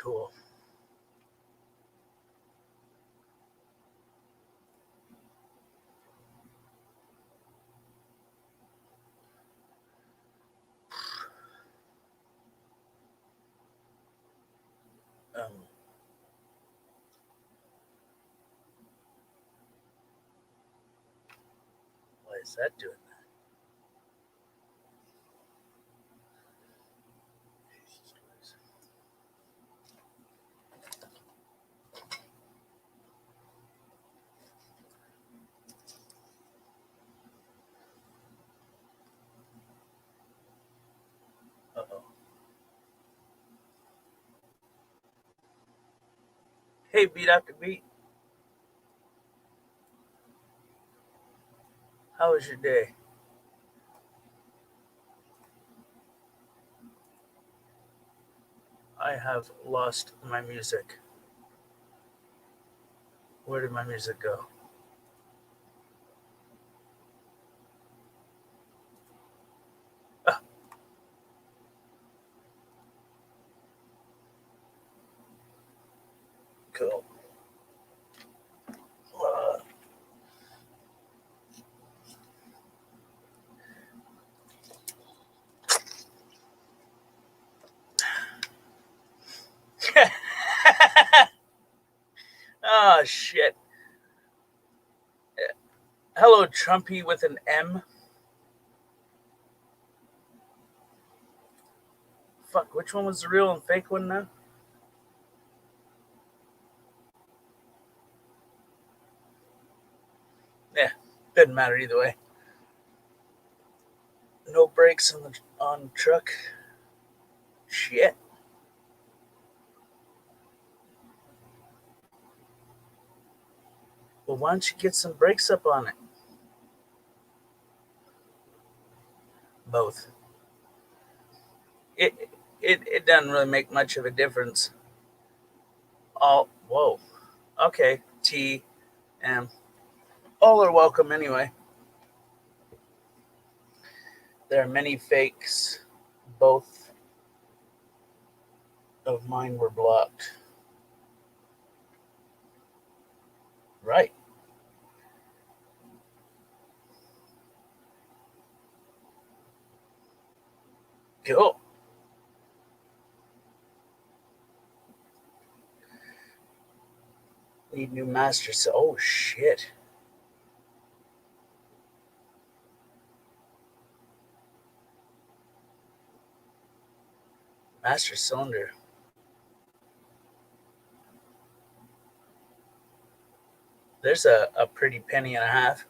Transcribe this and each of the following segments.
Cool. Um, why is that doing that? Uh-oh. Hey, beat after beat. How was your day? I have lost my music. Where did my music go? Ah, cool. Uh, oh, shit. Hello, Trumpy with an M. Fuck, which one was the real and fake one now? Yeah, doesn't matter either way. No brakes on truck. Shit. Well, why don't you get some brakes up on it? Both. It it doesn't really make much of a difference. All whoa. Okay. T M. All are welcome anyway. There are many fakes. Both of mine were blocked. Right. Cool. Need new masters. Oh shit. Master cylinder. There's a pretty penny and a half.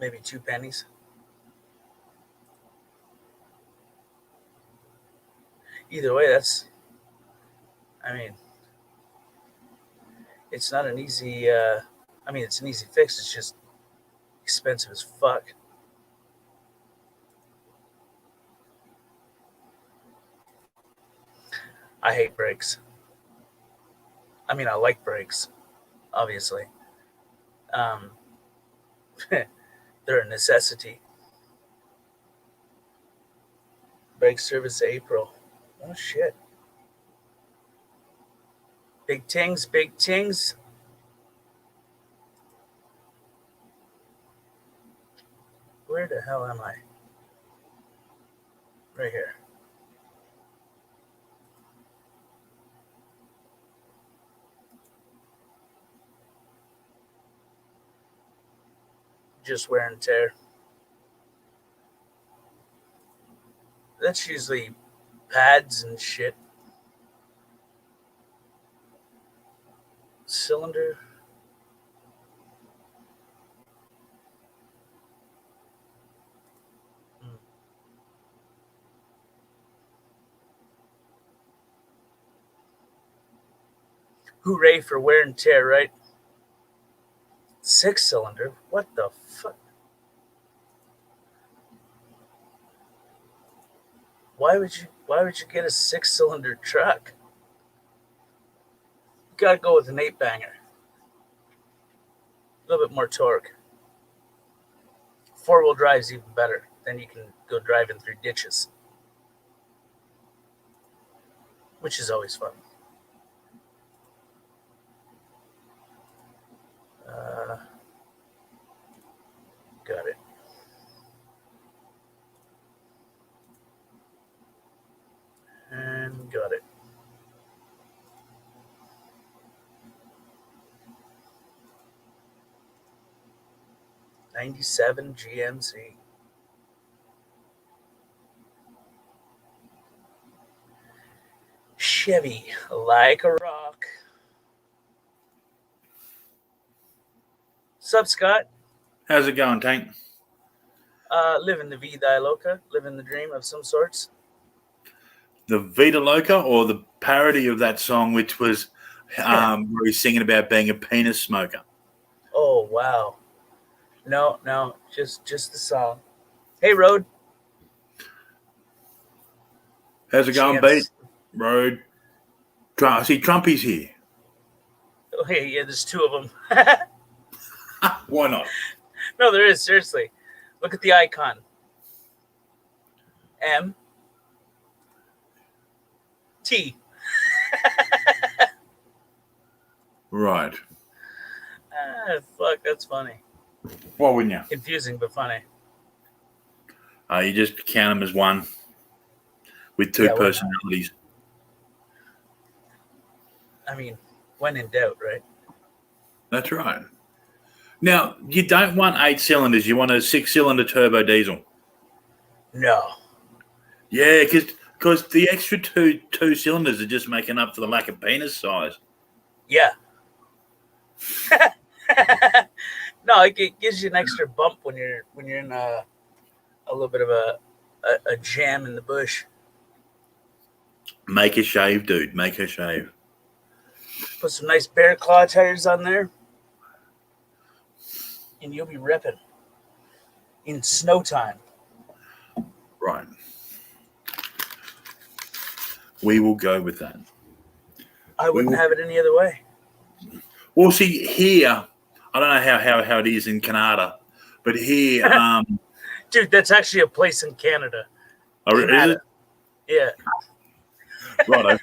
Maybe 2 pennies. Either way, that's I mean, it's not an easy I mean it's an easy fix, it's just expensive as fuck. I hate brakes. I mean I like brakes, obviously. Um they're a necessity. Brake service April. Oh shit. Big tings, big tings. Where the hell am I? Right here. Just wear and tear. That's usually pads and shit. Cylinder. Mm. Hooray for wear and tear, right? 6 cylinder? What the fuck? Why would you get a 6 cylinder truck? You gotta go with an 8 banger. A little bit more torque. 4-wheel drive's even better. Then you can go driving through ditches. which is always fun. Got it. And got it. '97 GMC. Chevy, like a rock. Sup, Scott? How's it going, Tank? Living the vida loca, living the dream of some sorts. The Vita Loca or the parody of that song, which was where he's singing about being a penis smoker? Oh wow. No, just the song. Hey, Road. How's it going, Beat? Road. I see Trumpy's here. Oh, hey, yeah, there's two of them. Why not? No, there is, seriously. Look at the icon. M. T. Right. Fuck, that's funny. Why wouldn't you? Confusing, but funny. You just count them as one with two personalities. I mean, when in doubt, right? That's right. Now, you don't want 8 cylinders. You want a 6-cylinder turbo diesel. No. Yeah, because the extra two cylinders are just making up for the lack of penis size. Yeah. No, it gives you an extra bump when you're in a little bit of a jam in the bush. Make a shave, dude. Make a shave. Put some nice bear claw tires on there, and you'll be ripping in snow time. Right. We will go with that. I wouldn't have it any other way. Well, see, here, I don't know how it is in Canada, but here... Dude, that's actually a place in Canada. Oh, is it? Yeah. Right.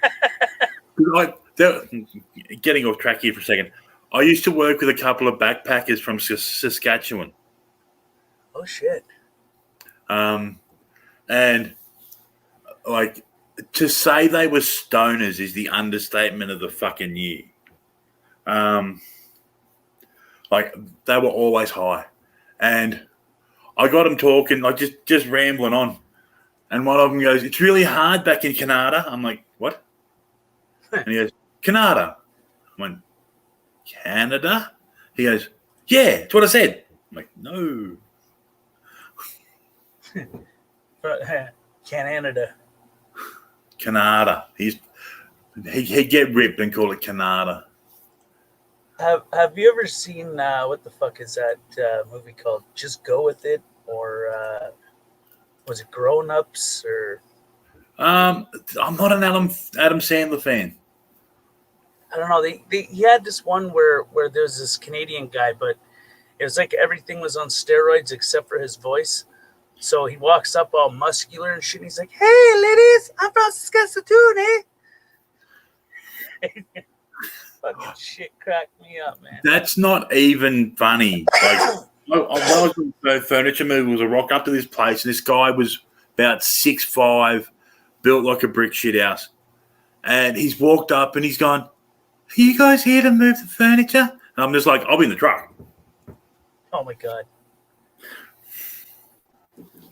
Getting off track here for a second. I used to work with a couple of backpackers from Saskatchewan. Oh, shit. And, like, to say they were stoners is the understatement of the fucking year. Like, they were always high. And I got them talking, like, just rambling on. And one of them goes, "It's really hard back in Canada." I'm like, "What?" And he goes, "Canada." I went, "Canada?" He goes, "Yeah, that's what I said." I'm like, "No." Canada. Canada. He'd get ripped and call it Canada. Have you ever seen what the fuck is that movie called? Just Go With It, or was it Grown Ups? Or I'm not an Adam Sandler fan. I don't know. He had this one where there was this Canadian guy, but it was like everything was on steroids except for his voice. So he walks up all muscular and shit. And he's like, "Hey, ladies, I'm from Saskatchewan, eh?" Fucking shit cracked me up, man. That's not even funny. Like, when I was doing furniture movers, I rock up to this place, and this guy was about 6'5", built like a brick shit house. And he's walked up and he's gone, "Are you guys here to move the furniture?" And I'm just like, "I'll be in the truck." Oh my god.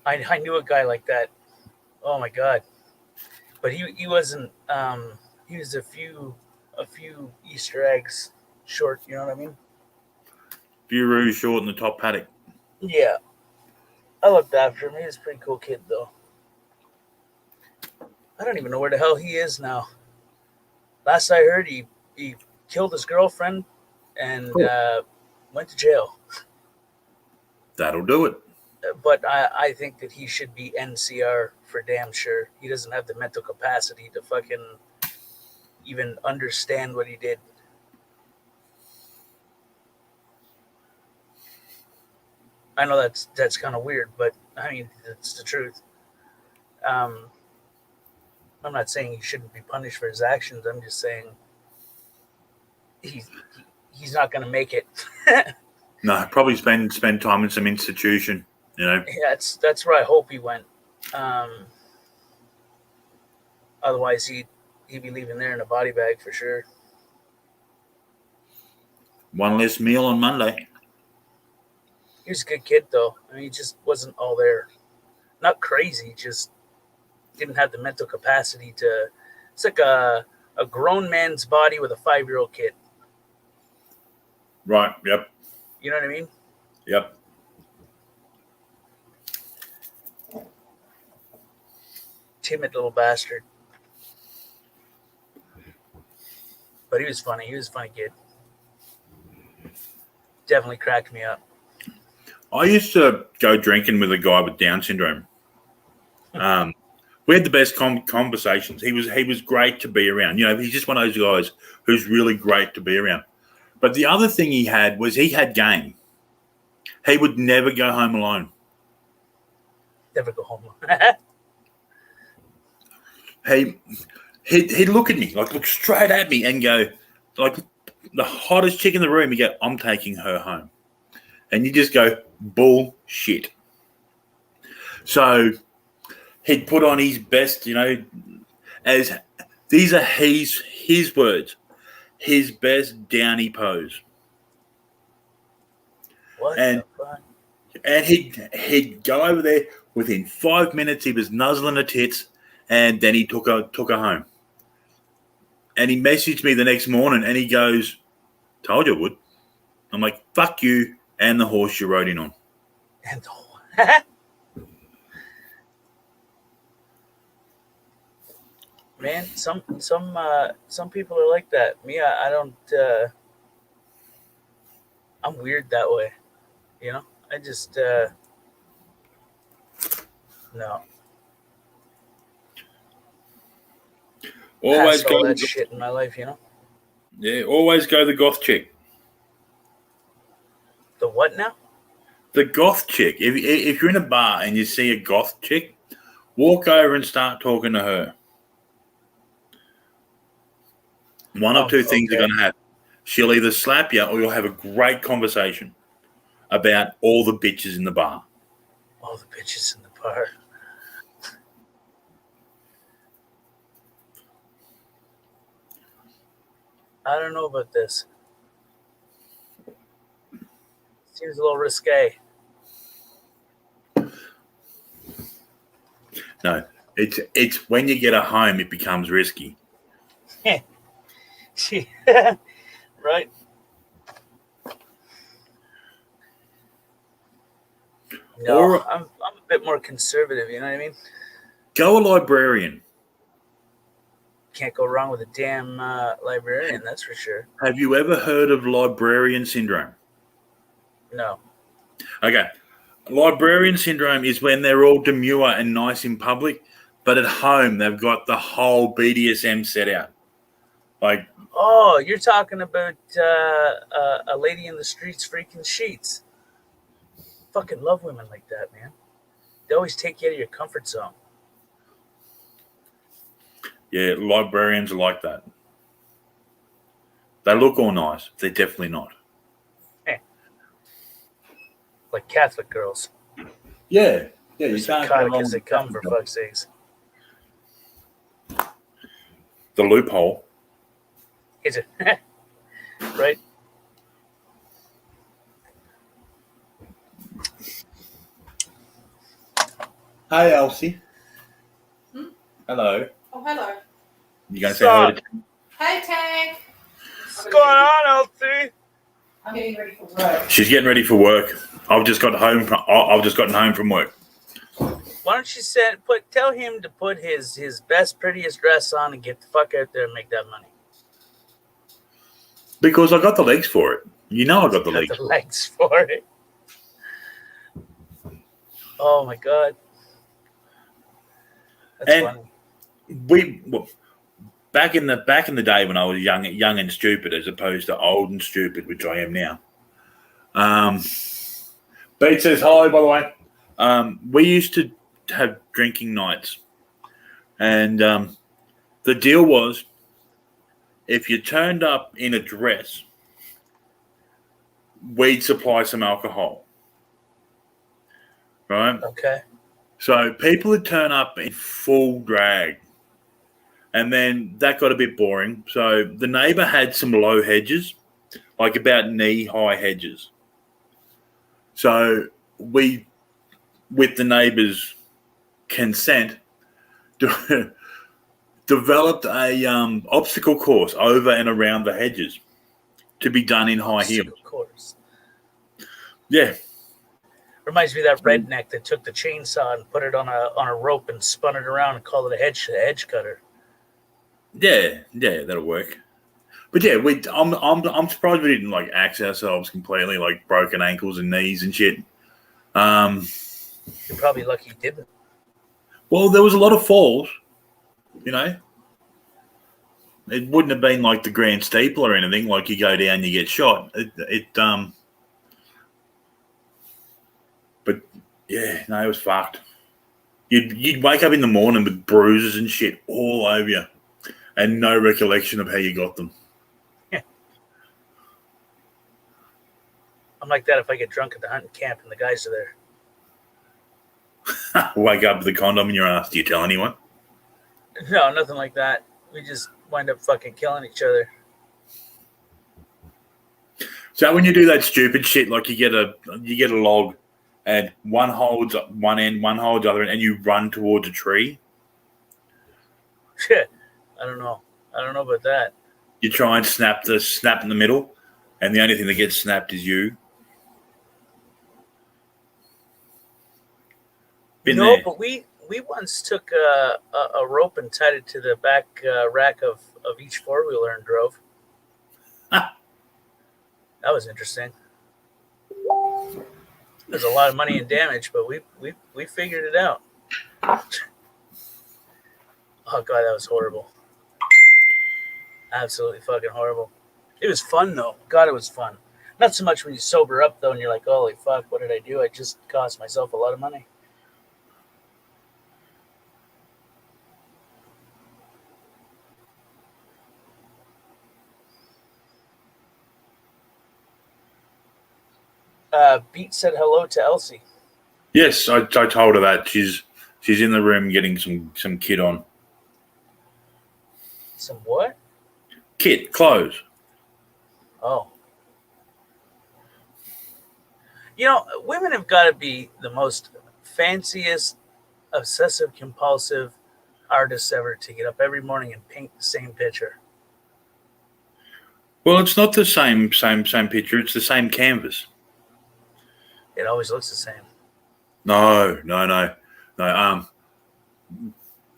I knew a guy like that. Oh my god. But he wasn't he was a few Easter eggs short, you know what I mean? Few roos short in the top paddock. Yeah. I looked after him. He was a pretty cool kid though. I don't even know where the hell he is now. Last I heard he killed his girlfriend and went to jail. That'll do it. But I think that he should be NCR for damn sure. He doesn't have the mental capacity to fucking even understand what he did. I know that's kind of weird, but I mean, it's the truth. I'm not saying he shouldn't be punished for his actions. I'm just saying he's not going to make it. No, probably spend time in some institution. Yeah, that's where I hope he went. Um, Otherwise, he'd be leaving there in a body bag for sure. One less meal on Monday. He was a good kid, though. I mean, he just wasn't all there. Not crazy, just didn't have the mental capacity to. It's like a grown man's body with a 5-year-old kid. Right. Yep. You know what I mean? Yep. Timid little bastard. But he was funny. He was a funny kid. Definitely cracked me up. I used to go drinking with a guy with Down syndrome. We had the best conversations. He was great to be around. You know, he's just one of those guys who's really great to be around. But the other thing he had was he had game. He would never go home alone. Never go home. He'd look at me, like look straight at me and go, like the hottest chick in the room, he'd go, I'm taking her home. And you just go, bullshit. So he'd put on his best, you know, as these are his words, his best downy pose. What And the fuck? and he'd go over there within 5 minutes. He was nuzzling her tits, and then he took her home. And he messaged me the next morning, and he goes, "Told you I would." I'm like, "Fuck you and the horse you rode in on." And man, some people are like that. Me, I don't. I'm weird that way. You know, I just no. Always Past go, all that shit in my life. You know, yeah. Always go the goth chick. the what now? The goth chick. If you're in a bar and you see a goth chick, walk over and start talking to her. One of two things are Okay. going to happen. She'll either slap you or you'll have a great conversation about all the bitches in the bar. All the bitches in the bar. I don't know about this. Seems a little risque. No, it's when you get a home, it becomes risky. Right? No, Or I'm a bit more conservative. You know what I mean? go a librarian. Can't go wrong with a damn librarian. That's for sure. Have you ever heard of librarian syndrome? No. Okay. Librarian syndrome is when they're all demure and nice in public, but at home they've got the whole BDSM set out. Like, Oh, you're talking about a lady in the streets freaking sheets. Fucking love women like that, man. They always take you out of your comfort zone. yeah, librarians are like that. They look all nice. They're definitely not. Like Catholic girls. Yeah. Yeah, They're you can't go psychotic wrong as they with come, for that. fuck's sakes. The loophole. Is it? Right? Hey, Elsie. Hmm? Hello. Oh, hello. You going to say hello to Hey, Tank. What's going on, Elsie? I'm getting ready for work. She's getting ready for work. I've just gotten home from work. Why don't you tell him to put his best, prettiest dress on and get the fuck out there and make that money? Because I got the legs for it. You know I got the Got legs. the legs for it. Oh my god. That's And funny. back in the day when I was young and stupid, as opposed to old and stupid, which I am now. Beat says hello, by the way. We used to have drinking nights, and The deal was, if you turned up in a dress, we'd supply some alcohol. Right? Okay. So people would turn up in full drag. And then that got a bit boring. So the neighbour had some low hedges, like about knee-high hedges. So we, with the neighbour's consent, developed a obstacle course over and around the hedges to be done in high heels. Of course. Yeah. Reminds me of that redneck that took the chainsaw and put it on a rope and spun it around and called it a hedge cutter. Yeah, that'll work. But yeah, I'm surprised we didn't like axe ourselves completely, like broken ankles and knees and shit. You're probably lucky you didn't. Well, there was a lot of falls, you know. It wouldn't have been like the Grand Steeple or anything. Like you go down, you get shot. But yeah, no, it was fucked. You'd wake up in the morning with bruises and shit all over you, and no recollection of how you got them. I'm like that if I get drunk at the hunting camp and the guys are there. Wake up with a condom in your ass. Do you tell anyone? No, nothing like that. We just wind up fucking killing each other. So when you do that stupid shit, like you get a log, and one holds one end, one holds the other end, and you run towards a tree. Shit, I don't know about that. You try and snap in the middle, and the only thing that gets snapped is you. But we once took a rope and tied it to the back rack of each four-wheeler and drove. Ah. That was interesting. There's a lot of money in damage, but we figured it out. Oh god, that was horrible. Absolutely fucking horrible. It was fun though. God, it was fun. Not so much when you sober up though, and you're like, holy fuck, what did I do? I just cost myself a lot of money. Beat said hello to Elsie. Yes, I told her that she's in the room getting some kit on. Some what? Kit, clothes. Oh. You know, women have got to be the most fanciest, obsessive, compulsive artists ever to get up every morning and paint the same picture. Well, it's not the same picture. It's the same canvas. It always looks the same. No.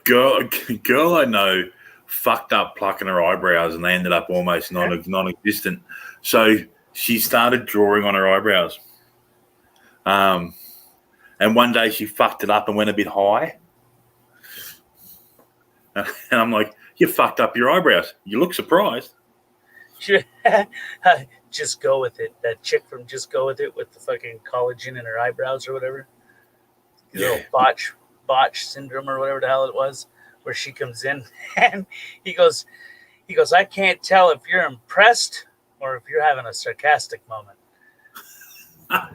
Girl I know fucked up plucking her eyebrows, and they ended up almost non-existent. So she started drawing on her eyebrows. And one day she fucked it up and went a bit high. And I'm like, you fucked up your eyebrows. You look surprised. Just Go With It. That chick from Just Go With It with the fucking collagen in her eyebrows or whatever. Yeah. Little botch syndrome or whatever the hell it was, where she comes in and he goes, I can't tell if you're impressed or if you're having a sarcastic moment.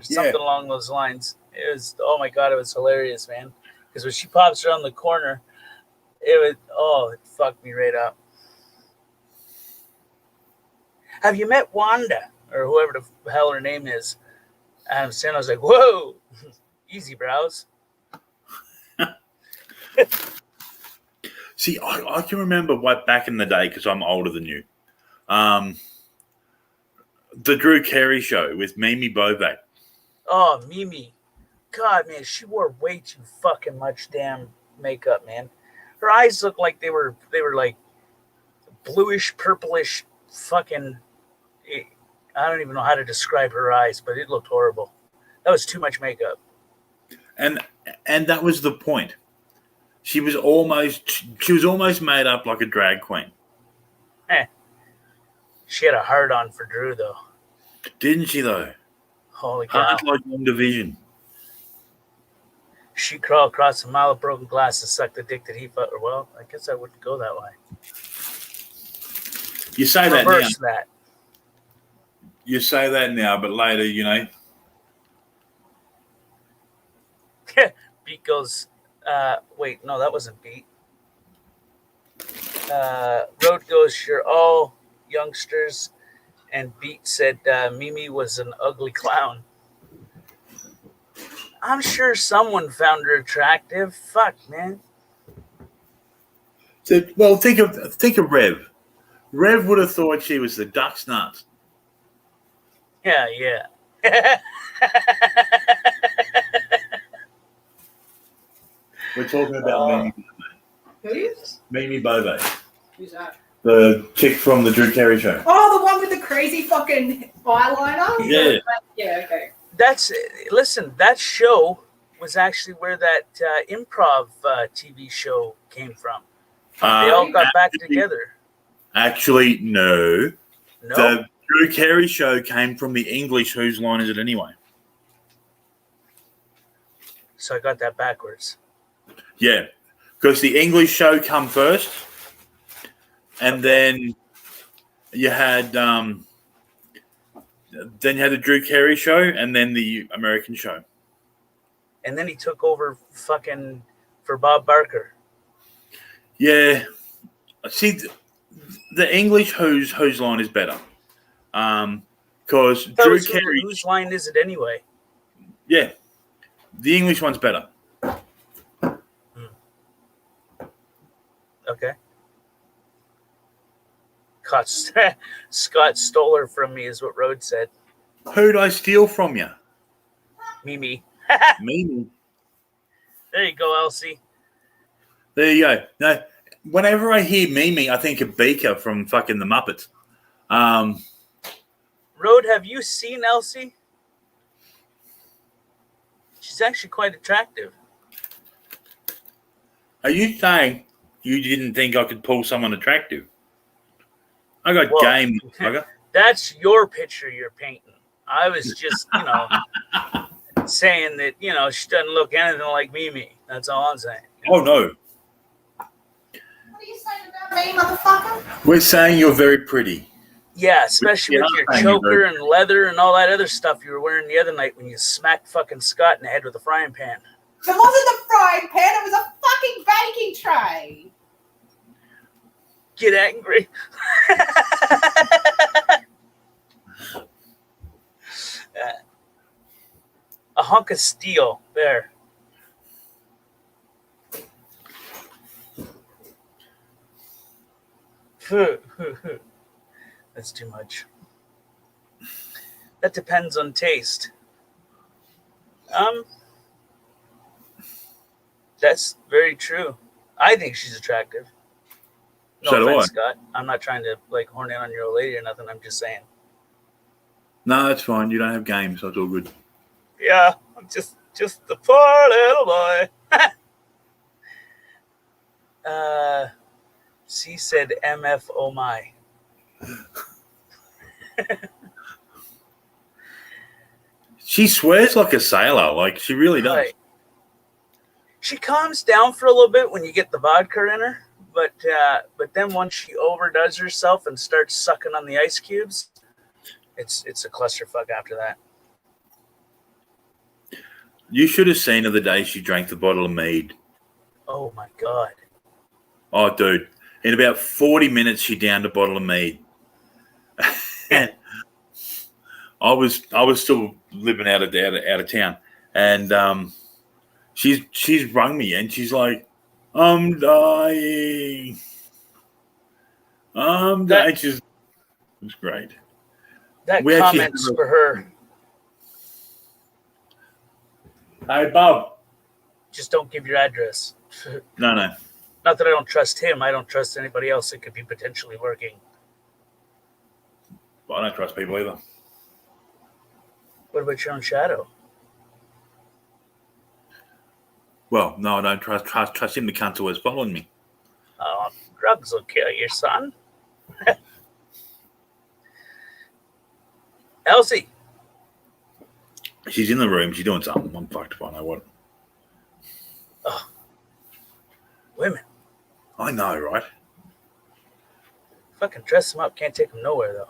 Something along those lines. It was, oh my God, it was hilarious, man. Because when she pops around the corner, it fucked me right up. Have you met Wanda? Or whoever the hell her name is. And I was like, whoa, easy brows. See, I can remember back in the day, because I'm older than you, the Drew Carey show with Mimi Bobak. Oh, Mimi. God, man, she wore way too fucking much damn makeup, man. Her eyes looked like they were like bluish, purplish, fucking... I don't even know how to describe her eyes, but it looked horrible. That was too much makeup. And that was the point. She was almost made up like a drag queen. She had a hard on for Drew, though. Didn't she, though? Holy cow. Hard like Long Division. She crawled across a mile of broken glass to suck the dick that he felt. Well, I guess I wouldn't go that way. You say that now. Reverse that. You say that now, but later, Beat goes, wait, no, that wasn't Beat. Road goes, you're all youngsters. And Beat said Mimi was an ugly clown. I'm sure someone found her attractive. Fuck, man. Well, think of Rev. Rev would have thought she was the duck's nut. Yeah. We're talking about Who is? Mimi Bobo, Who's that? the chick from the Drew Carey show. Oh, the one with the crazy fucking eyeliner? Yeah. Yeah, okay. Listen, that show was actually where that improv TV show came from. They all got back together. Actually, no. No? The Drew Carey show came from the English Whose Line Is It Anyway? So I got that backwards. Yeah, because the English show come first, and then you had the Drew Carey show, and then the American show. And then he took over fucking for Bob Barker. Yeah, see, the English Whose Line is better, because Drew Carey. Whose line is it anyway? Yeah, the English one's better. Okay. Scott stole her from me, is what Rhodes said. Who'd I steal from you? Mimi. Mimi. There you go, Elsie. There you go. No, whenever I hear Mimi, I think of Beaker from fucking the Muppets. Rode, have you seen Elsie? She's actually quite attractive. Are you saying you didn't think I could pull someone attractive? I got game, motherfucker. That's your picture you're painting. I was just, saying that, she doesn't look anything like Mimi. That's all I'm saying. Oh, no. What are you saying about me, motherfucker? We're saying you're very pretty. Yeah, especially with your choker and leather and all that other stuff you were wearing the other night when you smacked fucking Scott in the head with a frying pan. It wasn't a frying pan, it was a fucking baking tray. Get angry. A hunk of steel there. That's too much. That depends on taste. That's very true. I think she's attractive. No So do offense, I. Scott. I'm not trying to horn in on your old lady or nothing. I'm just saying. No, that's fine. You don't have games, so it's all good. Yeah, I'm just the poor little boy. C said MF oh my. She swears like a sailor. Like, she really does. Right. She calms down for a little bit when you get the vodka in her, but then once she overdoes herself and starts sucking on the ice cubes, it's a clusterfuck after that. You should have seen her the day she drank the bottle of mead. Oh my god. Oh, dude. In about 40 minutes, she downed a bottle of mead. I was still living out of town, and she's rung me and she's like, "I'm dying. I'm dying." It was great. That comment's for her. Hey, Bob. Just don't give your address. No. Not that I don't trust him. I don't trust anybody else that could be potentially working. Well, I don't trust people either. What about your own shadow? Well, no, I don't trust him, the cunt who was following me. Oh, drugs will kill you, son. Elsie. She's in the room. She's doing something. I'm fucked if I know what. Women. I know, right? Fucking dress them up. Can't take them nowhere, though.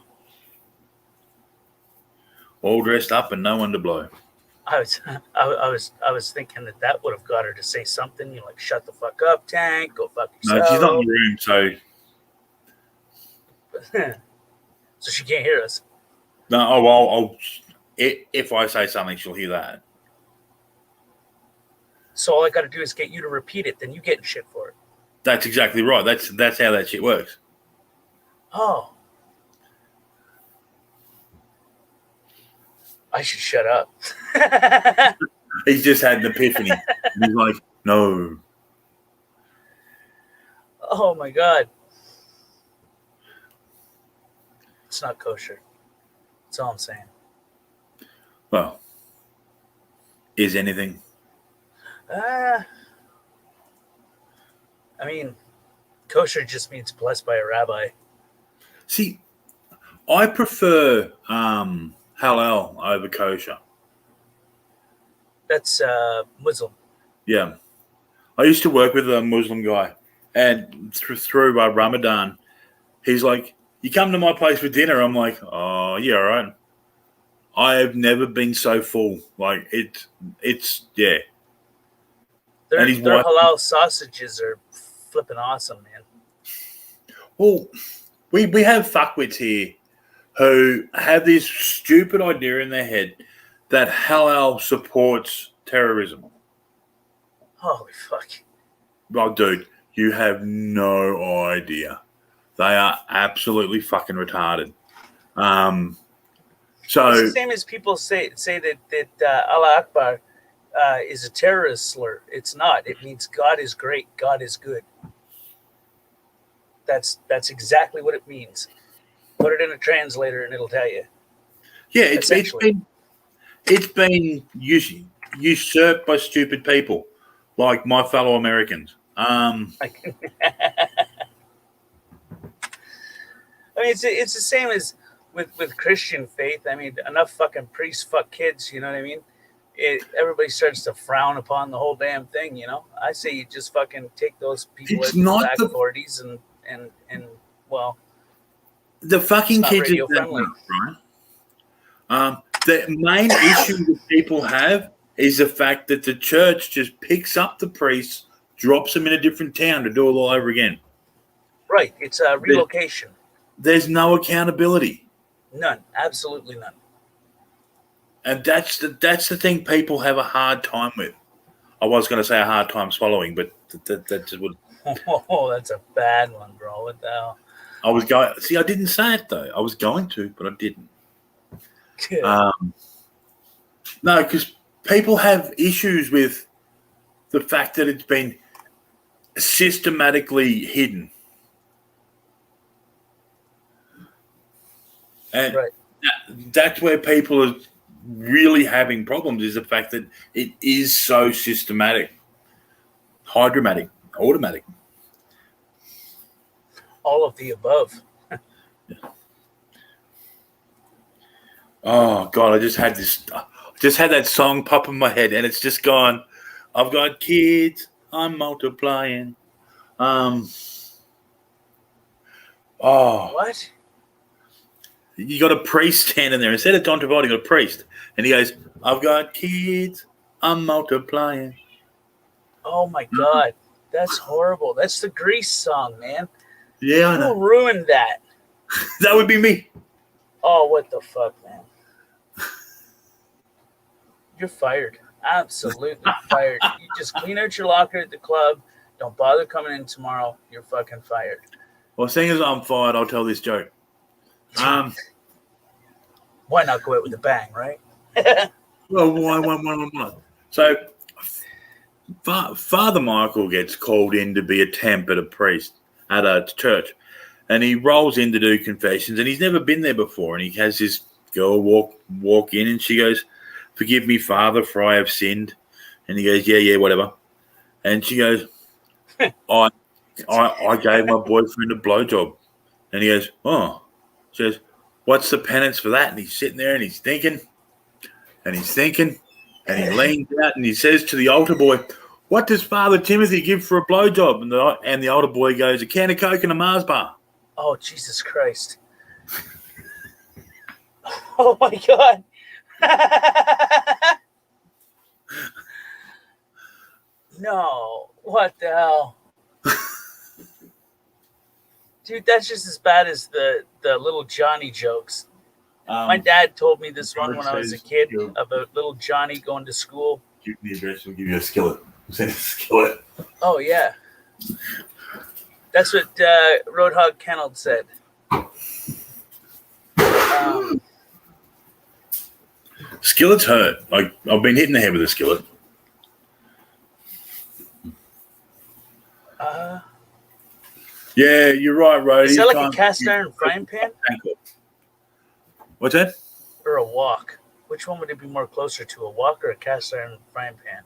All dressed up and no one to blow. I was thinking that would have got her to say something. You know, like, shut the fuck up, Tank. Go fuck No, she's not in yourself. the room, so So she can't hear us. no. I'll if I say something, she'll hear that. So all I got to do is get you to repeat it. Then you get in shit for it. That's exactly right. That's how that shit works. Oh. I should shut up. He's just had an epiphany. And he's like, no. Oh my god. It's not kosher. That's all I'm saying. Well, is anything? I mean, kosher just means blessed by a rabbi. See, I prefer halal over kosher. That's Muslim. Yeah. I used to work with a Muslim guy, and through Ramadan, he's like, you come to my place for dinner? I'm like, oh, yeah, all right. I have never been so full. Like, it's yeah. Their And his wife, halal sausages are flipping awesome, man. well, we have fuckwits here who have this stupid idea in their head that halal supports terrorism. Holy fuck. Well, dude, you have no idea. They are absolutely fucking retarded. So It's the same as people say that Allah Akbar is a terrorist slur. It's not. It means God is great. God is good. That's exactly what it means. Put it in a translator and it'll tell you. yeah, it's been usurped by stupid people like my fellow Americans. I mean, it's the same as with Christian faith. I mean, enough fucking priests fuck kids. You know what I mean? Everybody starts to frown upon the whole damn thing. You know, I say you just fucking take those people It's as the not black the authorities and well, the fucking it's not kids radio are friendly. right. The main issue that people have is the fact that the church just picks up the priests, drops them in a different town to do it all over again. Right. It's a relocation. There's no accountability. None. Absolutely none. And that's the thing people have a hard time with. I was going to say a hard time swallowing, but that's what Oh, that's a bad one, bro. What the hell? I was going. See, I didn't say it though. I was going to, but I didn't. No, because people have issues with the fact that it's been systematically hidden, and Right. that's where people are really having problems. Is the fact that it is so systematic, hydromatic, automatic. All of the above. Oh God, I just had that song pop in my head, and it's just gone. I've got kids. I'm multiplying. Oh, What? you got a priest standing there instead of Don Travolta. You got a priest, and he goes, "I've got kids. I'm multiplying." Oh my God. That's horrible. That's the Grease song, man. Yeah, I Who know. ruined that? That would be me. Oh, what the fuck, man? You're fired. Absolutely fired. You just clean out your locker at the club. Don't bother coming in tomorrow. You're fucking fired. Well, seeing as I'm fired, I'll tell this joke. Why not go out with a bang, right? Well, why? So, Father Michael gets called in to be a temp at a priest at a church, and he rolls in to do confessions, and he's never been there before, and he has this girl walk in, and she goes, "Forgive me, Father, for I have sinned," and he goes, "Yeah, whatever," and she goes, "I gave my boyfriend a blowjob," and he goes, "Oh," she goes, "What's the penance for that?" And he's sitting there and he's thinking, and he leans out and he says to the altar boy, What does Father Timothy give for a blowjob? And the older boy goes, a can of Coke and a Mars bar. Oh, Jesus Christ. Oh, my God. No. What the hell? Dude, that's just as bad as the little Johnny jokes. My dad told me this one when I was a kid about little Johnny going to school. Give me the address, we'll give you a skillet. We'll send a skillet. Oh, yeah. That's what Roadhog Kennel said. Skillets hurt. Like, I've been hitting the head with a skillet. Yeah, you're right, Rody. Is that like a cast iron frying pan? What's that? Or a wok? Which one would it be more closer to, a wok or a cast iron frying pan?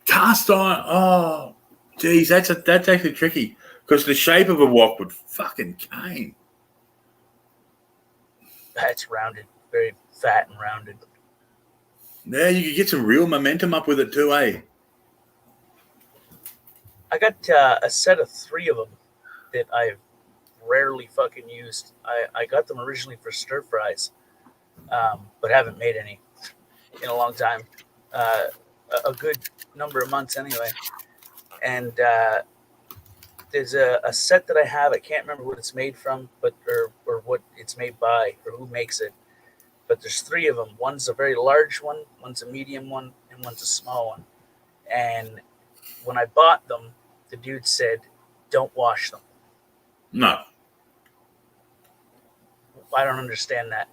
Cast iron. Oh, geez, that's actually tricky because the shape of a wok would fucking cane. That's rounded, very fat and rounded. Yeah, you could get some real momentum up with it too, eh? I got a set of 3 of them that I've rarely fucking used. I got them originally for stir fries, but haven't made any in a long time. A good number of months anyway. And there's a set that I have. I can't remember what it's made from, but or what it's made by, or who makes it. But there's 3 of them. One's a very large one, one's a medium one, and one's a small one. And when I bought them, the dude said, "Don't wash them." No. I don't understand that.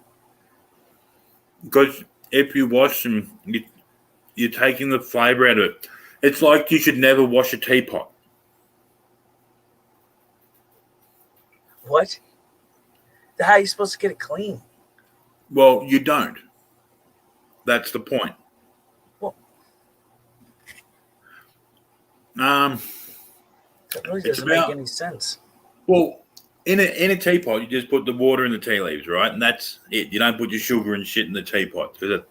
Because if you wash them, you're taking the flavor out of it. It's like you should never wash a teapot. What? How are you supposed to get it clean? Well, you don't. That's the point. Well, that really doesn't make any sense. Well, in a teapot, you just put the water and the tea leaves, right? And that's it. You don't put your sugar and shit in the teapot because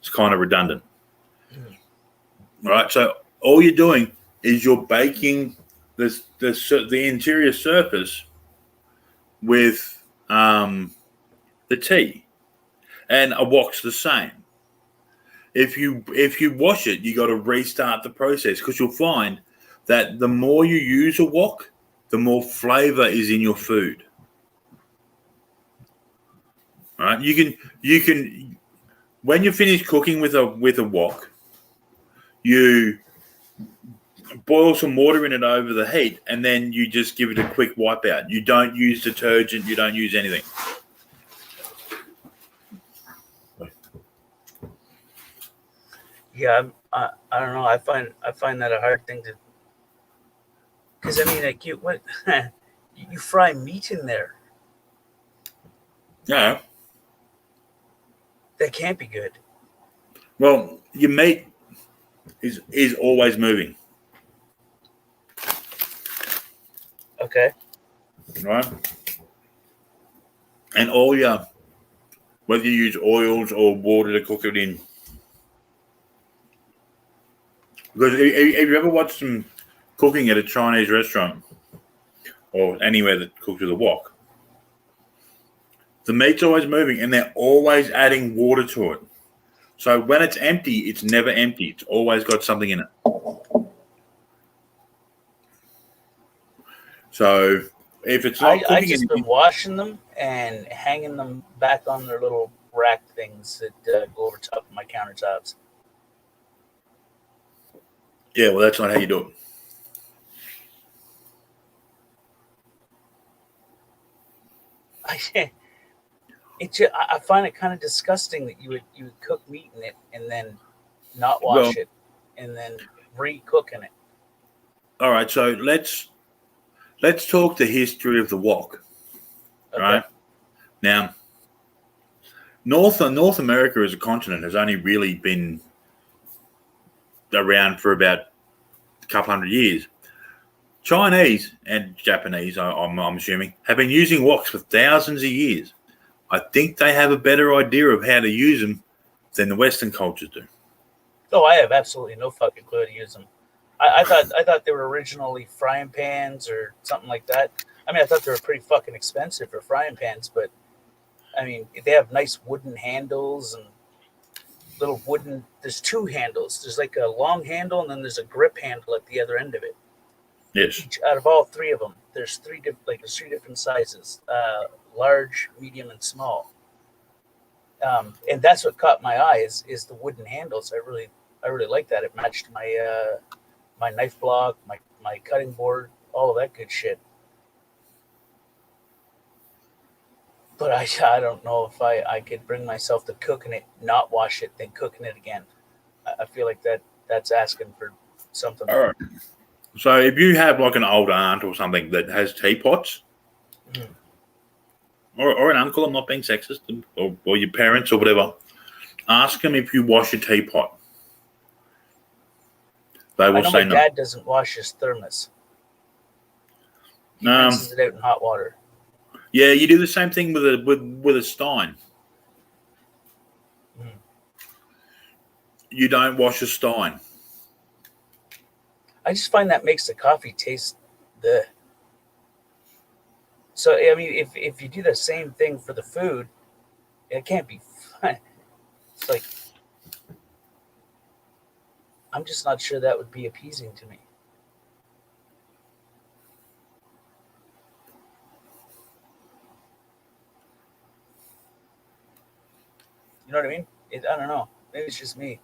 it's kind of redundant. Right? So all you're doing is you're baking the interior surface with the tea, and a wok's the same. If you wash it, you got to restart the process because you'll find that the more you use a wok, the more flavor is in your food. All right? You can when you finish cooking with a wok, you boil some water in it over the heat, and then you just give it a quick wipe out. You don't use detergent. You don't use anything. Yeah, I don't know. I find that a hard thing to, because I mean, like you fry meat in there. Yeah. That can't be good. Well, your meat is always moving. Okay. Right? And all your, whether you use oils or water to cook it in. Because have you ever watched some cooking at a Chinese restaurant or anywhere that cooks with a wok? The meat's always moving and they're always adding water to it. So when it's empty, it's never empty. It's always got something in it. So if it's not I cooking just been washing them and hanging them back on their little rack things that go over top of my countertops. Yeah, well, that's not how you do it. I find it kind of disgusting that you would cook meat in it and then not wash it and then re-cook in it. All right, so let's talk the history of the wok. Okay. Right now, North America as a continent has only really been around for about a couple hundred years. Chinese and Japanese, I'm assuming, have been using woks for thousands of years. I think they have a better idea of how to use them than the Western cultures do. No, I have absolutely no fucking clue how to use them. I thought they were originally frying pans or something like that. I mean, I thought they were pretty fucking expensive for frying pans, but I mean, they have nice wooden handles and little wooden. There's two handles. There's like a long handle, and then there's a grip handle at the other end of it. Yes. Each out of all three of them, there's there's three different sizes: large, medium, and small. And that's what caught my eye is the wooden handles. I really like that. It matched my knife block, my cutting board, all of that good shit. But I don't know if I could bring myself to cooking it, not wash it, then cooking it again. I feel like that's asking for something. All right. So if you have like an old aunt or something that has teapots, Mhm. or an uncle, I'm not being sexist, or your parents or whatever, ask them if you wash your teapot. They I will know say my no. dad doesn't wash his thermos. He rinses it out in hot water. Yeah, you do the same thing with a stein. Mhm. You don't wash a stein. I just find that makes the coffee taste the. So I mean, if you do the same thing for the food, it can't be fun. It's like I'm just not sure that would be appeasing to me. You know what I mean? I don't know. Maybe it's just me.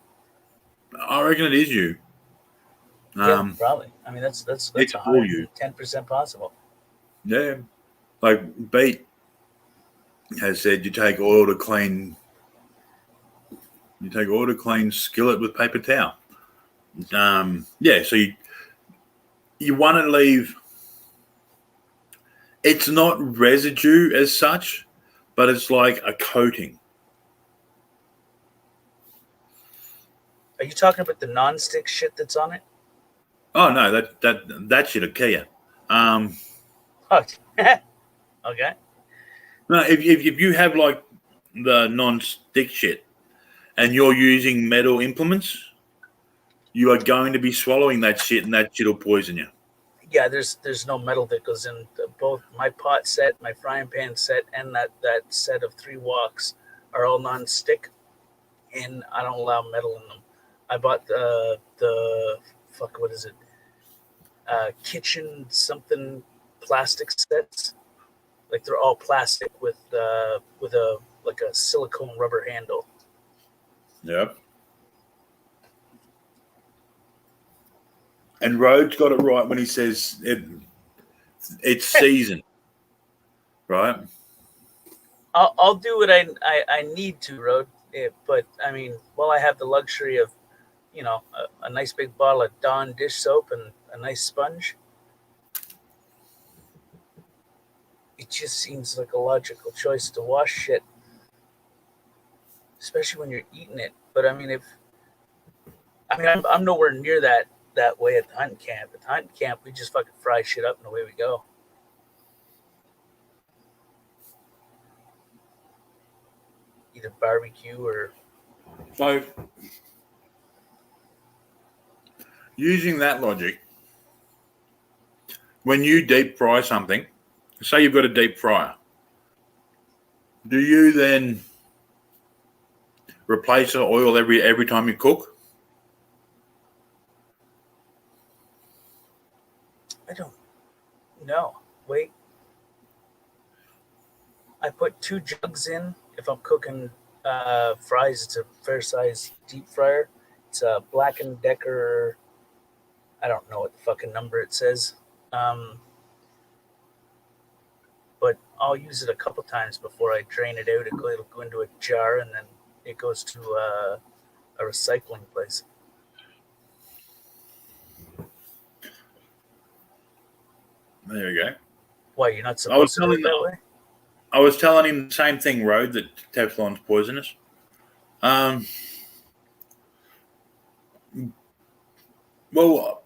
I reckon it is you. Yeah, probably. I mean, that's It's all you. 110% possible. Yeah. Like Beat has said, you take oil to clean skillet with paper towel. Yeah, so you want to leave. It's not residue as such, but it's like a coating. Are you talking about the non-stick shit that's on it? Oh no, that should have kill you. Um, Oh, okay. no, if you have like the non-stick shit and you're using metal implements, you are going to be swallowing that shit, and that shit will poison you. Yeah, there's no metal that goes in both my pot set, my frying pan set, and that set of three woks are all non-stick, and I don't allow metal in them. I bought the fuck what is it? Kitchen something plastic sets. Like they're all plastic with a like a silicone rubber handle. Yep. And Rhodes got it right when he says it's seasoned, right? I'll do what I need to, Road. But I mean, while I have the luxury of, a nice big bottle of Dawn dish soap and a nice sponge, it just seems like a logical choice to wash shit, especially when you're eating it. But I mean, I'm nowhere near that way at the hunting camp. At the hunting camp, we just fucking fry shit up and away we go. Either barbecue or So using that logic, when you deep fry something, say you've got a deep fryer, do you then replace the oil every time you cook? I don't know. Wait, I put two jugs in if I'm cooking fries. It's a fair size deep fryer. It's a Black and Decker. I don't know what the fucking number it says, um, but I'll use it a couple times before I drain it out. It'll go into a jar and then it goes to a recycling place. There you go. Why you're not I was supposed to do it telling that way? I was telling him the same thing, Rode, that Teflon's poisonous. Um, well,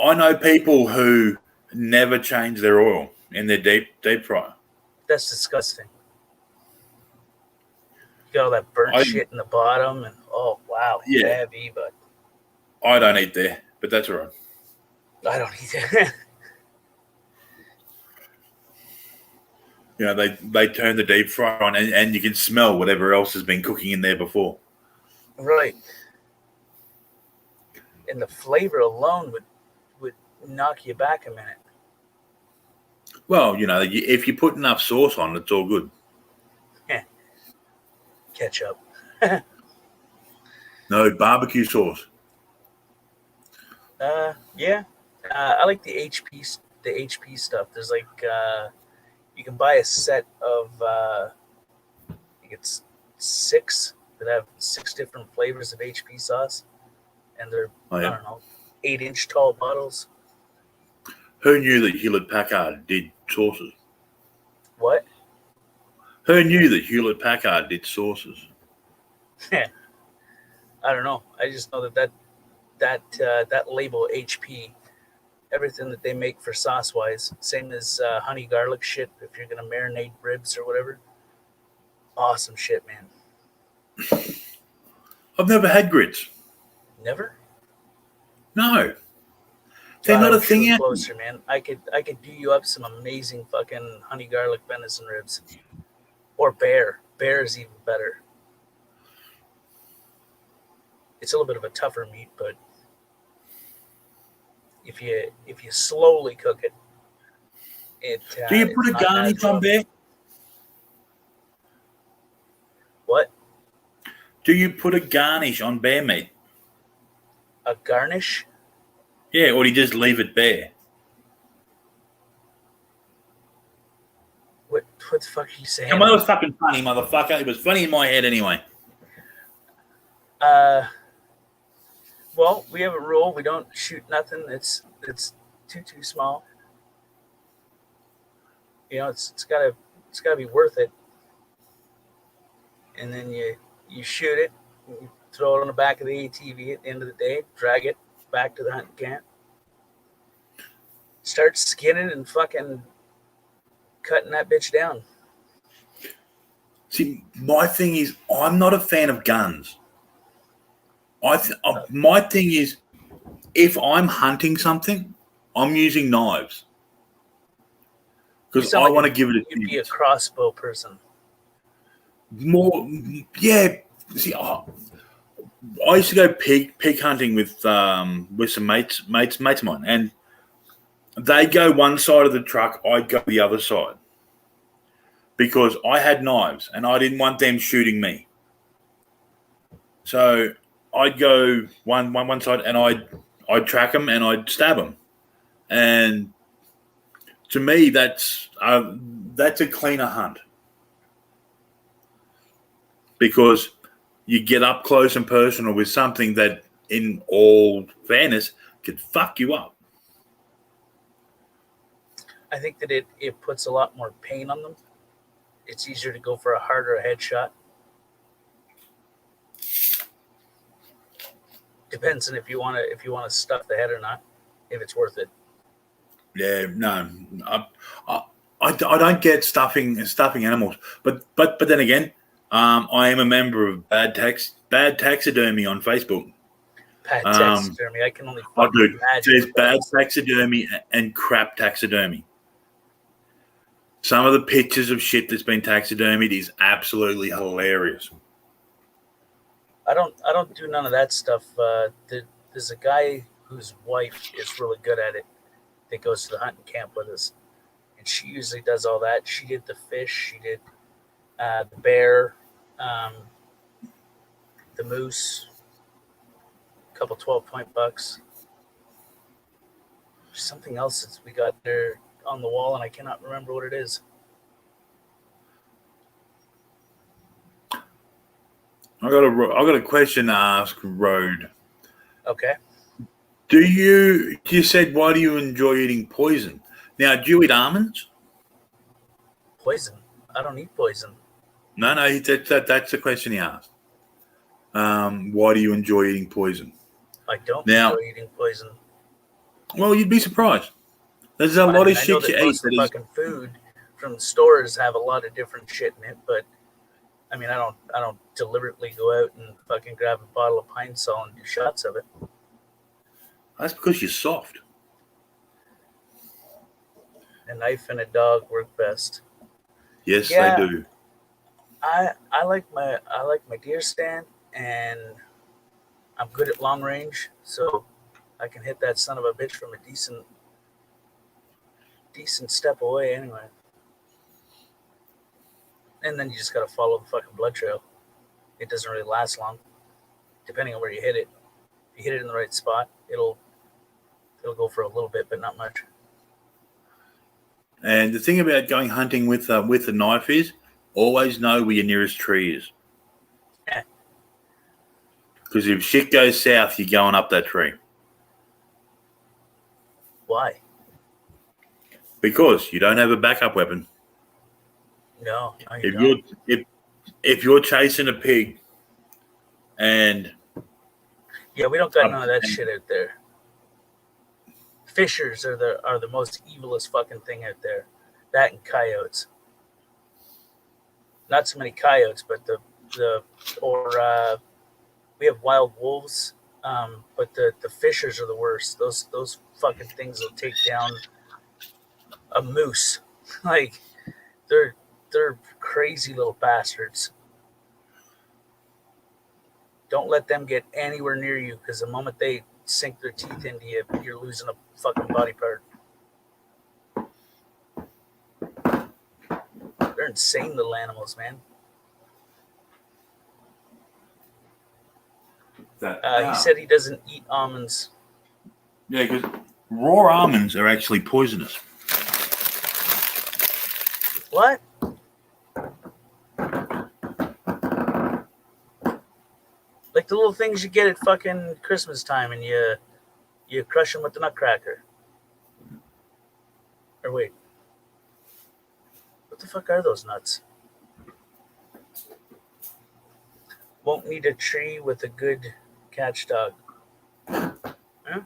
I know people who never change their oil in their deep fryer. That's disgusting. You got all that burnt I shit in the bottom, and oh wow, Yeah, heavy, but I don't eat there, but that's all right. I don't either. You know, they turn the deep fryer on, and you can smell whatever else has been cooking in there before. Right. And the flavor alone would knock you back a minute. Well, you know, if you put enough sauce on, it's all good. Ketchup. No barbecue sauce. Yeah. I like the HP stuff. There's like you can buy a set of I think it's 6 that have 6 different flavors of HP sauce, and they're Oh, I yeah. don't know 8-inch tall bottles. Who knew that Hewlett Packard did sauces? What? Who knew that Hewlett Packard did sauces? I don't know. I just know that label HP, everything that they make for sauce wise, same as honey garlic shit. If you're gonna marinate ribs or whatever, awesome shit, man. I've never had grits. Never. No, they're God, I not a wish you thing were out. closer, man. I could do you up some amazing fucking honey garlic venison ribs, or bear. Bear is even better. It's a little bit of a tougher meat, but if you slowly cook it, Do you put it's a not as garnish on rough. bear? What? Do you put a garnish on bear meat? A garnish? Yeah, or do you just leave it bare? What the fuck are you saying? Come on, it was fucking funny, motherfucker. It was funny in my head anyway. Uh, well, we have a rule: we don't shoot nothing that's too small. You know, it's gotta be worth it. And then you shoot it, you throw it on the back of the ATV at the end of the day, drag it back to the hunting camp, start skinning and fucking cutting that bitch down. See, my thing is, I'm not a fan of guns. My thing is, if I'm hunting something, I'm using knives You because sound I like want to give it a you'd be a chance. crossbow person. More, yeah. See, I used to go pig hunting with some mates of mine, and they go one side of the truck, I'd go the other side because I had knives and I didn't want them shooting me. So I'd go one side and I'd track them and I'd stab them, and to me that's a cleaner hunt because you get up close and personal with something that, in all fairness, could fuck you up. I think that it puts a lot more pain on them. It's easier to go for a harder headshot. Depends on if you want to stuff the head or not. If it's worth it. Yeah, no, I don't get stuffing animals, but then again, I am a member of Bad Taxidermy on Facebook. Bad taxidermy. I can only I fucking do. imagine There's what that bad is. taxidermy and crap taxidermy. Some of the pictures of shit that's been taxidermied is absolutely hilarious. I don't do none of that stuff. There's a guy whose wife is really good at it that goes to the hunting camp with us, and she usually does all that. She did the fish, she did the bear, um, the moose, a couple 12-point bucks. There's something else that we got there on the wall, and I cannot remember what it is. I got a question to ask Road. Okay. You said, why do you enjoy eating poison? Now, do you eat almonds? Poison. I don't eat poison. No, that's the question he asked. Why do you enjoy eating poison? I don't Now, enjoy eating poison. well, you'd be surprised. There's a I lot mean, of I know shit that you eat most that of the is. fucking food from the stores have a lot of different shit in it, but I mean, I don't deliberately go out and fucking grab a bottle of Pine Sol and do shots of it. That's because you're soft. A knife and a dog work best. Yes, Yeah, they do. I like my deer stand, and I'm good at long range, so I can hit that son of a bitch from a decent step away anyway. And then you just gotta follow the fucking blood trail. It doesn't really last long, depending on where you hit it. If you hit it in the right spot, it'll go for a little bit, but not much. And the thing about going hunting with the knife is always know where your nearest tree is. Eh, Because if shit goes south, you're going up that tree. why? Because you don't have a backup weapon. No, you If don't. if you're chasing a pig and Yeah, we don't got none of that shit out there. Fishers are the most evilest fucking thing out there. That and coyotes. Not so many coyotes, but the or we have wild wolves. But the fishers are the worst. Those fucking things will take down a moose. Like they're they're crazy little bastards. Don't let them get anywhere near you, because the moment they sink their teeth into you, you're losing a fucking body part. They're insane little animals, man. He said he doesn't eat almonds. Yeah, because raw almonds are actually poisonous. What? Like the little things you get at fucking Christmas time, and you crush them with the nutcracker. Or wait, what the fuck are those nuts? Won't need a tree with a good catch dog. Huh?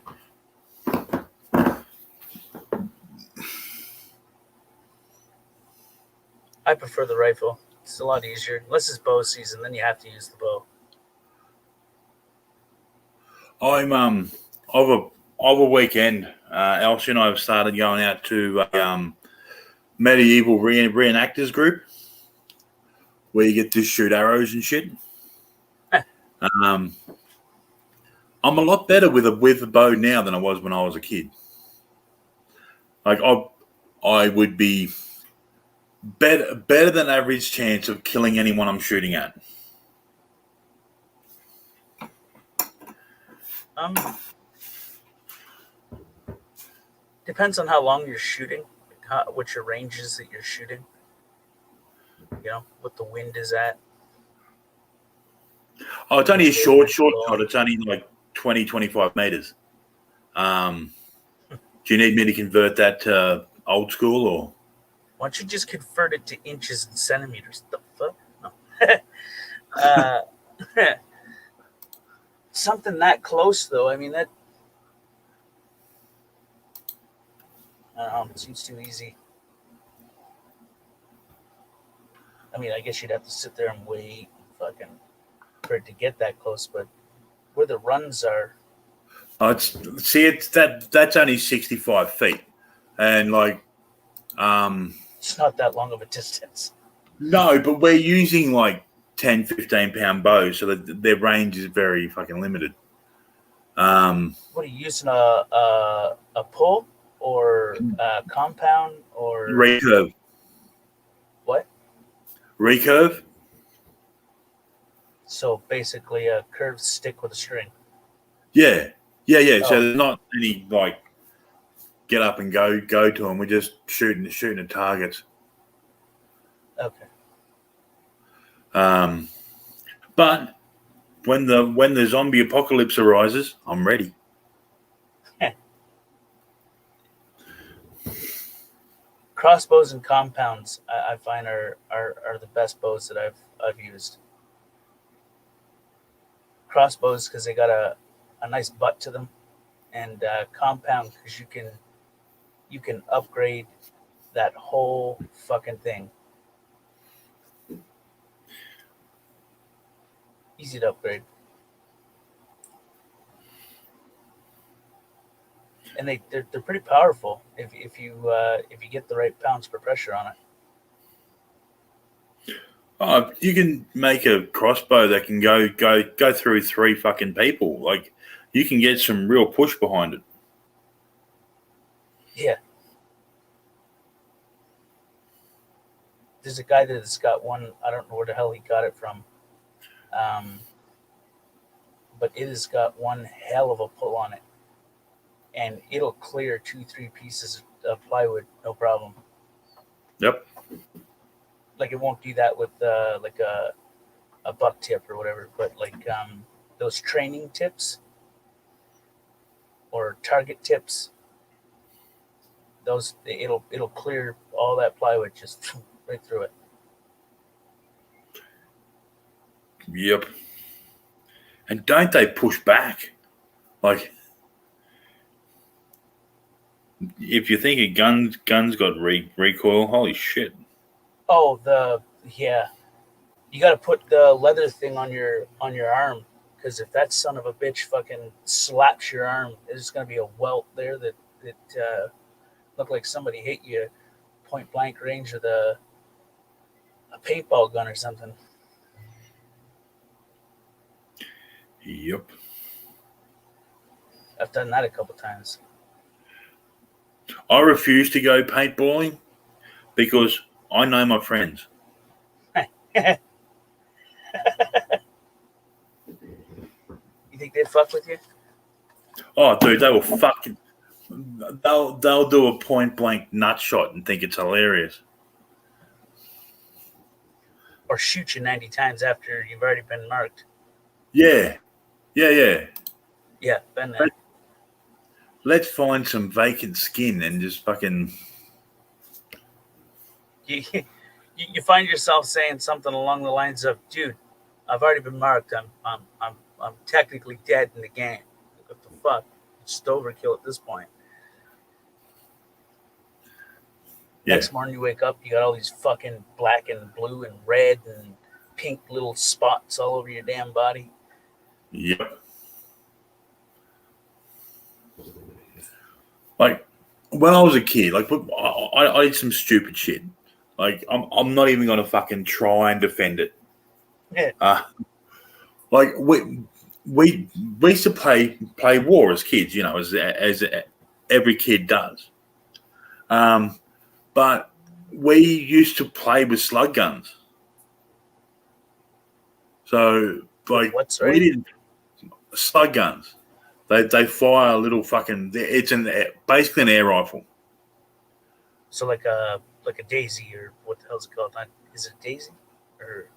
I prefer the rifle. It's a lot easier. Unless it's bow season, then you have to use the bow. I'm over weekend. Elsie and I have started going out to a medieval reenactors group where you get to shoot arrows and shit. Um, I'm a lot better with a bow now than I was when I was a kid. Like I would be better than average chance of killing anyone I'm shooting at. Um, Depends on how long you're shooting, what your range is that you're shooting. You know what the wind is at. Oh, it's How only a much wind short is shot. blowing. It's only like 20, 25 meters. Do you need me to convert that to old school or? Why don't you just convert it to inches and centimeters? The fuck? No. uh, Something that close though. I mean that. I don't know. It seems too easy. I mean, I guess you'd have to sit there and wait, and fucking, for it to get that close. But where the runs are, Oh, it's that's only 65 feet, and like it's not that long of a distance. no, but we're using like 10, 15 pound bows, so that their range is very fucking limited. What are you using, a pull or a compound or Recurve, what? recurve. So basically, a curved stick with a string. Yeah, yeah. So Oh, there's not any like get up and go to them. We're just shooting at targets. okay. But when the zombie apocalypse arises, I'm ready. Crossbows and compounds, I find are the best bows that I've used. Crossbows because they got a nice butt to them, and compound because you can upgrade that whole fucking thing. Easy to upgrade. and they're pretty powerful if you get the right pounds per pressure on it. Oh, you can make a crossbow that can go through 3 fucking people. Like, you can get some real push behind it. Yeah. There's a guy that's got one. I don't know where the hell he got it from, um, but it has got one hell of a pull on it, and it'll clear 2, 3 pieces of plywood, no problem. Yep. Like it won't do that with like a buck tip or whatever, but like those training tips or target tips, those it'll clear all that plywood just right through it. Yep. And don't they push back? Like, if you think a gun's got recoil, holy shit. Oh, yeah, you got to put the leather thing on your arm because if that son of a bitch fucking slaps your arm, there's gonna be a welt there that look like somebody hit you point blank range with a paintball gun or something. Yep. I've done that a couple times. I refuse to go paintballing because I know my friends. You think they'd fuck with you? Oh, dude, they will fucking. They'll do a point blank nut shot and think it's hilarious. Or shoot you 90 times after you've already been marked? Yeah, yeah. Yeah, been there. Let's find some vacant skin and just fucking. You find yourself saying something along the lines of, "Dude, I've already been marked. I'm technically dead in the game. What the fuck? It's just overkill at this point." Yeah. Next morning you wake up, you got all these fucking black and blue and red and pink little spots all over your damn body. Yep. Like, when I was a kid, like, I did some stupid shit. Like, I'm not even gonna fucking try and defend it. Yeah. Like, we used to play war as kids, you know, as every kid does. But we used to play with slug guns. So, like, What, we sorry? didn't slug guns. They fire a little fucking. It's basically an air rifle. So like a daisy or what the hell's it called? Not, is it a daisy or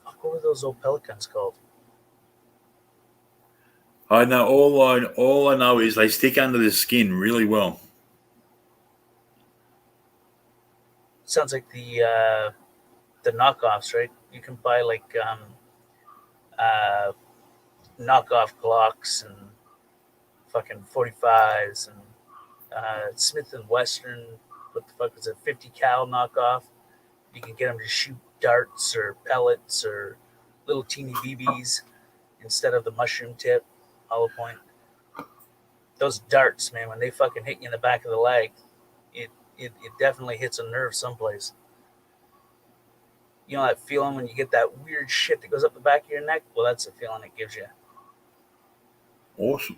fuck, what were those old pelicans called? I know all I know is they stick under the skin really well. Sounds like the knockoffs, right? You can buy like uh, knockoff Glocks and fucking 45s and Smith and Western. What the fuck is it? 50 cal knockoff. You can get them to shoot darts or pellets or little teeny BBs instead of the mushroom tip hollow point. Those darts, man, when they fucking hit you in the back of the leg, it definitely hits a nerve someplace. You know that feeling when you get that weird shit that goes up the back of your neck? Well, that's the feeling it gives you. Awesome.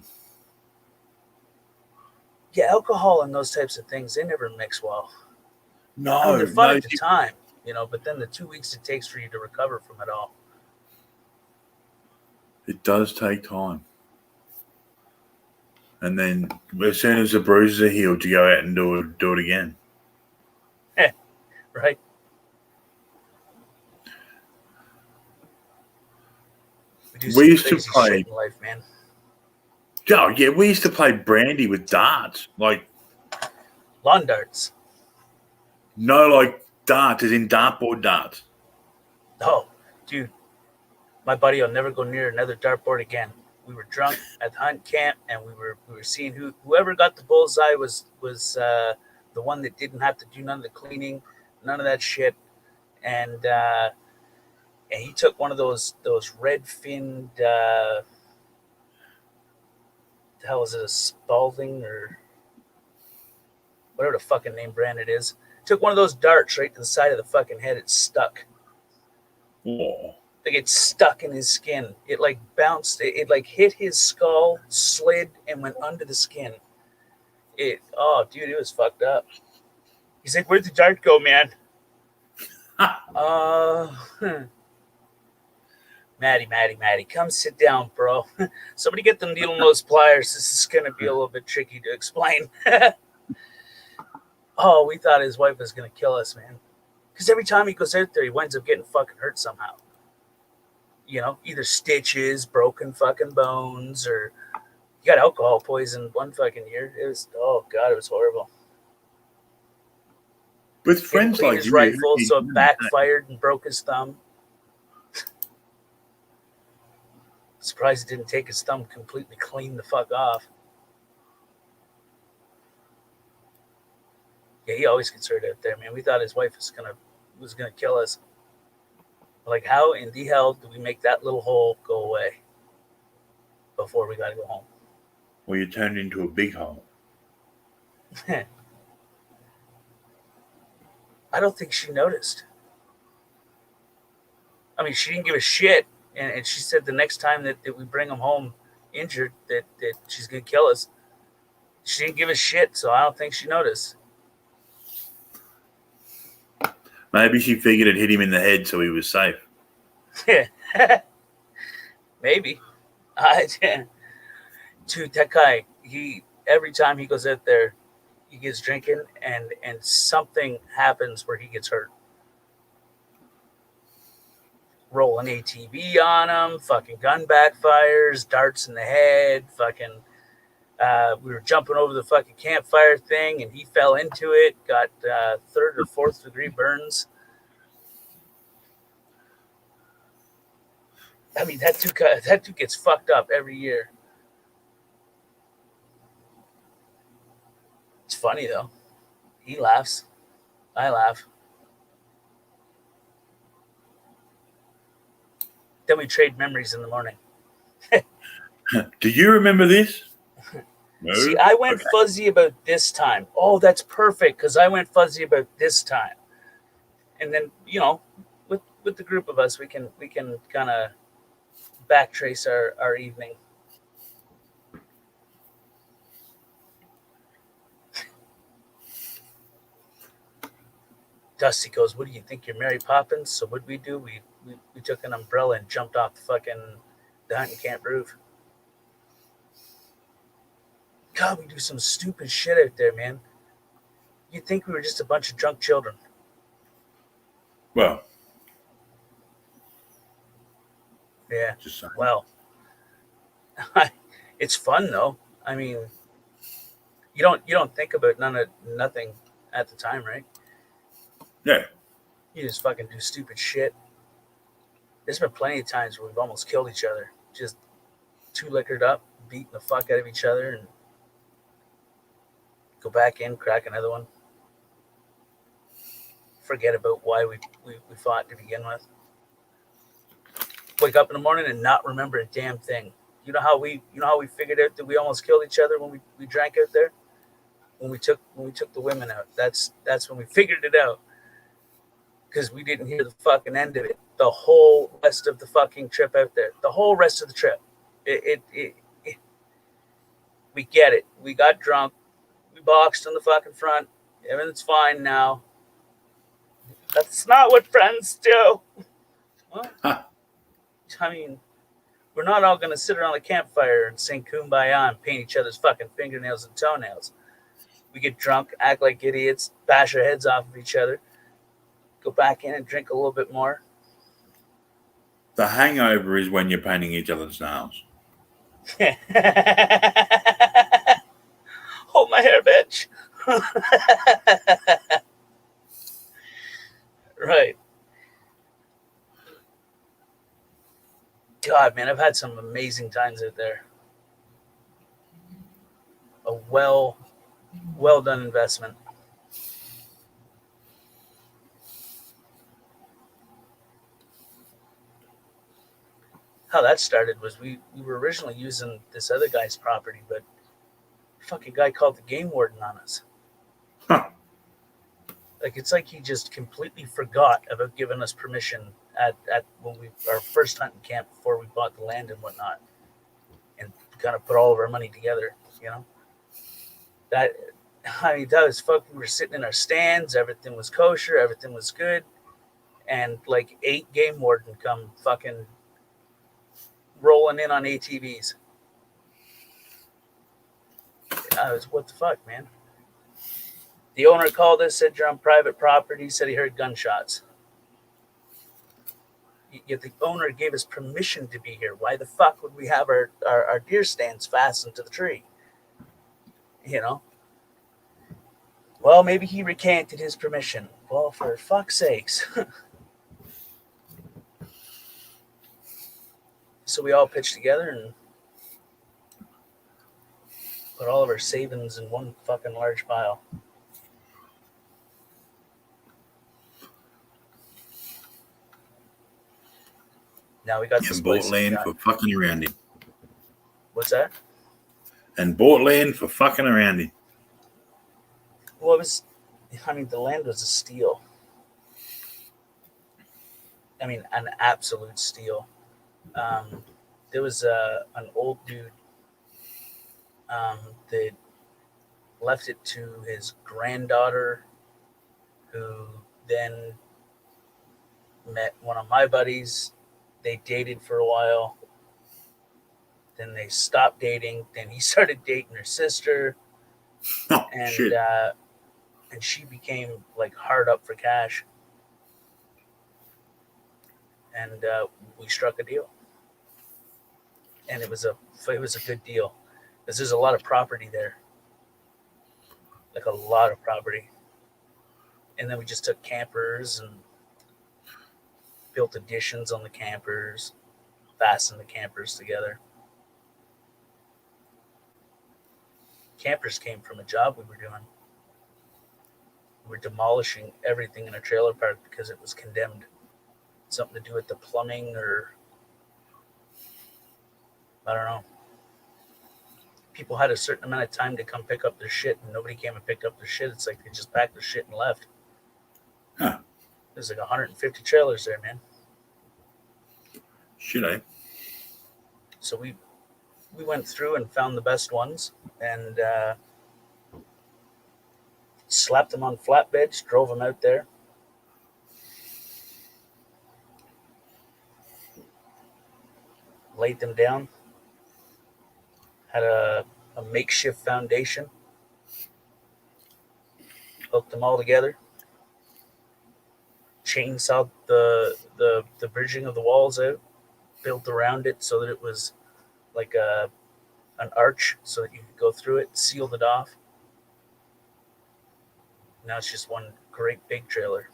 Yeah, alcohol and those types of things, they never mix well. I mean, No, they're fun no, at the time, but then the 2 weeks it takes for you to recover from it all. it does take time. And then as soon as the bruises are healed, you go out and do it again. Right? We used to crazy play. shit in life, man. Oh yeah, we used to play brandy with darts. Like, Lawn darts. no, like darts, as in dartboard darts. Oh, dude, my buddy will never go near another dartboard again. We were drunk at the hunt camp, and we were seeing whoever got the bullseye was the one that didn't have to do none of the cleaning, none of that shit, and he took one of those red finned. the hell is it, a Spalding or whatever the fucking name brand it is. Took one of those darts right to the side of the fucking head. It stuck. Oh. Like it stuck in his skin. It like bounced. It like hit his skull, slid, and went under the skin. Oh, dude, it was fucked up. He's like, "Where'd the dart go, man?" Uh, Maddie, come sit down, bro. Somebody get them needle nose pliers. This is gonna be a little bit tricky to explain. Oh, we thought his wife was gonna kill us, man. Because every time he goes out there, he winds up getting fucking hurt somehow. You know, either stitches, broken fucking bones, or he got alcohol poisoned one fucking year. It was, oh god, it was horrible. With Didn't friends clean like his you, rifle, so it backfired and broke his thumb. Surprised he didn't take his thumb completely clean the fuck off. Yeah, he always gets hurt out there, man. We thought his wife was gonna kill us. Like, how in the hell do we make that little hole go away before we gotta go home? well, you turned into a big hole. I don't think she noticed. I mean, she didn't give a shit, and she said the next time that we bring him home injured, that she's gonna kill us. She didn't give a shit, so I don't think she noticed. Maybe she figured it hit him in the head, so he was safe. Maybe. Dude, that guy, every time he goes out there, he gets drinking, and something happens where he gets hurt. Rolling ATV on him, fucking gun backfires, darts in the head, fucking. We were jumping over the fucking campfire thing, and he fell into it. Got 3rd or 4th degree burns. I mean, that dude gets fucked up every year. It's funny though. He laughs. I laugh. Then we trade memories in the morning. Do you remember this? No. See, I went fuzzy about this time. Oh, that's perfect because I went fuzzy about this time. And then, you know, with the group of us, we can kind of backtrace our evening. Dusty goes, "What do you think? You're Mary Poppins?" So what we do? We took an umbrella and jumped off the hunting camp roof. God, we do some stupid shit out there, man. You'd think we were just a bunch of drunk children. Well, Yeah. just saying. Well, it's fun though. I mean, you don't think about nothing at the time, right? Yeah. You just fucking do stupid shit. There's been plenty of times where we've almost killed each other, just too liquored up, beating the fuck out of each other, and go back in, crack another one. Forget about why we fought to begin with. Wake up in the morning and not remember a damn thing. You know how we figured out that we almost killed each other when we drank out there? When we took the women out. That's when we figured it out. Because we didn't hear the fucking end of it. The whole rest of the fucking trip out there. The whole rest of the trip. We get it. We got drunk. We boxed on the fucking front. Everything's fine now. That's not what friends do. Well, I mean, we're not all going to sit around a campfire and sing Kumbaya and paint each other's fucking fingernails and toenails. We get drunk, act like idiots, bash our heads off of each other, go back in and drink a little bit more. The hangover is when you're painting each other's nails. Hold my hair, bitch. Right. God, man, I've had some amazing times out there. A well done investment. how that started was we were originally using this other guy's property, but fucking guy called the game warden on us. Huh. Like it's like he just completely forgot about giving us permission at when we our first hunting camp before we bought the land and whatnot, and kind of put all of our money together. You know that. I mean, that was fuck. We were sitting in our stands. Everything was kosher. Everything was good. And like 8 game warden come fucking rolling in on ATVs. I was, what the fuck, man? The owner called us, said you're on private property, said he heard gunshots. Yet the owner gave us permission to be here. Why the fuck would we have our deer stands fastened to the tree? You know? Well, maybe he recanted his permission. Well, for fuck's sakes. So we all pitched together and put all of our savings in one fucking large pile. Now we got this And bought place. land for fucking around him. What's that? And bought land for fucking around him. Well, it was, I mean, the land was a steal. I mean, an absolute steal. There was an old dude that left it to his granddaughter, who then met one of my buddies. They dated for a while. Then they stopped dating. Then he started dating her sister, Oh, and shit. And she became like hard up for cash. And we struck a deal, and it was a good deal because there's a lot of property there, like a lot of property. And then we just took campers and built additions on the campers, fastened the campers together. Campers came from a job we were doing. We were demolishing everything in a trailer park because it was condemned. Something to do with the plumbing, or I don't know. People had a certain amount of time to come pick up their shit, and nobody came and picked up their shit. It's like they just packed their shit and left. Huh. There's like 150 trailers there, man. Should I? So we went through and found the best ones and slapped them on flatbeds, drove them out there. Laid them down. Had a makeshift foundation. Hooked them all together. Chainsawed the bridging of the walls out. Built around it so that it was like an arch so that you could go through it. Sealed it off. Now it's just one great big trailer.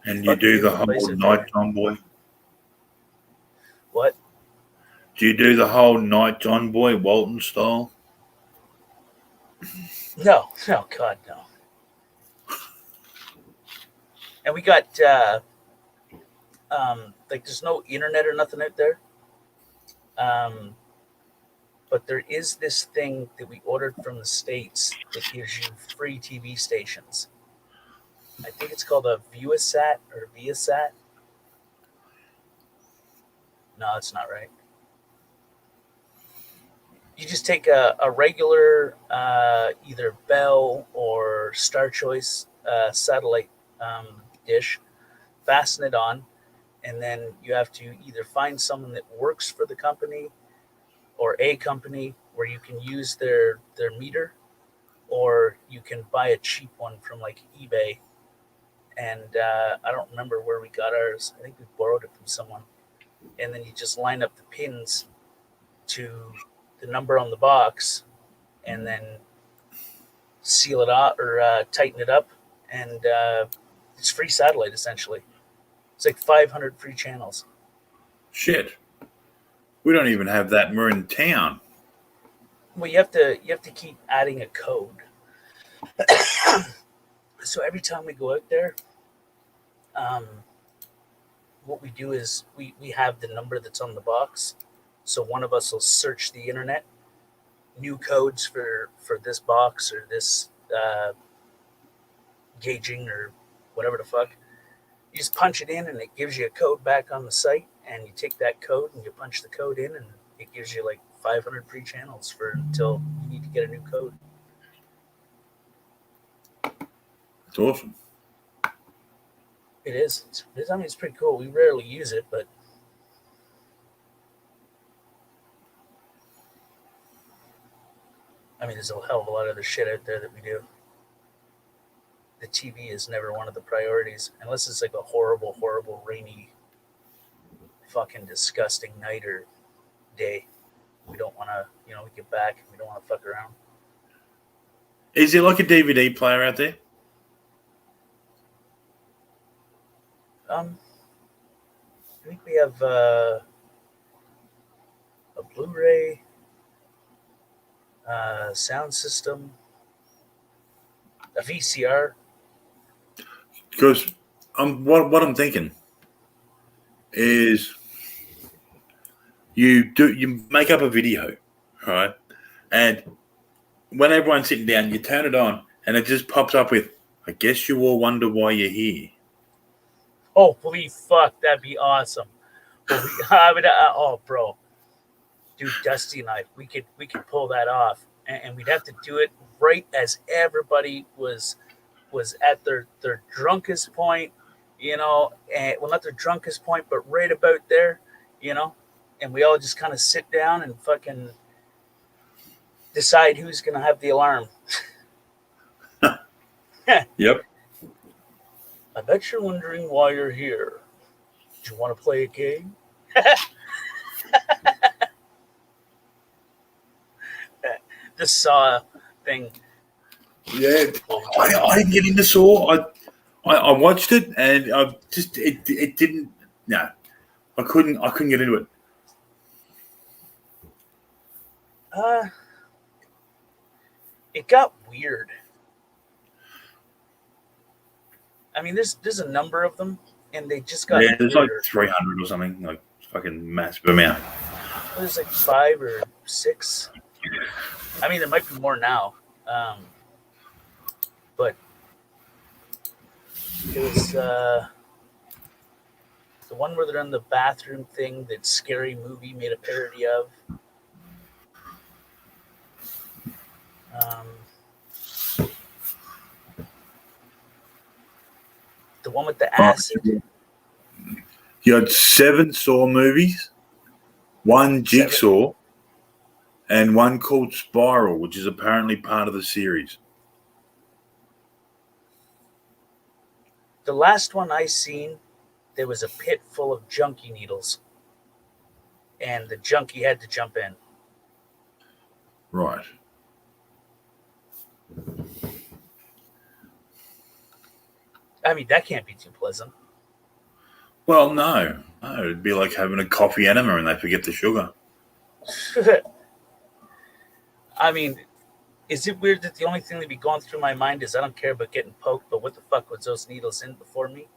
And you do the whole night on boy? What? Do you do the whole night on boy Walton style? No, God, no. And we got like there's no internet or nothing out there. But there is this thing that we ordered from the States that gives you free TV stations. I think it's called a Viasat or Viasat. No, that's not right. You just take a regular either Bell or Star Choice satellite dish, fasten it on, and then you have to either find someone that works for the company or a company where you can use their meter, or you can buy a cheap one from like eBay. And I don't remember where we got ours. I think we borrowed it from someone. And then you just line up the pins to the number on the box, and then seal it off or tighten it up, and it's free satellite essentially. It's like 500 free channels. Shit. We don't even have that. We're in town. Well, you have to keep adding a code. So every time we go out there, um, what we do is we have the number that's on the box. So one of us will search the internet, new codes for this box or this gauging or whatever the fuck. You just punch it in and it gives you a code back on the site, and you take that code and you punch the code in, and it gives you like 500 free channels for until you need to get a new code. It's awesome. It is. I mean, it's pretty cool. We rarely use it, but I mean, there's a hell of a lot of other shit out there that we do. The TV is never one of the priorities unless it's like a horrible, horrible, rainy, fucking disgusting night or day. We don't want to, we get back and we don't want to fuck around. Is there like a DVD player out there? I think we have a Blu-ray, sound system, a VCR. Because what I'm thinking is you make up a video, right? And when everyone's sitting down, you turn it on, and it just pops up with, "I guess you all wonder why you're here." Holy fuck, that'd be awesome. Oh, bro, dude, Dusty and I, we could pull that off, and we'd have to do it right as everybody was at their drunkest point, and well, not their drunkest point, but right about there, and we all just kind of sit down and fucking decide who's gonna have the alarm. Yep. I bet you're wondering why you're here. Do you want to play a game? The Saw thing. Yeah, I didn't get into Saw. I watched it, and I just it didn't. No, I couldn't get into it. It got weird. I mean, there's a number of them, and they just got There's like weirder. 300 or something, like fucking massive amount. There's like 5 or 6. I mean, there might be more now, but it was the one where they're in the bathroom thing that Scary Movie made a parody of. Um, the one with the acid. You had 7 Saw movies, 1 Jigsaw, and 1 called Spiral, which is apparently part of the series. The last one I seen, there was a pit full of junkie needles, and the junkie had to jump in. Right. I mean, that can't be too pleasant. Well, no, it'd be like having a coffee enema and they forget the sugar. I mean, is it weird that the only thing that'd be going through my mind is I don't care about getting poked, but what the fuck was those needles in before me?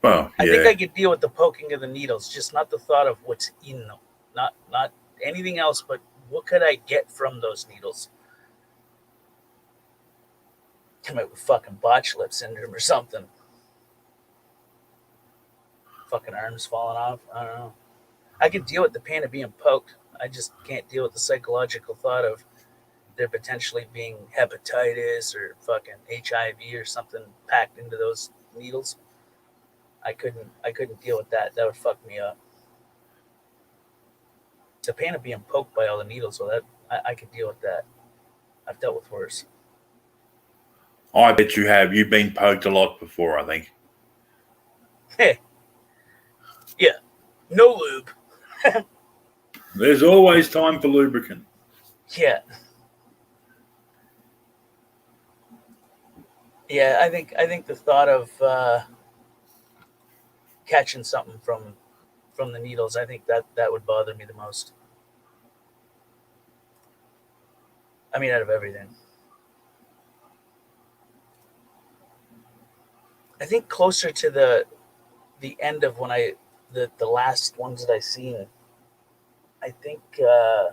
Well, yeah. I think I could deal with the poking of the needles, just not the thought of what's in them. Not anything else, but what could I get from those needles? Come out with fucking botulip syndrome or something. Fucking arms falling off. I don't know. I can deal with the pain of being poked. I just can't deal with the psychological thought of there potentially being hepatitis or fucking HIV or something packed into those needles. I couldn't deal with that. That would fuck me up. The pain of being poked by all the needles, well, I could deal with that. I've dealt with worse. I bet you have. You've been poked a lot before, I think. Hey, yeah, no lube. There's always time for lubricant. Yeah, yeah. I think the thought of catching something from the needles, I think that would bother me the most. I mean, out of everything. I think closer to the end of when the last ones that I seen. I think I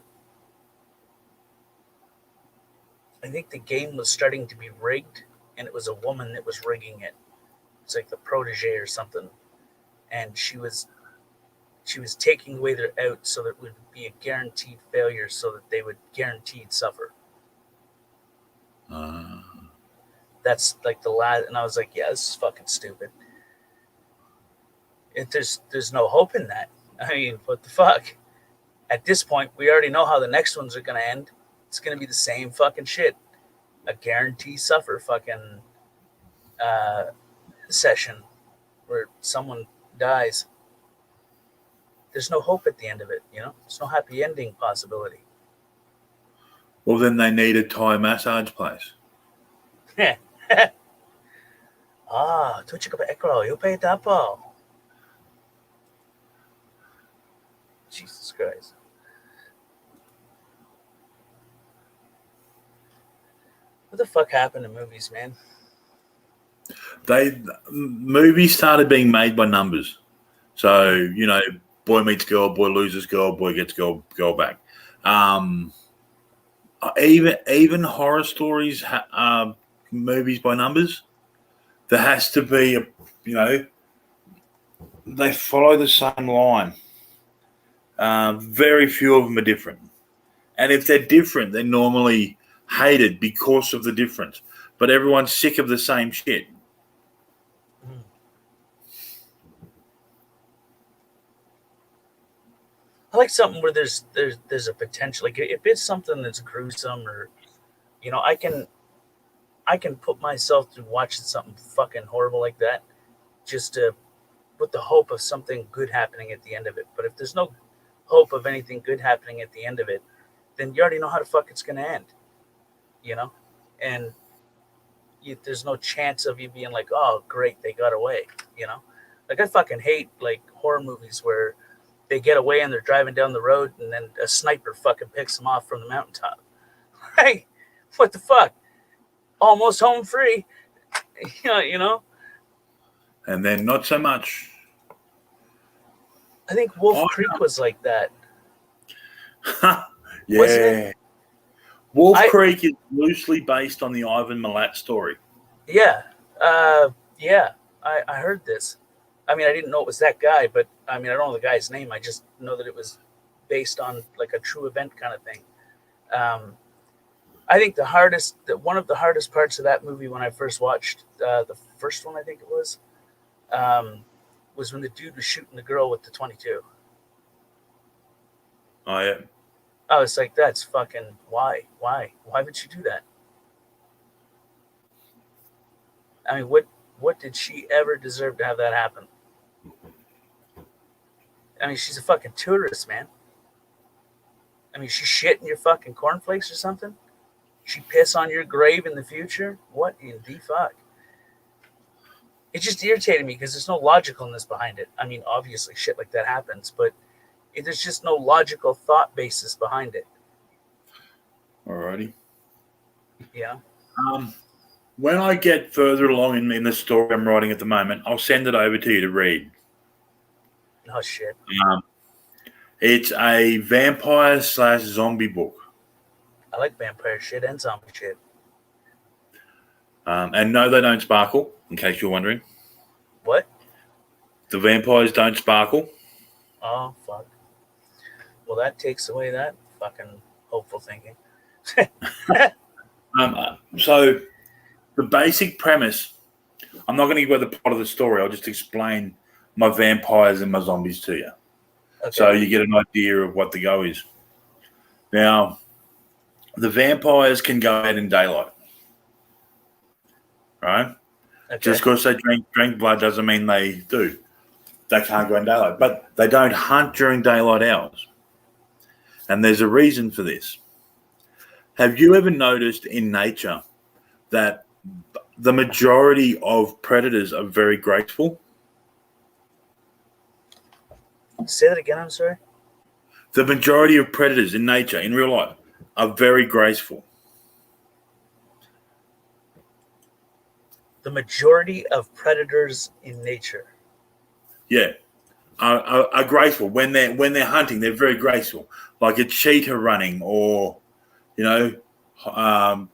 think the game was starting to be rigged, and it was a woman that was rigging it. It's like the protege or something, and she was taking away their out so that it would be a guaranteed failure, so that they would guaranteed suffer. Uh, That's like the last, and I was like, yeah, this is fucking stupid. There's no hope in that. I mean, what the fuck? At this point, we already know how the next ones are gonna end. It's gonna be the same fucking shit. A guarantee suffer fucking uh, session where someone dies. There's no hope at the end of it. There's no happy ending possibility. well, then they need a Thai massage place. Tu ka ba ekro? You pay tapo. Jesus Christ. What the fuck happened to movies, man? Movies started being made by numbers. So, boy meets girl, boy loses girl, boy gets girl back. Even horror stories are movies by numbers. There has to be they follow the same line. Very few of them are different. And if they're different, they're normally hated because of the difference. But everyone's sick of the same shit. Mm. I like something where there's a potential. Like if it's something that's gruesome, or I can put myself through watching something fucking horrible like that, just to with the hope of something good happening at the end of it. But if there's no hope of anything good happening at the end of it, then you already know how the fuck it's gonna end, you know, and there's no chance of you being like, oh, great, they got away, you know. Like I fucking hate like horror movies where they get away and they're driving down the road and then a sniper fucking picks them off from the mountaintop. Hey, what the fuck? Almost home free, you know. And then not so much. I think Wolf Oh, Creek was like that, yeah. wasn't it? Wolf I Creek is loosely based on the Ivan Milat story. Yeah, yeah. I heard this. I mean, I didn't know it was that guy, but I mean, I don't know the guy's name. I just know that it was based on like a true event kind of thing. Um, I think one of the hardest parts of that movie when I first watched the first one, I think it um, was when the dude was shooting the girl with the 22. Oh, yeah. I was like, that's fucking why would you do that? I mean, what did she ever deserve to have that happen? I mean, she's a fucking tourist, man. I mean, she shit in your fucking cornflakes or something? She piss on your grave in the future? What in the fuck? It just irritated me because there's no logicalness behind it. I mean, obviously shit like that happens, but there's just no logical thought basis behind it. Alrighty. Yeah. When I get further along in the story I'm writing at the moment, I'll send it over to you to read. Oh shit. It's a vampire/zombie book. I like vampire shit and zombie shit. And no, they don't sparkle, in case you're wondering. What? The vampires don't sparkle. Oh fuck. Well, that takes away that fucking hopeful thinking. So the basic premise, I'm not going to give away the plot of the story. I'll just explain my vampires and my zombies to you. Okay. So you get an idea of what the go is. Now, the vampires can go out in daylight, right? Okay. Just because they drink blood doesn't mean they do. They can't go in daylight, but they don't hunt during daylight hours. And there's a reason for this. Have you ever noticed in nature that the majority of predators are very graceful? Say that again, I'm sorry. The majority of predators in nature, in real life, are very graceful. The majority of predators in nature. Yeah, are graceful when they're hunting. They're very graceful, like a cheetah running, or you know,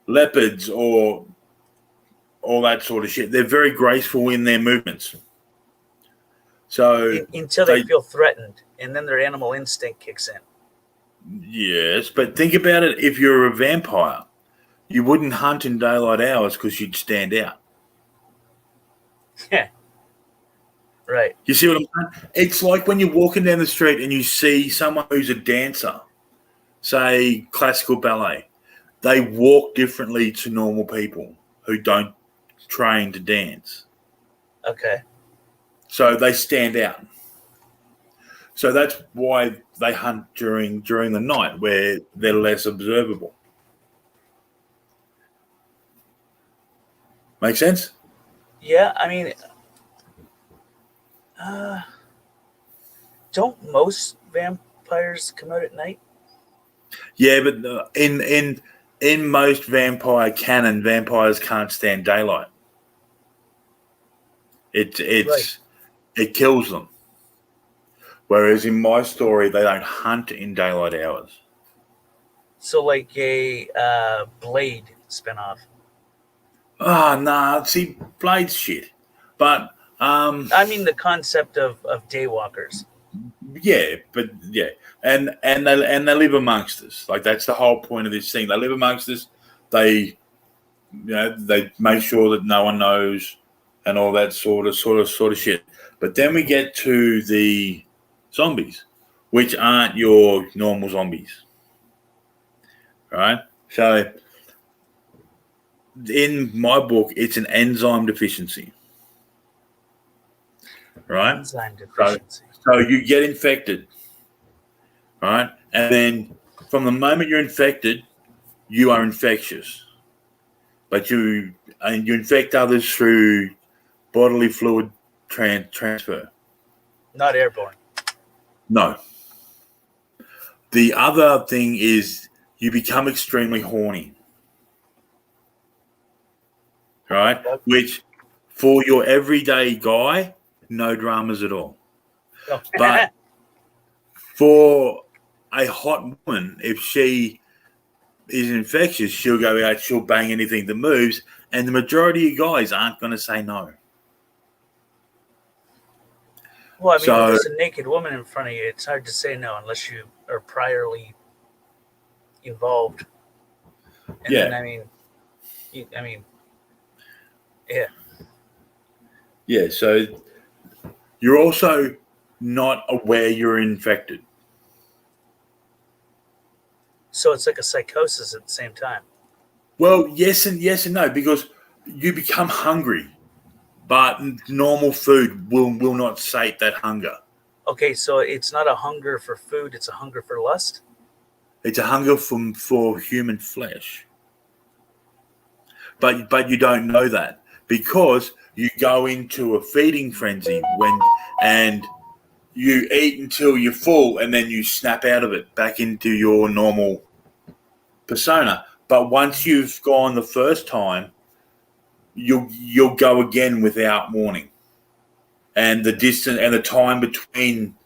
leopards, or all that sort of shit. They're very graceful in their movements. So Until they feel threatened, and then their animal instinct kicks in. yes, but think about it. If you're a vampire, you wouldn't hunt in daylight hours because you'd stand out. Yeah. Right. You see what I'm saying? It's like when you're walking down the street and you see someone who's a dancer, say classical ballet. They walk differently to normal people who don't train to dance. Okay. So they stand out. So that's why they hunt during the night, where they're less observable. Make sense? Yeah, I mean, don't most vampires come out at night? Yeah, but in most vampire canon, vampires can't stand daylight. Right. It kills them. Whereas in my story, they don't hunt in daylight hours. So, like a Blade spinoff. Ah, nah. See, Blade's shit. But I mean, the concept of daywalkers. yeah, and they live amongst us. Like that's the whole point of this thing. They live amongst us. They they make sure that no one knows, and all that sort of shit. But then we get to the zombies, which aren't your normal zombies, right? So in my book, it's an enzyme deficiency, right? Enzyme deficiency. So you get infected, right? And then from the moment you're infected, you are infectious. But you infect others through bodily fluid transfer. Not airborne. No. The other thing is you become extremely horny, right? Which for your everyday guy, no dramas at all. Oh. But for a hot woman, if she is infectious, she'll go out, she'll bang anything that moves, and the majority of guys aren't going to say no. Well, I mean, So if there's a naked woman in front of you, it's hard to say no unless you are priorly involved. And yeah, then, yeah. yeah. So you're also not aware you're infected. So it's like a psychosis at the same time. Well, yes and no, because you become hungry, but normal food will not sate that hunger. Okay, so it's not a hunger for food; it's a hunger for lust. It's a hunger for human flesh. But you don't know that because you go into a feeding frenzy and you eat until you're full and then you snap out of it back into your normal persona. But once you've gone the first time, you'll go again without warning. And the distance and the time between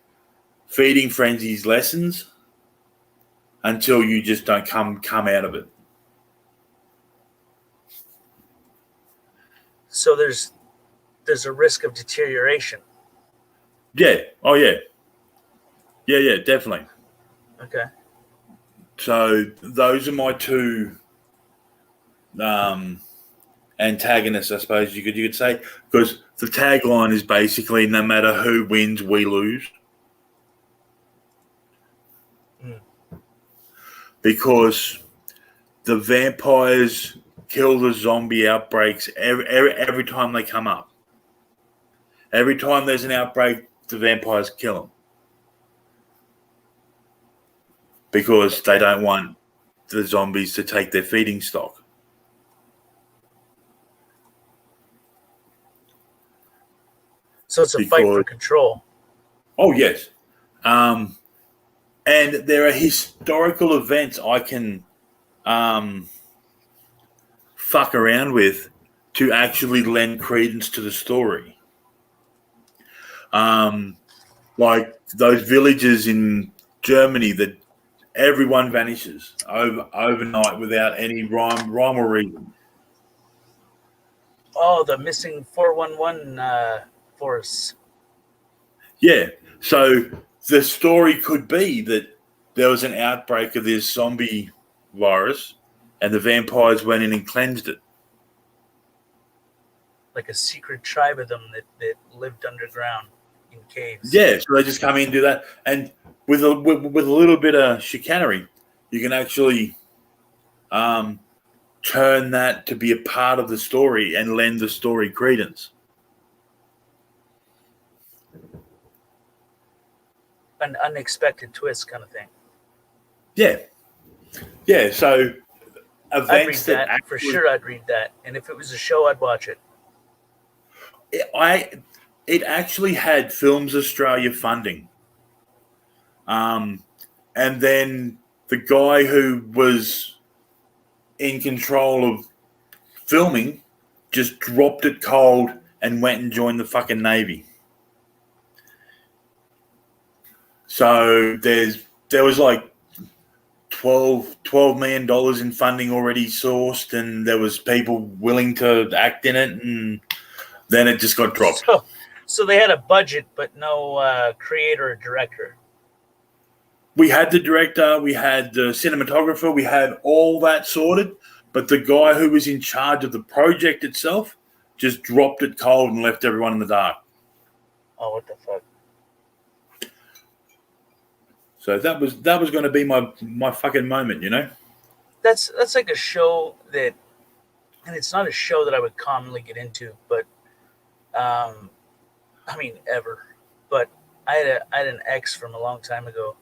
feeding frenzies lessens until you just don't come out of it. So there's a risk of deterioration. Yeah. Oh yeah. Yeah, definitely. Okay. So those are my two antagonists, I suppose you could say, because the tagline is basically no matter who wins, we lose. Mm. Because the vampires kill the zombie outbreaks every time they come up. Every time there's an outbreak, the vampires kill them. Because they don't want the zombies to take their feeding stock. So it's a fight for control. Oh, yes. And there are historical events I can fuck around with to actually lend credence to the story. Like those villages in Germany that everyone vanishes overnight without any rhyme or reason. Oh, the missing 411 force. Yeah. So the story could be that there was an outbreak of this zombie virus and the vampires went in and cleansed it. Like a secret tribe of them that lived underground in caves. Yeah, so they just come in and do that. And with a little bit of chicanery, you can actually turn that to be a part of the story and lend the story credence. An unexpected twist kind of thing. Yeah. Yeah, so I'd read events that that. For sure I'd read that. And if it was a show, I'd watch it. It actually had Films Australia funding. And then the guy who was in control of filming just dropped it cold and went and joined the fucking Navy. So there was like $12 million in funding already sourced, and there was people willing to act in it, and then it just got dropped. So they had a budget, but no creator or director. We had the director, we had the cinematographer, we had all that sorted, but the guy who was in charge of the project itself just dropped it cold and left everyone in the dark. Oh, what the fuck? So that was going to be my fucking moment, you know. That's like a show that, and it's not a show that I would commonly get into, but I mean ever. But I had an ex from a long time ago,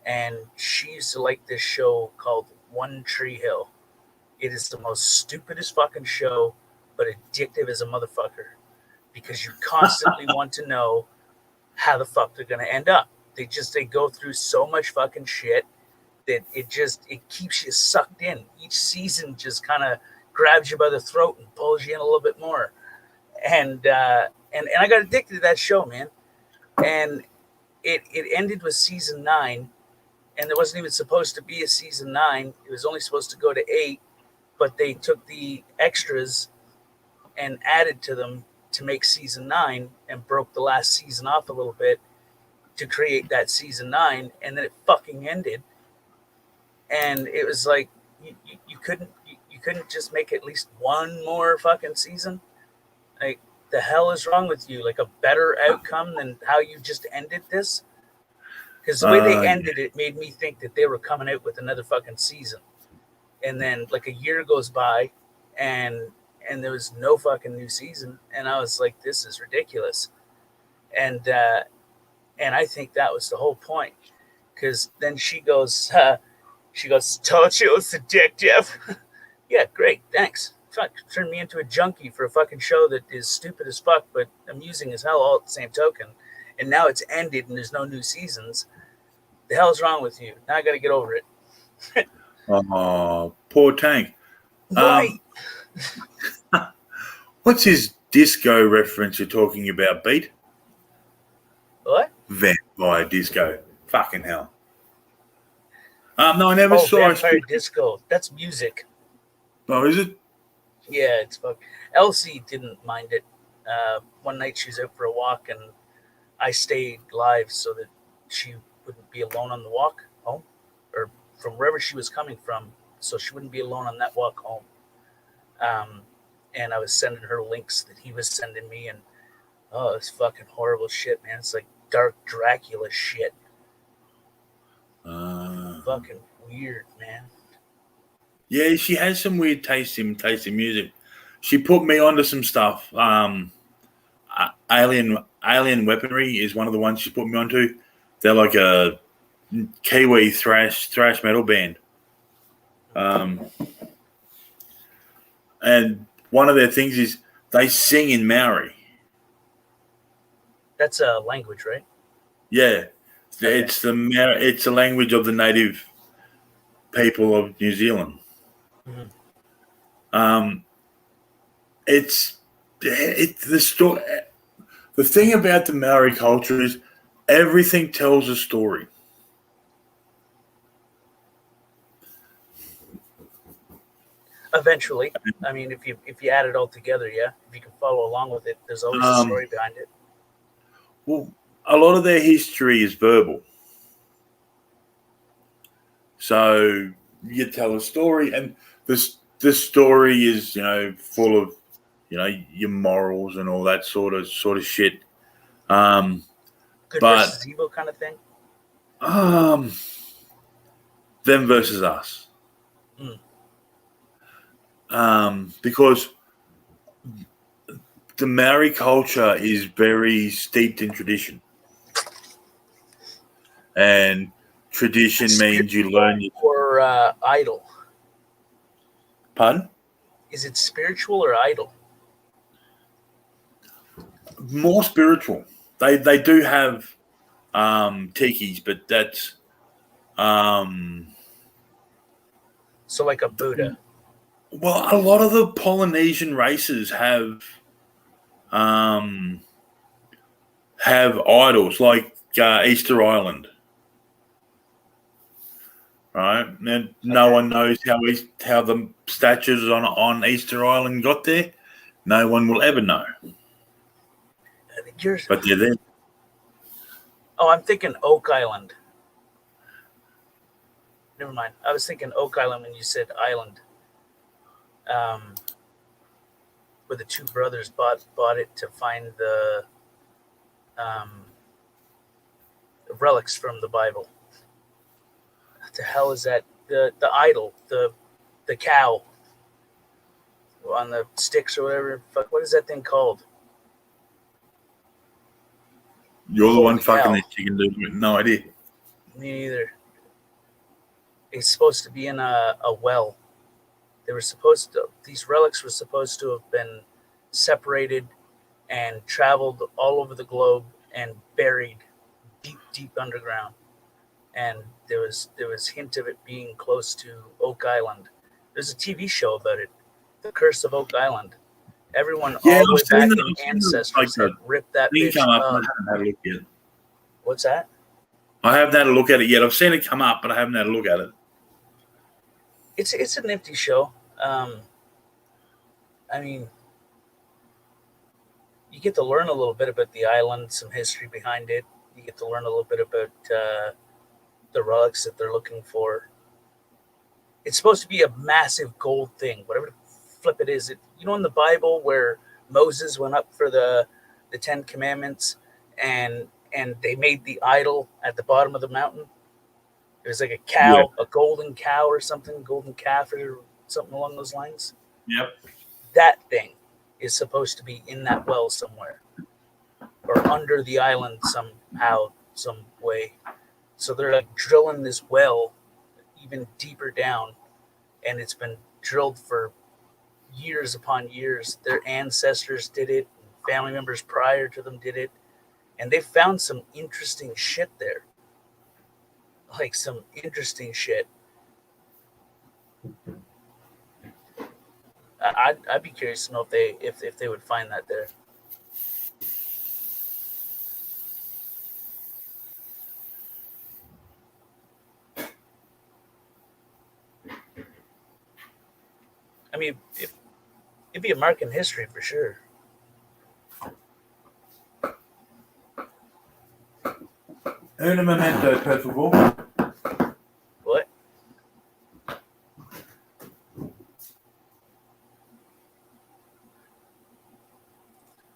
and she used to like this show called One Tree Hill. It is the most stupidest fucking show, but addictive as a motherfucker, because you constantly want to know how the fuck they're gonna end up. They go through so much fucking shit that it keeps you sucked in. Each season just kind of grabs you by the throat and pulls you in a little bit more. And I got addicted to that show, man. And it ended with season 9, and there wasn't even supposed to be a season 9. It was only supposed to go to 8, but they took the extras and added to them to make season 9 and broke the last season off a little bit to create that season 9, and then it fucking ended. And it was like you couldn't just make at least one more fucking season. Like, the hell is wrong with you? Like, a better outcome than how you just ended this? Because the way they ended it made me think that they were coming out with another fucking season. And then like a year goes by, and there was no fucking new season, and I was like, this is ridiculous. And I think that was the whole point, because then she goes, told you it was addictive. Yeah, great, thanks. Fuck, turned me into a junkie for a fucking show that is stupid as fuck, but amusing as hell all at the same token. And now it's ended and there's no new seasons. The hell's wrong with you? Now I got to get over it. Oh, poor Tank. Why? What's his disco reference you're talking about, Beat? What? Vampire disco. Fucking hell. No, I never saw Vampire Disco. That's music. Oh, is it? Yeah, it's fuck. Elsie didn't mind it. One night she was out for a walk, and I stayed live so that she wouldn't be alone on the walk home, or from wherever she was coming from, so she wouldn't be alone on that walk home. And I was sending her links that he was sending me, and it's fucking horrible shit, man. It's like dark Dracula shit. Fucking weird, man. Yeah, she has some weird taste in music. She put me onto some stuff. Alien Weaponry is one of the ones she put me onto. They're like a Kiwi thrash metal band. And one of their things is they sing in Maori. That's a language, right? Yeah, Okay. it's the language of the native people of New Zealand. Mhm. it's the story. The thing about the Maori culture is everything tells a story. Eventually, I mean, if you add it all together, yeah, if you can follow along with it, there's always a Um, story behind it. well, a lot of their history is verbal. So you tell a story, and this story is full of your morals and all that sort of shit. Um, Good but versus evil kind of thing. um, them versus us, Mm. because the Maori culture is very steeped in tradition, and tradition means you learn. Spiritual or idle? Pardon? Is it spiritual or idle? More spiritual. They do have tikis, but that's um, So like a Buddha. well, a lot of the Polynesian races um, have idols like Easter Island, right? And no Okay. one knows how the statues on Easter Island got there. No one will ever know, You're, but they're there. oh, I'm thinking Oak Island. Never mind. I was thinking Oak Island when you said island. Um, where the two brothers bought it to find um, the relics from the Bible. What the hell is that? The idol, the cow on the sticks or whatever. Fuck, what is that thing called? You're the one Holy fucking cow! that chicken dude with no idea. Me neither. It's supposed to be in a well. They were supposed to. These relics were supposed to have been separated and traveled all over the globe and buried deep, deep underground. And there was hint of it being close to Oak Island. There's a TV show about it, The Curse of Oak Island. Everyone Yeah, all the way back in like ancestors the had ripped that thing bitch come up, and up. I haven't had a look yet. What's that? I haven't had a look at it yet. I've seen it come up, but I haven't had a look at it. It's a nifty show. Um, I mean, you get to learn a little bit about the island, some history behind it. You get to learn a little bit about the relics that they're looking for. It's supposed to be a massive gold thing, whatever the flip it is. In the Bible where Moses went up for the Ten Commandments, and they made the idol at the bottom of the mountain. It was like a Yeah. cow, a golden cow or something, golden calf or something along those lines. Yep. That thing is supposed to be in that well somewhere or under the island somehow, some way. So they're like drilling this well even deeper down, and it's been drilled for years upon years. Their ancestors did it, family members prior to them did it, and they found some interesting shit there. Like some interesting shit. I'd be curious to know if they would find that there. I mean, it'd be a mark in history for sure. Un momento, per favor. What?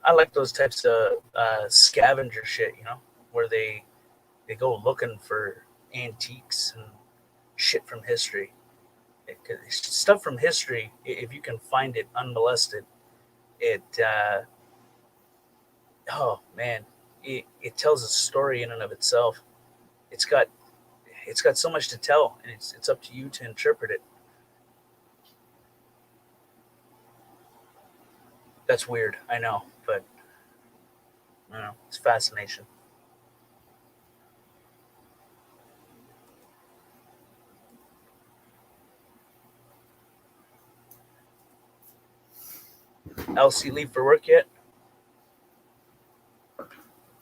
I like those types of scavenger shit, where they go looking for antiques and shit from history. Stuff from history, if you can find it unmolested, it oh man, it tells a story in and of itself. It's got it's got so much to tell, and it's up to you to interpret it. That's weird, I know, but it's fascination. Elsie leave for work yet?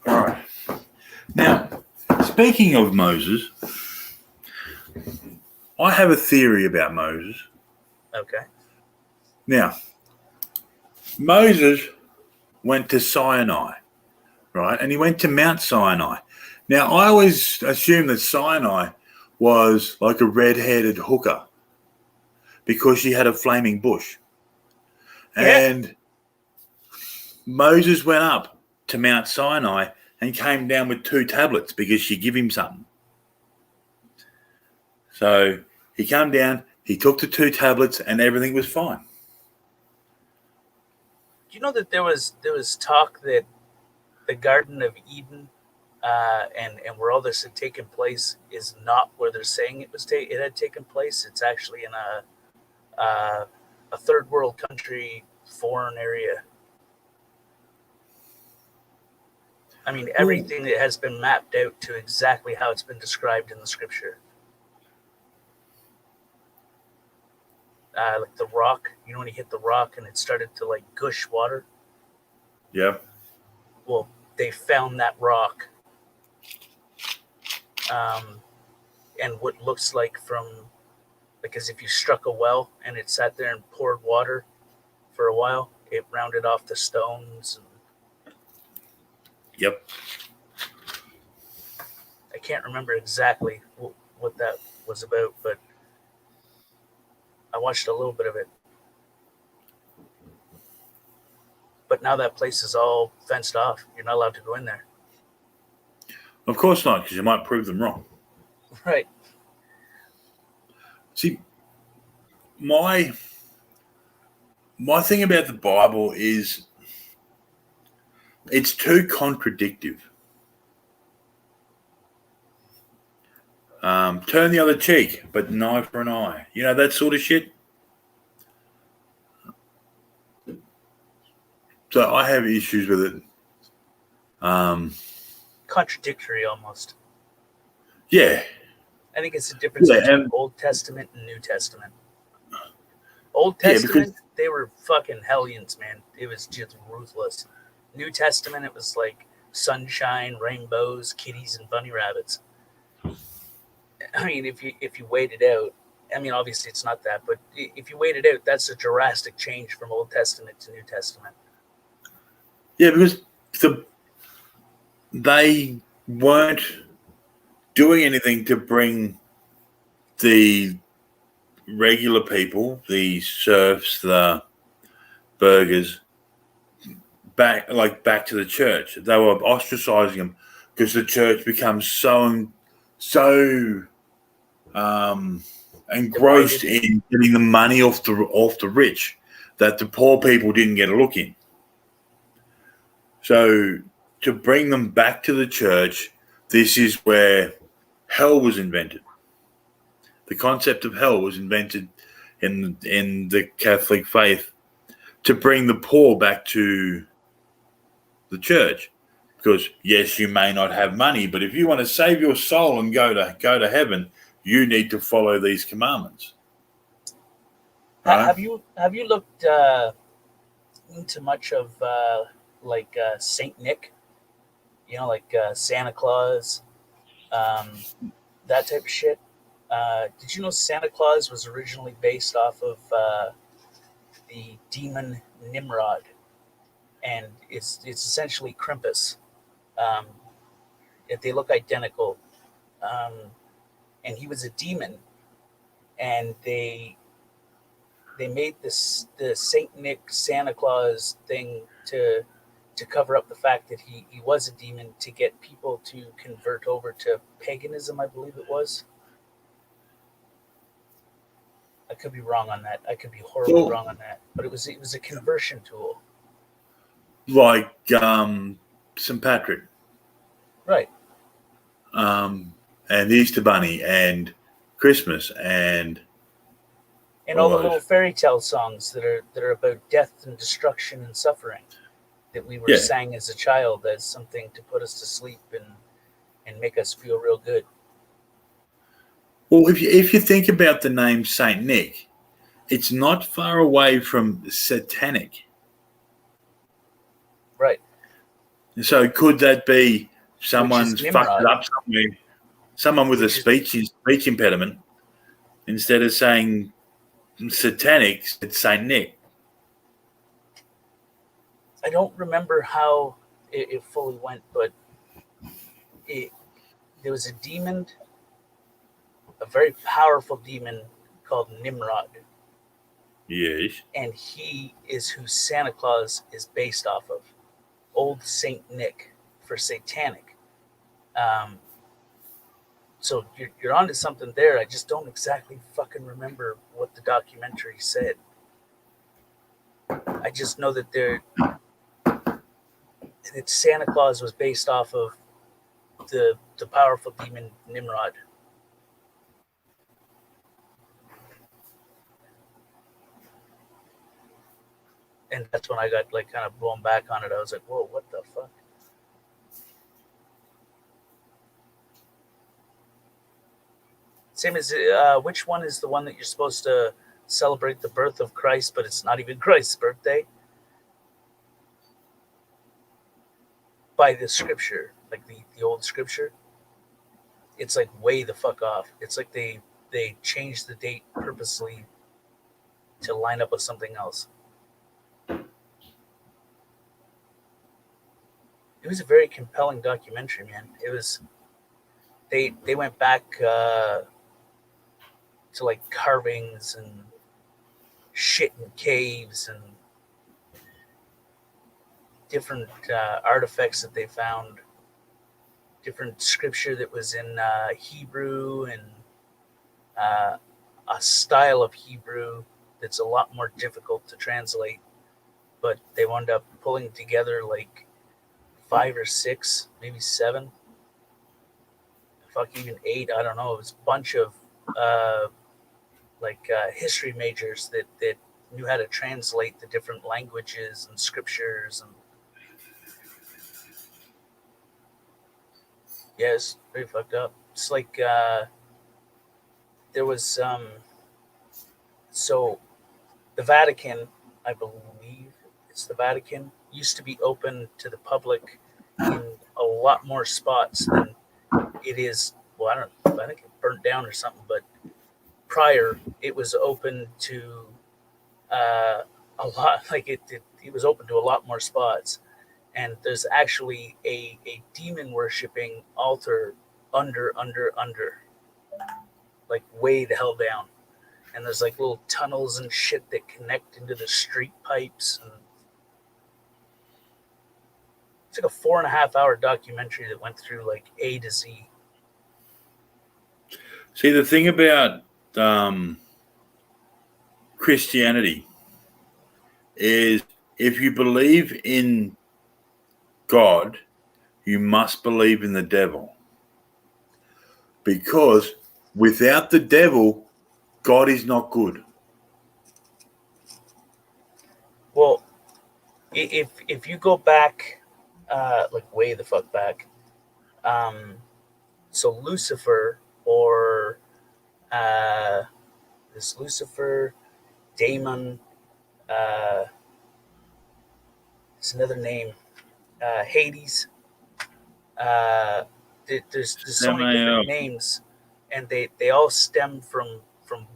All right. Now, speaking of Moses, I have a theory about Moses. Okay. Now, Moses went to Sinai, right? And he went to Mount Sinai. Now, I always assumed that Sinai was like a red-headed hooker because she had a flaming bush. Yeah. And Moses went up to Mount Sinai and came down with 2 tablets because she gave him something. So he came down, he took the 2 tablets, and everything was fine. Do you know that there was talk that the Garden of Eden and where all this had taken place is not where they're saying it had taken place. It's actually in a third world country, foreign area. I mean, everything that has been mapped out to exactly how it's been described in the scripture. Like the rock, you know, when he hit the rock and it started to like gush water. Yeah. Well, they found that rock, and what looks like as if you struck a well and it sat there and poured water for a while. It rounded off the stones. Yep. I can't remember exactly what that was about, but I watched a little bit of it. But now that place is all fenced off. You're not allowed to go in there. Of course not, because you might prove them wrong. Right. See, my thing about the Bible is it's too contradictive. Turn the other cheek, but an eye for an eye. You know, that sort of shit. So I have issues with it. Contradictory almost. Yeah. I think it's the difference between Old Testament and New Testament. Old Testament, they were fucking hellions, man. It was just ruthless. New Testament, it was like sunshine, rainbows, kitties, and bunny rabbits. I mean, if you weighed it out, I mean, obviously it's not that, but if you weighed it out, that's a drastic change from Old Testament to New Testament. Yeah, because they weren't doing anything to bring the regular people, the serfs, the burgers, back to the church. They were ostracizing them because the church becomes so engrossed in getting the money off the rich that the poor people didn't get a look in. So to bring them back to the church, this is where hell was invented. The concept of hell was invented in the Catholic faith to bring the poor back to the church. Because yes, you may not have money, but if you want to save your soul and go to heaven, you need to follow these commandments. Right? Have you looked into much of Saint Nick? You know, like Santa Claus, that type of shit. Did you know Santa Claus was originally based off of the demon Nimrod, and it's essentially Krampus. They look identical, and he was a demon, and they made the Saint Nick Santa Claus thing to cover up the fact that he was a demon, to get people to convert over to paganism, I believe it was. I could be wrong on that. I could be horribly wrong on that. But it was a conversion tool. Like St. Patrick. Right. And the Easter Bunny and Christmas and all the little fairy tale songs that are about death and destruction and suffering that we were sang as a child as something to put us to sleep and make us feel real good. Well, if you think about the name Saint Nick, it's not far away from satanic. Right. So could that be Which someone's is fucked it Nimrod. up somewhere? Someone with a Which is speech impediment, instead of saying satanic, it's Saint Nick. I don't remember how it fully went, but it there was a demon, a very powerful demon called Nimrod, Yes. and he is who Santa Claus is based off of. Old Saint Nick for satanic. Um, so you're onto something there. I just don't exactly fucking remember what the documentary said. I just know that that Santa Claus was based off of the powerful demon Nimrod. And that's when I got like kind of blown back on it. I was like, "Whoa, what the fuck?" Same as which one is the one that you're supposed to celebrate the birth of Christ, but it's not even Christ's birthday by the scripture, like the old scripture. It's like way the fuck off. It's like they changed the date purposely to line up with something else. It was a very compelling documentary, man. It was they went back to like carvings and shit in caves and different artifacts that they found, different scripture that was in Hebrew and uh, a style of Hebrew that's a lot more difficult to translate. But they wound up pulling together like five or six, maybe seven, fuck, even eight. I don't know. It was a bunch of uh, history majors that knew how to translate the different languages and scriptures and yeah, it's pretty fucked up. It's like there was so the Vatican, I believe it's the Vatican, used to be open to the public in a lot more spots than it is. Well, I don't know. I think it burnt down or something, but prior it was open to uh, a lot. Like it was open to a lot more spots. And there's actually a demon worshipping altar under, like way the hell down. And there's like little tunnels and shit that connect into the street pipes. And it's like a 4.5 hour documentary that went through like A to Z. See, the thing about Christianity is if you believe in God, you must believe in the devil. Because without the devil, God is not good. Well, if you go back, like way the fuck back, um, so Lucifer or uh, this Lucifer, Daemon, uh, it's another name, Hades. Uh, there's so many Samael, different names, and they all stem from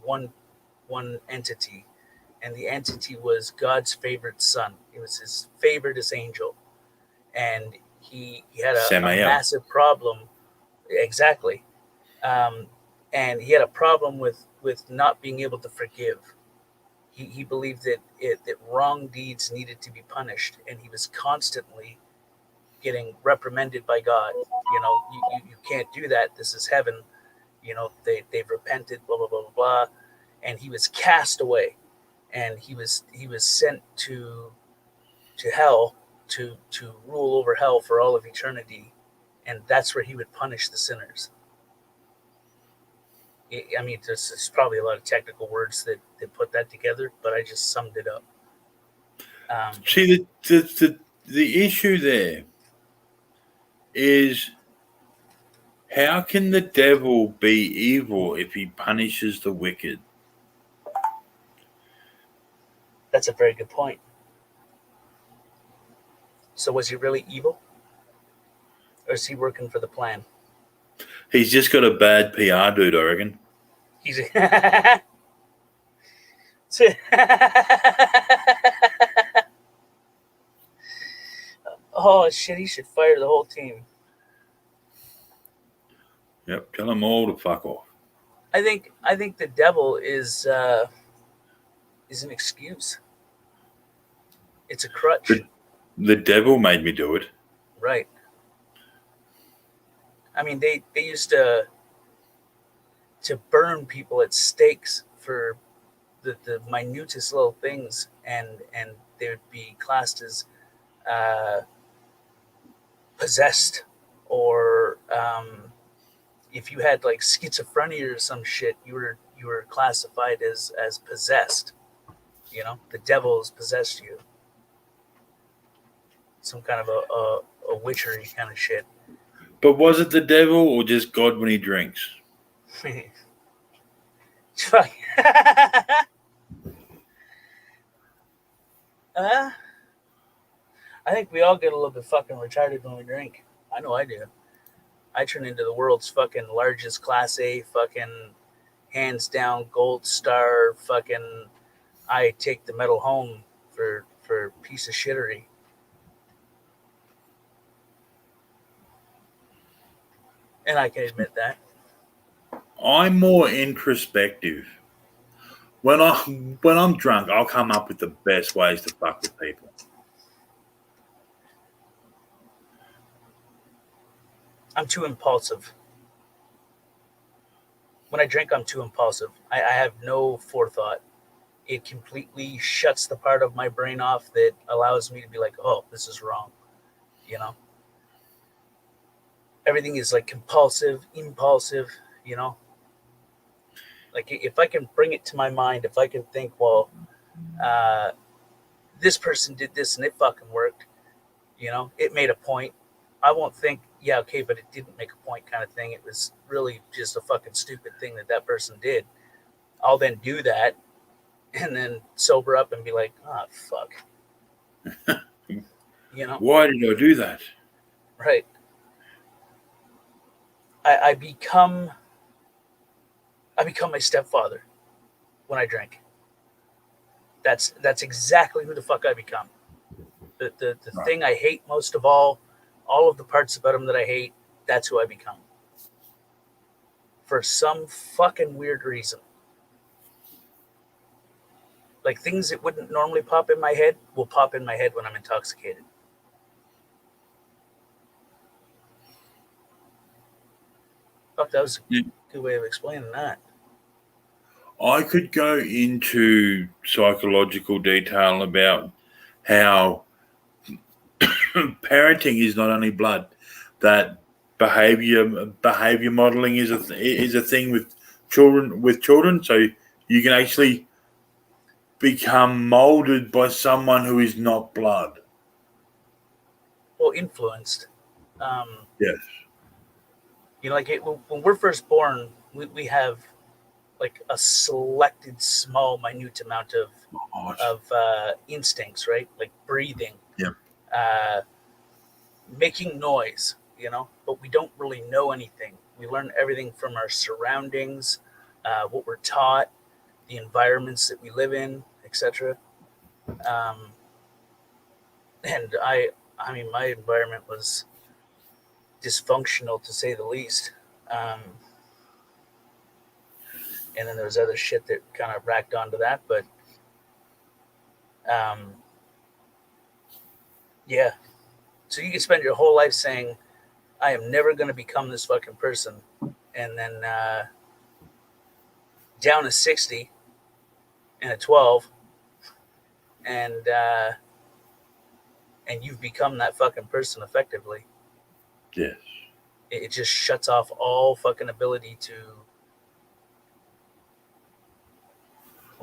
one entity, and the entity was God's favorite son. It was his favoriteest angel, and he had a Samael. massive problem. Exactly. Um, and he had a problem with not being able to forgive. He believed that wrong deeds needed to be punished, and he was constantly getting reprimanded by God. You can't do that. This is heaven. They've repented. Blah blah blah blah blah. And he was cast away, and he was sent to hell to rule over hell for all of eternity, and that's where he would punish the sinners. I mean, there's probably a lot of technical words that put that together, but I just summed it up. See, the issue there is how can the devil be evil if he punishes the wicked? That's a very good point. So was he really evil? Or is he working for the plan? He's just got a bad PR dude, I reckon. He's oh shit, he should fire the whole team. Yep, tell them all to fuck off. I think the devil is an excuse. It's a crutch. The devil made me do it. Right. I mean, they used to burn people at stakes for the minutest little things, and they would be classed as possessed, or if you had like schizophrenia or some shit, you were classified as possessed. You know, the devil has possessed you. Some kind of a witchery kind of shit. But was it the devil or just God when he drinks? Fuck. I think we all get a little bit fucking retarded when we drink. I know I do. I turn into the world's fucking largest Class A fucking hands down gold star fucking. I take the medal home for piece of shittery. And I can admit that. I'm more introspective. When I'm drunk, I'll come up with the best ways to fuck with people. I'm too impulsive. When I drink, I'm too impulsive. I have no forethought. It completely shuts the part of my brain off that allows me to be like, oh, this is wrong. You know? Everything is like compulsive, impulsive, you know? Like if I can bring it to my mind, if I can think, well, this person did this and it fucking worked, you know, it made a point. I won't think, yeah, okay, but it didn't make a point kind of thing. It was really just a fucking stupid thing that person did. I'll then do that and then sober up and be like, oh, fuck. You know? Why did I do that? Right. I become my stepfather when I drink. That's exactly who the fuck I become. The Right. thing I hate most of all of the parts about him that I hate, that's who I become. For some fucking weird reason. Like things that wouldn't normally pop in my head will pop in my head when I'm intoxicated. Fuck, that was a good way of explaining that. I could go into psychological detail about how parenting is not only blood, that behavior modeling is a thing with children. So you can actually become molded by someone who is not blood. Well, influenced. Yes. You know, like when we're first born, we have like a selected small, minute amount of instincts, right? Like breathing, Yeah. making noise, you know, but we don't really know anything. We learn everything from our surroundings, what we're taught, the environments that we live in, etc. And I mean, my environment was dysfunctional to say the least. And then there was other shit that kind of racked onto that, but yeah. So you can spend your whole life saying, I am never going to become this fucking person. And then down a 60 and a 12, and you've become that fucking person effectively. Yes. It just shuts off all fucking ability to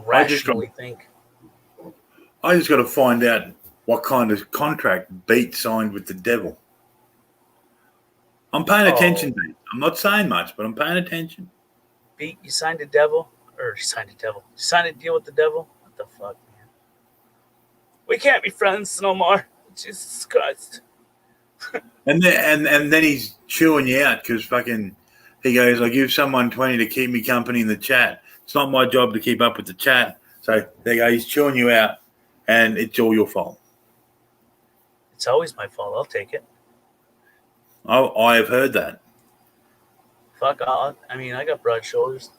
rationally think. I just got to find out what kind of contract Beat signed with the devil. I'm paying attention, Beat. I'm not saying much, but I'm paying attention. Beat, you signed a devil? Or you signed a devil? You signed a deal with the devil? What the fuck, man? We can't be friends no more. Jesus Christ. And then he's chewing you out because fucking he goes, I give someone 20 to keep me company in the chat. It's not my job to keep up with the chat. So there you go, he's chewing you out, and it's all your fault. It's always my fault. I'll take it. I have heard that. Fuck off. I mean, I got broad shoulders.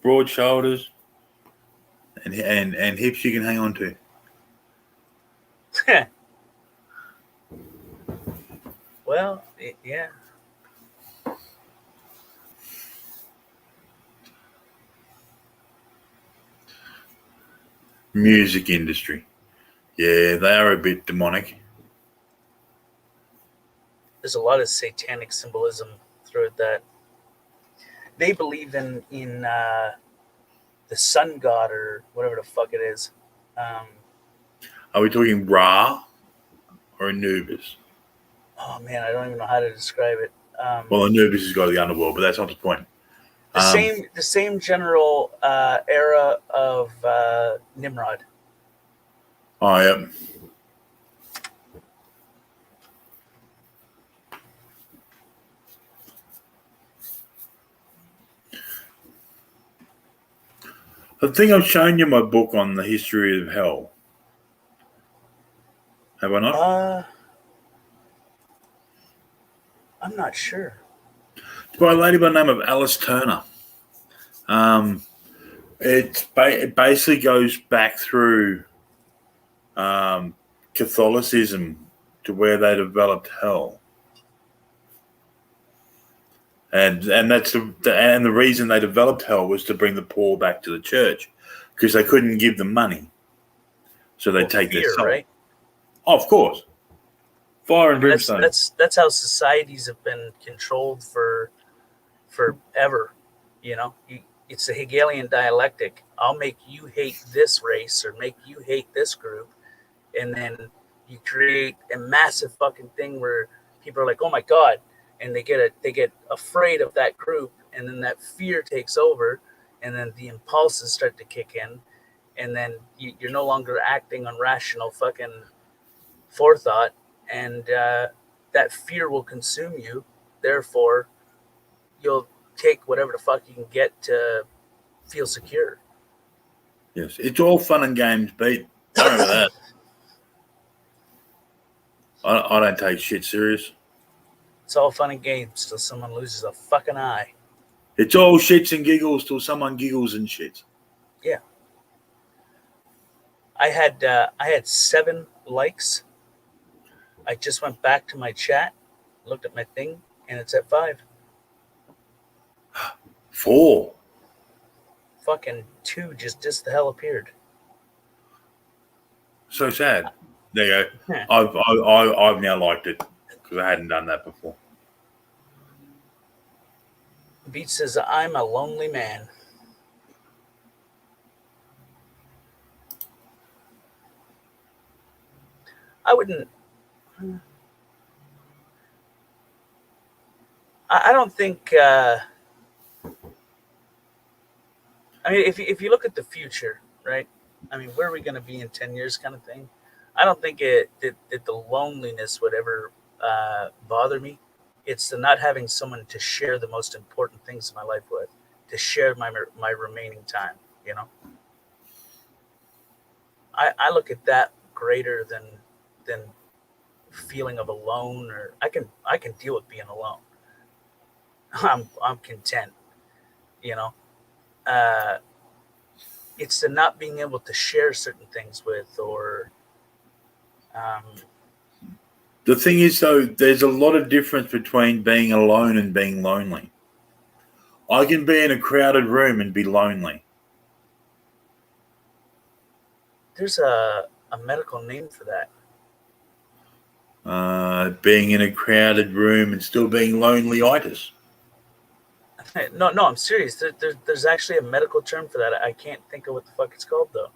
Broad shoulders and hips you can hang on to. Well, yeah. Music industry. Yeah, they are a bit demonic. There's a lot of satanic symbolism throughout that. They believe in the sun god or whatever the fuck it is. Are we talking Ra or Anubis? Oh man, I don't even know how to describe it. Well, Anubis has got the underworld, but that's not the point. The same general era of Nimrod. Oh, yeah. I think I've shown you my book on the history of hell. Have I not? I'm not sure. It's by a lady by the name of Alice Turner. It basically goes back through Catholicism to where they developed hell, and that's the reason they developed hell was to bring the poor back to the church because they couldn't give them money, so they take fear, their soul. right? Oh, of course, fire and brimstone. That's how societies have been controlled for forever. You know, it's the Hegelian dialectic. I'll make you hate this race or make you hate this group, and then you create a massive fucking thing where people are like, "Oh my god," and they get afraid of that group, and then that fear takes over, and then the impulses start to kick in, and then you're no longer acting on rational fucking forethought, and that fear will consume you. Therefore, you'll take whatever the fuck you can get to feel secure. Yes, it's all fun and games, Pete. Remember that. I don't take shit serious. It's all fun and games till someone loses a fucking eye. It's all shits and giggles till someone giggles and shits. Yeah. I had 7 likes. I just went back to my chat, looked at my thing, and it's at 5. 4. Fucking 2 just the hell appeared. So sad. There you go. Yeah. I've now liked it because I hadn't done that before. Beat says, I'm a lonely man. I wouldn't. I don't think. I mean, if you look at the future, right? I mean, where are we going to be in 10 years, kind of thing? I don't think that the loneliness would ever bother me. It's the not having someone to share the most important things in my life with, to share my remaining time. You know, I look at that greater than feeling of alone, or I can deal with being alone. I'm content. You know, it's the not being able to share certain things with, or The thing is, though, there's a lot of difference between being alone and being lonely. I can be in a crowded room and be lonely. there's a medical name for that. Being in a crowded room and still being lonely-itis. No, I'm serious. There's actually a medical term for that. I can't think of what the fuck it's called though.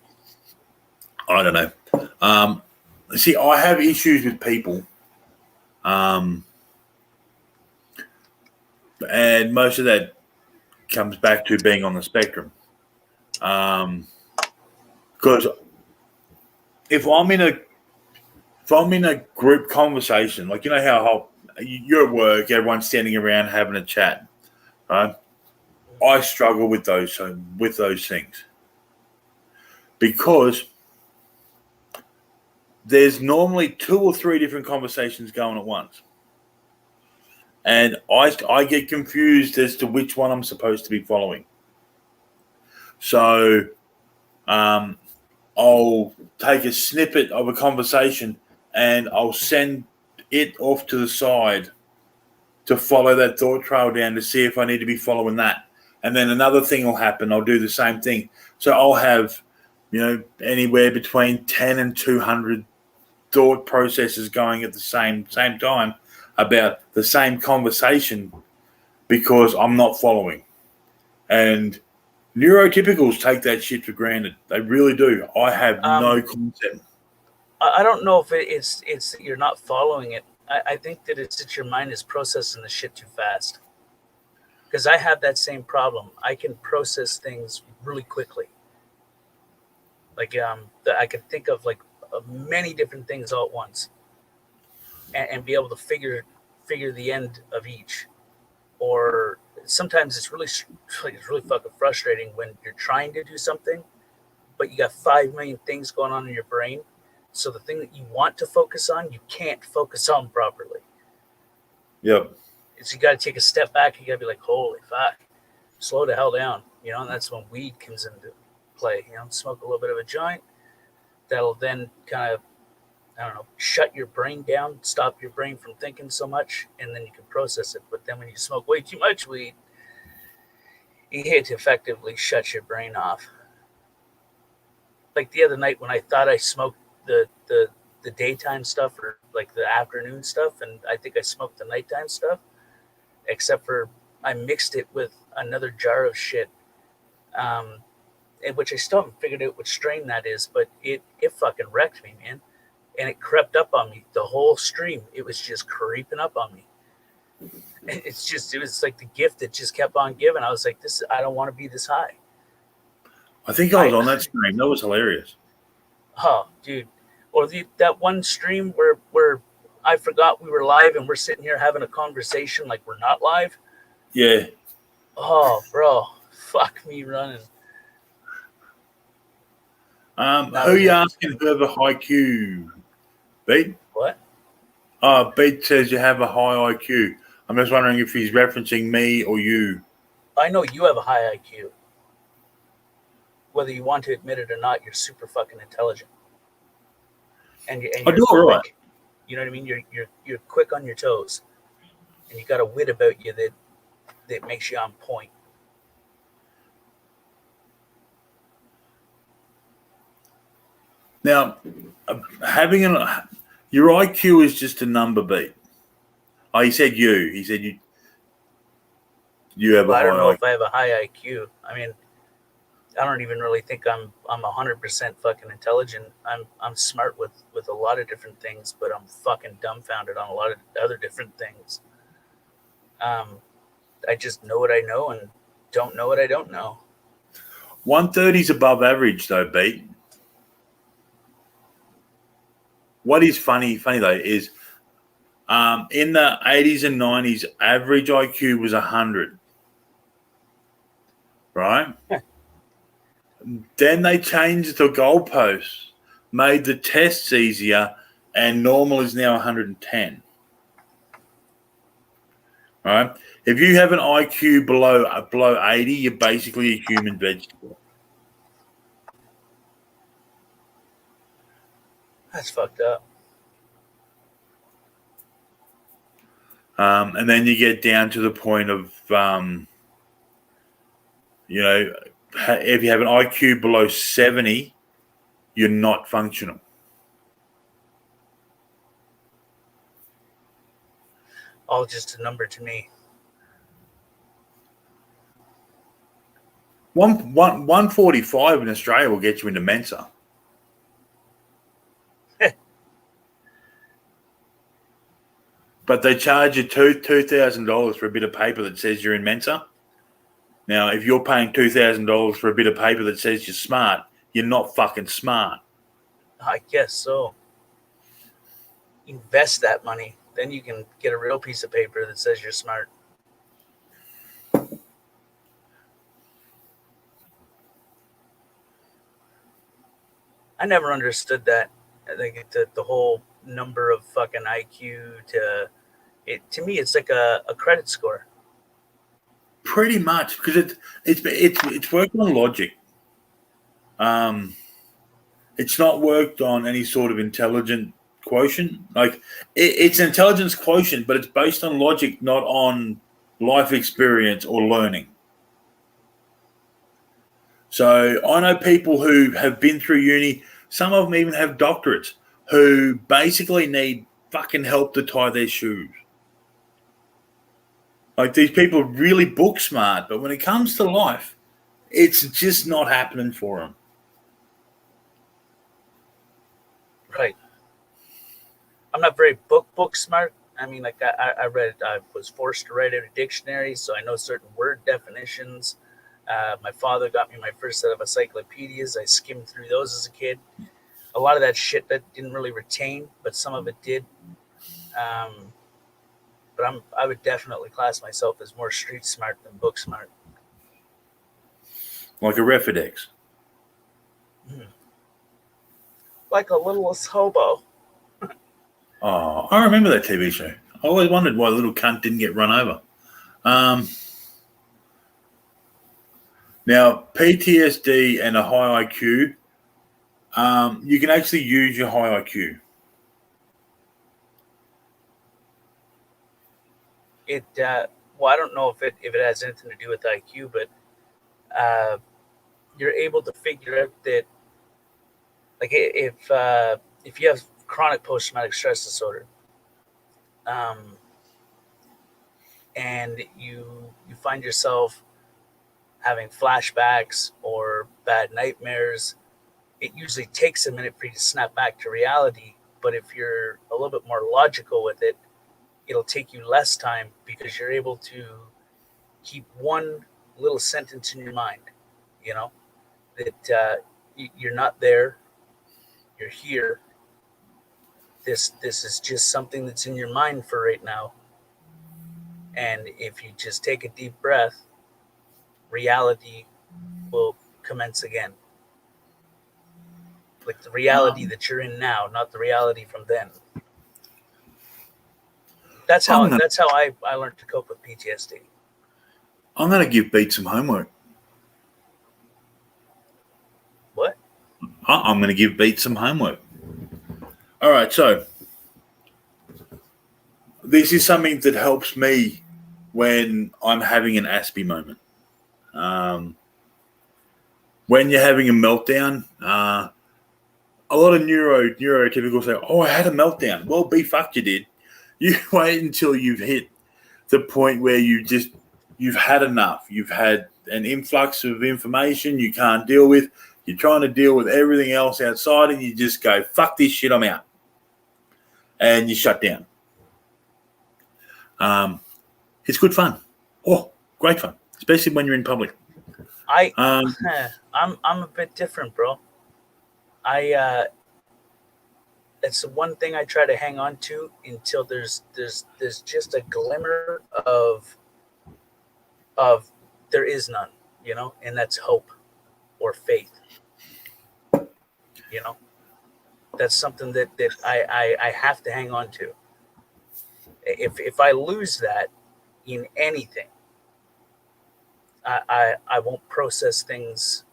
I don't know. See, I have issues with people. And most of that comes back to being on the spectrum. Because if I'm in if I'm in a group conversation, like you know how you're at work, everyone's standing around having a chat, right? I struggle with those things because there's normally 2 or 3 different conversations going at once, and I get confused as to which one I'm supposed to be following. So I'll take a snippet of a conversation and I'll send it off to the side to follow that thought trail down to see if I need to be following that. And then another thing will happen. I'll do the same thing. So I'll have, anywhere between 10 and 200 thought processes going at the same time about the same conversation because I'm not following. And neurotypicals take that shit for granted. They really do. I have no concept. I don't know if it's that you're not following it. I think that it's that your mind is processing the shit too fast. Because I have that same problem. I can process things really quickly. Like I can think of like many different things all at once, and be able to figure the end of each. Or sometimes it's really fucking frustrating when you're trying to do something, but you got 5 million things going on in your brain. So the thing that you want to focus on, you can't focus on properly. Yep. So you got to take a step back. You got to be like, holy fuck, slow the hell down. And that's when weed comes into play. Smoke a little bit of a joint. That'll then kind of, I don't know, shut your brain down, stop your brain from thinking so much, and then you can process it. But then when you smoke way too much weed, you hate to effectively shut your brain off. Like the other night when I thought I smoked the daytime stuff or like the afternoon stuff, and I think I smoked the nighttime stuff, except for I mixed it with another jar of shit, which I still haven't figured out which strain that is, but it fucking wrecked me, man. And it crept up on me the whole stream. It was just creeping up on me. It was like the gift that just kept on giving. I was like, I don't want to be this high. I think I was on that stream. That was hilarious. Oh, dude. Or that one stream where I forgot we were live and we're sitting here having a conversation like we're not live. Yeah. Oh, bro. Fuck me running. Who are you asking who have a high IQ? Beat? What? Beat says you have a high IQ. I'm just wondering if he's referencing me or you. I know you have a high IQ. Whether you want to admit it or not, you're super fucking intelligent. And you're I do all right. You know what I mean? You're quick on your toes, and you got a wit about you that makes you on point. Now, your IQ is just a number, Beat. Oh, he said you. He said you have a high IQ. I don't know if I have a high IQ. I mean, I don't even really think I'm 100% fucking intelligent. I'm smart with a lot of different things, but I'm fucking dumbfounded on a lot of other different things. I just know what I know and don't know what I don't know. 130 is above average, though, Beat. What is funny though is in the 80s and 90s, average IQ was 100, right? Then they changed the goalposts, made the tests easier, and normal is now 110. Right? If you have an IQ below 80, you're basically a human vegetable. That's fucked up. And then you get down to the point of, if you have an IQ below 70, you're not functional. All just a number to me. 145 in Australia will get you into Mensa. But they charge you $2,000 for a bit of paper that says you're in Mensa. Now, if you're paying $2,000 for a bit of paper that says you're smart, you're not fucking smart. I guess so. invest that money. Then you can get a real piece of paper that says you're smart. I never understood that. I think the whole number of fucking IQ to it to me, it's like a credit score. Pretty much, because it's worked on logic. Um, it's not worked on any sort of intelligent quotient. Like it's an intelligence quotient, but it's based on logic, not on life experience or learning. So I know people who have been through uni. Some of them even have doctorates who basically need fucking help to tie their shoes. Like these people are really book smart, but when it comes to life, it's just not happening for them. Right. I'm not very book smart. I mean, like I read, I was forced to write out a dictionary, so I know certain word definitions. My father got me my first set of encyclopedias. I skimmed through those as a kid. A lot of that shit that didn't really retain, but some of it did. Um, but I would definitely class myself as more street smart than book smart. Like a Refidex. Like a littlest hobo. Oh, I remember that TV show. I always wondered why the little cunt didn't get run over. Um, Now, PTSD and a high IQ, you can actually use your high IQ. It well, I don't know if it has anything to do with IQ, but uh, you're able to figure out that like if you have chronic post traumatic stress disorder, um, and you find yourself having flashbacks or bad nightmares, it usually takes a minute for you to snap back to reality. But if you're a little bit more logical with it, it'll take you less time because you're able to keep one little sentence in your mind, you know, that you're not there, you're here. This is just something that's in your mind for right now. And if you just take a deep breath, reality will commence again. Like the reality that you're in now, not the reality from then. That's I'm how gonna, that's how I learned to cope with PTSD. I'm gonna give Beat some homework. What? I'm gonna give Beat some homework. All right, so this is something that helps me when I'm having an Aspie moment. Um, when you're having a meltdown, a lot of neurotypical say, "Oh, I had a meltdown." Well, be fucked, you did. You wait until you've hit the point where you've had enough. You've had an influx of information you can't deal with. You're trying to deal with everything else outside, and you just go, "Fuck this shit, I'm out," and you shut down. Um, it's good fun. Oh, great fun, especially when you're in public. I Um, I'm a bit different, bro. I it's the one thing I try to hang on to until there's just a glimmer of there is none, you know, and that's hope or faith. You know, that's something that I have to hang on to. If I lose that in anything, I won't process things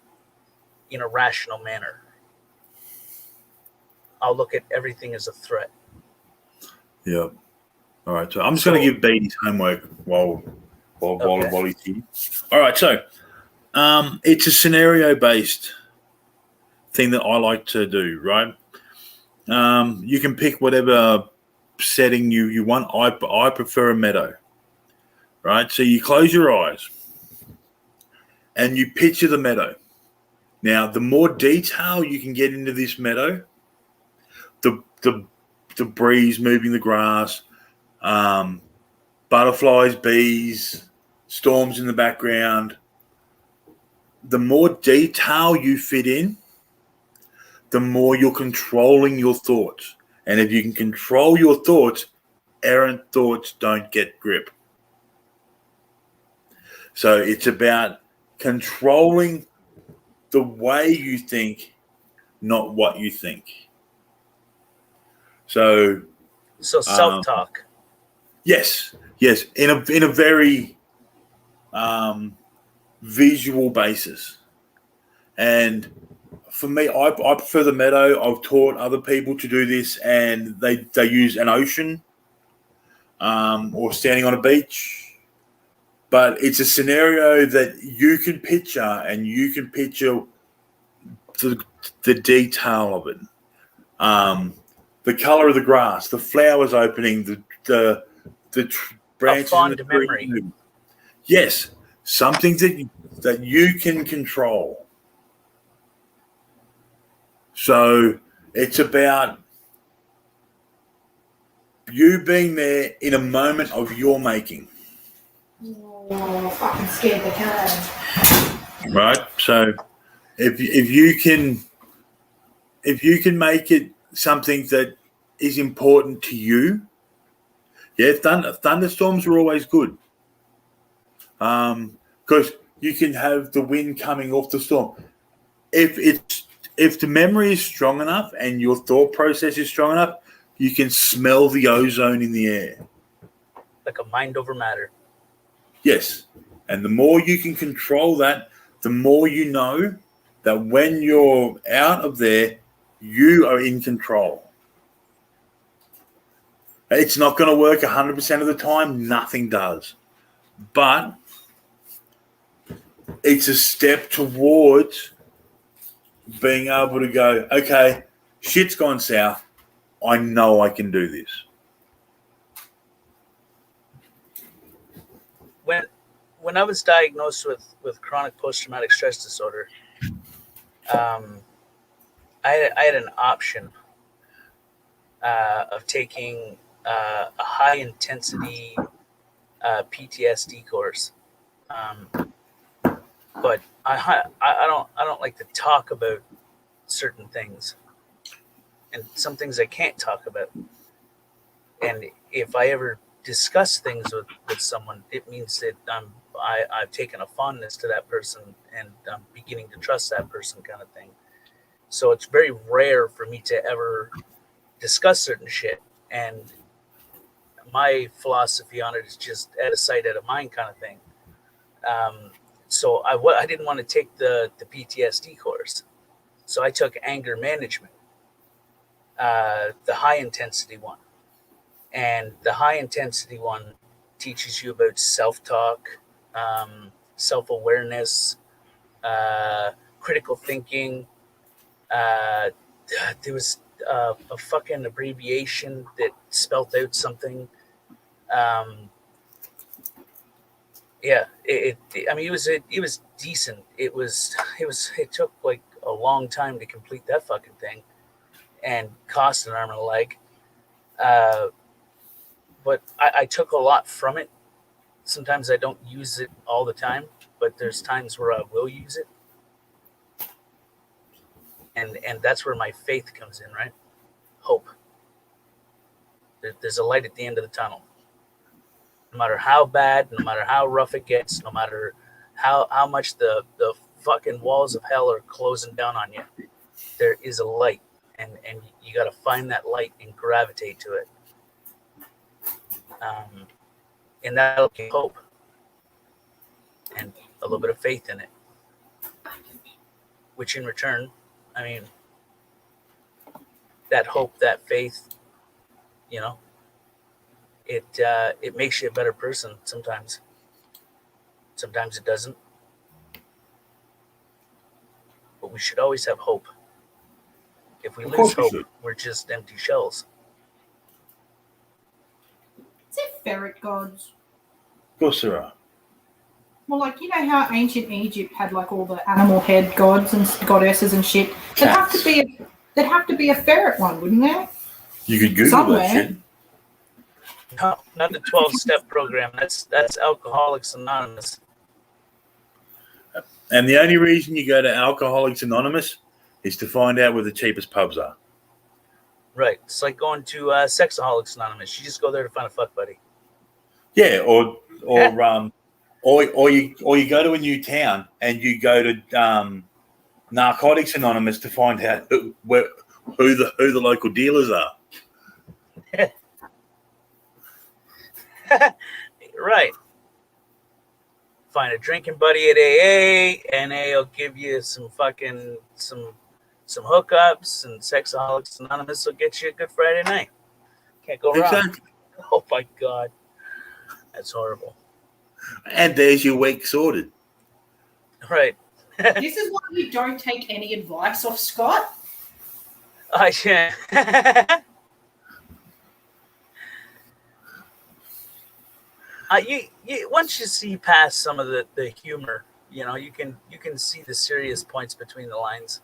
in a rational manner. I'll look at everything as a threat. yeah. All right. So I'm just going to So give Beatty his homework okay, while he's here. All right. So it's a scenario based thing that I like to do. Right. You can pick whatever setting you want. I prefer a meadow. Right. So you close your eyes and you picture the meadow. Now, the more detail you can get into this meadow, the the the breeze moving the grass, um, butterflies, bees, storms in the background. The more detail you fit in, the more you're controlling your thoughts. And if you can control your thoughts, errant thoughts don't get grip. So it's about controlling the way you think, not what you think. So self-talk. yes, in a very visual basis. And for me, I prefer the meadow. I've taught other people to do this, and they use an ocean or standing on a beach. But it's a scenario that you can picture, and you can picture the detail of it. The color of the grass, the flowers opening, the branches in the fond tree. memory. Yes, something that you can control. So it's about you being there in a moment of your making. Oh, fucking scared the cat. Right? So if you can make it something that is important to you, yeah, thunderstorms are always good. Because you can have the wind coming off the storm. If the memory is strong enough and your thought process is strong enough, you can smell the ozone in the air. Like a mind over matter. Yes. And the more you can control that, the more you know that when you're out of there, you are in control. It's not going to work 100% of the time. Nothing does. But it's a step towards being able to go, okay, shit's gone south. I know I can do this. When I was diagnosed with chronic post-traumatic stress disorder, I had an option of taking a high-intensity PTSD course, but I don't like to talk about certain things, and some things I can't talk about. And if I ever discuss things with someone, it means that I've taken a fondness to that person, and I'm beginning to trust that person, kind of thing. So it's very rare for me to ever discuss certain shit. And my philosophy on it is just out of sight, out of mind, kind of thing. So I didn't want to take the PTSD course. So I took anger management, the high intensity one. And the high intensity one teaches you about self-talk, self-awareness, critical thinking. There was a fucking abbreviation that spelt out something. Yeah, I mean, it was decent. It took like a long time to complete that fucking thing, and cost an arm and a leg. But I took a lot from it. Sometimes I don't use it all the time, but there's times where I will use it. And that's where my faith comes in, right? Hope. There's a light at the end of the tunnel. No matter how bad, no matter how rough it gets, no matter how much the fucking walls of hell are closing down on you, there is a light. And you got to find that light and gravitate to it. And that'll give hope and a little bit of faith in it, which in return, I mean, that hope, that faith, you know, it makes you a better person sometimes. Sometimes it doesn't. But we should always have hope. If we lose hope, we're just empty shells. Is it ferret gods? Of course there are. Well, like, you know how ancient Egypt had like all the animal head gods and goddesses and shit? There'd have to be a ferret one, wouldn't there? You could Google Somewhere. that shit. No, not the 12-step program. That's Alcoholics Anonymous. And the only reason you go to Alcoholics Anonymous is to find out where the cheapest pubs are. Right. It's like going to Sexaholics Anonymous. You just go there to find a fuck buddy. Yeah, or you go to a new town and you go to Narcotics Anonymous to find out who the local dealers are. Right. Find a drinking buddy at AA, and AA will give you some hookups, and Sexaholics Anonymous will get you a good Friday night. Can't go wrong. Exactly. Oh my God. That's horrible. And there's your week sorted. Right. This is why you don't take any advice off Scott. You once you see past some of the humor, you can see the serious points between the lines.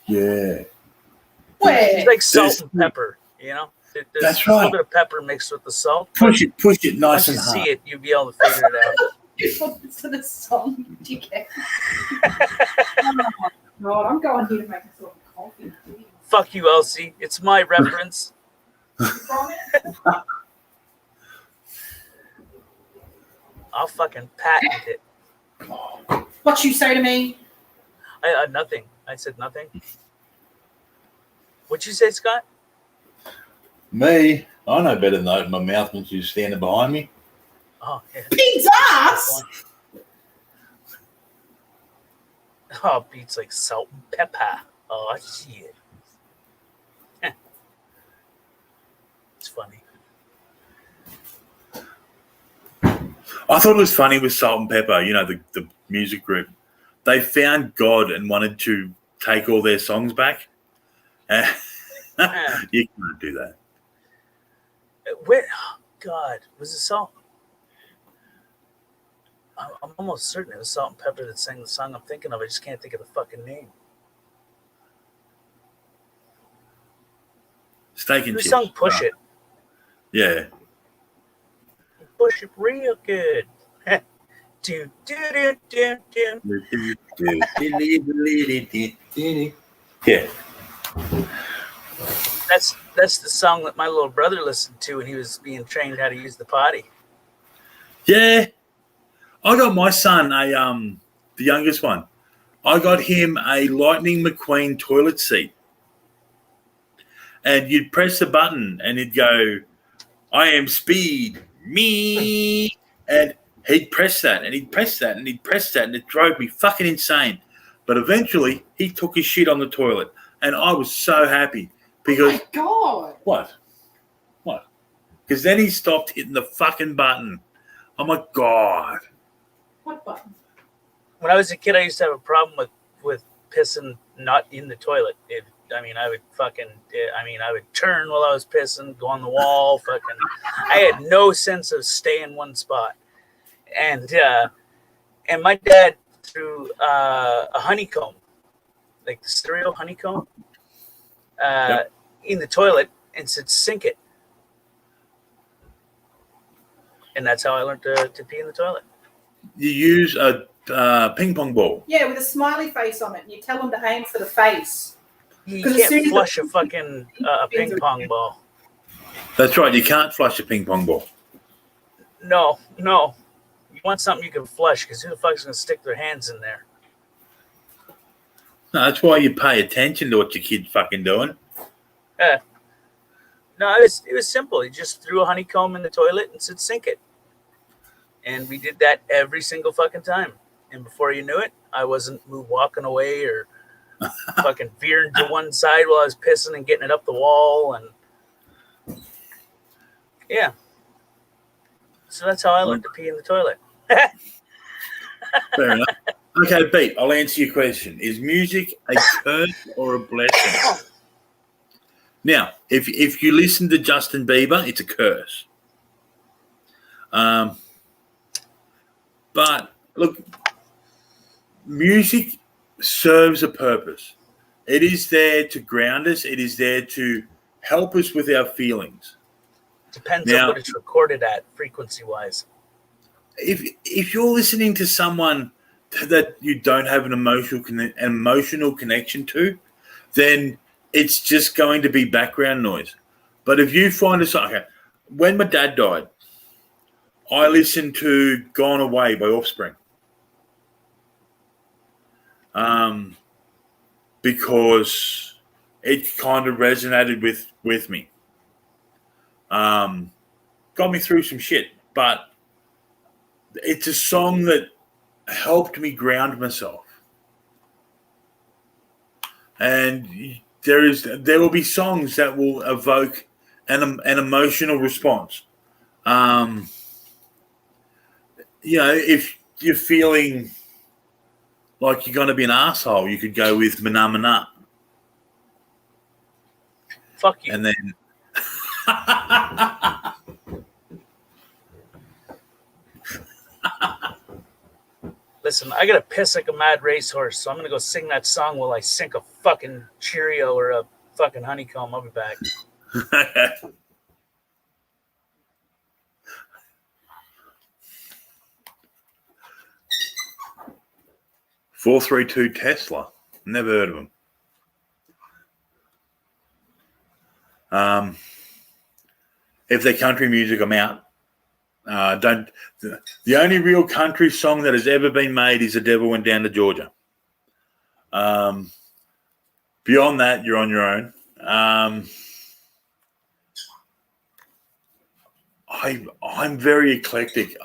Yeah. It's like salt and pepper, There's That's a little right. bit of pepper mixed with the salt. Push it nice Once and you hard. see it, you'll be able to figure it out. To the song, dickhead. Oh my God, I'm going here to make myself a coffee. Fuck you, Elsie. It's my reference. I'll fucking patent it. What you say to me? Nothing. I said nothing. What'd you say, Scott? Me, I know better than open my mouth when she's standing behind me. Oh, yeah. Pig's ass! Oh, beats like salt and pepper. Oh, shit. It's funny. I thought it was funny with Salt and Pepper, the music group. They found God and wanted to take all their songs back. You can't do that. Where? Oh, God. Was it Salt? I'm almost certain it was Salt and Pepper that sang the song I'm thinking of. I just can't think of the fucking name. Steak and The chips. song Push It. Yeah. Push it real good. do, do, do, do, do. Yeah. That's the song that my little brother listened to when he was being trained how to use the potty. Yeah. I got my son the youngest one. I got him a Lightning McQueen toilet seat. And you'd press the button and it'd go, I am speed, me. And he'd press that and he'd press that and he'd press that and it drove me fucking insane. But eventually he took his shit on the toilet and I was so happy because... Oh my God. What? Because then he stopped hitting the fucking button. Oh my God. What button? When I was a kid, I used to have a problem with pissing not in the toilet. I would turn while I was pissing, go on the wall, I had no sense of staying in one spot. And my dad threw a honeycomb, like the cereal honeycomb, in the toilet and said, sink it. And that's how I learned to pee in the toilet. You use a ping pong ball. Yeah, with a smiley face on it. And you tell them to aim for the face. You 'Cause as soon can't as flush a fucking ping pong ball. That's right. You can't flush a ping pong ball. No. You want something you can flush because who the fuck's going to stick their hands in there? No, that's why you pay attention to what your kid's fucking doing. No, it was simple. He just threw a honeycomb in the toilet and said, sink it. And we did that every single fucking time. And before you knew it, I wasn't walking away or fucking veering to one side while I was pissing and getting it up the wall. And yeah. So that's how I learned to pee in the toilet. Fair enough. Okay, Pete, I'll answer your question. Is music a curse or a blessing? Now, if you listen to Justin Bieber, it's a curse. But look, music serves a purpose. It is there to ground us. It is there to help us with our feelings. Depends on what it's recorded at, frequency-wise. If you're listening to someone that you don't have an emotional connection to, then it's just going to be background noise. But if you find a song, okay, when my dad died, I listened to "Gone Away" by Offspring, because it kind of resonated with me. Got me through some shit, but it's a song that helped me ground myself. And there will be songs that will evoke an emotional response. Um, if you're feeling like you're going to be an asshole, you could go with "Mana Mana," Fuck you. and then Listen, I gotta piss like a mad racehorse, so I'm gonna go sing that song while I sink a fucking Cheerio or a fucking honeycomb. I'll be back. 432 Tesla. Never heard of them. If they're country music, I'm out. Don't. The only real country song that has ever been made is "The Devil Went Down to Georgia." Beyond that, you're on your own. I'm very eclectic.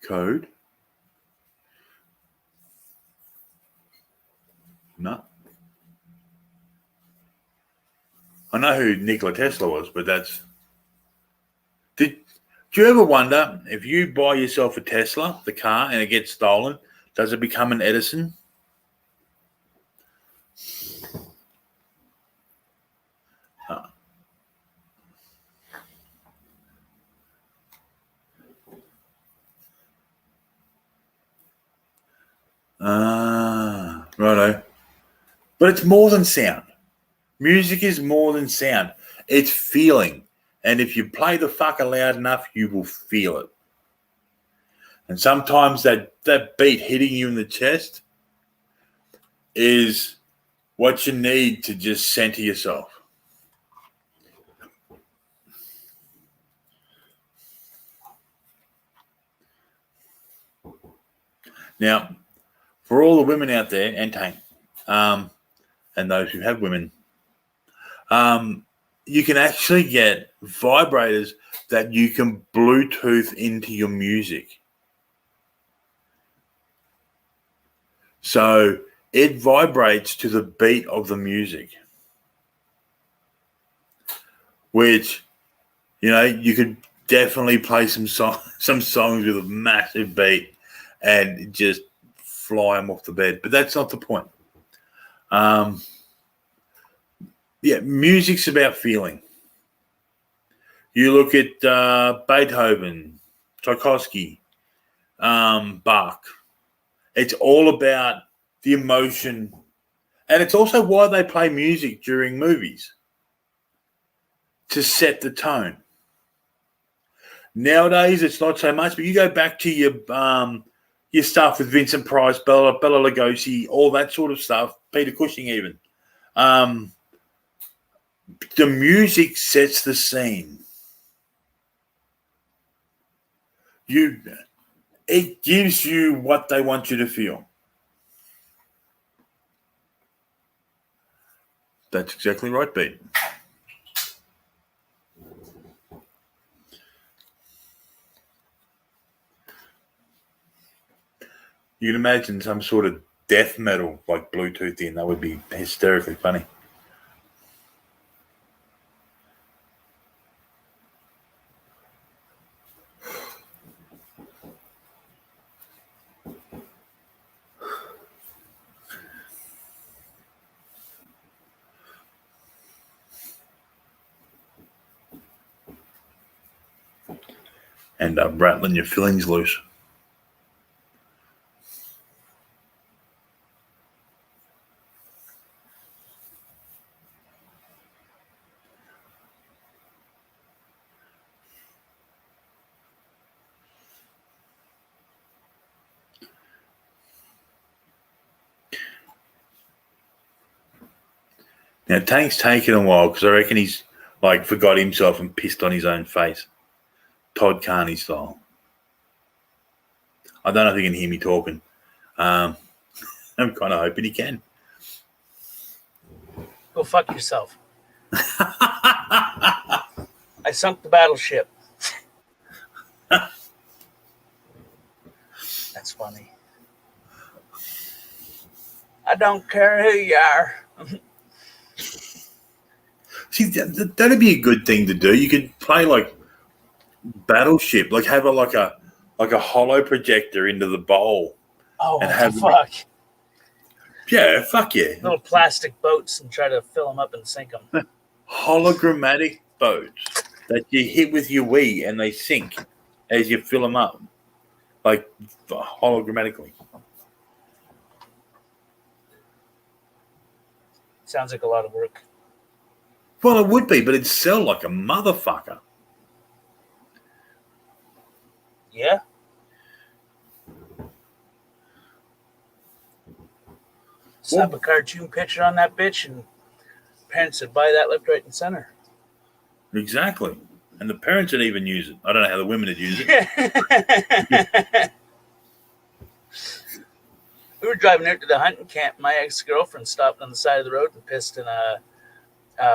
Code? No. I know who Nikola Tesla was, but that's. Do you ever wonder if you buy yourself a Tesla, the car, and it gets stolen, does it become an Edison? Righto. But it's more than sound. Music is more than sound. It's feeling. And if you play the fucker loud enough, you will feel it. And sometimes that beat hitting you in the chest is what you need to just center yourself. Now, for all the women out there, and Tank, and those who have women, you can actually get vibrators that you can Bluetooth into your music. So it vibrates to the beat of the music, which, you could definitely play some songs with a massive beat and just fly them off the bed. But that's not the point. Music's about feeling. You look at Beethoven, Tchaikovsky, Bach. It's all about the emotion. And it's also why they play music during movies, to set the tone. Nowadays, it's not so much, but you go back to your stuff with Vincent Price, Bela Lugosi, all that sort of stuff, Peter Cushing even. The music sets the scene. It gives you what they want you to feel. That's exactly right, Pete. You can imagine some sort of death metal like Bluetooth in. That would be hysterically funny. And rattling your fillings loose. Now, Tank's taken a while because I reckon he's like forgot himself and pissed on his own face. Todd Carney style. I don't know if he can hear me talking. I'm kind of hoping he can. Go fuck yourself. I sunk the battleship. That's funny. I don't care who you are. See, that'd be a good thing to do. You could play like Battleship, like have a hollow projector into the bowl. Oh, and what have the fuck? Yeah, fuck yeah. Little plastic boats and try to fill them up and sink them. Hologrammatic boats that you hit with your Wii and they sink as you fill them up, like hologrammatically. Sounds like a lot of work. Well, it would be, but it'd sell like a motherfucker. Yeah? Slap a cartoon picture on that bitch and parents would buy that left, right, and center. Exactly. And the parents would even use it. I don't know how the women would use it. We were driving out to the hunting camp. My ex-girlfriend stopped on the side of the road and pissed in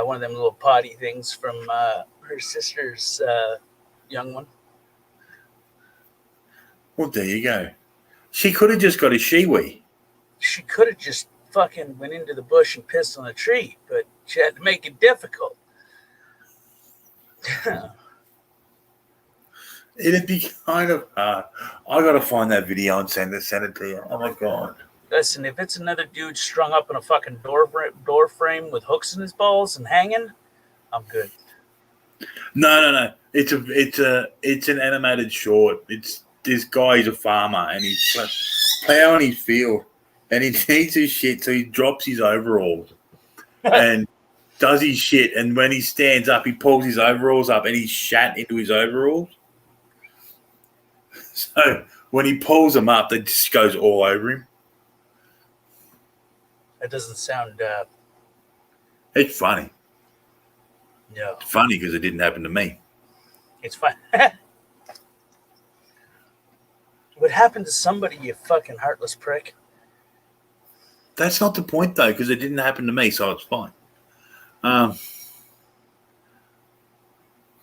one of them little potty things from her sister's young one. Well, there you go. She could have just got a Shiwi. She could have just fucking went into the bush and pissed on a tree, but she had to make it difficult. It'd be kind of hard. I got to find that video and send it to you. Oh, my God. Listen, if it's another dude strung up in a fucking door frame with hooks in his balls and hanging, I'm good. No. It's an animated short. It's this guy. He's a farmer and he's plowing his field, and he needs his shit, so he drops his overalls and does his shit. And when he stands up, he pulls his overalls up, and he's shat into his overalls. So when he pulls them up, it just goes all over him. That doesn't sound. It's funny. No, It's funny because it didn't happen to me. it's fine. What happened to somebody, you fucking heartless prick? That's not the point, though, because it didn't happen to me, so it's fine.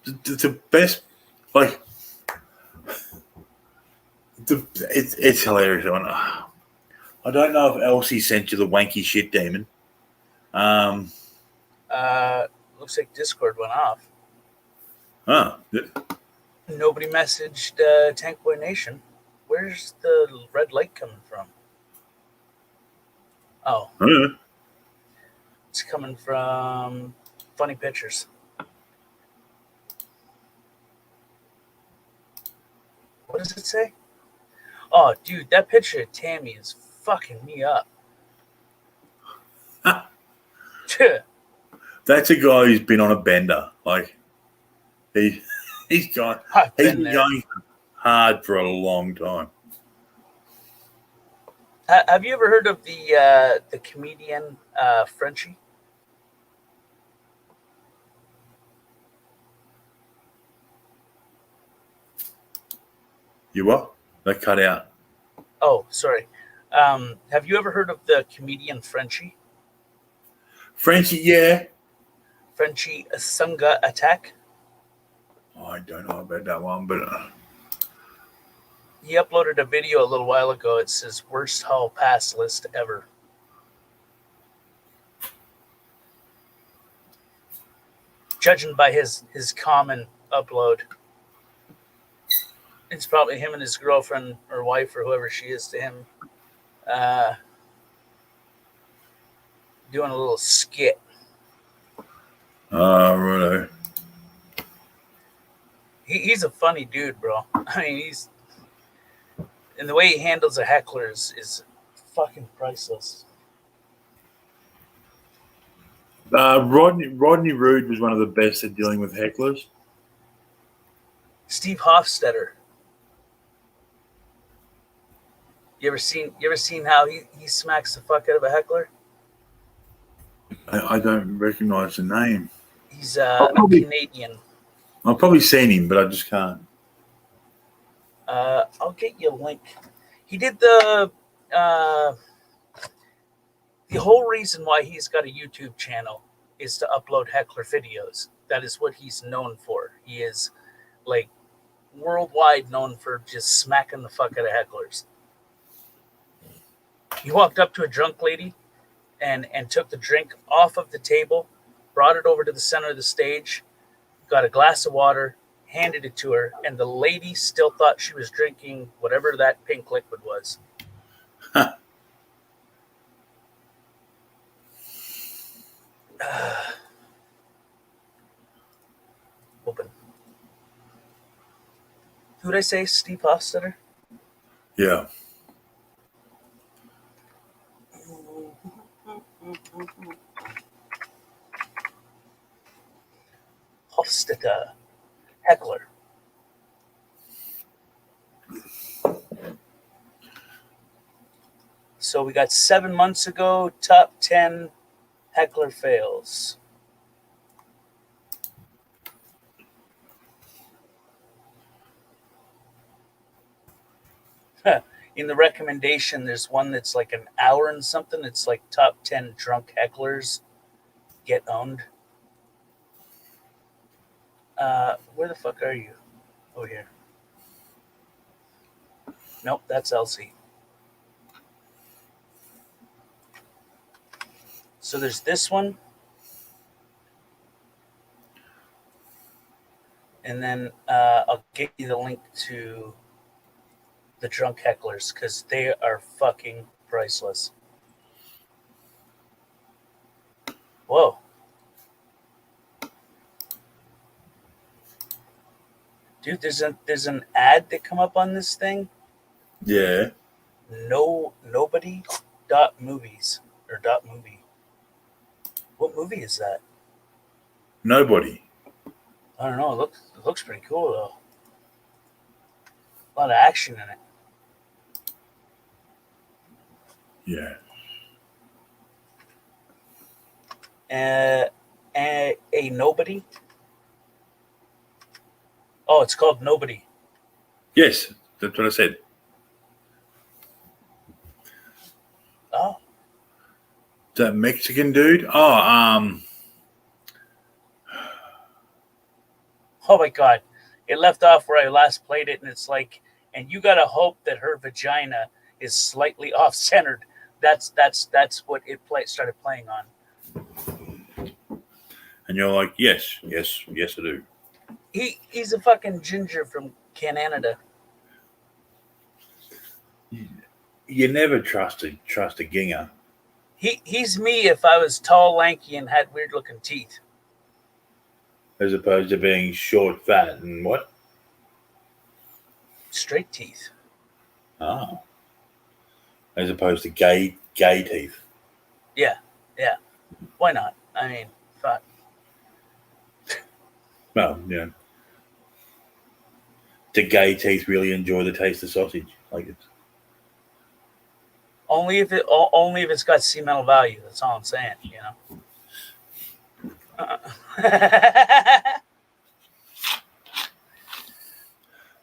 The best, like, it's hilarious. I don't know if Elsie sent you the wanky shit demon. Looks like Discord went off. Oh, Nobody messaged Tank Boy Nation. Where's the red light coming from? Oh, it's coming from Funny Pictures. What does it say? Oh, dude, that picture of Tammy is fucking me up. that's a guy who's been on a bender. Like he's been going hard for a long time. Have you ever heard of the comedian Frenchie? You what? That cut out. Oh, sorry. Have you ever heard of the comedian Frenchie? Frenchie, yeah. Frenchie Sunga Attack? Oh, I don't know about that one, but He uploaded a video a little while ago. It's his worst hall pass list ever. Judging by his common upload, it's probably him and his girlfriend or wife or whoever she is to him doing a little skit. righto. He's a funny dude, bro. I mean, and the way he handles a heckler is fucking priceless. Rodney Rude was one of the best at dealing with hecklers. Steve Hofstetter. You ever seen how he smacks the fuck out of a heckler? I don't recognize the name. He's I'll a probably, Canadian. I've probably seen him, but I just can't. I'll get you a link. He did the whole reason why he's got a YouTube channel is to upload heckler videos. That is what he's known for. He is like worldwide known for just smacking the fuck out of hecklers. He walked up to a drunk lady and took the drink off of the table, brought it over to the center of the stage, got a glass of water, handed it to her, and the lady still thought she was drinking whatever that pink liquid was. Open. Who did I say? Steve Hostetter? Yeah. Hofstetter. Heckler. So we got 7 months ago, top 10 heckler fails. In the recommendation, there's one that's like an hour and something. It's like top 10 drunk hecklers get owned. Where the fuck are you? Over here. Nope, that's Elsie. So there's this one. And then I'll get you the link to the drunk hecklers because they are fucking priceless. Whoa. Dude, there's an ad that come up on this thing. Yeah. Nobody dot movies or dot movie. What movie is that? Nobody. I don't know. It looks pretty cool though. A lot of action in it. Yeah. A nobody. Oh, it's called Nobody. Yes, that's what I said. Oh, That Mexican dude. Oh my God! It left off where I last played it, and it's like, and you gotta hope that her vagina is slightly off centered. That's what it started playing on. And you're like, yes, I do. He's a fucking ginger from Canada. You never trust a ginger. He's me if I was tall, lanky, and had weird looking teeth. As opposed to being short, fat, and what? Straight teeth. Oh. As opposed to gay teeth. Yeah. Why not? I mean, fuck. Well, yeah. Do gay teeth really enjoy the taste of sausage? Like it's Only if it's got sentimental value. That's all I'm saying. You know.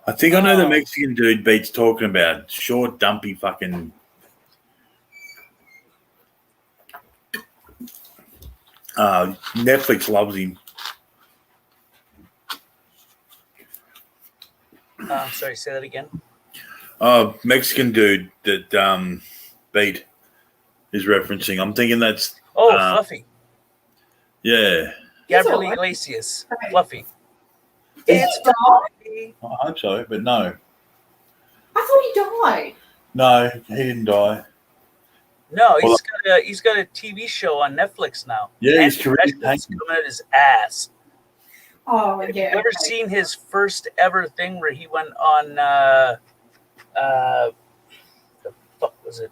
I think I know the Mexican dude Beat's talking about. Short, dumpy fucking. Netflix loves him. I'm sorry, say that again. Mexican dude that Beat is referencing. I'm thinking that's. Fluffy. Yeah. Gabriel Iglesias. Fluffy. It's I hope so, but no. I thought he died. No, he didn't die. No, he's got a TV show on Netflix now. Yeah, his career is coming out his ass. Oh, Have yeah. you ever seen his first ever thing where he went on the fuck was it?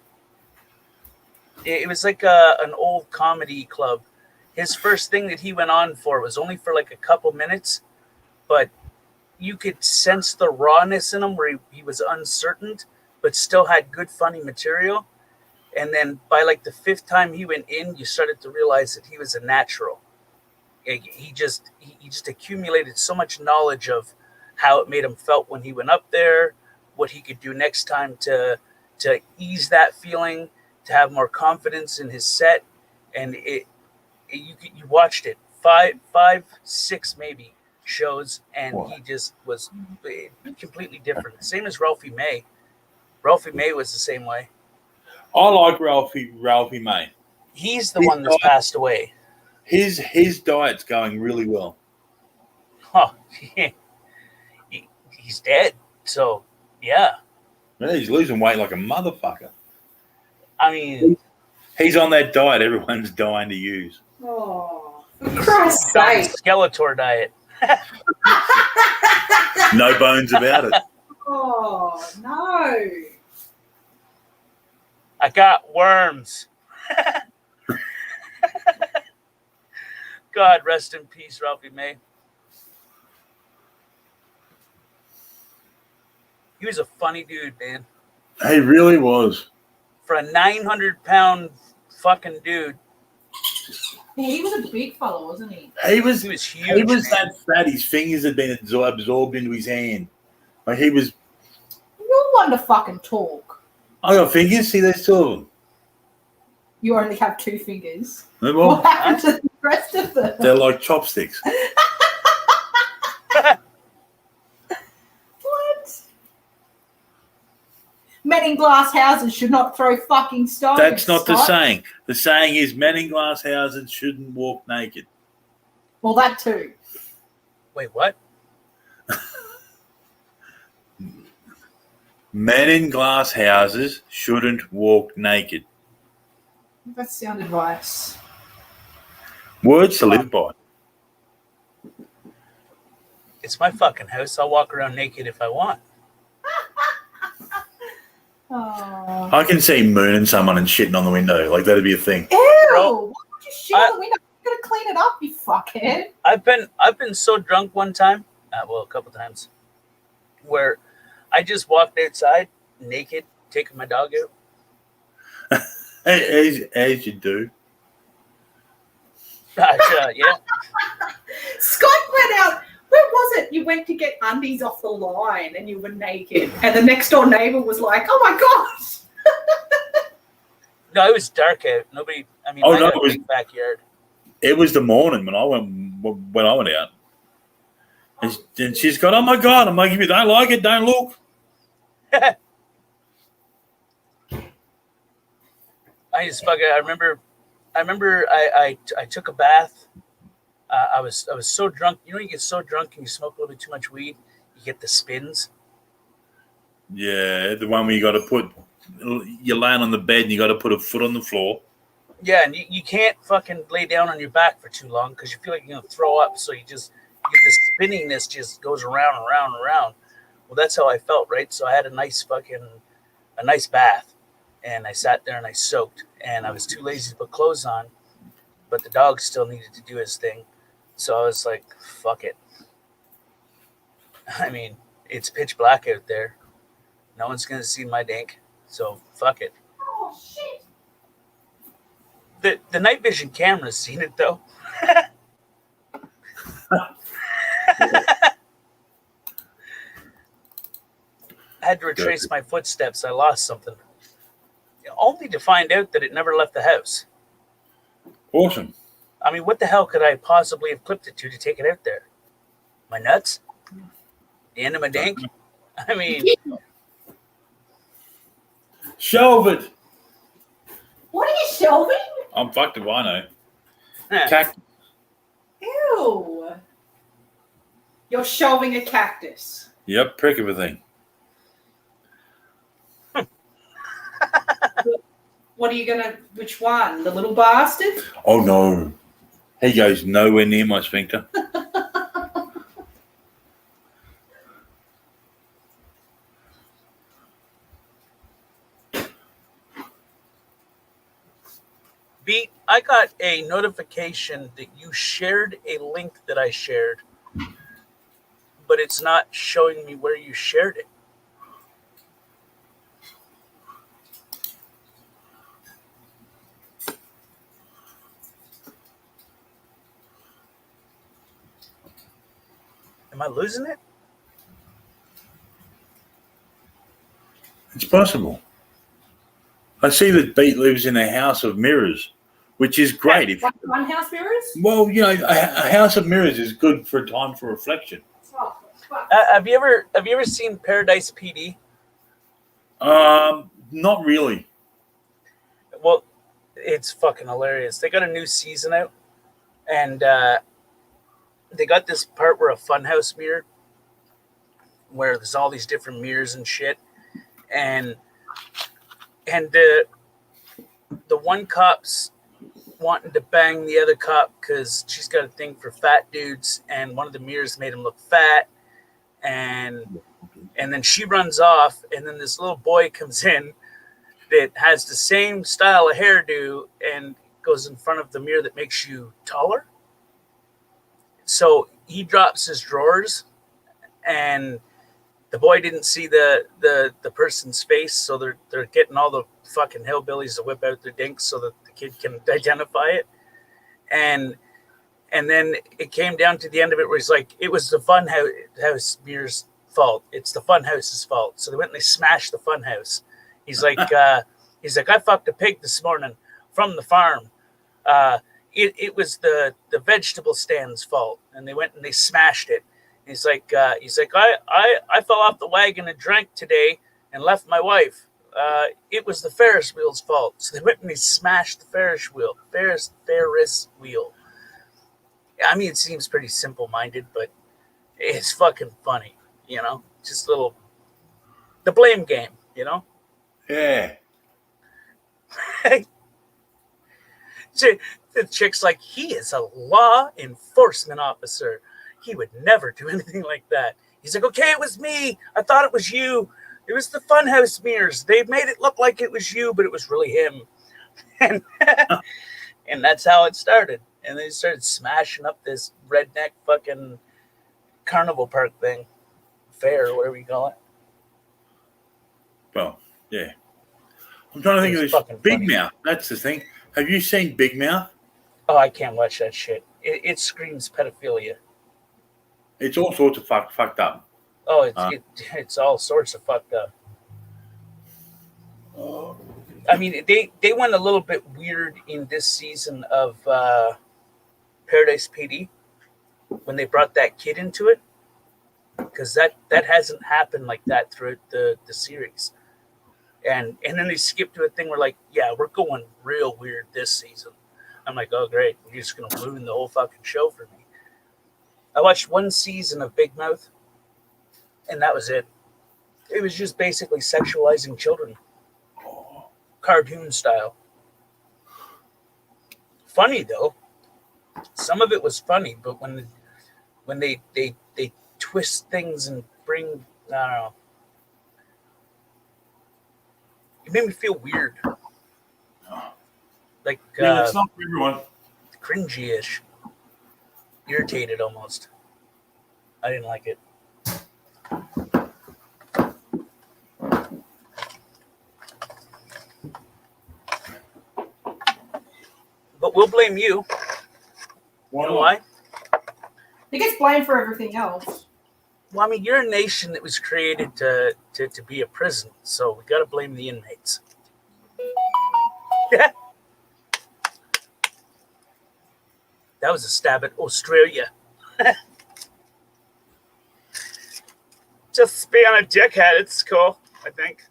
It was like an old comedy club. His first thing that he went on for was only for like a couple minutes, but you could sense the rawness in him where he was uncertain, but still had good funny material. And then by like the fifth time he went in, you started to realize that he was a natural. He just accumulated so much knowledge of how it made him felt when he went up there, what he could do next time to ease that feeling, to have more confidence in his set, and you watched it five, six maybe shows, and What? he just was completely different. Same as Ralphie May. Ralphie May was the same way. I like Ralphie May. He's the one that's passed away. His diet's going really well. Huh. He's dead. So, yeah. Yeah, he's losing weight like a motherfucker. I mean, He's on that diet everyone's dying to use. Oh, for Christ's Don sake. Skeletor diet. No bones about it. Oh, no. I got worms. God rest in peace, Ralphie May. He was a funny dude, man. He really was. For a 900-pound fucking dude, Yeah, he was a big fellow, wasn't he? He was he was huge. He was man. that fat. His fingers had been absorbed into his hand. Like he was. You're one to fucking talk. I got fingers. See, there's two of them. You only have 2 fingers. Well, What happened to the rest of them? they're like chopsticks. What? Men in glass houses should not throw fucking stones. That's not the Scott. saying. The saying is men in glass houses shouldn't walk naked. Well, that too. Wait, what? Men in glass houses shouldn't walk naked. That's sound advice. Words to live by. It's my fucking house. I'll walk around naked if I want. Oh. I can see mooning someone and shitting on the window. Like that'd be a thing. Ew! Bro, Why would you shit on the window? You gotta clean it up, you fuckhead. I've been so drunk one time, well, a couple times, where I just walked outside naked, taking my dog out. As you do. Yeah. Scott went out. Where was it? You went to get undies off the line and you were naked. And the next door neighbor was like, oh my gosh. No, it was dark out. Nobody. I mean, Oh, I no, got it a was- big backyard. It was the morning when I went out. And she's got, oh my God. I'm like, if you don't like it, don't look. I just fucking. I remember. I took a bath. I was so drunk. You know, you get so drunk and you smoke a little bit too much weed, you get the spins. Yeah, the one where you got to put, you're laying on the bed and you got to put a foot on the floor. Yeah, and you can't fucking lay down on your back for too long because you feel like you're gonna throw up. So you get this spinniness just goes around and around and around. Well, that's how I felt, right? So I had a nice bath, and I sat there and I soaked, and I was too lazy to put clothes on, but the dog still needed to do his thing. So I was like, fuck it. I mean, it's pitch black out there. No one's going to see my dink. So fuck it. Oh, shit. The night vision camera's seen it, though. I had to retrace my footsteps. I lost something. Only to find out that it never left the house. Awesome. I mean, what the hell could I possibly have clipped it to take it out there? My nuts? The end of my dink? I mean, Shelve it. What are you shelving? I'm fucked if I know. eh, Cactus. Ew. You're shelving a cactus. Yep, prick of a thing. What are you gonna? Which one? The little bastard? Oh no. He goes nowhere near my sphincter. Beat, I got a notification that you shared a link that I shared, but it's not showing me where you shared it. Am I losing it? It's possible. I see that Beat lives in a house of mirrors, which is great. If Like funhouse mirrors? well, a house of mirrors is good for a time for reflection. Oh, fuck. Have you ever seen Paradise PD? Not really. Well, it's fucking hilarious. They got a new season out, and they got this part where a funhouse mirror, where there's all these different mirrors and shit, and the one cop's wanting to bang the other cop because she's got a thing for fat dudes, and one of the mirrors made him look fat, and then she runs off, and then this little boy comes in that has the same style of hairdo and goes in front of the mirror that makes you taller. So he drops his drawers, and the boy didn't see the person's face, so they're getting all the fucking hillbillies to whip out their dinks so that the kid can identify it. And then it came down to the end of it where he's like, it was the fun house mirror's fault. It's the fun house's fault. So they went and they smashed the fun house. He's like, I fucked a pig this morning from the farm. It was the vegetable stand's fault, and they went and they smashed it. He's like, I fell off the wagon and drank today and left my wife. It was the Ferris wheel's fault. So they went and they smashed the Ferris wheel. I mean, it seems pretty simple-minded, but it's fucking funny, Just the blame game, Yeah. So the chick's like, he is a law enforcement officer. He would never do anything like that. He's like, okay, it was me. I thought it was you. It was the funhouse mirrors. They made it look like it was you, but it was really him. And and that's how it started. And they started smashing up this redneck fucking carnival park thing, fair, whatever you call it. Well, yeah. I'm trying to think of this. Big Mouth. That's the thing. Have you seen Big Mouth? Oh, I can't watch that shit. It screams pedophilia. It's all sorts of fucked up. Oh, it's all sorts of fucked up. I mean, they went a little bit weird in this season of Paradise PD when they brought that kid into it, because that hasn't happened like that throughout the series. And then they skipped to a thing where like, yeah, we're going real weird this season. I'm like, oh great, you're just gonna ruin the whole fucking show for me. I watched one season of Big Mouth, and that was it. It was just basically sexualizing children, cartoon style. Funny though, some of it was funny, but when they twist things and bring, I don't know, it made me feel weird, like Yeah, it's not for everyone. cringy-ish, irritated almost. I didn't like it. But we'll blame you. You know why? He gets blamed for everything else. Well, I mean, you're a nation that was created to be a prison, so we got to blame the inmates. Yeah. That was a stab at Australia. Just being a dickhead, it's cool, I think.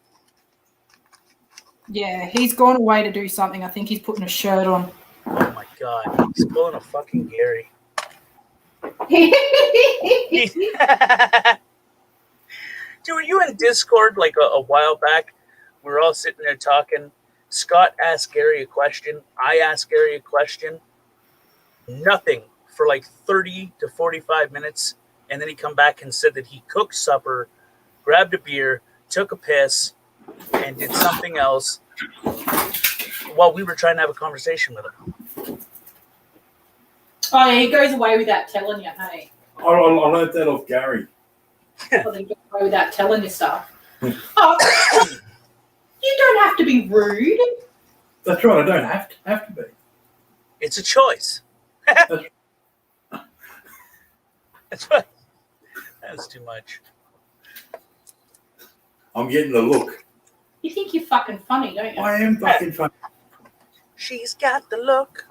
Yeah, he's gone away to do something. I think he's putting a shirt on. Oh my god, he's pulling a fucking Gary. Dude, were you in Discord like a while back? We were all sitting there talking. Scott asked Gary a question. I asked Gary a question. Nothing for like 30 to 45 minutes. And then he come back and said that he cooked supper, grabbed a beer, took a piss, and did something else while we were trying to have a conversation with him. Oh, yeah, he goes away without telling you, hey. I learned that off Gary. Well, he goes away without telling you stuff. Oh, you don't have to be rude. That's right. I don't have to be. It's a choice. That's right. That's too much. I'm getting the look. You think you're fucking funny, don't you? I am fucking funny. She's got the look.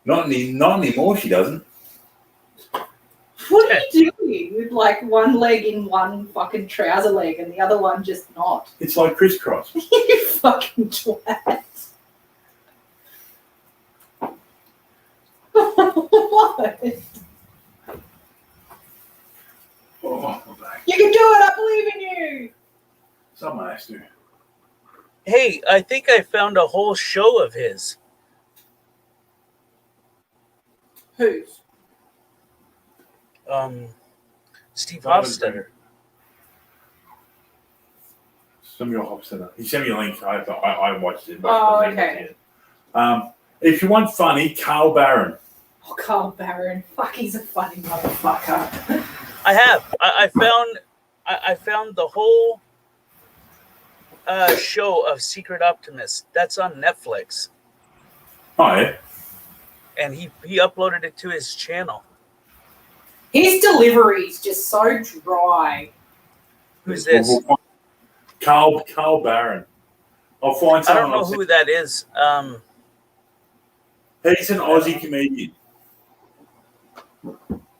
Not anymore, she doesn't. What are you doing with like one leg in one fucking trouser leg and the other one just not? It's like crisscross. You fucking twat. What? Oh, my back. You can do it, I believe in you. Someone has to. Hey, I think I found a whole show of his. Whose? Steve That was Hofstetter. Samuel Hofstetter. He sent me a link. I watched it. But Oh, I didn't okay. watch it. If you want funny, Carl Barron. Oh, Carl Barron. Fuck, he's a funny motherfucker. I have. I found the whole show of Secret Optimist. That's on Netflix, Oh, yeah. and he uploaded it to his channel. His delivery's just so dry. Who's this? Carl Barron. I'll find I someone. don't know who that is. He's an Aussie comedian.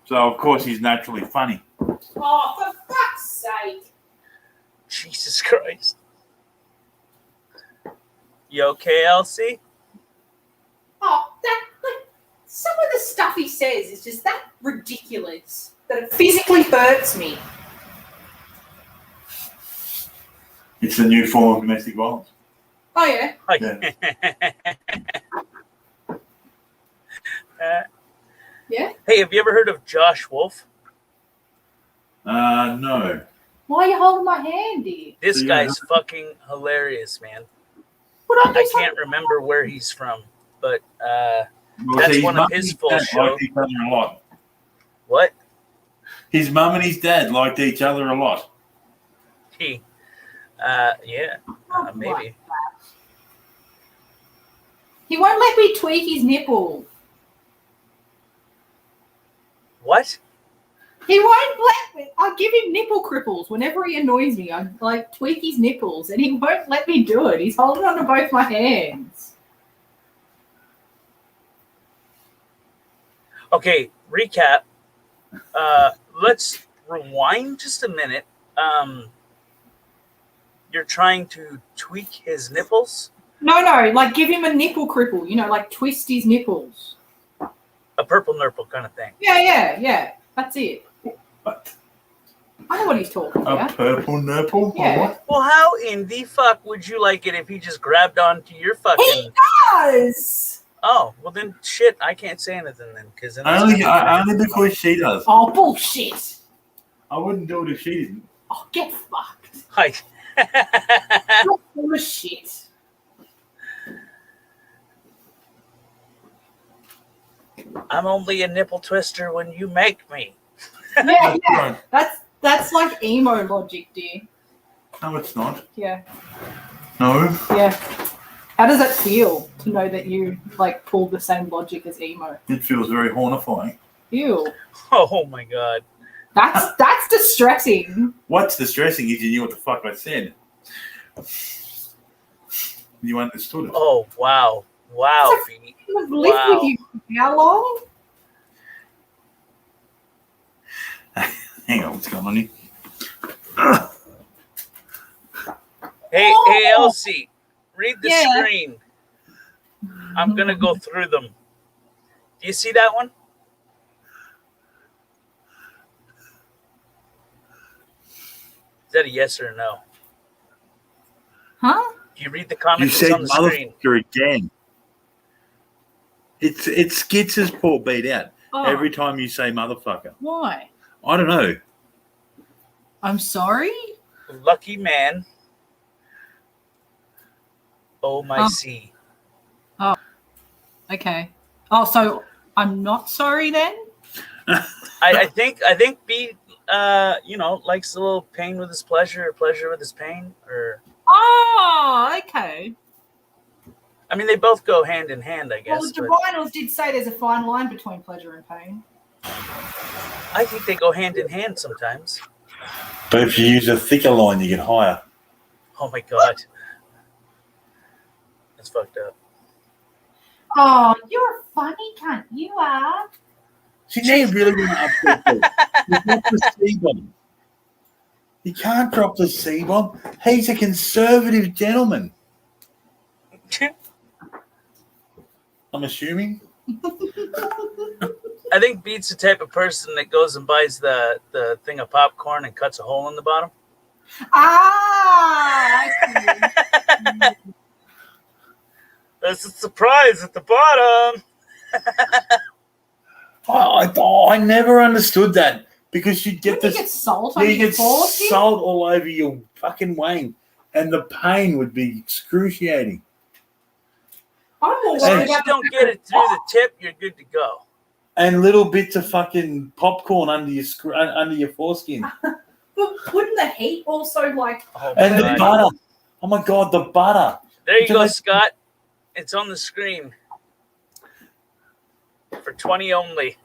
So, of course, he's naturally funny. Oh, for fuck's sake. Jesus Christ. You okay, Elsie? Oh, that, like, some of the stuff he says is just that ridiculous that it physically hurts me. It's a new form of domestic violence. Oh, yeah. Yeah. Yeah? Hey, have you ever heard of Josh Wolf? No. Why are you holding my hand, dear? This So guy's fucking hilarious, man. What I can't remember where he's from, but Well, that's his one mum of his and full dad show. liked each other a lot. What? His mum and his dad liked each other a lot. He, yeah, maybe. He won't let me tweak his nipple. What? He won't let me. I give him nipple cripples whenever he annoys me. I like tweak his nipples, and he won't let me do it. He's holding on to both my hands. Okay, recap. Let's rewind just a minute. You're trying to tweak his nipples? No, like give him a nipple cripple. You know, like twist his nipples. A purple nurple kind of thing. Yeah. That's it. But I know what he's talking a about. purple nurple? Yeah. What? Well, how in the fuck would you like it if he just grabbed onto your fucking... He does! Oh, well then, shit, I can't say anything then, because then... Only because she does. Oh, bullshit. I wouldn't do it if she didn't. Oh, get fucked. Hi. You're full of shit. I'm only a nipple twister when you make me. Yeah. That's like emo logic, dear. No, it's not. Yeah. No. Yeah. How does that feel to know that you like pulled the same logic as emo? It feels very horrifying. Ew. Oh my god. That's distressing. What's distressing is you knew what the fuck I said. You understood it. Oh, wow. Wow, V. I've lived with you for how long? Hang on, what's going on here? Hey, Elsie, read the Yeah. screen. I'm going to go through them. Do you see that one? Is that a yes or a no? Huh? Do you read the You comments said on the screen? motherfucker again. It skits his poor beat out Oh, every time you say motherfucker. why? I don't know. I'm sorry? Lucky man. Oh, my Oh. C. Okay. Oh, so I'm not sorry then? I think B, likes a little pain with his pleasure or pleasure with his pain. Or Oh, okay. I mean, they both go hand in hand, I Well, guess. the But diviners did say there's a fine line between pleasure and pain. I think they go hand in hand sometimes. But if you use a thicker line, you get higher. Oh my god. That's fucked up. Oh, you're a funny cunt. You are. See, now you really want to upset me. You drop the C-bomb. You can't drop the C-bomb. He's a conservative gentleman. I'm assuming. I think Beat's the type of person that goes and buys the thing of popcorn and cuts a hole in the bottom. Ah, I see. There's a surprise at the bottom. I never understood that because you'd get Wouldn't this. you get salt Yeah, on you your get foreskin? salt all over your fucking wang, and the pain would be excruciating. I'm more As long worried as you about don't get it through the tip, you're good to go. And little bits of fucking popcorn under your foreskin, But wouldn't the heat also like? Oh and my the God. butter. Oh my god, the butter! There you go, Imagine- Scott. It's on the screen. For 20 only.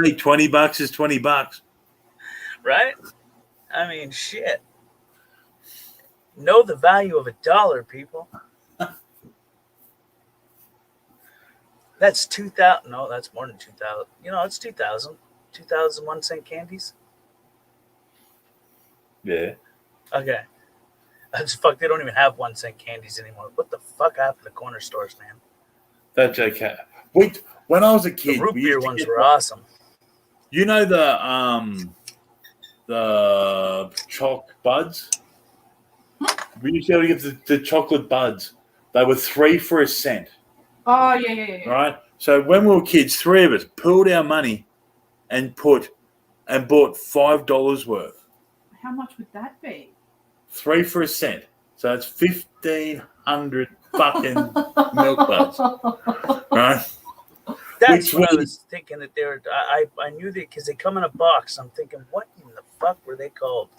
Hey, $20 is $20. Right? I mean, shit. Know the value of $1, people. That's 2,000. No, that's more than 2,000. You know, it's 2,000. 2,000 1-cent candies. Yeah. Okay. That's fuck. They don't even have 1-cent candies anymore. What the fuck happened to corner stores, man? That's okay. Wait, when I was a kid, The root we beer used to ones get were awesome. You know the choc buds? We used to be able to get the chocolate buds. They were 3 for a cent, Oh yeah. right? So when we were kids, 3 of us pooled our money and bought $5 worth. How much would that be? 3 for a cent. So that's 1,500 fucking milk buds, right? That's Which what I way- was thinking that they were. I knew that because they come in a box. I'm thinking, what in the fuck were they called?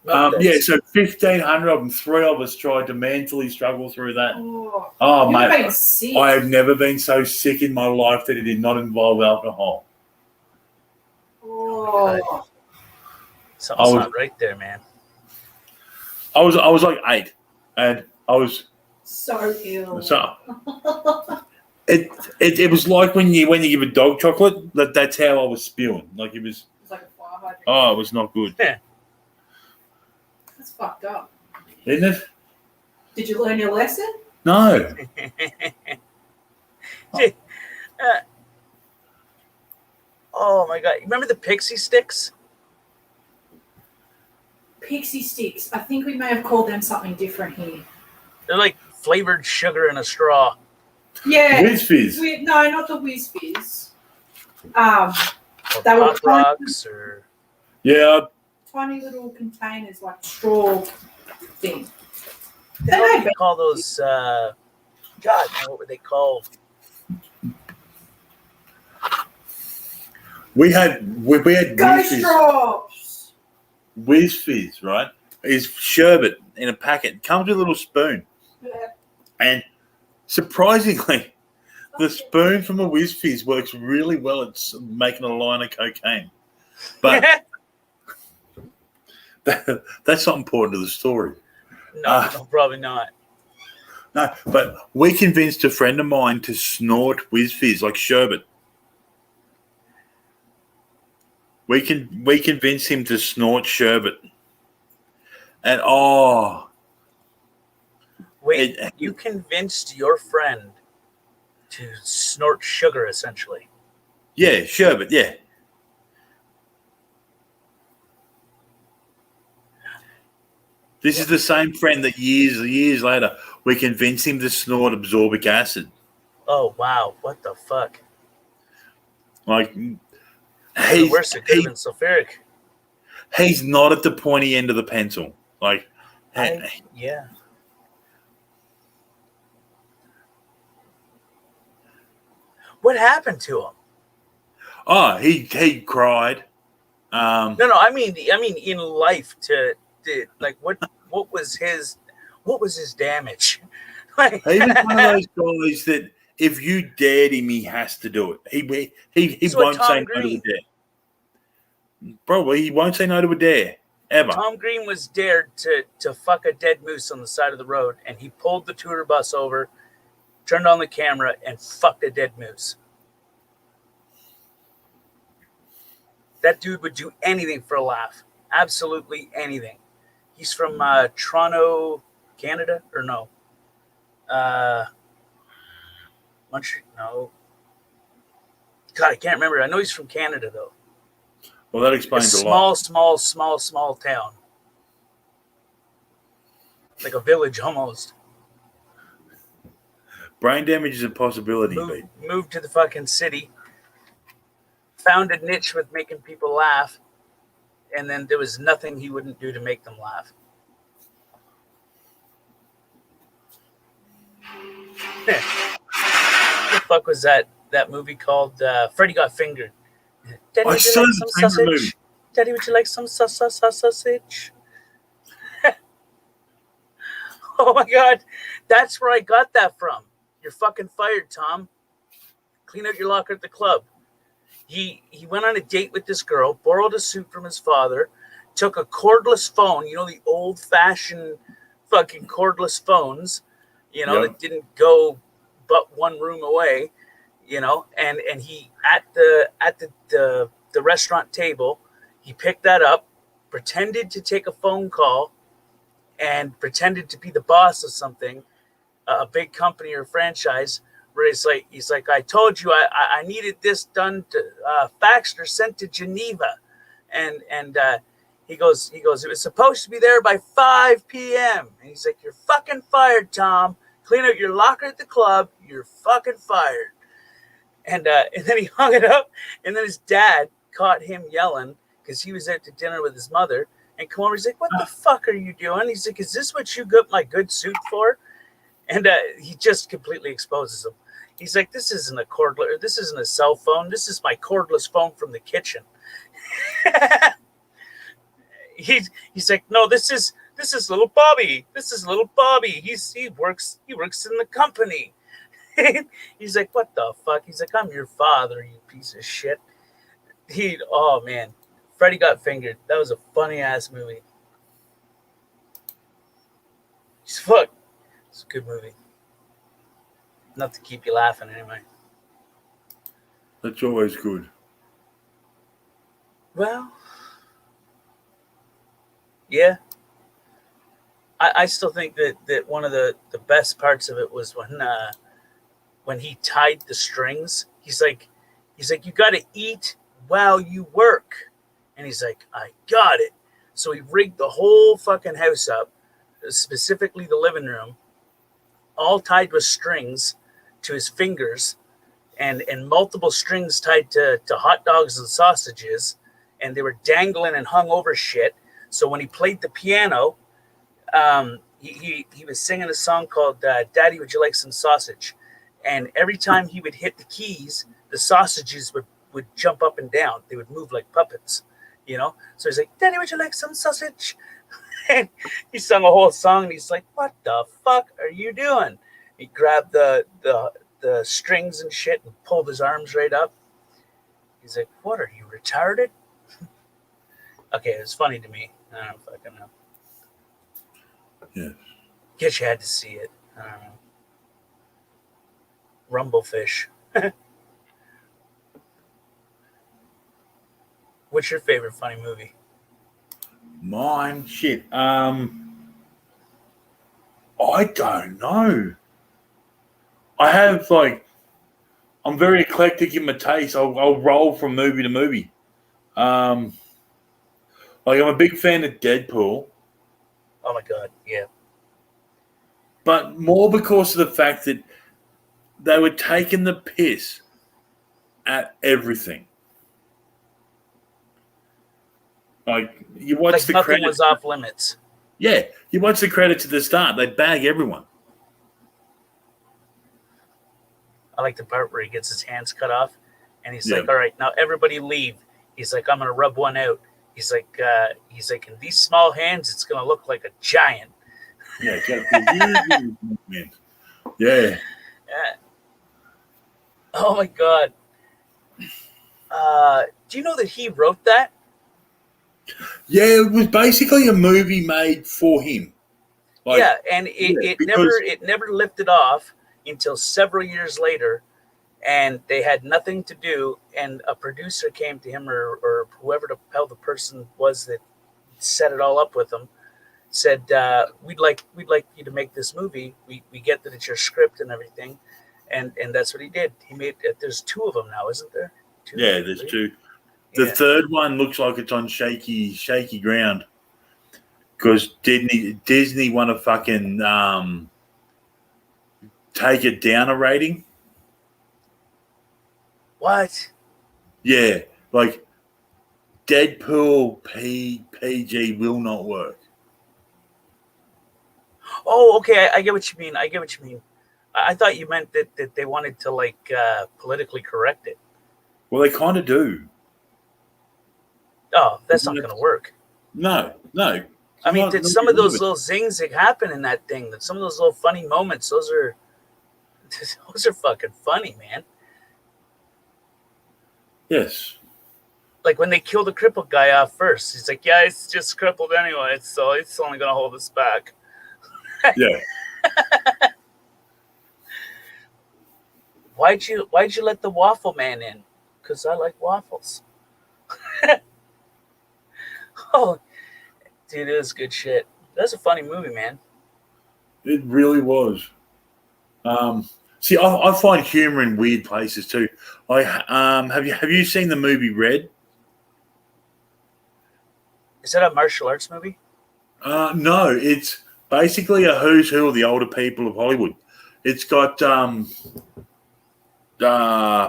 Yeah, so 1,500 of them. 3 of us tried to mentally struggle through that. Oh, Oh, you've mate, been sick. I have never been so sick in my life that it did not involve alcohol. Oh. Something's I was- not right there, man. I was like 8, and I was So ill. so. It was like when you give a dog chocolate. That's how I was spewing. Like it was. It's like a fire hydrant. Oh, it was not good, That's fucked up. isn't it? Did you learn your lesson? No. Oh my god! Remember the pixie sticks? Pixie sticks. I think we may have called them something different here. They're like flavored sugar in a straw. Yeah. Whiz Fizz. No, not the Whiz Fizz. Or They were Pop Rocks, or Yeah, tiny little containers, like straw thing. what do you call those? God, what were they called? we had Whiz Ghost Fizz. drops. Whiz Fizz, right? Is sherbet in a packet. Comes with a little spoon, and surprisingly, the spoon from a Whiz Fizz works really well at making a line of cocaine. But that's not important to the story. no, probably not. No, but we convinced a friend of mine to snort Whiz Fizz like sherbet. We convinced him to snort sherbet, and Wait, you convinced your friend to snort sugar, essentially. yeah, sherbet, yeah. This is the same friend that years later we convinced him to snort absorbic acid. Oh wow, what the fuck? Like The worst it could have been sulfuric. he's not at the pointy end of the pencil. Like Yeah. What happened to him? oh, he cried. No, I mean in life to like what was his damage? Like, He was one of those guys that if you dared him, he has to do it. He He's what won't say Tom no to a Green. dare. Probably he won't say no to a dare ever. Tom Green was dared to fuck a dead moose on the side of the road, and he pulled the tour bus over, turned on the camera, and fucked a dead moose. That dude would do anything for a laugh. Absolutely anything. He's from Toronto, Canada, or no? Montreal? No. God, I can't remember. I know he's from Canada though. Well, that A explains a lot. small town, like a village almost. Brain damage is a possibility, Pete. Moved to the fucking city, found a niche with making people laugh, and then there was nothing he wouldn't do to make them laugh. What the fuck was that movie called? Freddy Got Fingered. Daddy, I would you saw like the some Finger movie. sausage? Daddy, would you like some sausage? Oh my god, that's where I got that from. You're fucking fired, Tom. Clean out your locker at the club. He went on a date with this girl, borrowed a suit from his father, took a cordless phone, you know, the old-fashioned fucking cordless phones, you know, Yep. that didn't go but one room away, you know, and he at the restaurant table, he picked that up, pretended to take a phone call, and pretended to be the boss of something, a big company or franchise, where he's like, I told you I needed this done to faxed or sent to Geneva, and he goes, it was supposed to be there by 5 p.m. And he's like, you're fucking fired, Tom. Clean out your locker at the club. You're fucking fired. And then he hung it up, and then his dad caught him yelling because he was out to dinner with his mother. And come over, he's like, what the fuck are you doing? He's like, is this what you got my good suit for? And he just completely exposes him. He's like, this isn't a cordless, this isn't a cell phone. This is my cordless phone from the kitchen. He's like, no, this is little Bobby. This is little Bobby. He works in the company. He's like, what the fuck? He's like, I'm your father, you piece of shit. Oh man, Freddy Got Fingered. That was a funny ass movie. Fuck, it's a good movie. Enough to keep you laughing anyway. That's always good. Well, yeah. I still think that one of the best parts of it was when he tied the strings. He's like, you got to eat while you work. And he's like, I got it. So he rigged the whole fucking house up, specifically the living room, all tied with strings to his fingers, and multiple strings tied to hot dogs and sausages, and they were dangling and hung over shit. So when he played the piano, he was singing a song called Daddy, Would You Like Some Sausage? And every time he would hit the keys, the sausages would jump up and down. They would move like puppets, you know? So he's like, Daddy, would you like some sausage? And he sung a whole song, and he's like, what the fuck are you doing? He grabbed the strings and shit and pulled his arms right up. He's like, what, are you retarded? Okay, it was funny to me. I don't fucking know. Yes. Guess you had to see it. I don't know. Rumblefish. What's your favorite funny movie? Mine, shit. I don't know. I have I'm very eclectic in my taste. I'll roll from movie to movie. I'm a big fan of Deadpool, Oh my god, yeah. but more because of the fact that they were taking the piss at everything. Like you watch Like the nothing credits. was off limits. Yeah, you watch the credits at the start. They bag everyone. I like the part where he gets his hands cut off, and he's Yeah. like, all right, now everybody leave. He's like, I'm going to rub one out. He's like, in these small hands, it's going to look like a giant. Yeah, yeah. Oh my god. Do you know that he wrote that? Yeah, it was basically a movie made for him. Like, Yeah, and yeah, because it never lifted off until several years later, and they had nothing to do, and a producer came to him, or whoever the hell the person was that set it all up with him, said, we'd like you to make this movie. We get that it's your script and everything, and that's what he did. He made. There's two of them now, isn't there? Two, yeah, there's three. two. The Yeah. third one looks like it's on shaky ground because Disney want to fucking take it down a rating. What? Yeah, like Deadpool PG will not work. Oh, okay. I get what you mean. I get what you mean. I thought you meant that they wanted to like politically correct it. Well, they kind of do. Oh, that's not going to work. No. I mean, Not did some of even those little zings that happen in that thing, that some of those little funny moments, those are fucking funny, man. Yes. Like when they kill the crippled guy off first, he's like, "Yeah, he's just crippled anyway, so it's only going to hold us back." Yeah. Why'd you let the waffle man in? Because I like waffles. Oh, dude, it was good shit. That's a funny movie, man. It really was. See, I find humor in weird places too. I have you seen the movie Red? Is that a martial arts movie? No, it's basically a who's who of the older people of Hollywood. It's got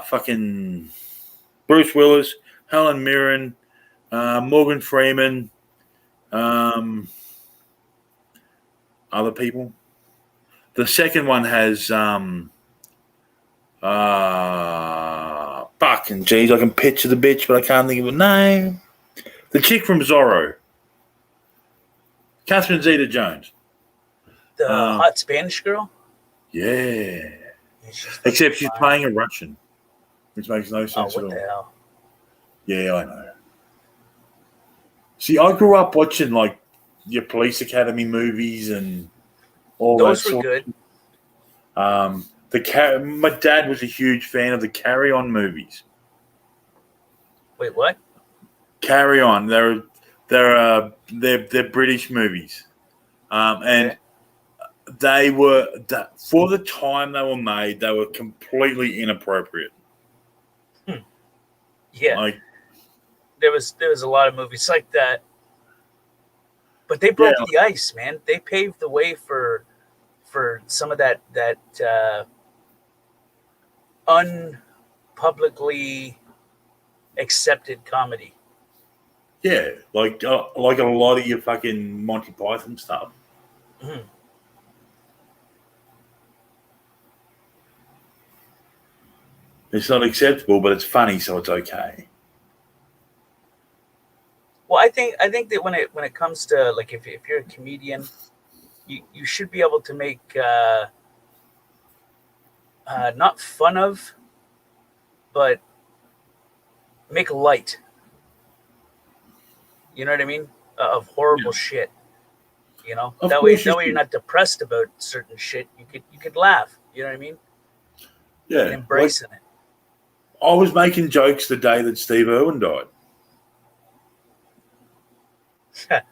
fucking Bruce Willis, Helen Mirren, Morgan Freeman, other people. The second one has fucking jeez, I can picture the bitch, but I can't think of her name. The chick from Zorro, Catherine Zeta-Jones. The hot Spanish girl? Yeah. Yeah, Except she's fine. playing a Russian, which makes no sense what at the all. hell? Yeah, I know. See, I grew up watching like your Police Academy movies and all Those that were sort. good. My dad was a huge fan of the Carry On movies. Wait, what? Carry On, they're British movies, and Okay. they were for the time they were made, they were completely inappropriate. Yeah, Like, there was a lot of movies like that, but they yeah, broke the ice, man. They paved the way for some of that unpublicly accepted comedy. yeah, like a lot of your fucking Monty Python stuff. Mhm. It's not acceptable, but it's funny, so it's okay. Well, I think that when it comes to like if you're a comedian, you should be able to make not fun of, but make light. You know what I mean? Of horrible shit. You know Of course you that way you're should. not depressed about certain shit. You could laugh. You know what I mean? And Yeah, like embracing I was making jokes the day that Steve Irwin died. it.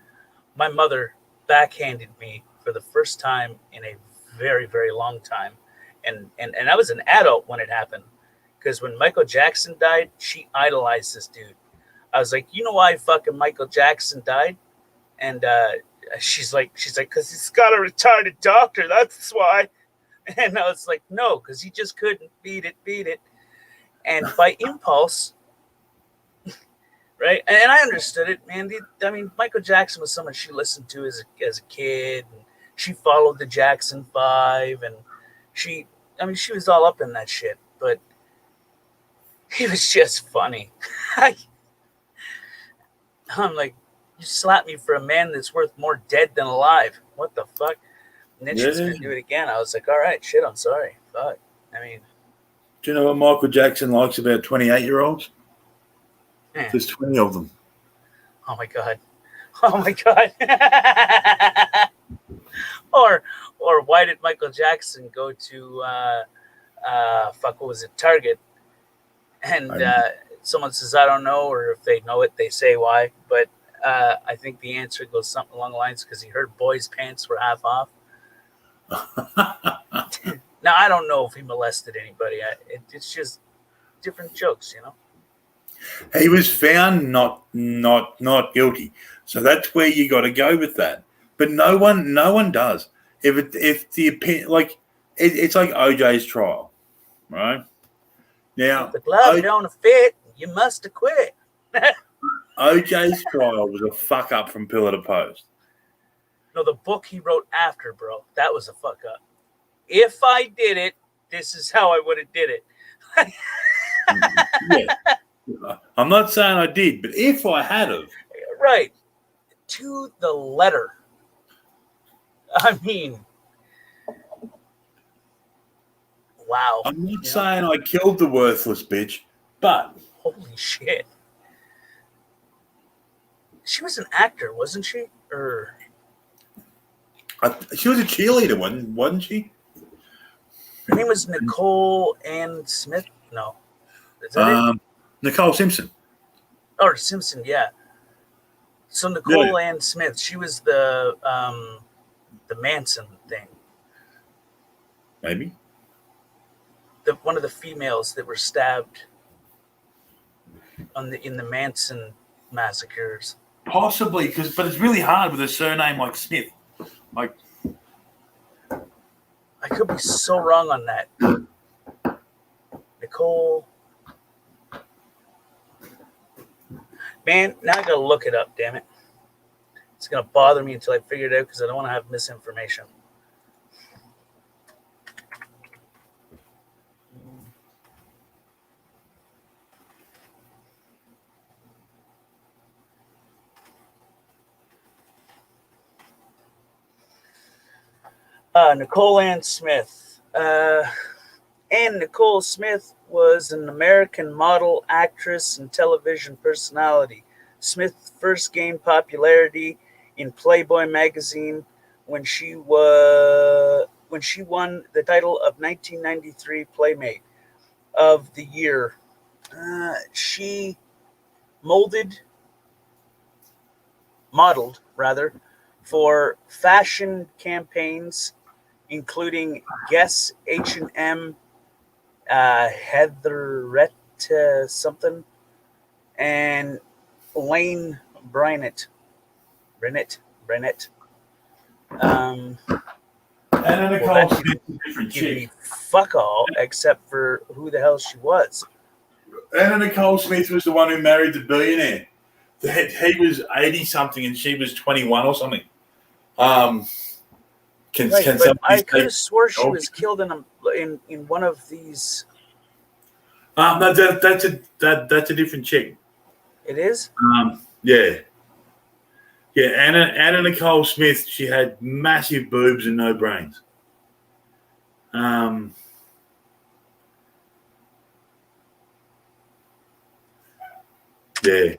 My mother backhanded me for the first time in a very very long time, and I was an adult when it happened. Because when Michael Jackson died, she idolized this dude. I was like, you know why fucking Michael Jackson died? And she's like, because he's got a retarded doctor. That's why. And I was like, no, because he just couldn't beat it. And by impulse, right? And I understood it, man. I mean, Michael Jackson was someone she listened to as a kid. And she followed the Jackson Five, and I mean, she was all up in that shit. But he was just funny. I'm like, you slapped me for a man that's worth more dead than alive. What the fuck? And then she's Yeah, gonna do it again. I was like, all right, shit, I'm sorry. Fuck. I mean, Do you know what Michael Jackson likes about 28-year-olds? Yeah. There's 20 of them. Oh my god. Oh my god. or why did Michael Jackson go to what was it, Target? And someone says, I don't know, or if they know it, they say why. But I think the answer goes something along the lines because he heard boys' pants were half off. Now, I don't know if he molested anybody. It's just different jokes, you know? He was found not guilty. So that's where you got to go with that. But no one does. If the opinion, like it's like OJ's trial, right? Now If the glove don't fit, you must have quit. OJ's trial was a fuck up from pillar to post. No, the book he wrote after, bro, that was a fuck up. If I did it, this is how I would have did it. Yeah. I'm not saying I did, but if I had of. Right. To the letter. I mean, wow. I'm not saying I killed the worthless bitch, but holy shit. She was an actor, wasn't she? Or she was a cheerleader, wasn't she? Her name was Nicole Ann Smith. No, is that it? Nicole Simpson. Or Simpson, yeah. So Nicole Ann Smith, she was the Manson thing. Maybe. One of the females that were stabbed in the Manson massacres. Possibly, but it's really hard with a surname like Smith. Like, I could be so wrong on that. Nicole. Man, now I gotta look it up, damn it. It's gonna bother me until I figure it out because I don't want to have misinformation. Nicole Ann Smith. Ann Nicole Smith was an American model, actress, and television personality. Smith first gained popularity in Playboy magazine when she won the title of 1993 Playmate of the Year. She modeled for fashion campaigns, including Guess, H&M, Heatherette something, and Lane Bryant. Anna Nicole Smith is a different chick. Fuck all, except for who the hell she was. Anna Nicole Smith was the one who married the billionaire. He was 80-something and she was 21 or something. I could have swore she was killed in one of these. No, that's a different chick. It is? Yeah. Yeah, Anna Nicole Smith, she had massive boobs and no brains. Yeah.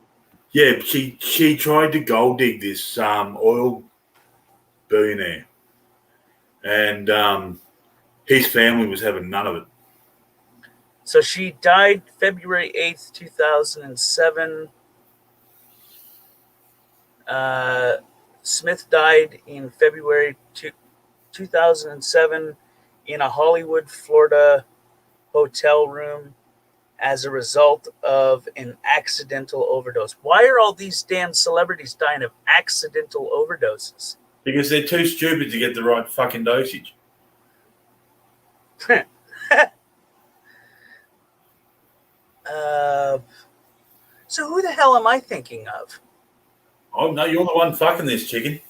Yeah, she tried to gold dig this oil billionaire. And his family was having none of it. So she died February 8th, 2007. Smith died in February 2007 in a Hollywood, Florida hotel room as a result of an accidental overdose. Why are all these damn celebrities dying of accidental overdoses? Because they're too stupid to get the right fucking dosage. So who the hell am I thinking of? Oh, no, you're the one fucking this chicken.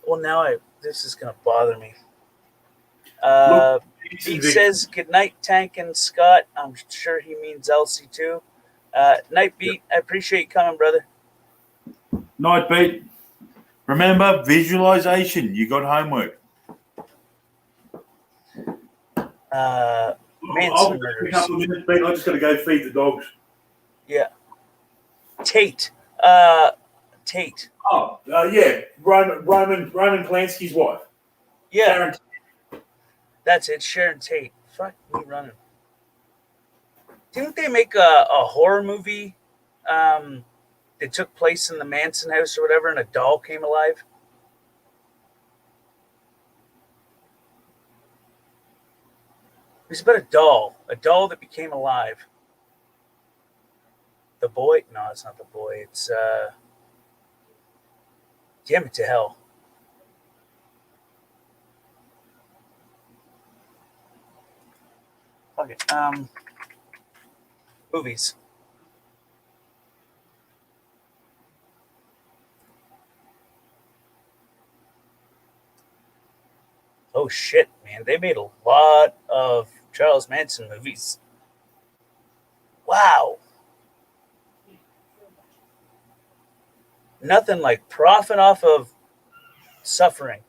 Well, now this is going to bother me. He says, good night, Tank and Scott. I'm sure he means Elsie too. Night Beat, I appreciate you coming, brother. Night Beat. Remember, visualization. You got homework. I'll Manson be in a murders. couple of minutes, Pete. I just got to go feed the dogs. Yeah. Tate. Tate. Oh, yeah, Roman Polanski's wife, Yeah, Sharon. that's it. Sharon Tate. Fuck me running. Didn't they make a horror movie that took place in the Manson house or whatever, and a doll came alive? It was about a doll that became alive. The boy? No, it's not the boy. It's damn it to hell. Fuck it. Movies. Oh shit, man! They made a lot of Charles Manson movies. Wow, nothing like profit off of suffering.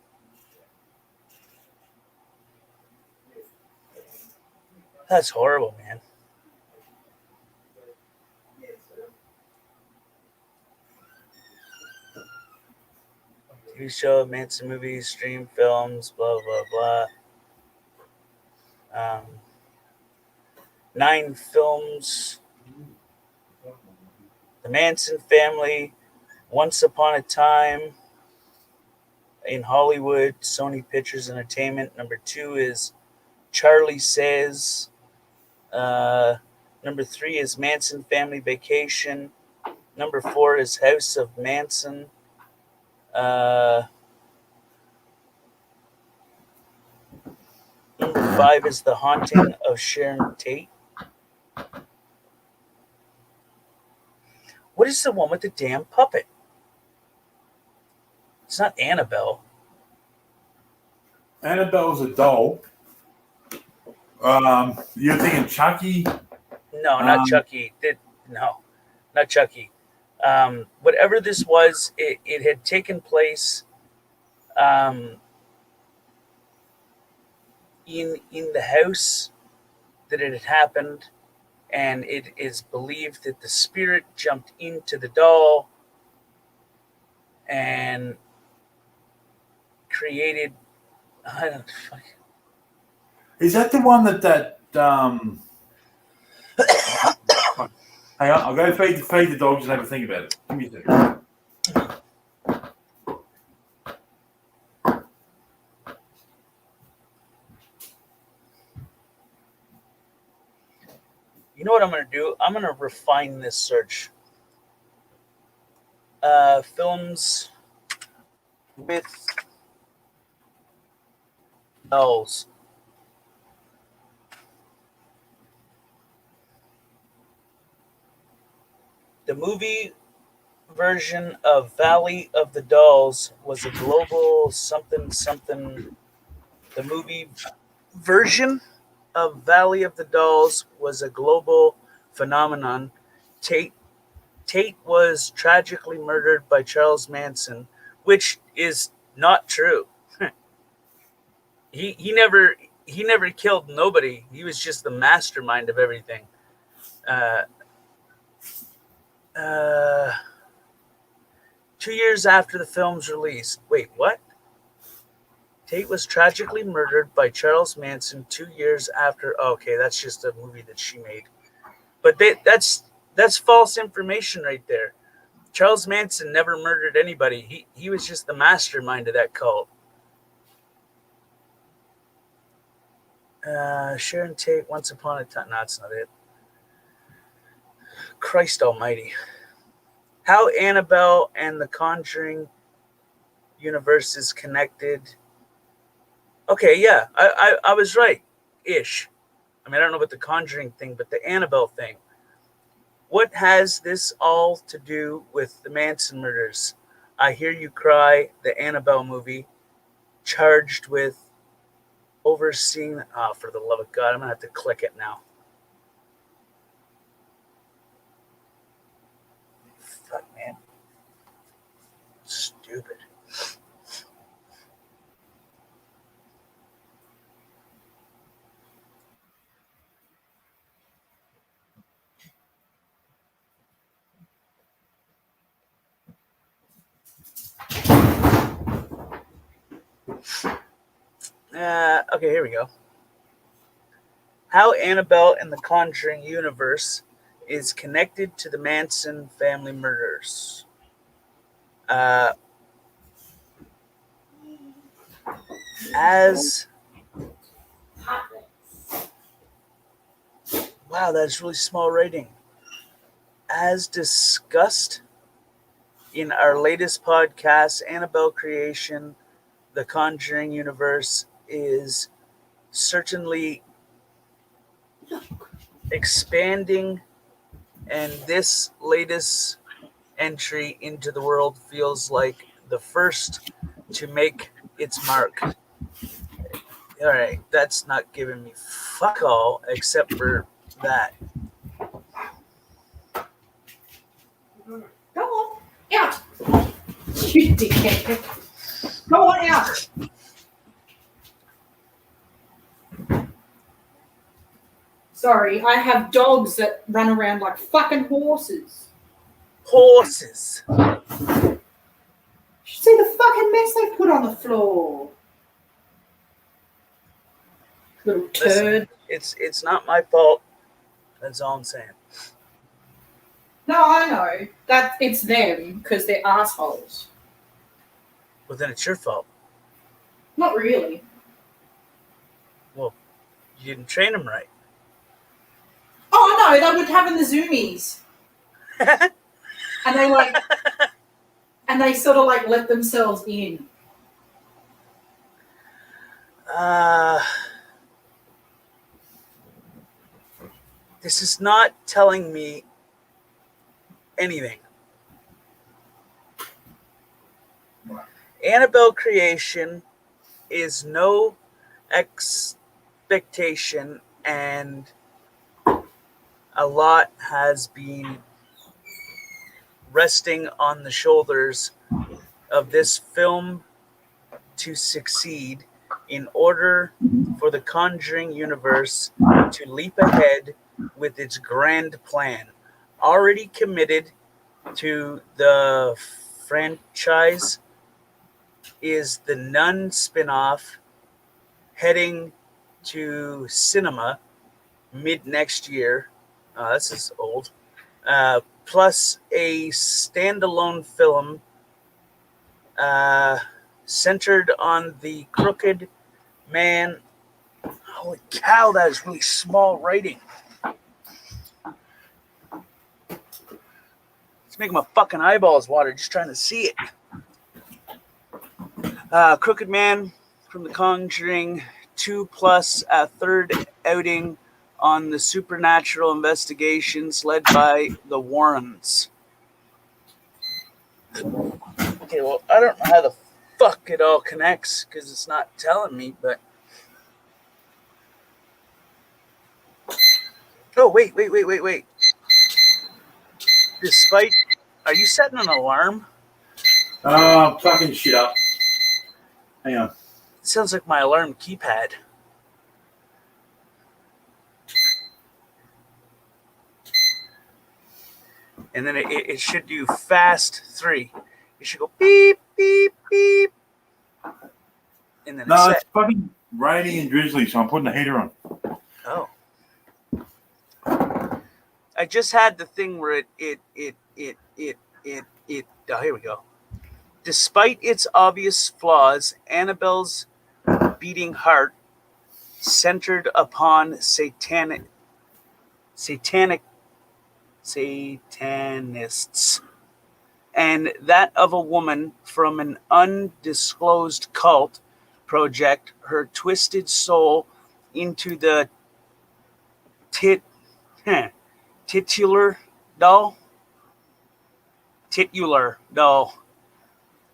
That's horrible, man. TV show, Manson movies, stream films, blah blah blah. 9 films. The Manson Family, Once Upon a Time in Hollywood, Sony Pictures Entertainment. Number 2 is Charlie Says. Uh, number 3 is Manson Family Vacation. Number 4 is House of Manson. Uh, number 5 is The Haunting of Sharon Tate. What is the one with the damn puppet? It's not Annabelle. Annabelle's a doll. You're thinking Chucky. No, not Chucky. No, not Chucky. Whatever this was, it had taken place um, in the house that it had happened, and it is believed that the spirit jumped into the doll and created. I don't fuck. Is that the one that hang on, I'll go feed the dogs and have a think about it. Give me a second. You know what I'm going to do? I'm going to refine this search. Films with dolls. The movie version of Valley of the Dolls was a global something something. The movie version of Valley of the Dolls was a global phenomenon. Tate Tate was tragically murdered by Charles Manson, which is not true. He never killed nobody. He was just the mastermind of everything. Uh, uh, 2 years after the film's release. Wait, what? Tate was tragically murdered by Charles Manson 2 years after. Oh, okay, that's just a movie that she made. But that's false information right there. Charles Manson never murdered anybody. He was just the mastermind of that cult. Sharon Tate, Once Upon a Time. No, that's not it. Christ Almighty. How Annabelle and the Conjuring universe is connected. Okay, yeah, I was right. Ish. I mean, I don't know about the Conjuring thing, but the Annabelle thing. What has this all to do with the Manson murders? I Hear You Cry, the Annabelle movie, charged with overseeing. Oh, for the love of God, I'm going to have to click it now. Fuck, man. Stupid. Okay, here we go. How Annabelle in the Conjuring universe is connected to the Manson family murders. Uh, as wow, that's really small rating. As discussed in our latest podcast, Annabelle creation, the Conjuring universe is certainly expanding, and this latest entry into the world feels like the first to make its mark. All right, that's not giving me fuck all except for that. Go on, out. You dickhead. Go on out. Sorry, I have dogs that run around like fucking horses. Horses. You should see the fucking mess they put on the floor. Little turd. Listen, it's not my fault. That's all I'm saying. No, I know. That it's them because they're assholes. Well, then it's your fault. Not really. Well, you didn't train them right. Oh no, they were having the zoomies. And they like and they sort of like let themselves in. This is not telling me anything. Annabelle creation is no expectation, and a lot has been resting on the shoulders of this film to succeed in order for the Conjuring universe to leap ahead with its grand plan. Already committed to the franchise is the Nun spin-off heading to cinema mid next year. This is old. Plus a standalone film centered on the crooked man. Holy cow, that is really small writing. It's making my fucking eyeballs water just trying to see it. Crooked Man from The Conjuring 2 plus a third outing on the supernatural investigations led by the Warrens. Okay, well, I don't know how the fuck it all connects because it's not telling me, but. Oh, wait. Despite. Are you setting an alarm? Fucking shit up. Hang on. It sounds like my alarm keypad. And then it should do fast 3. It should go beep, beep, beep. And then No, it's it's fucking raining and drizzly, so I'm putting the heater on. Oh. I just had the thing where oh, here we go. Despite its obvious flaws, Annabelle's beating heart centered upon satanists, and that of a woman from an undisclosed cult project her twisted soul into the titular doll,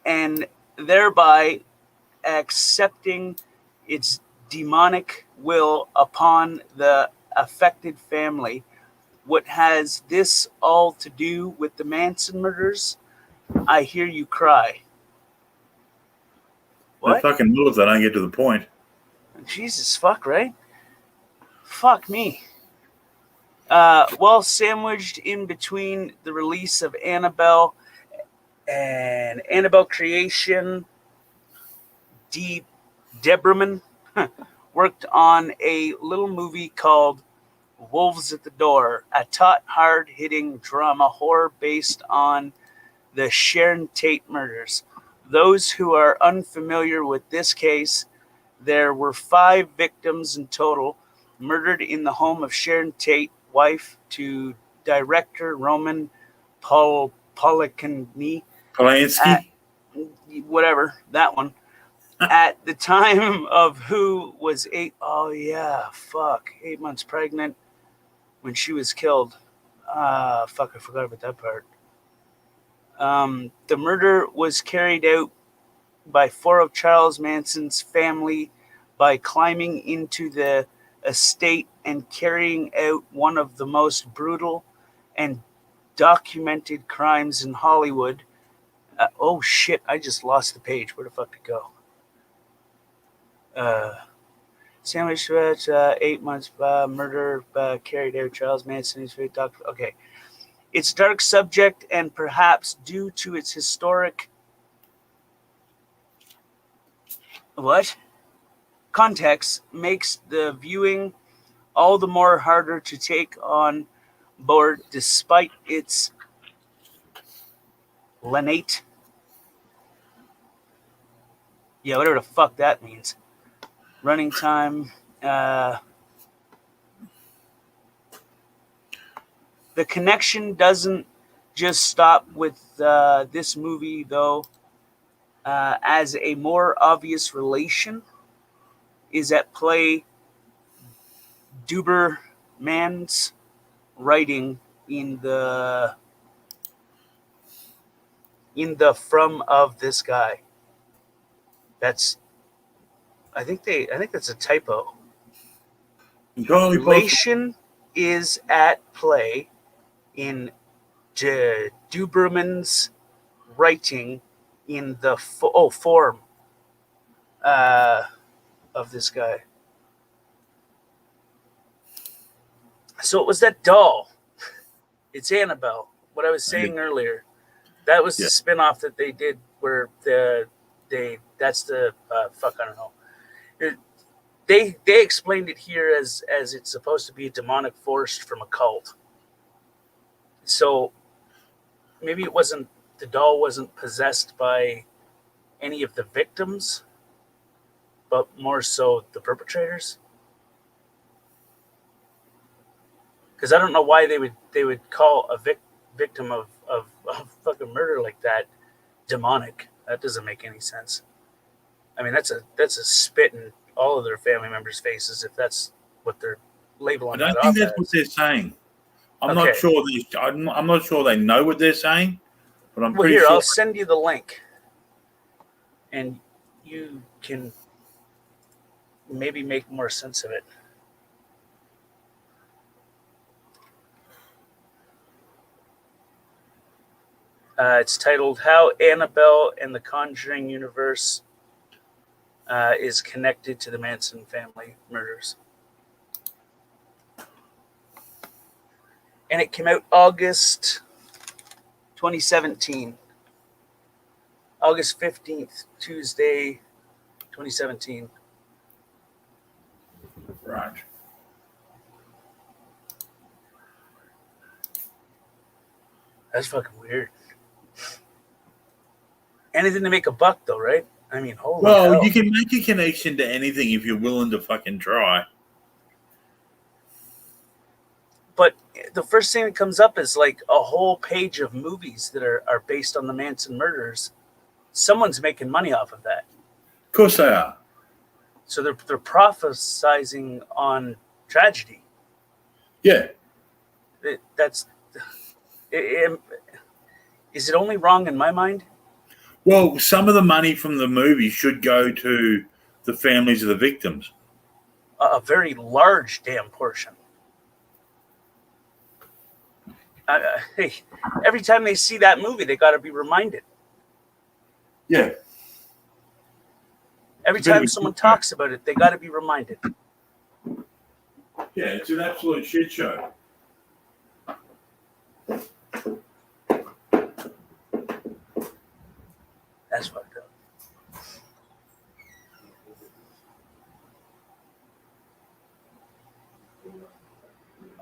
and thereby accepting its demonic will upon the affected family. What has this all to do with the Manson murders? I hear you cry. They What? fucking will if they don't get to the point. Jesus fuck, right? Fuck me. Well, sandwiched in between the release of Annabelle and Annabelle Creation, Deborahman worked on a little movie called Wolves at the Door, a taut, hard-hitting drama horror based on the Sharon Tate murders. Those who are unfamiliar with this case, there were 5 victims in total murdered in the home of Sharon Tate, wife to director Roman Polanski, at Polanski. whatever that one. At the time of who was 8 months pregnant when she was killed. I forgot about that part. The murder was carried out by 4 of Charles Manson's family by climbing into the estate and carrying out one of the most brutal and documented crimes in Hollywood. Oh shit, I just lost the page. Where the fuck did it go? Sandwich 8 months murder carried out Charles Manson. Okay. Its dark subject, and perhaps due to its historic context, makes the viewing all the more harder to take on board, despite its lenate, whatever the fuck that means, running time. The connection doesn't just stop with this movie, though, as a more obvious relation is at play. Duberman's writing in the from of this guy. I think that's a typo. Entirely possible. Relation is at play in Duberman's writing in the form of this guy. So it was that doll. It's Annabelle. What I was saying earlier. That was the spin-off that they did where that's the I don't know. They explained it here as it's supposed to be a demonic force from a cult. So maybe the doll wasn't possessed by any of the victims, but more so the perpetrators. Because I don't know why they would call a victim of fucking murder like that demonic. That doesn't make any sense. I mean, that's a spit in all of their family members' faces if that's what they're labeling. I don't think that's what they're saying. I'm not sure. I'm not sure they know what they're saying, but I'm pretty sure. I'll send you the link, and you can maybe make more sense of it. It's titled "How Annabelle and the Conjuring Universe is Connected to the Manson Family Murders." And it came out August 2017. August 15th, Tuesday, 2017. Right. That's fucking weird. Anything to make a buck, though, right? I mean, holy hell. You can make a connection to anything if you're willing to fucking try. But the first thing that comes up is like a whole page of movies that are based on the Manson murders. Someone's making money off of that. Of course they are. So they're prophesizing on tragedy. Yeah. Is it only wrong in my mind? Well, some of the money from the movie should go to the families of the victims. A very large damn portion. Hey, every time they see that movie, they got to be reminded. Yeah. Every time someone talks about it, they got to be reminded. Yeah, it's an absolute shit show. That's fucked up.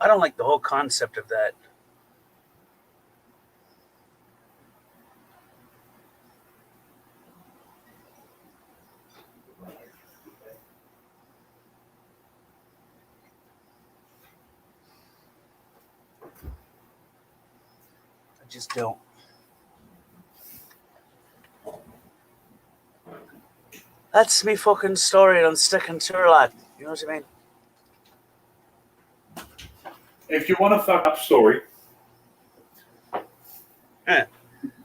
I don't like the whole concept of that. I just don't. That's me fucking story and I'm sticking to her, lad. You know what I mean? If you want a fuck up story, Yeah.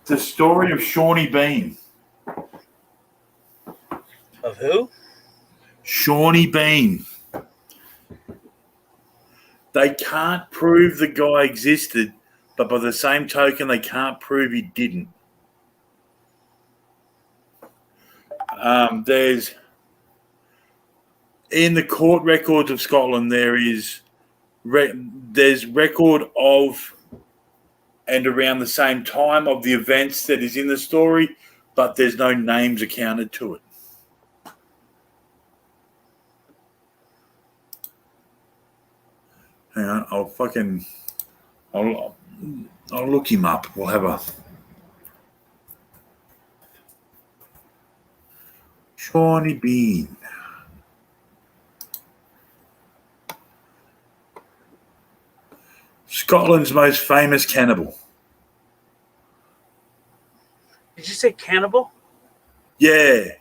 the story of Shawnee Bean. Of who? Shawnee Bean. They can't prove the guy existed, but by the same token, they can't prove he didn't. There's in the court records of Scotland, there's record of and around the same time of the events that is in the story, but there's no names accounted to it. Hang on, I'll look him up. We'll have a Shawnee Bean. Scotland's most famous cannibal. Did you say cannibal? Yeah.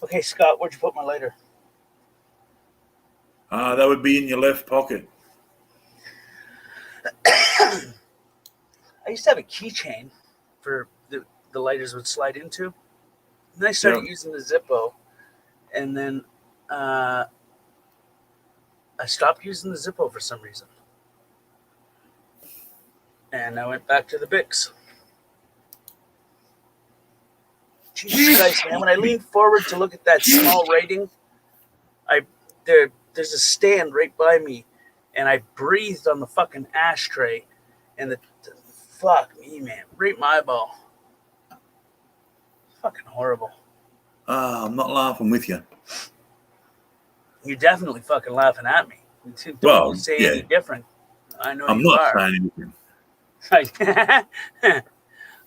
Okay, Scott, where'd you put my lighter? That would be in your left pocket. I used to have a keychain for the lighters would slide into. And then I started using the Zippo. And then I stopped using the Zippo for some reason. And I went back to the Bics. Jesus Christ, man. When I leaned forward to look at that small writing, there's a stand right by me. And I breathed on the fucking ashtray. And the fuck me, man. Right in my eyeball. Fucking horrible. I'm not laughing with you. You're definitely fucking laughing at me. Don't say any different. I know I'm you not are. saying anything.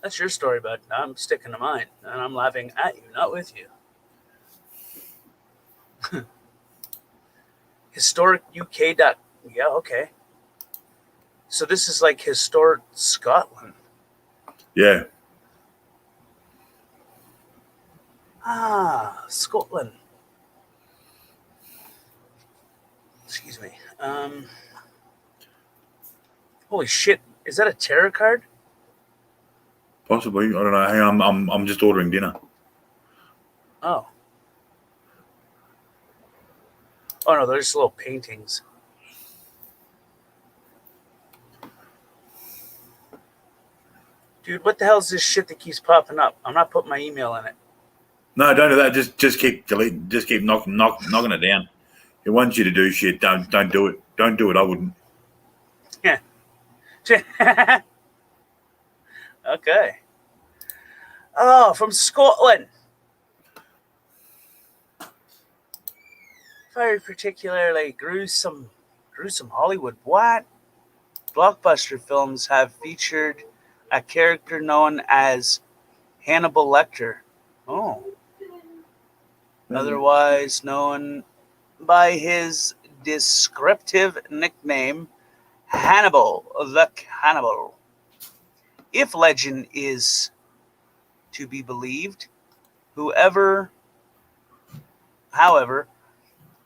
That's your story, bud. I'm sticking to mine. And I'm laughing at you, not with you. Historic UK. Yeah, okay. So this is like historic Scotland. Yeah. Scotland. Excuse me. Holy shit! Is that a tarot card? Possibly. I don't know. Hang on, I'm just ordering dinner. Oh. Oh no, they're just little paintings. Dude, what the hell is this shit that keeps popping up? I'm not putting my email in it. No, don't do that. Just keep deleting. Just keep knocking it down. It wants you to do shit. Don't do it. Don't do it. I wouldn't. Yeah. Okay. Oh, from Scotland. Very particularly gruesome Hollywood. What? Blockbuster films have featured a character known as Hannibal Lecter. Oh. Otherwise known by his descriptive nickname, Hannibal the Cannibal. If legend is to be believed, however,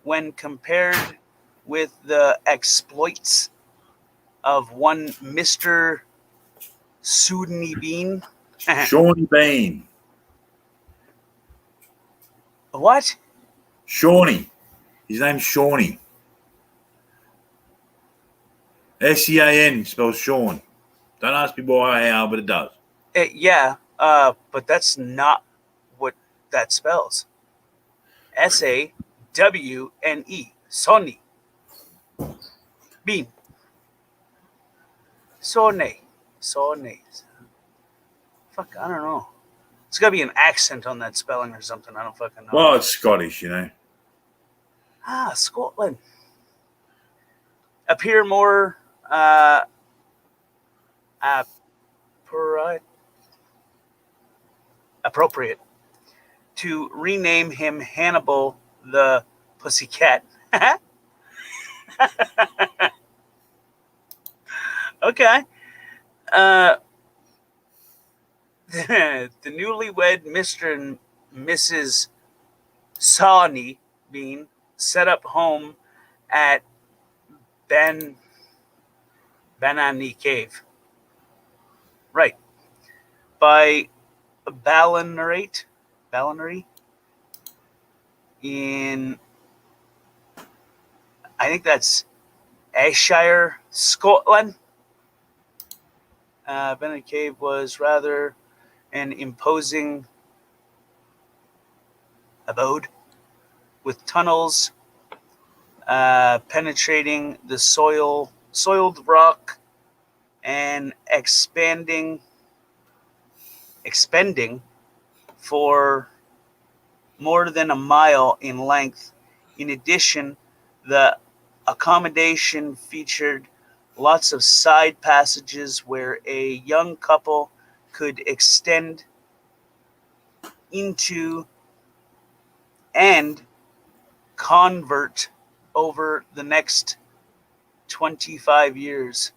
when compared with the exploits of one Mr. Shawnee Bean. Shawnee Bean. What? Shawnee. His name's Shawnee. S-E-A-N spells Sean. Don't ask me why, how, but it does. Yeah, but that's not what that spells. S-A-W-N-E. Shawnee Bean. Shawnee. Fuck, I don't know. It's got to be an accent on that spelling or something. I don't fucking know. Well, it's Scottish, you know. Scotland. Appear more appropriate to rename him Hannibal the Pussycat. Okay. Uh, the newlywed Mr. and Mrs. Sawney Bean set up home at Ben Banani Cave. Right. By Ballinarate in, I think that's Ayrshire, Scotland. Banani Cave was rather an imposing abode with tunnels penetrating the soiled rock and expending for more than a mile in length. In addition, the accommodation featured lots of side passages where a young couple could extend into and convert over the next 25 years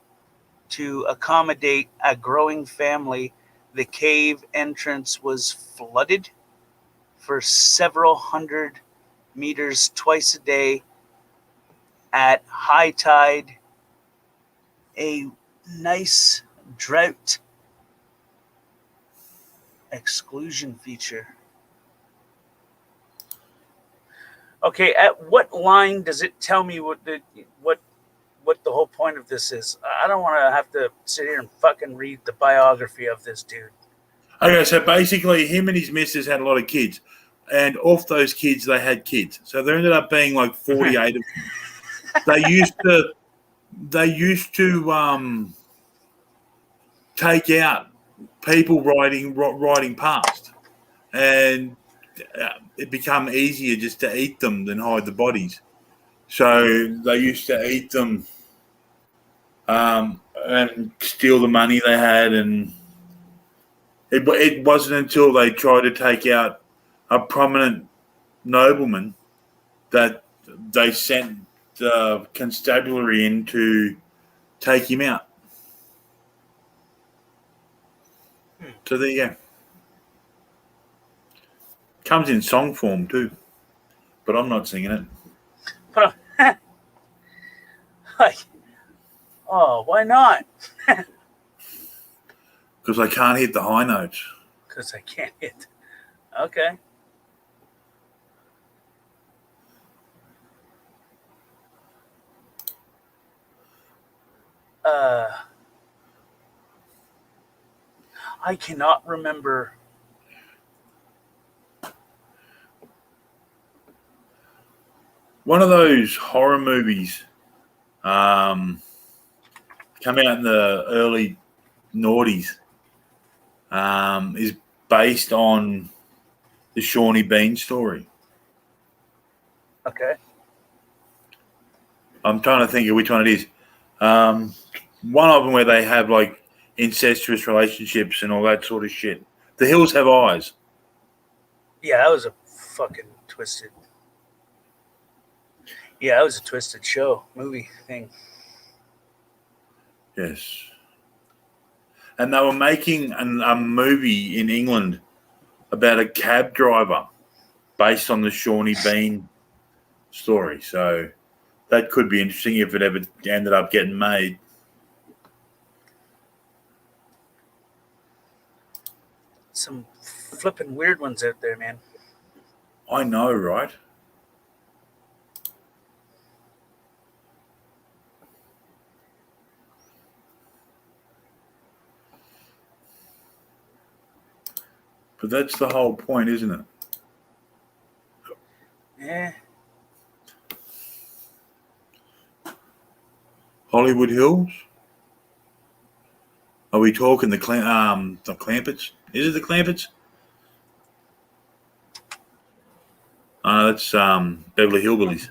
to accommodate a growing family. The cave entrance was flooded for several hundred meters twice a day at high tide, a nice drought exclusion feature. Okay, at what line does it tell me what the whole point of this is? I don't want to have to sit here and fucking read the biography of this dude. Okay, so basically, him and his missus had a lot of kids, and off those kids, they had kids. So there ended up being like 48 of them. They used to take out people riding past, and it became easier just to eat them than hide the bodies. So they used to eat them and steal the money they had, and it wasn't until they tried to take out a prominent nobleman that they sent the constabulary in to take him out. So there you go. Comes in song form too, but I'm not singing it. Like, oh, why not? Because I can't hit the high notes. Because I can't hit. Okay. I cannot remember. One of those horror movies come out in the early noughties is based on the Shawnee Bean story. Okay. I'm trying to think of which one it is. One of them where they have like incestuous relationships and all that sort of shit. The Hills Have Eyes. Yeah, that was a fucking twisted. Yeah, that was a twisted movie thing. Yes. And they were making a movie in England about a cab driver based on the Shawnee Bean story. So that could be interesting if it ever ended up getting made. Some flipping weird ones out there, man. I know, right? But that's the whole point, isn't it? Yeah. Hollywood Hills? Are we talking the Clampets? Is it the Clampets? That's Beverly Hillbillies.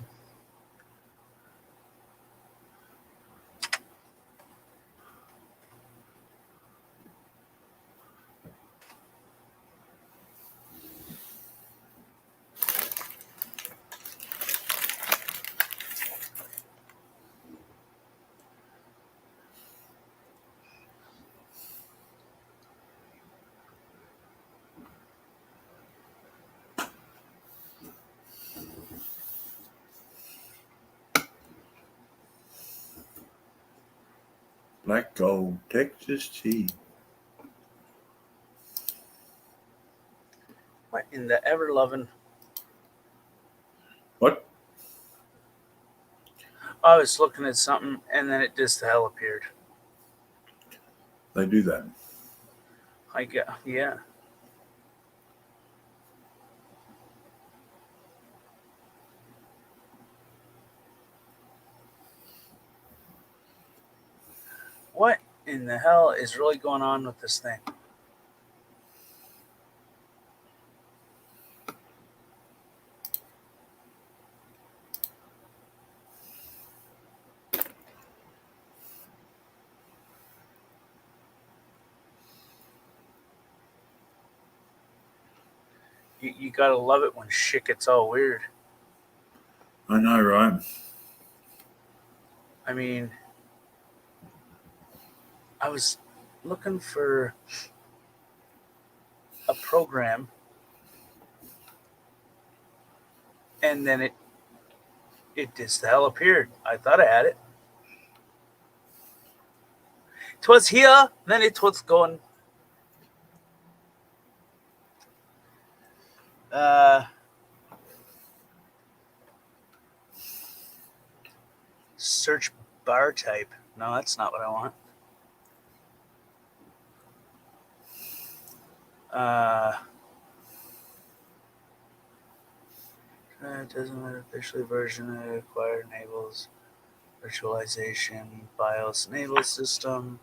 Black Gold Texas tea. What in the ever loving? What? I was looking at something and then it just the hell appeared. They do that. Yeah. What in the hell is really going on with this thing? You gotta love it when shit gets all weird. I know, right? I mean, I was looking for a program and then it just the hell appeared. I thought I had it. 'Twas here, then it was gone. Search bar type. No, that's not what I want. It doesn't matter. Officially version acquired enables virtualization, BIOS enable system.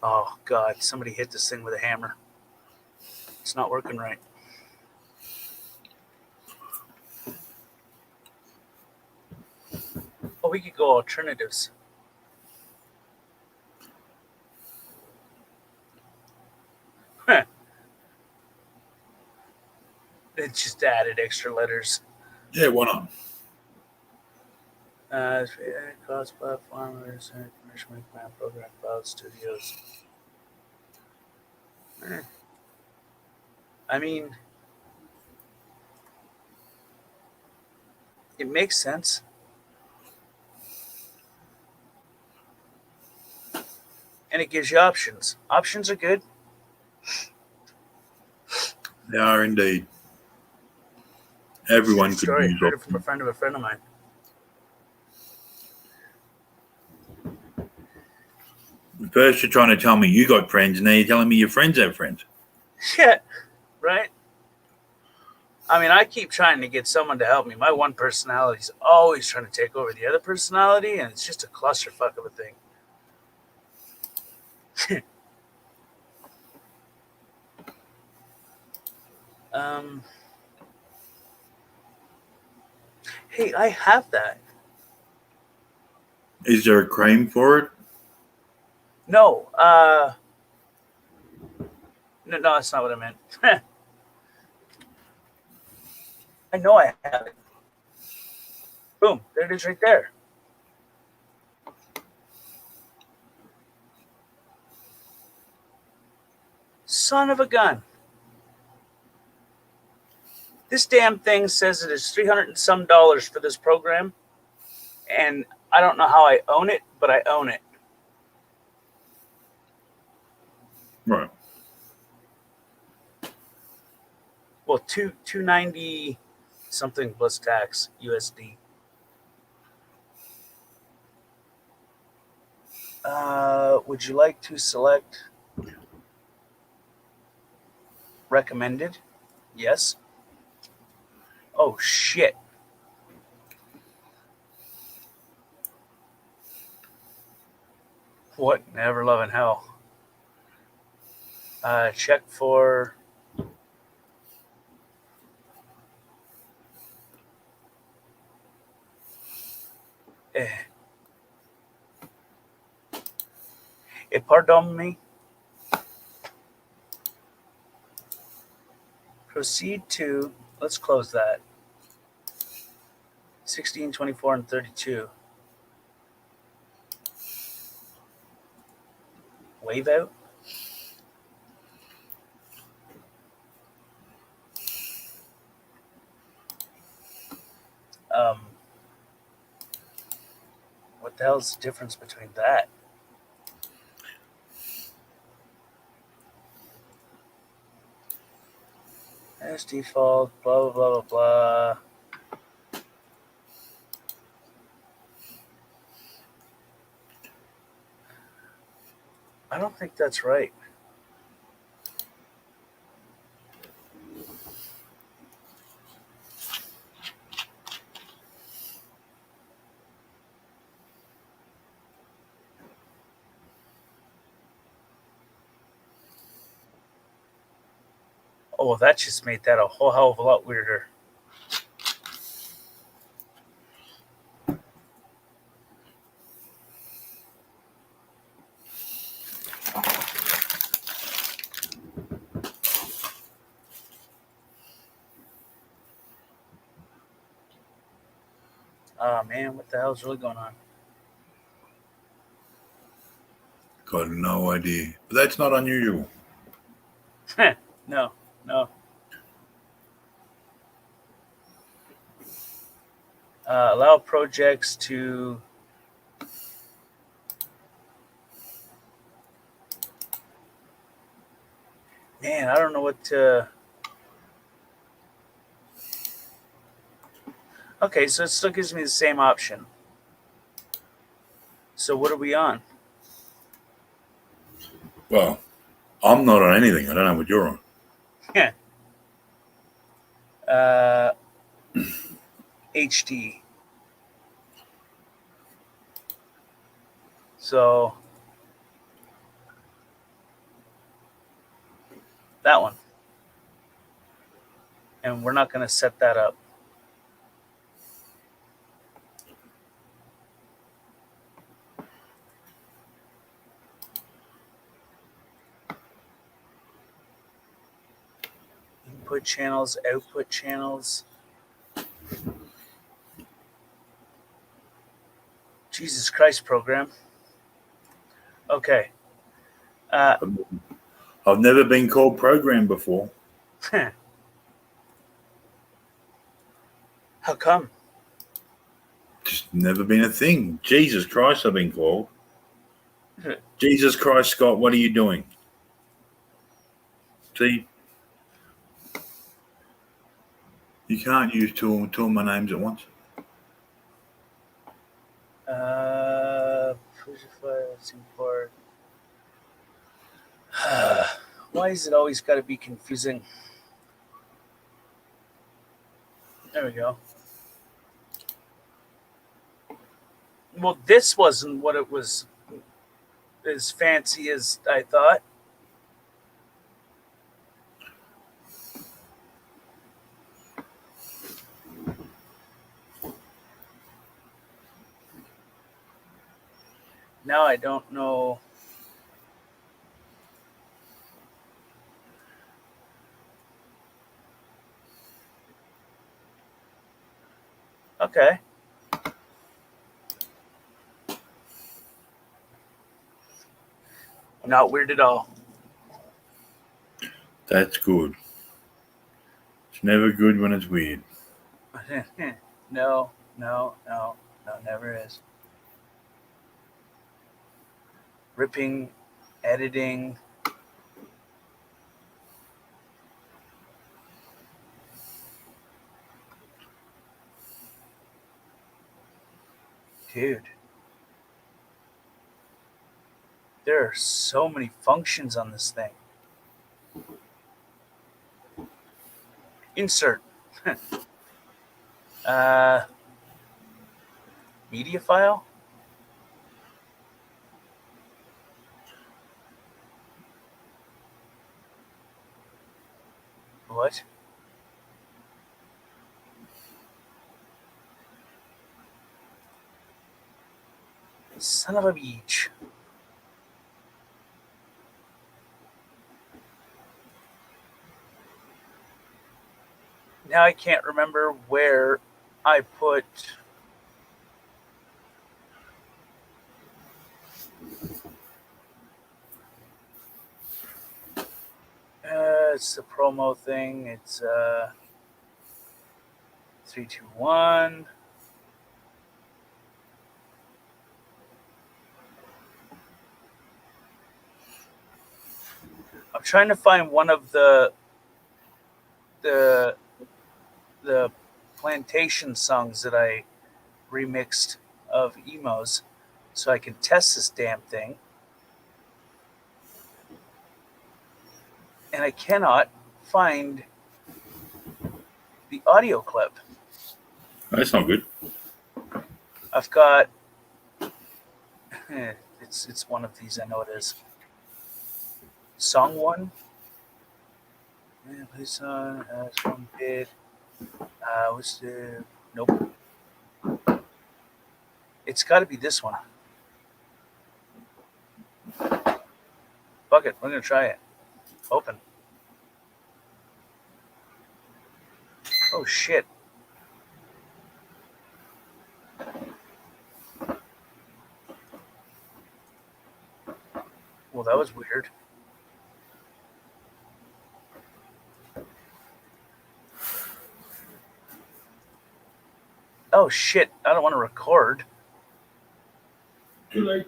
Oh God! Somebody hit this thing with a hammer. It's not working right. Oh, we could go alternatives. Huh. It just added extra letters. Yeah, why not? Cross platformers and commercial command program cloud studios. I mean, it makes sense. And it gives you options. Options are good. They are indeed. True Everyone could story. use Heard it from a options. friend of a friend of mine. First, you're trying to tell me you got friends, and now you're telling me your friends have friends. Shit, right? I mean, I keep trying to get someone to help me. My one personality is always trying to take over the other personality, and it's just a clusterfuck of a thing. um, hey, I have that. Is there a cream for it? No, no, that's not what I meant. I know I have it. Boom, there it is right there. Son of a gun. This damn thing says it is $300 and some for this program, and I don't know how I own it, but I own it. Right. Well, 290 something plus tax USD. Would you like to select recommended? Yes. Oh shit. What? Never love in hell. Check for. Eh, pardon me. Proceed to. Let's close that. 16, 24, and 32. Wave out. Um, what the hell's the difference between that? As default, blah, blah, blah, blah, blah. I don't think that's right. Oh, well, that just made that a whole hell of a lot weirder. Oh, man, what the hell's really going on? Got no idea. But that's not unusual. No, no. Allow projects to. Man, I don't know what to. Okay, so it still gives me the same option. So what are we on? Well, I'm not on anything. I don't know what you're on. uh, HD. So that one. And we're not going to set that up. Input channels, output channels. Jesus Christ, program. Okay. I've never been called program before. How come? Just never been a thing. Jesus Christ, I've been called. Jesus Christ, Scott, what are you doing? See, you can't use two of my names at once. Let's import. Why is it always got to be confusing? There we go. Well, this wasn't what it was as fancy as I thought. Now I don't know. Okay. Not weird at all. That's good. It's never good when it's weird. No, never is. Ripping, editing. Dude. There are so many functions on this thing. Insert. Media file? What? Son of a beach. Now I can't remember where I put. It's the promo thing. It's 3, 2, 1. I'm trying to find one of the the plantation songs that I remixed of emos, so I can test this damn thing. And I cannot find the audio clip. That's not good. I've got. It's one of these. I know it is. Song 1. Yeah, this song from bid. What's the? Nope. It's got to be this one. Fuck it. We're gonna try it. Open. Oh shit. Well, that was weird. Oh shit. I don't want to record. Too late.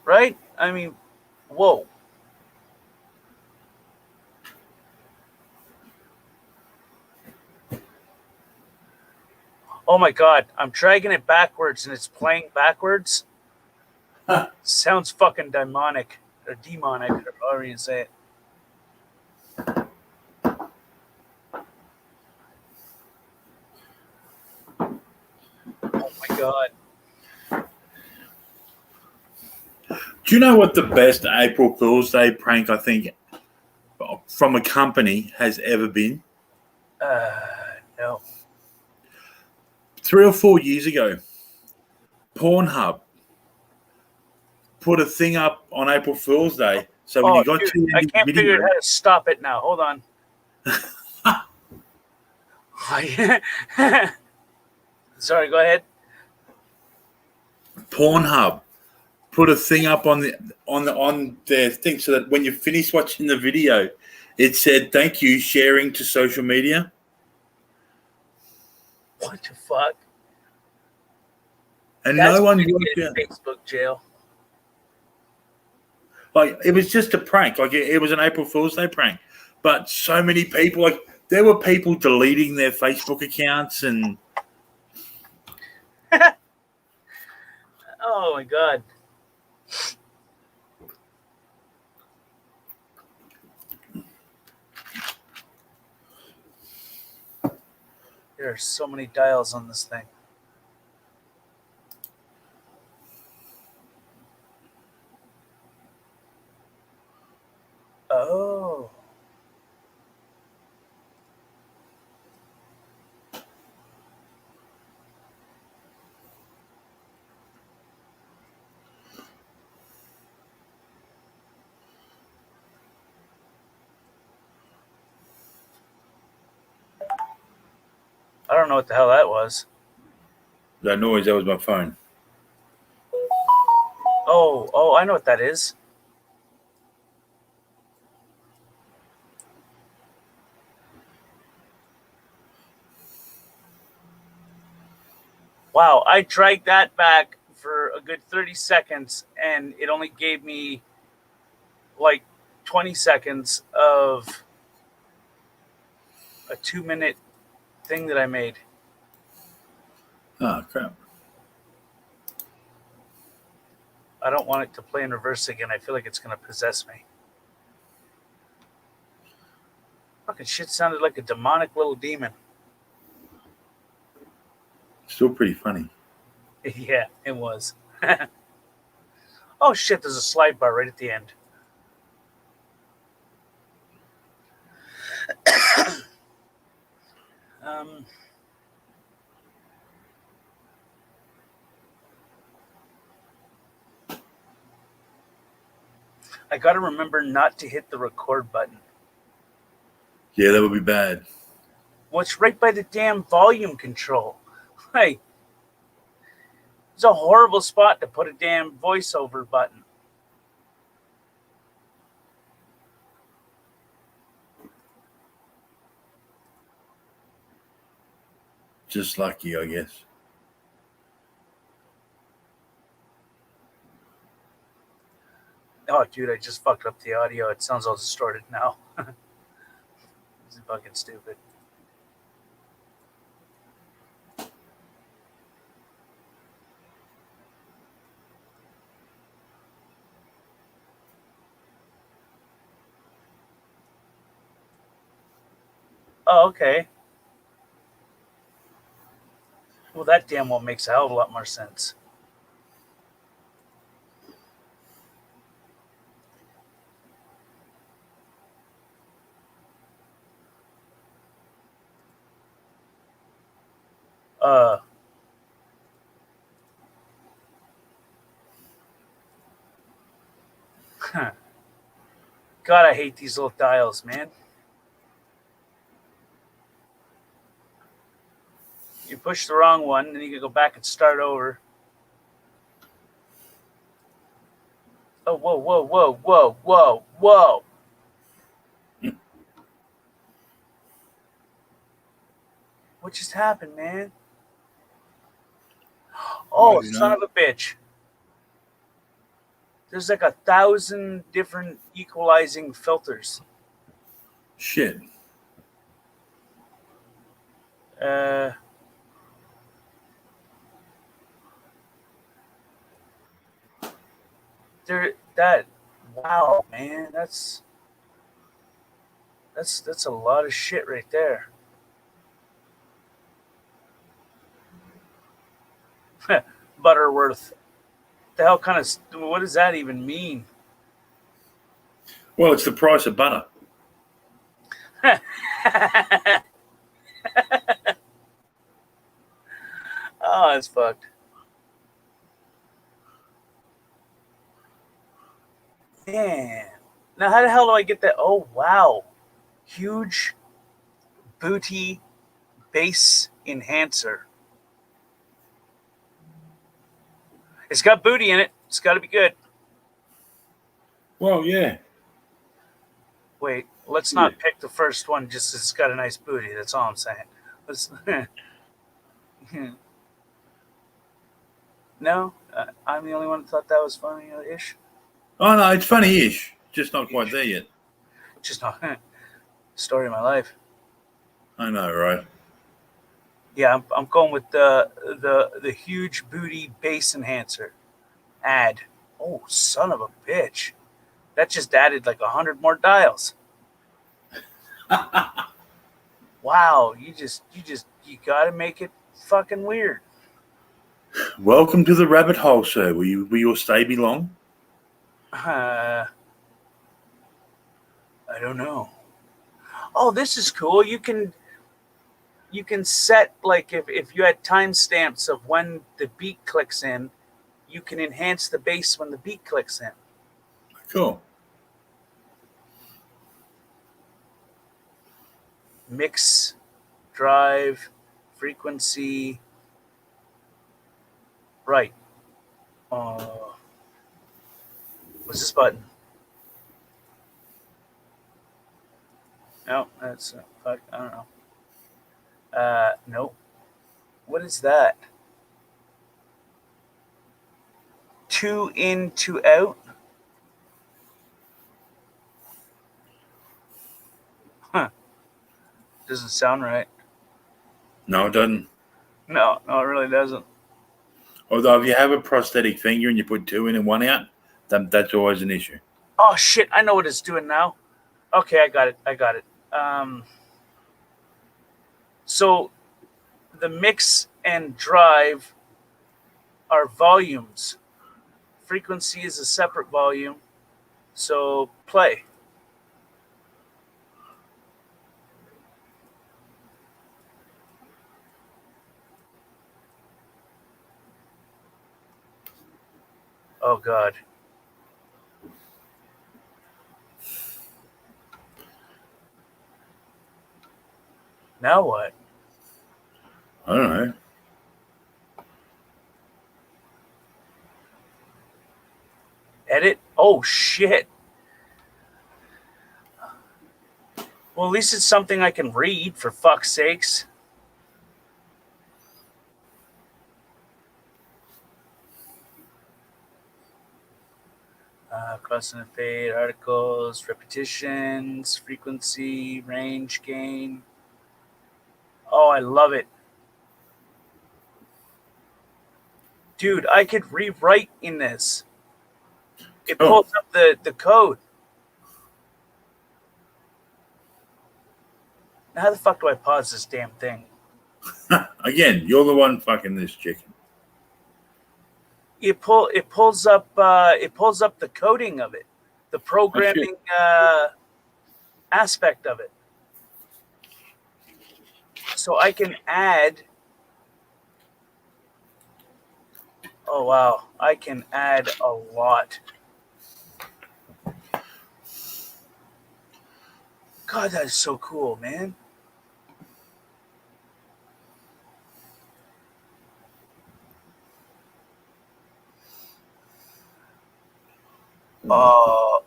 Right? I mean, whoa. Oh my god. I'm dragging it backwards and it's playing backwards. Huh. Sounds fucking demonic. Or demonic, or however you say it. Oh my god. Do you know what the best April Fool's Day prank I think from a company has ever been? No. 3 or 4 years ago, Pornhub put a thing up on April Fool's Day. So when Oh, you got dude, to the I end of the can't figure video, out how to stop it now. Hold on. Sorry, go ahead. Pornhub put a thing up on their thing so that when you finish watching the video, it said thank you sharing to social media. What the fuck? And That's no one going to worked get out. Facebook jail. Like it was just a prank. Like it was an April Fool's Day prank. But so many people, like there were people deleting their Facebook accounts and Oh my god. There are so many dials on this thing. Oh. I don't know what the hell that was. that noise, that was my phone. Oh, I know what that is. Wow, I dragged that back for a good 30 seconds and it only gave me like 20 seconds of a 2-minute thing that I made. Oh crap. I don't want it to play in reverse again. I feel like it's going to possess me. Fucking shit sounded like a demonic little demon. Still pretty funny. Yeah, it was. Oh shit, there's a slide bar right at the end. I got to remember not to hit the record button. Yeah, that would be bad. Well, it's right by the damn volume control. Hey, it's a horrible spot to put a damn voiceover button. Just lucky, I guess. Oh, dude, I just fucked up the audio. It sounds all distorted now. It's fucking stupid. Oh, okay. Well, that damn well makes a hell of a lot more sense. Uh, huh. God, I hate these little dials, man. You push the wrong one, then you can go back and start over. Oh, whoa, whoa, whoa, whoa, whoa, whoa. What just happened, man? Oh, You son know? of a bitch. There's like 1,000 different equalizing filters. Shit. Uh, that wow, man, that's a lot of shit right there. Butterworth. The hell kind of what does that even mean? Well, it's the price of butter. Oh, it's fucked. Man. Now how the hell do I get that? Oh wow. Huge booty bass enhancer. It's got booty in it. It's got to be good. Well, yeah. Wait, let's Yeah. not pick the first one just 'cause it's got a nice booty. That's all I'm saying. Let's, no, I'm the only one that thought that was funny-ish. Oh, no, it's funny-ish. Just not quite there yet. Just not story of my life. I know, right? Yeah, I'm going with the huge booty bass enhancer. Add. Oh, son of a bitch! That just added like 100 more dials. Wow, you gotta make it fucking weird. Welcome to the rabbit hole, sir. Will your stay be long? I don't know. Oh, this is cool. You can set like if you had timestamps of when the beat clicks in, you can enhance the bass when the beat clicks in. Cool. Mix, drive, frequency. Right. What's this button? No, that's fuck. I don't know. Nope. What is that? Two in, two out. Huh. Doesn't sound right. No, it doesn't. No, it really doesn't. Although if you have a prosthetic finger and you put two in and one out, that's always an issue. Oh shit! I know what it's doing now. Okay, I got it. So the mix and drive are volumes. Frequency is a separate volume. So play. Oh God. Now what? I don't know. Edit? Oh shit. Well, at least it's something I can read, for fuck's sakes. Cross and fade, articles, repetitions, frequency, range gain. Oh, I love it. Dude, I could rewrite in this. It Oh, pulls up the code. Now, how the fuck do I pause this damn thing? again, you're the one fucking this chicken. It pulls up the coding of it, the Oh shit. programming aspect of it. So I can add. Oh wow, I can add a lot. God, that is so cool, man. Uh,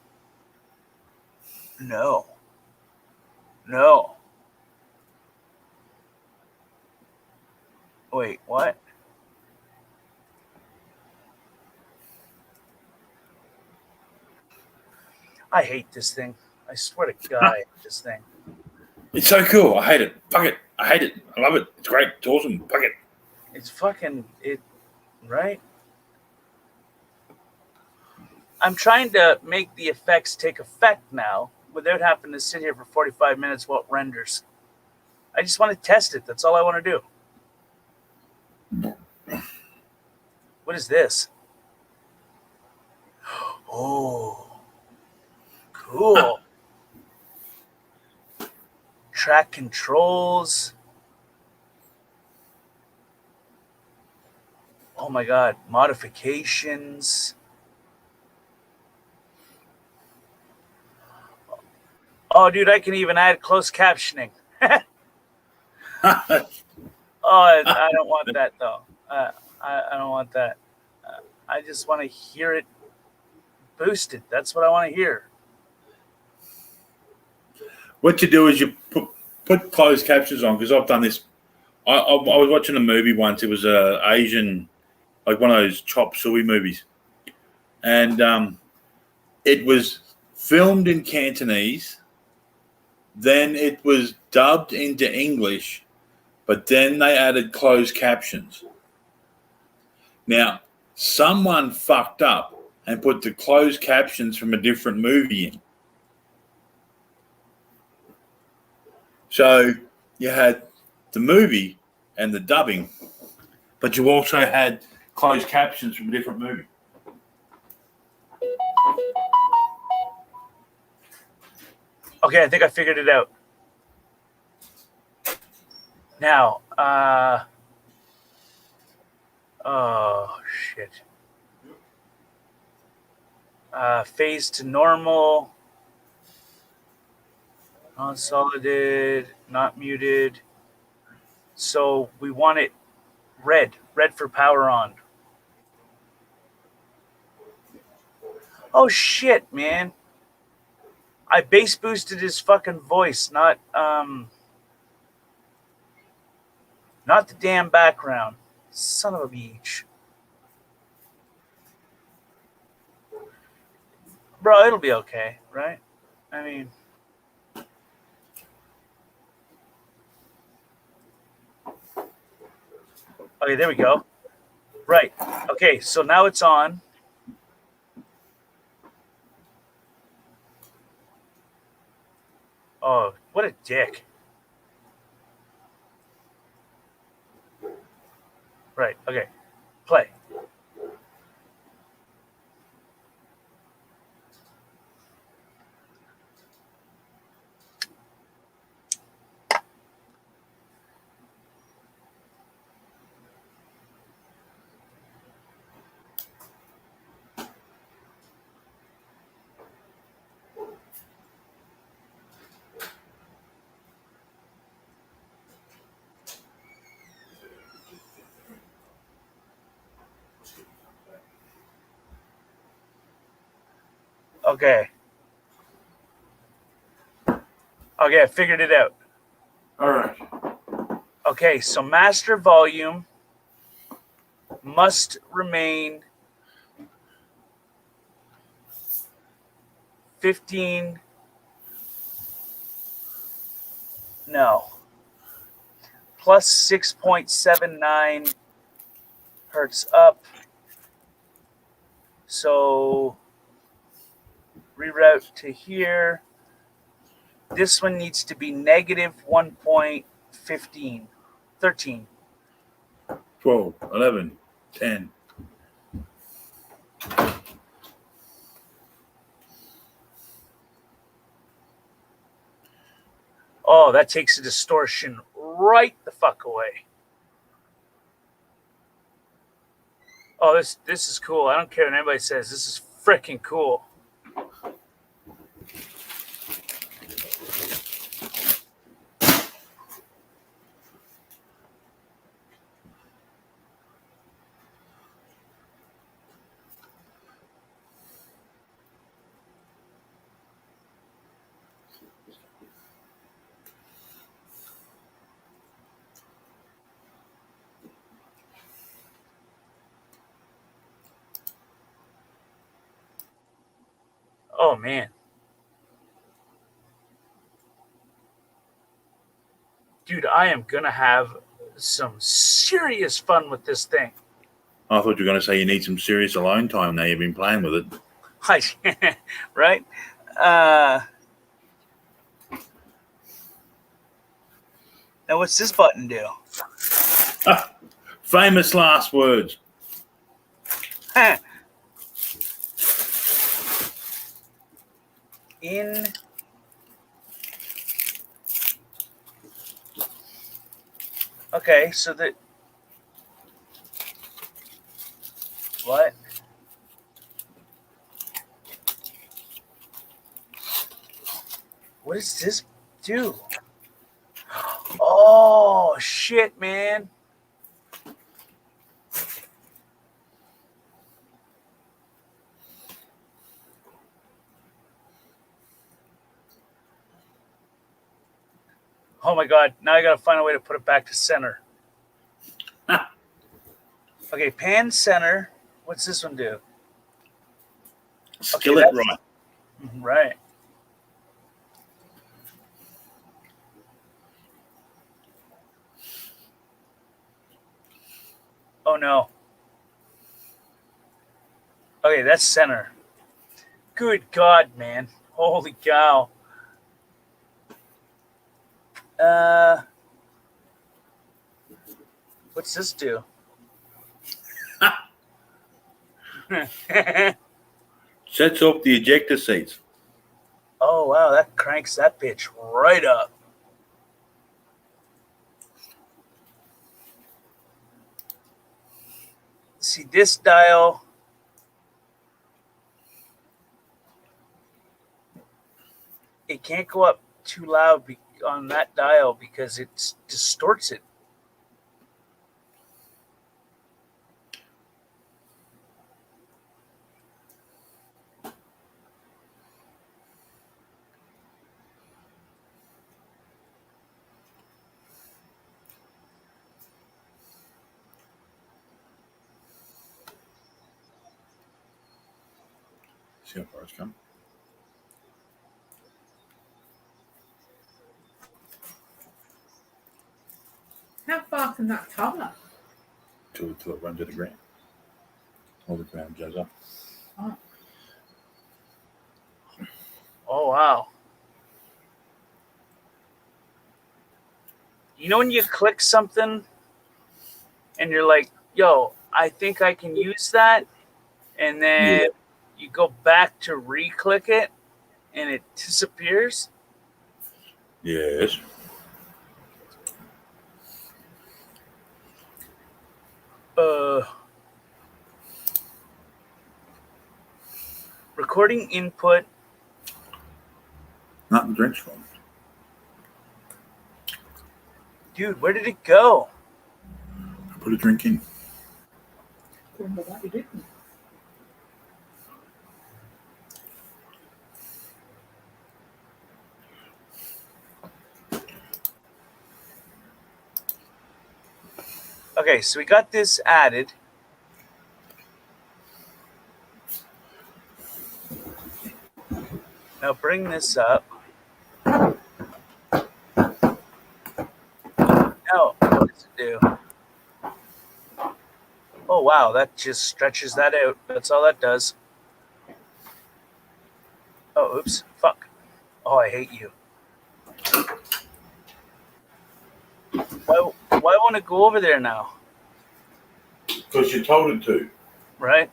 no, no. Wait, what? I hate this thing. I swear to God, I hate this thing. It's so cool. I hate it. Fuck it. I hate it. I love it. It's great. It's awesome. Fuck it. It's fucking it, right? I'm trying to make the effects take effect now without having to sit here for 45 minutes while it renders. I just want to test it. That's all I want to do. What is this? Oh, cool. Track controls. Oh my God. Modifications. Oh, dude, I can even add closed captioning. Oh, I don't want that though. I don't want that. I just want to hear it boosted. That's what I want to hear. What you do is you put closed captions on because I've done this. I was watching a movie once. It was a Asian, like one of those chop suey movies, and it was filmed in Cantonese. Then it was dubbed into English, but then they added closed captions. Now, someone fucked up and put the closed captions from a different movie in. So you had the movie and the dubbing, but you also had closed captions from a different movie. Okay, I think I figured it out. Now, oh shit. Phase to normal, consolidated, not muted. So we want it red for power on. Oh shit, man. I bass boosted his fucking voice, not the damn background. Son of a beach. Bro, it'll be okay, right? I mean, okay, there we go. Right. Okay, so now it's on. Oh, what a dick. Right, okay. Play. Okay. Okay, I figured it out. All right. Okay, so master volume must remain 15. No. Plus 6.79 hertz up. So reroute to here. This one needs to be negative 1.15. 13. 12, 11, 10. Oh, that takes the distortion right the fuck away. Oh, this is cool. I don't care what anybody says. This is freaking cool. Oh, man. Dude, I am going to have some serious fun with this thing. I thought you were going to say you need some serious alone time now you've been playing with it. Right? Now, what's this button do? Famous last words. In okay, so that what? What does this do? Oh shit, man. Oh my god, now I gotta find a way to put it back to center. Okay, pan center. What's this one do? Skillet that's- right. Right. Oh no. Okay, that's center. Good God, man. Holy cow. What's this do? Sets off the ejector seats. Oh wow, that cranks that bitch right up. See this dial. It can't go up too loud on that dial because it distorts it. See how far it's come. How far can that cover? Till it runs to the ground. All the ground goes up. Oh. Oh wow. You know when you click something and you're like, yo, I think I can use that, and then you go back to re-click it and it disappears? Yes. Recording input. Not the drink's gone. Dude, where did it go? I put a drink in. Remember that you didn't. Okay, so we got this added. Now bring this up. Now, what does it do? Oh, wow, that just stretches that out. That's all that does. Oh, oops. Fuck. Oh, I hate you. Why won't it go over there now? Because you told it to. Right?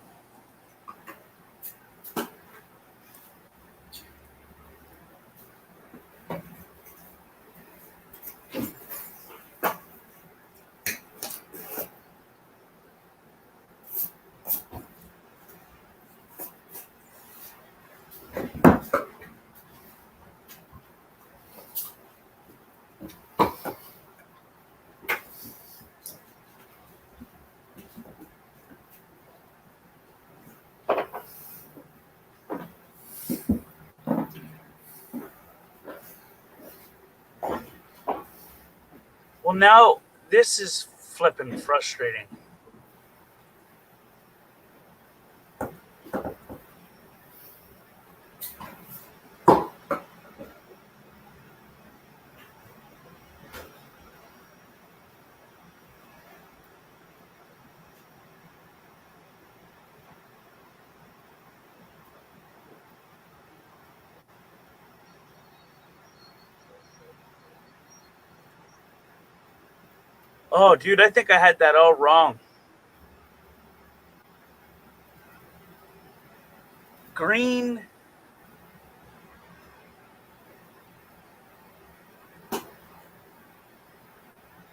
Well, now this is flipping frustrating. Oh, dude, I think I had that all wrong. Green.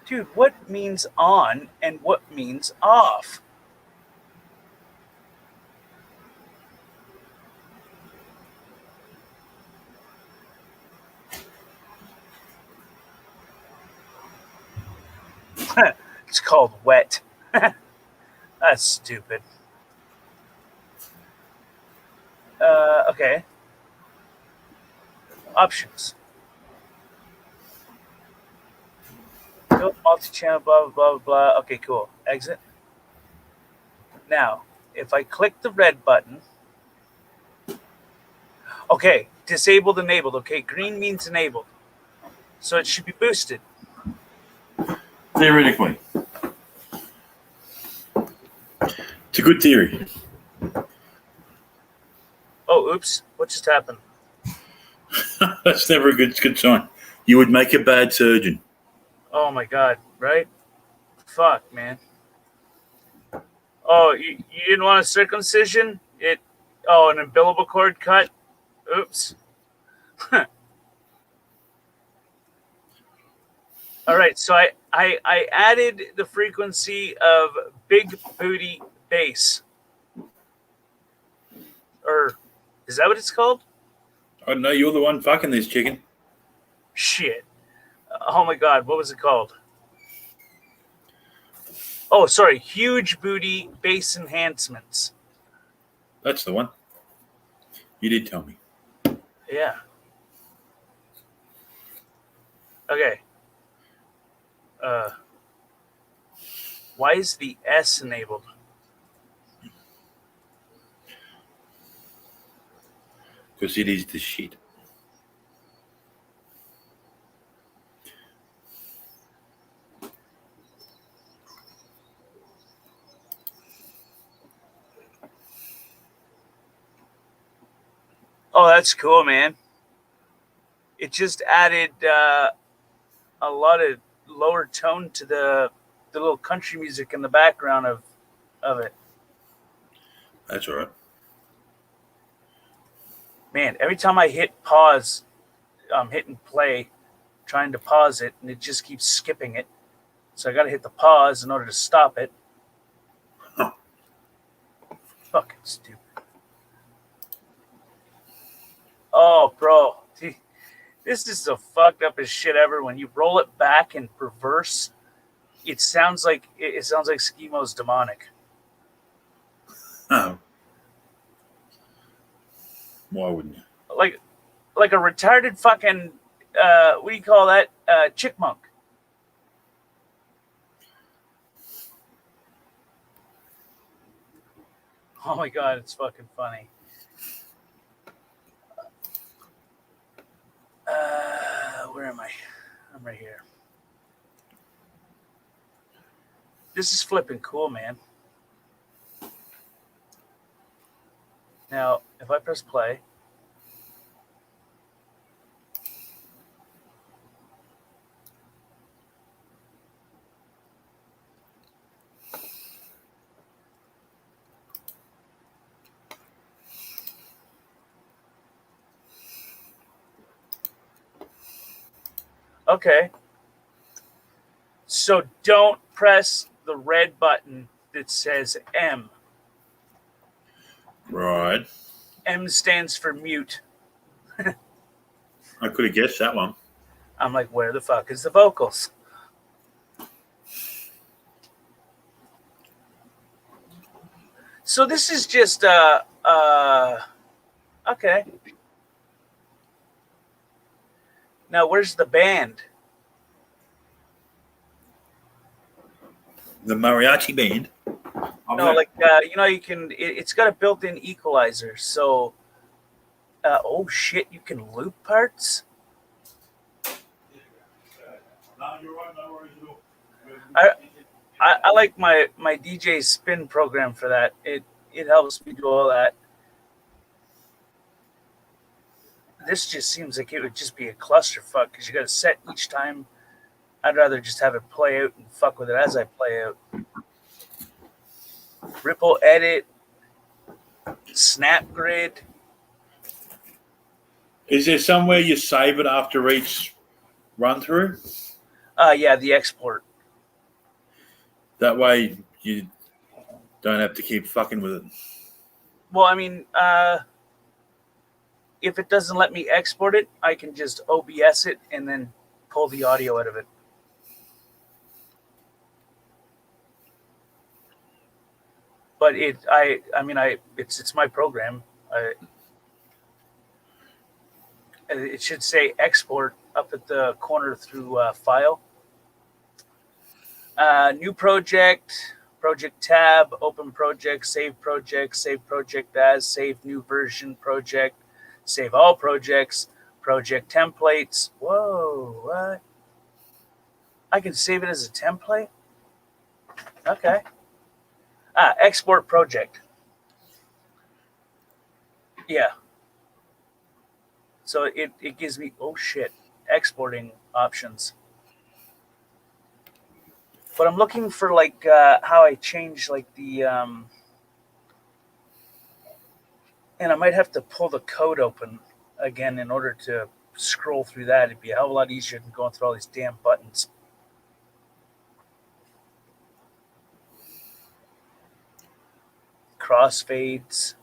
Dude, what means on and what means off? It's called wet. That's stupid. Okay. Options. Go multi-channel, blah, blah, blah, blah. Okay, cool. Exit. Now, if I click the red button, okay, disabled, enabled. Okay, green means enabled. So it should be boosted. Theoretically. It's a good theory. Oh, oops. What just happened? That's never a good sign. You would make a bad surgeon. Oh my god, right? Fuck, man. Oh, you didn't want a circumcision? An umbilical cord cut? Oops. All right, so I added the frequency of big booty bass. Or is that what it's called? I don't know. You're the one fucking this chicken. Shit. Oh my god, what was it called? Oh, sorry, huge booty bass enhancements. That's the one. You did tell me. Yeah. Okay. Why is the S enabled? Because it is the shit. Oh, that's cool, man. It just added a lot of lower tone to the little country music in the background of it. That's all right. Man, every time I hit pause, I'm hitting play, trying to pause it, and it just keeps skipping it. So I got to hit the pause in order to stop it. Huh. Fucking stupid. Oh, bro. See, this is the fucked up as shit ever. When you roll it back in reverse, it sounds like Schimo's demonic. Oh. Why wouldn't you? Like a retarded fucking what do you call that? Chickmunk. Oh my god, it's fucking funny. Where am I? I'm right here. This is flipping cool, man. Now, if I press play, okay. So don't press the red button that says M. Right. M stands for mute. I could have guessed that one. I'm like, where the fuck is the vocals? So this is just okay. Now where's the band? The mariachi band. No, like you can. It's got a built-in equalizer. So, oh shit, you can loop parts. I like my DJ spin program for that. It helps me do all that. This just seems like it would just be a clusterfuck because you got to set each time. I'd rather just have it play out and fuck with it as I play out. Ripple edit, snap grid. Is there somewhere you save it after each run through? Yeah, the export. That way you don't have to keep fucking with it. Well, I mean, if it doesn't let me export it, I can just OBS it and then pull the audio out of it. But it's my program. It should say export up at the corner through file. New project, project tab, open project, save project as, save new version project, save all projects, project templates. Whoa, what? I can save it as a template? Okay. Export project. Yeah. So it gives me, oh shit, exporting options. But I'm looking for like how I change like the and I might have to pull the code open again in order to scroll through that. It'd be a hell of a lot easier than going through all these damn buttons. Crossfades.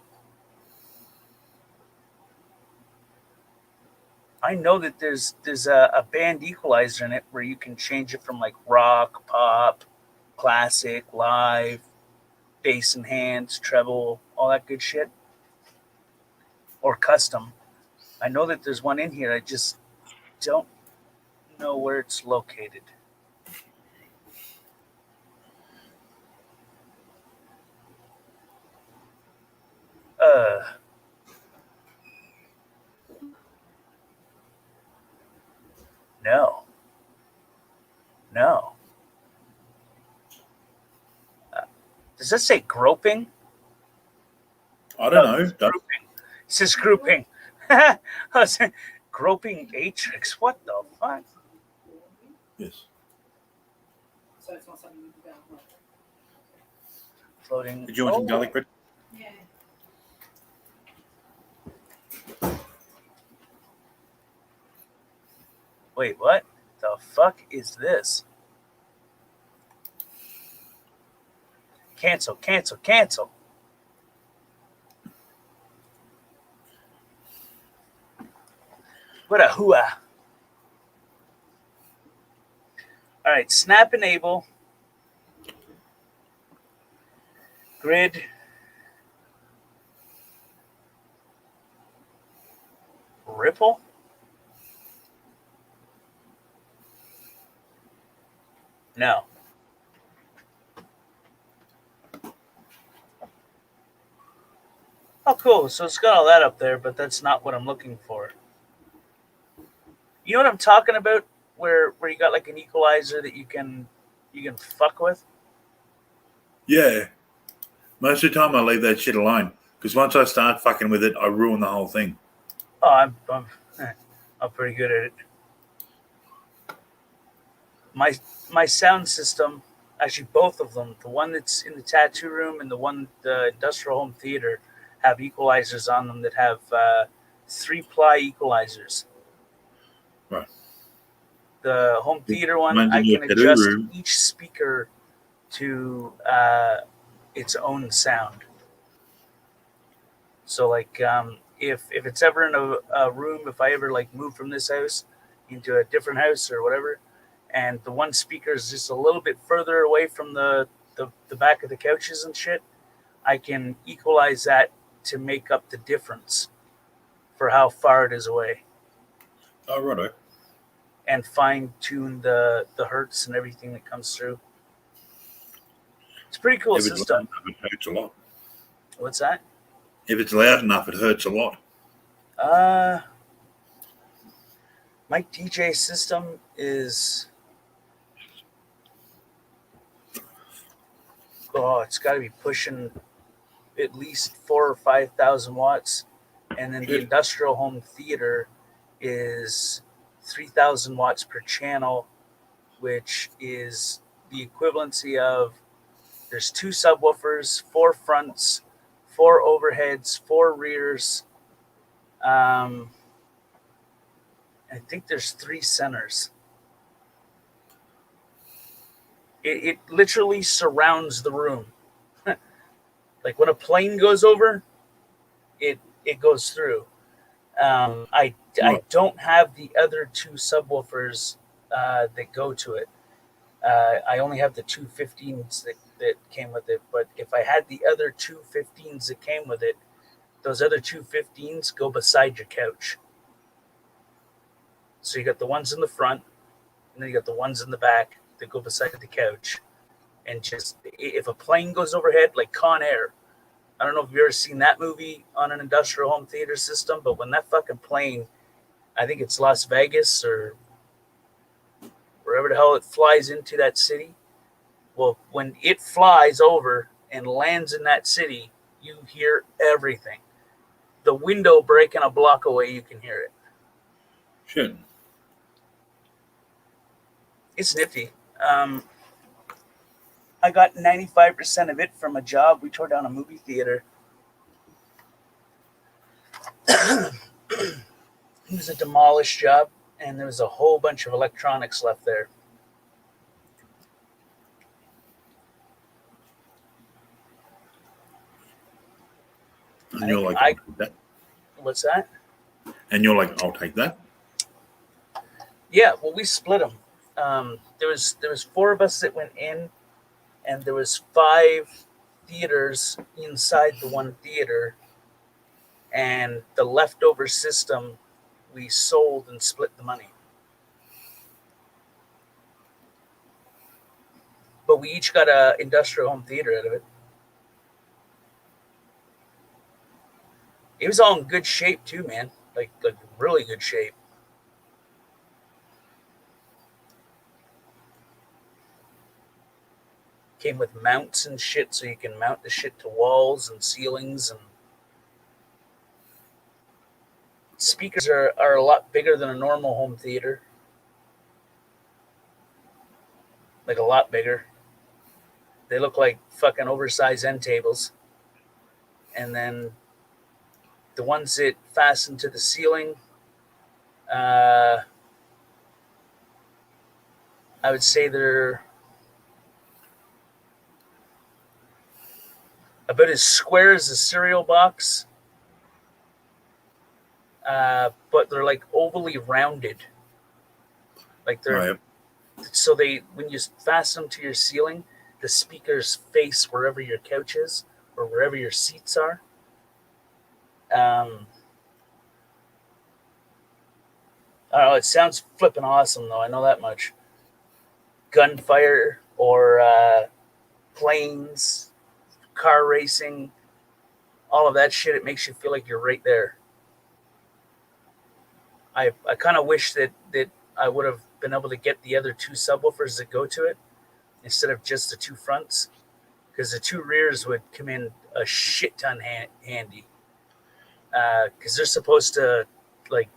I know that there's a band equalizer in it where you can change it from like rock, pop, classic, live, bass and hands, treble, all that good shit. Or custom. I know that there's one in here. I just don't know where it's located. Uh, no, no. Does that say groping? I don't No, know. it's grouping. It says grouping. I was saying, groping matrix. What the fuck? Yes. So it's not something you can download. Floating. Did you want some garlic bread? Yeah. Wait, what? The fuck is this? Cancel, cancel, cancel. What a hooah. All right, snap enable. Grid. Ripple. No. Oh, cool. So it's got all that up there, but that's not what I'm looking for. You know what I'm talking about? Where you got like an equalizer that you can fuck with. Yeah. Most of the time, I leave that shit alone because once I start fucking with it, I ruin the whole thing. Oh, I'm pretty good at it. My my sound system, actually both of them, the one that's in the tattoo room and the one the industrial home theater, have equalizers on them that have 3-ply equalizers. Right. The home theater one, Mine's I in your can tattoo adjust room. each speaker to its own sound. So like if it's ever in a room, if I ever like move from this house into a different house or whatever, and the one speaker is just a little bit further away from the back of the couches and shit, I can equalize that to make up the difference for how far it is away Oh, righto. and fine tune the hertz and everything that comes through. It's a pretty cool If it's loud system. enough, it hurts a lot. What's that? If it's loud enough, it hurts a lot. Uh, my DJ system is, oh, it's got to be pushing at least 4 or 5 thousand watts, and then the Shit. industrial home theater is 3,000 watts per channel, which is the equivalency of there's 2 subwoofers, 4 fronts, 4 overheads, 4 rears. Um, I think there's 3 centers. It literally surrounds the room. Like when a plane goes over, it goes through. I Right. don't have the other 2 subwoofers that go to it. I only have the 215s that came with it. But if I had the other 215s that came with it, those other 215s go beside your couch. So you got the ones in the front, and then you got the ones in the back that go beside the couch. And just if a plane goes overhead, like Con Air, I don't know if you've ever seen that movie on an industrial home theater system, but when that fucking plane, I think it's Las Vegas or wherever the hell it flies into that city. Well, when it flies over and lands in that city, you hear everything. The window breaking a block away, you can hear it. Shit. It's nifty. Um, I got 95% of it from a job. We tore down a movie theater. It was a demolished job, and there was a whole bunch of electronics left there. I And you're think like, I'll I take that. what's that? And you're like, I'll take that. Yeah, well, we split them. There was 4 of us that went in, and there was 5 theaters inside the one theater, and the leftover system we sold and split the money. But we each got a industrial home theater out of it. It was all in good shape too, man. Like really good shape. Came with mounts and shit, so you can mount the shit to walls and ceilings, and speakers are a lot bigger than a normal home theater. Like a lot bigger. They look like fucking oversized end tables. And then the ones that fasten to the ceiling, uh, I would say they're about as square as a cereal box, but they're like ovally rounded. Like they're Right. so they when you fasten them to your ceiling, the speakers face wherever your couch is or wherever your seats are. Um, I don't know. It sounds flipping awesome, though. I know that much. Gunfire or planes, car racing, all of that shit, it makes you feel like you're right there. I kind of wish that I would have been able to get the other two subwoofers that go to it instead of just the two fronts, because the two rears would come in a shit ton handy. Because they're supposed to like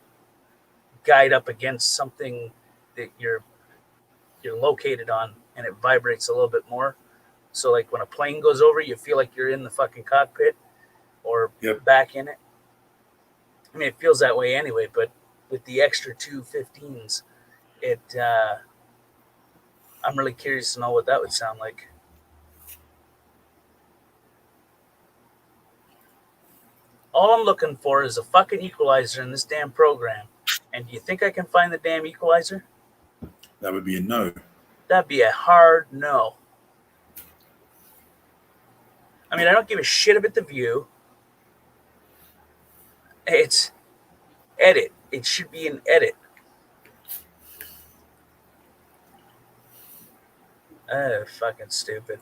guide up against something that you're located on, and it vibrates a little bit more. So like when a plane goes over, you feel like you're in the fucking cockpit or Yep. back in it. I mean, it feels that way anyway, but with the extra two 15s, it I'm really curious to know what that would sound like. All I'm looking for is a fucking equalizer in this damn program. And do you think I can find the damn equalizer? That would be a no. That'd be a hard no. I mean, I don't give a shit about the view. It's edit. It should be an edit. Fucking stupid.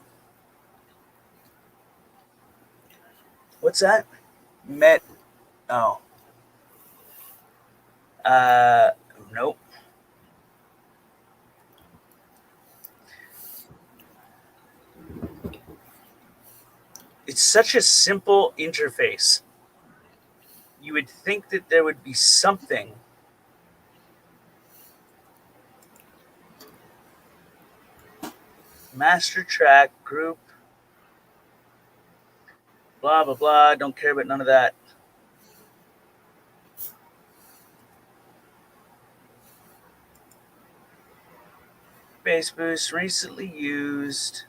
What's that? Met. Oh. Nope. It's such a simple interface. You would think that there would be something. Master track group. Blah, blah, blah. Don't care about none of that. Bass boost recently used.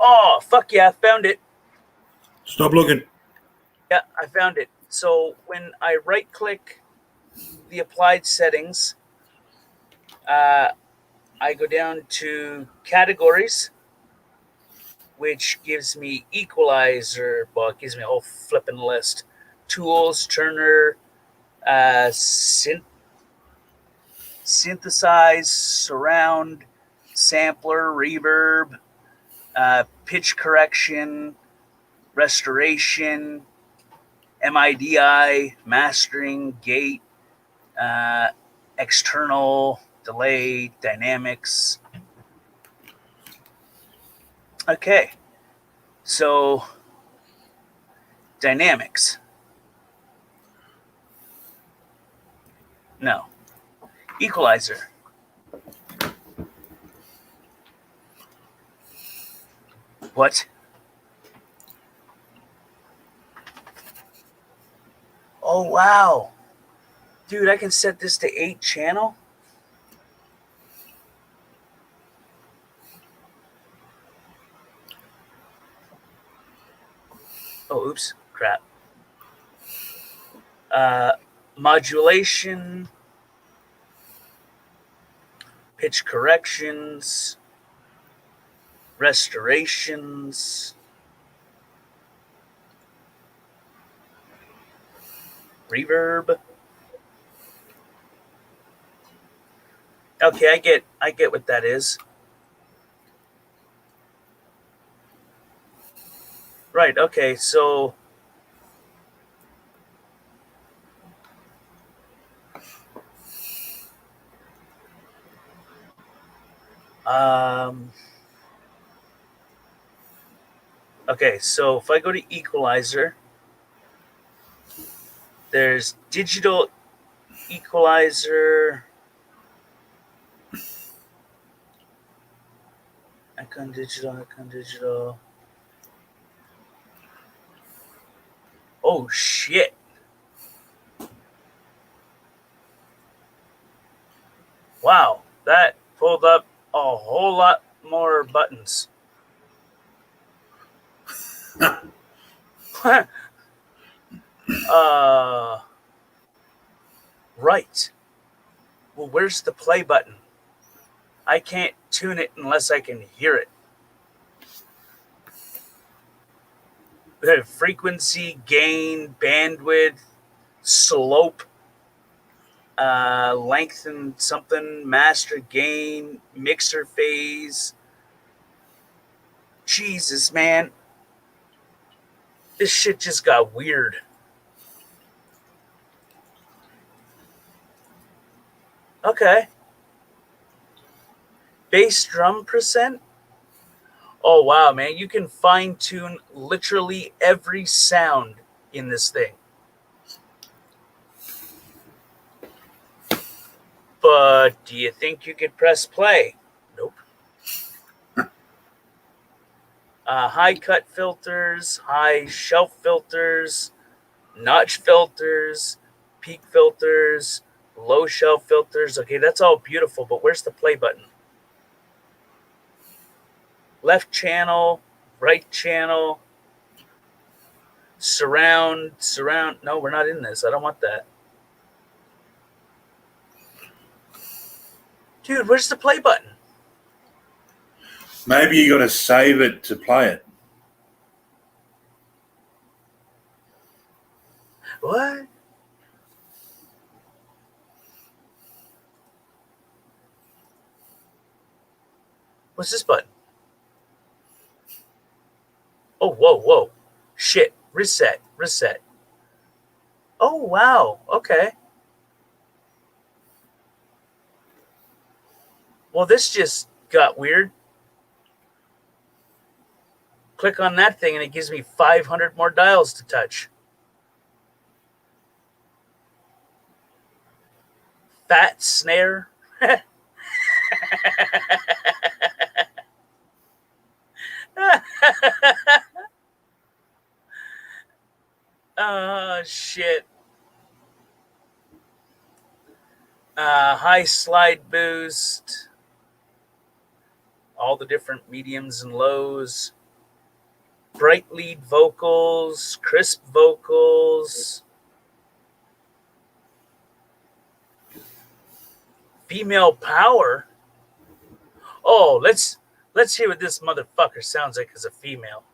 Oh, fuck yeah, found it. Stop looking. Yeah, I found it. So when I right click the applied settings, I go down to categories, which gives me equalizer. Well, it gives me a whole flipping list. Tools, Turner, synthesize, surround, sampler, reverb, pitch correction, restoration, MIDI, mastering, gate, external, delay, dynamics. Okay, so dynamics. No. Equalizer. What? Oh, wow. Dude, I can set this to 8 channel? Oh, oops. Crap. Modulation, pitch corrections, restorations, reverb. Okay, I get what that is. Right, okay, so okay, so if I go to equalizer, there's digital equalizer, icon digital. Oh shit. Wow, that pulled up a whole lot more buttons. Right. Well, where's the play button? I can't tune it unless I can hear it. The frequency, gain, bandwidth, slope, lengthen something, master gain, mixer phase. Jesus, man. This shit just got weird. Okay. Bass drum percent? Oh, wow, man. You can fine tune literally every sound in this thing. But do you think you could press play? Nope. High cut filters, high shelf filters, notch filters, peak filters, low shelf filters. Okay, that's all beautiful, but where's the play button? Left channel, right channel, surround. No, we're not in this. I don't want that. Dude, where's the play button? Maybe you got to save it to play it. What? What's this button? Oh, whoa. Shit. Reset. Oh, wow. Okay. Well, this just got weird. Click on that thing and it gives me 500 more dials to touch. Fat snare. Oh, shit. High slide boost. All the different mediums and lows. Bright lead vocals, crisp vocals. Female power. Oh, let's hear what this motherfucker sounds like as a female.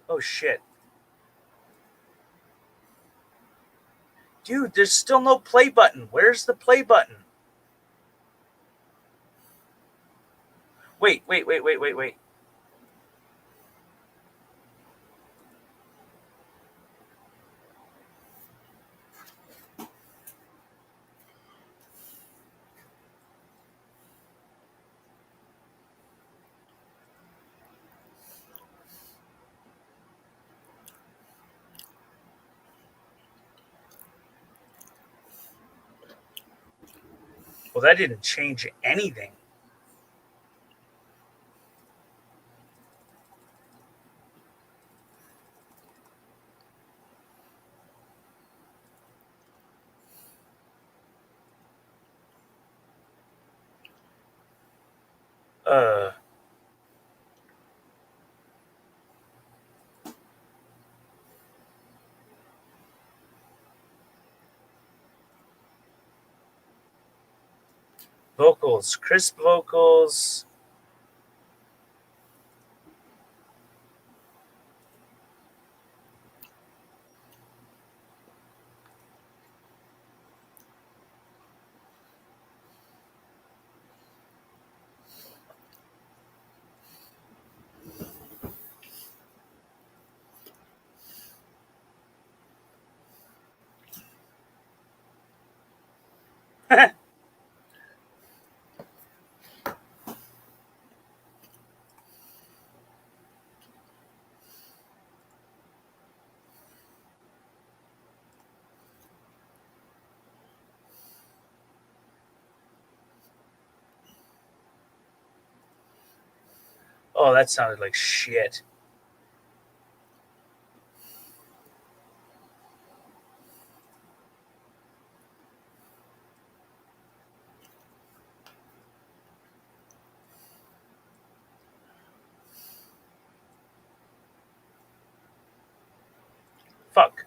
Oh shit. Dude, there's still no play button. Where's the play button? Wait. Well, that didn't change anything. Uh, vocals, crisp vocals. Oh, that sounded like shit. Fuck.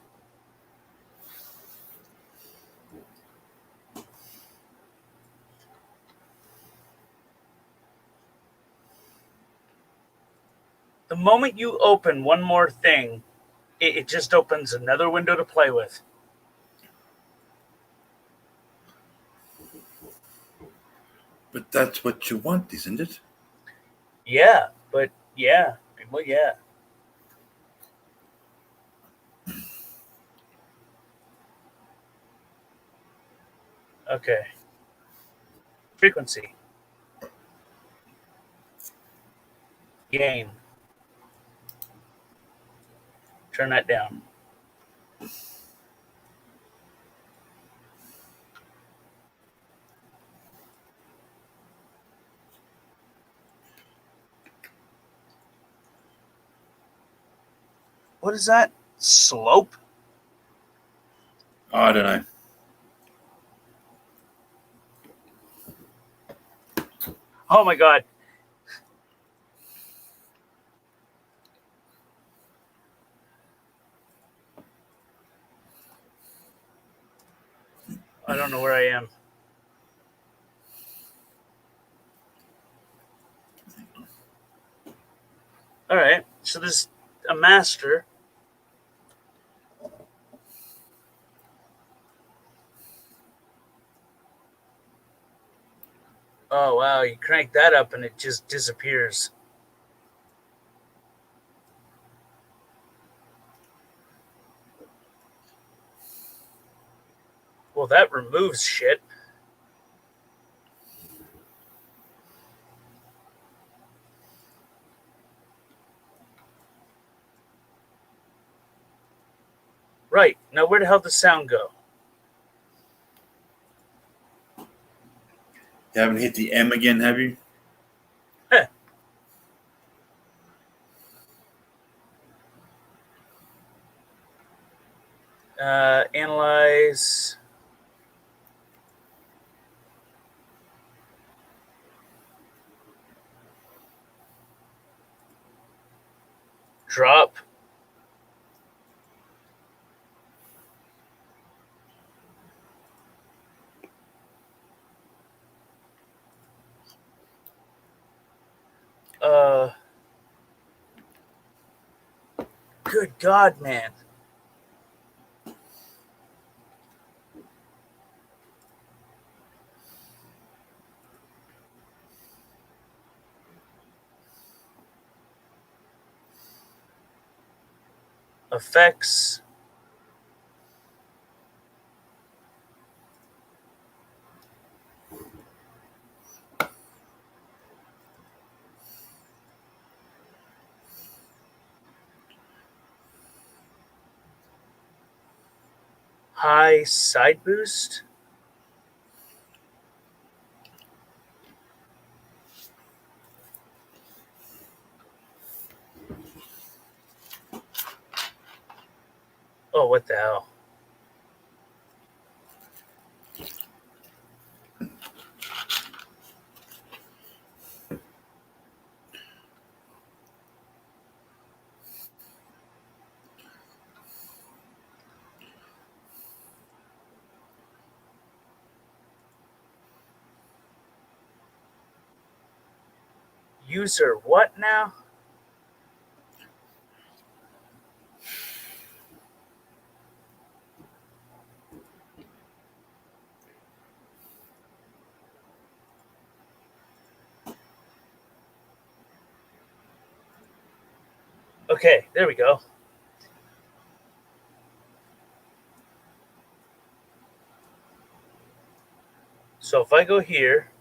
The moment you open one more thing, it just opens another window to play with. But that's what you want, isn't it? Yeah, but yeah. Well, yeah. Okay. Frequency. Gain. Turn that down. What is that? Slope? I don't know. Oh my god. I don't know where I am. All right. So there's a master. Oh wow, you crank that up and it just disappears. Well, that removes shit. Right. Now where the hell does sound go? You haven't hit the M again, have you? Heh. Analyze. Drop. Uh, good God, man. Effects. High side boost. Oh, what the hell? User what now? Okay, there we go. So if I go here,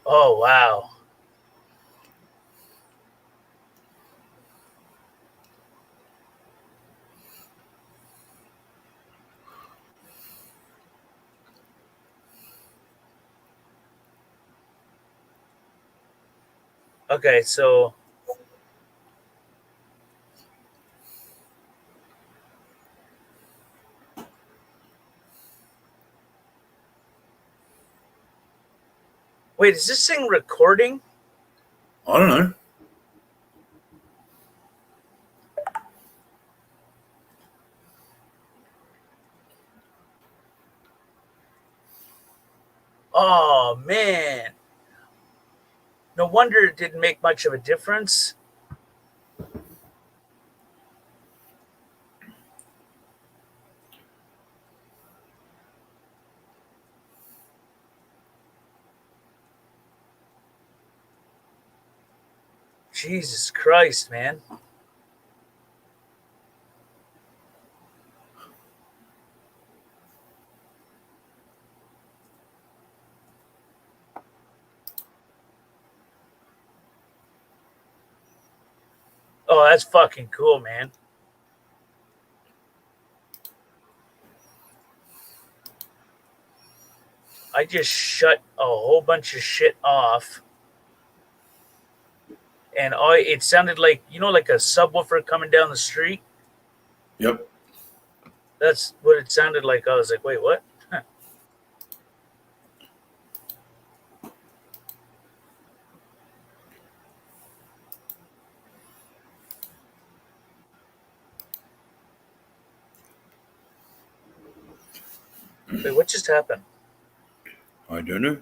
oh wow. Okay, so Wait, is this thing recording? I don't know. Oh man. No wonder it didn't make much of a difference. Jesus Christ, man. Oh, that's fucking cool, man. I just shut a whole bunch of shit off. And it sounded like, like a subwoofer coming down the street. Yep. That's what it sounded like. I was like, wait, what? Huh. Wait, what just happened? I don't know.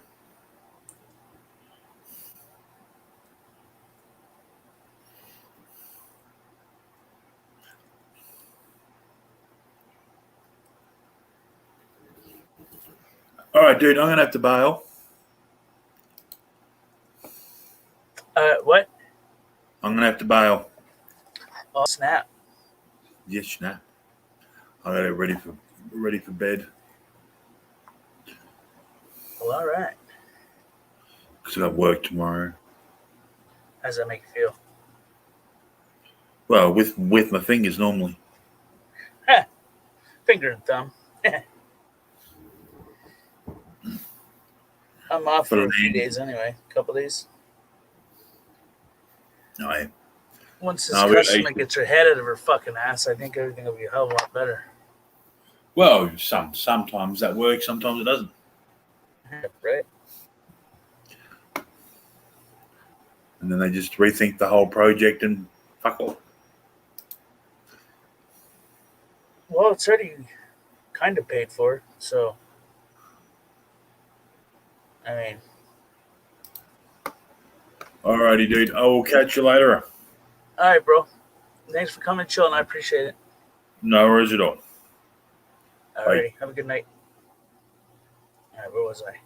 All right, dude. I'm gonna have to bail. What? I'm gonna have to bail. Oh, snap. Yes, nah. I got it ready for bed. Well, all right. Because I got work tomorrow. How does that make you feel? Well, with my fingers normally. Finger and thumb. I'm off for a few days anyway. A couple days. No, Once this no, customer gets her head out of her fucking ass, I think everything will be a hell of a lot better. well, sometimes that works, sometimes it doesn't. Right? And then they just rethink the whole project and fuck off. Well, it's already kind of paid for, so I mean, Alrighty, dude. I will catch you later. all right, bro. Thanks for coming, chilling. I appreciate it. No worries at all. All Bye. righty. Have a good night. All right, where was I?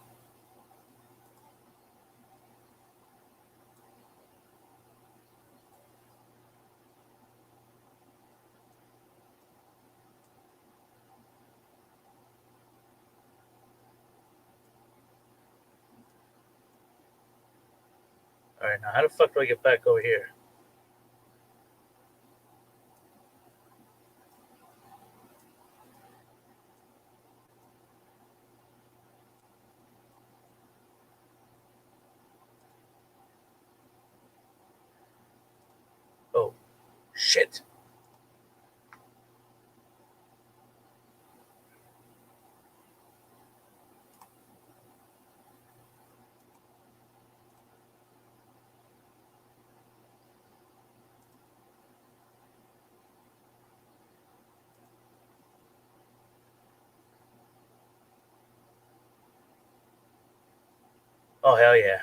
All right, now how the fuck do I get back over here? Oh, shit. Oh, hell yeah.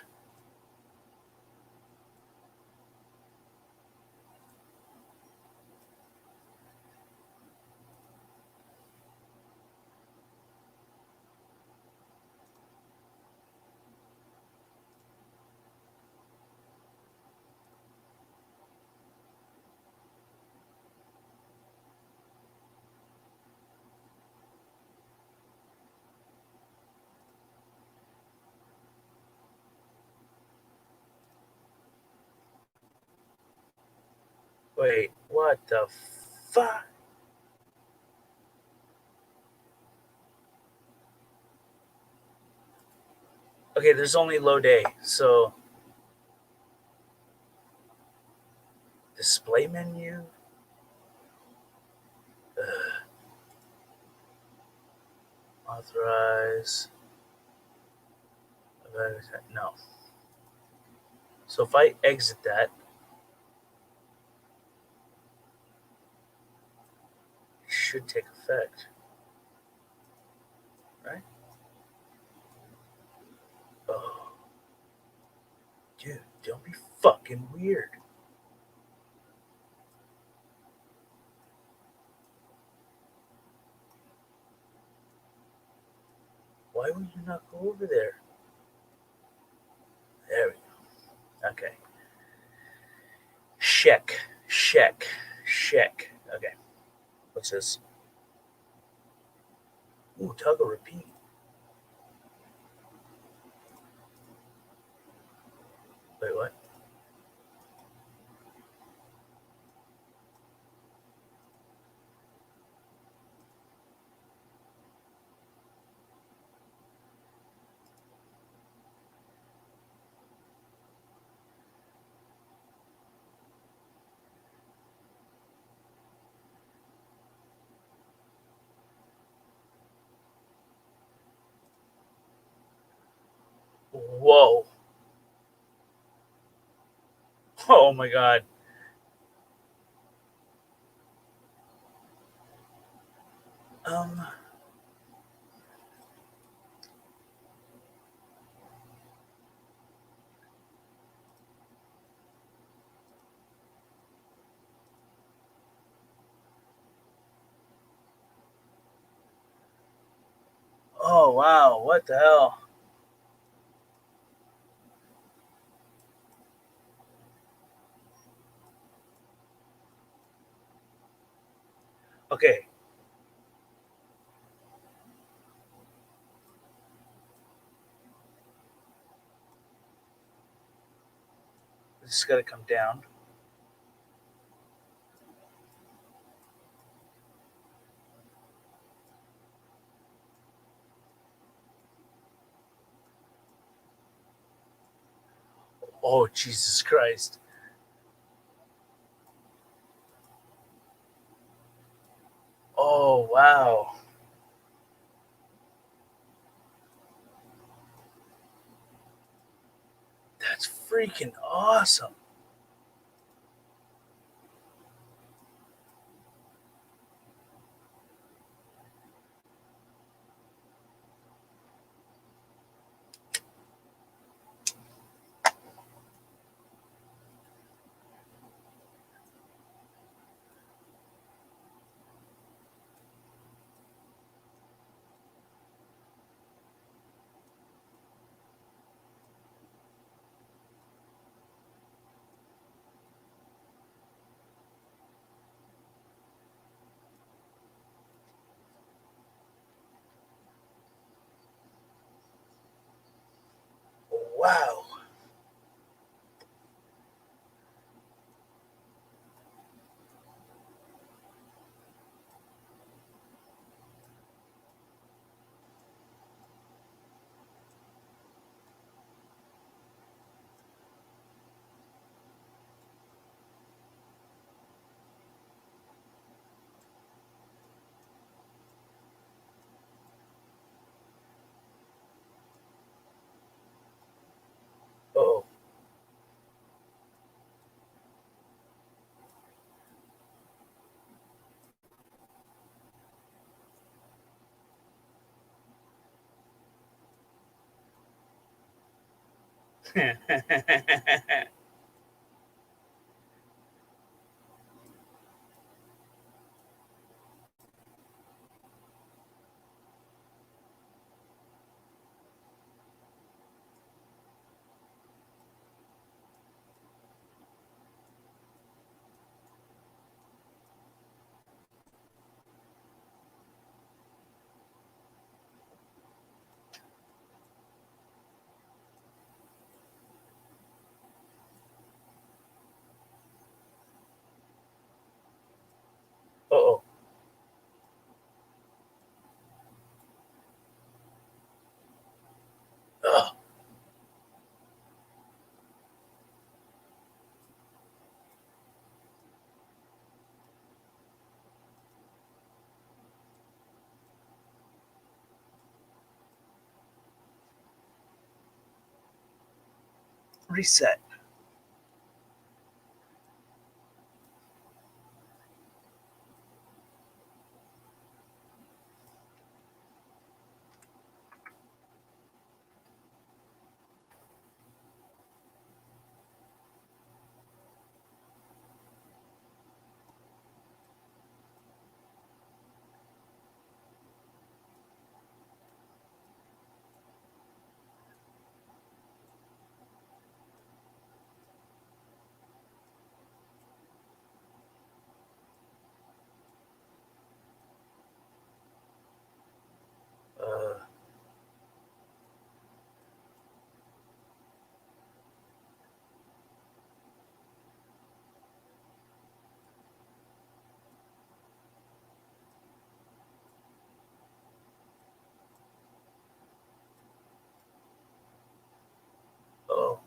Wait, what the fuck? Okay, there's only low day, so display menu. Authorize. No. So if I exit that, it should take effect. Right? Oh. Dude, don't be fucking weird. Why would you not go over there? There we go. Okay. Check. Check. Check. Okay. What's this? Ooh, toggle repeat. Wait, what? Whoa. Oh my god. Um. Oh wow. What the hell? Okay. This is gotta come down. Oh Jesus Christ. Oh wow. That's freaking awesome. Wow. Oh. Oh. Oh. Reset. Uh, oh.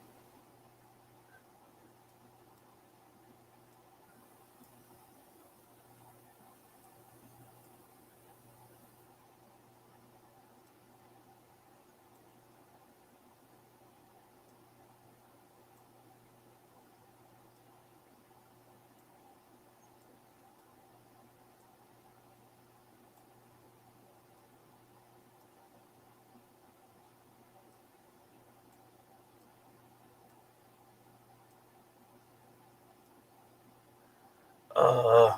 Uh,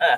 Oh,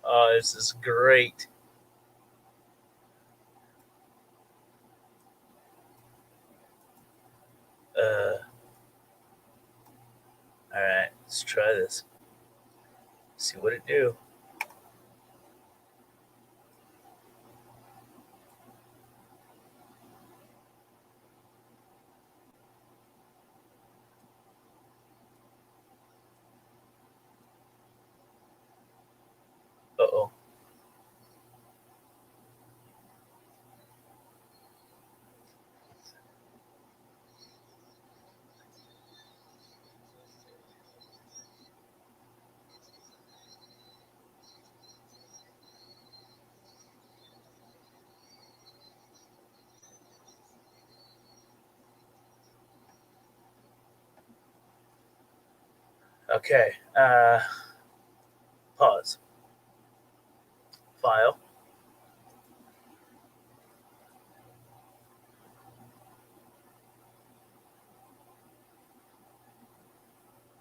oh, this is great. All right, let's try this. See what it do. Uh-oh. Okay. Pause. File.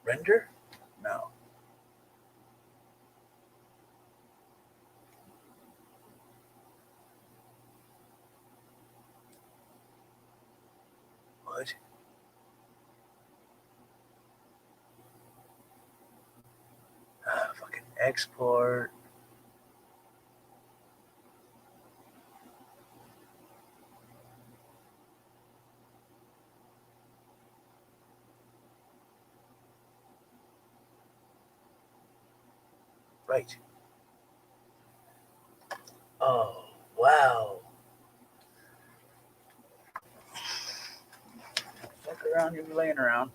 Render? No. What? Fucking export. Right. Oh, wow. Fuck around, you'll be laying around.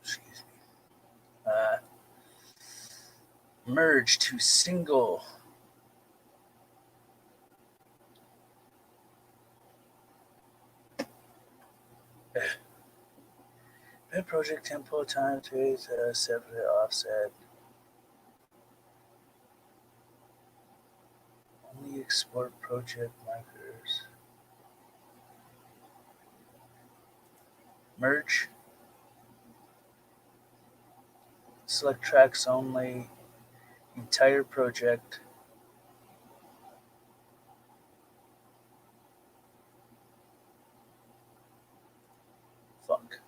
Excuse me. Merge to single. Pet project tempo time phase separate offset. Only export project markers. Merge. Select tracks only. Entire project. Fuck.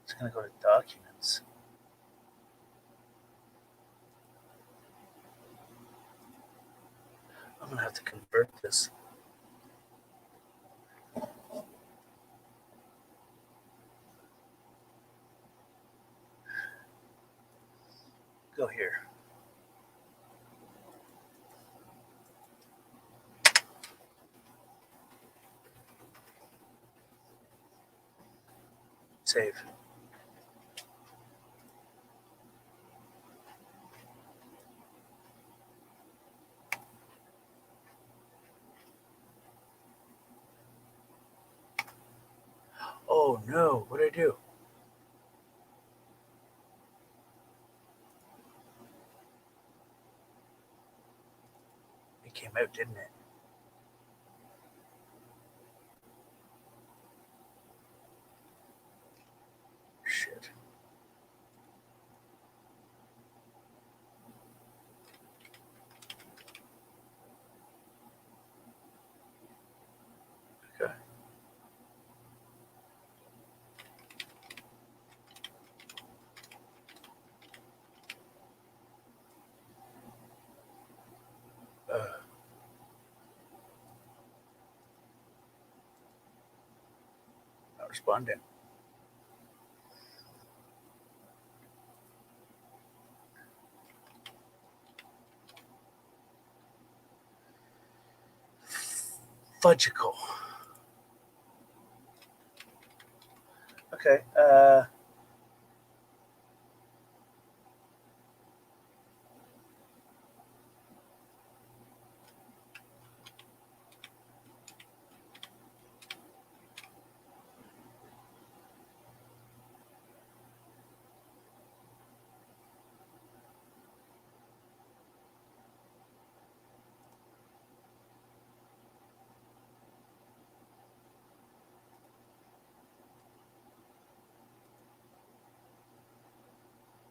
It's gonna go to documents. I'm gonna have to convert this. Go here. Save. Oh no, what did I do? It came out, didn't it? Shit. Okay. responding. Fudgical. Okay.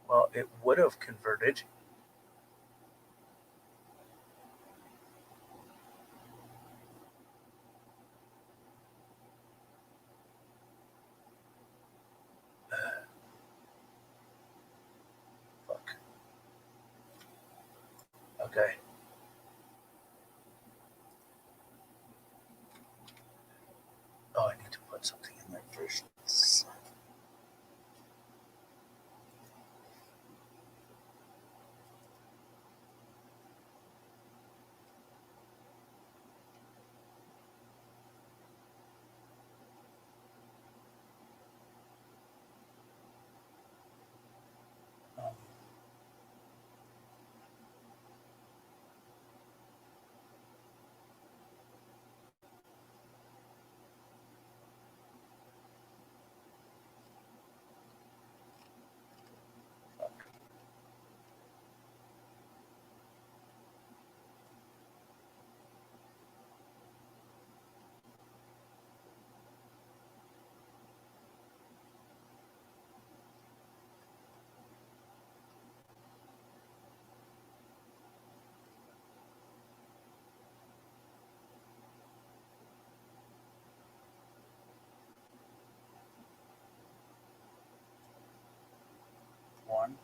Well, it would have converted. Fuck. Okay. Oh, I need to put something in there first. Um, fuck. One.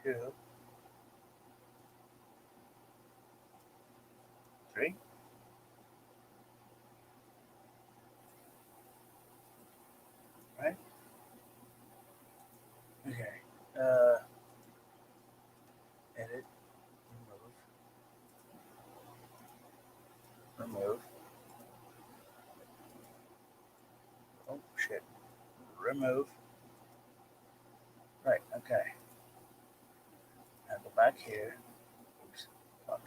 Two. Three. Right? Okay. Edit. Remove. Remove. Oh, shit. Remove. Right, okay. Now go back here. Oops. Fuck.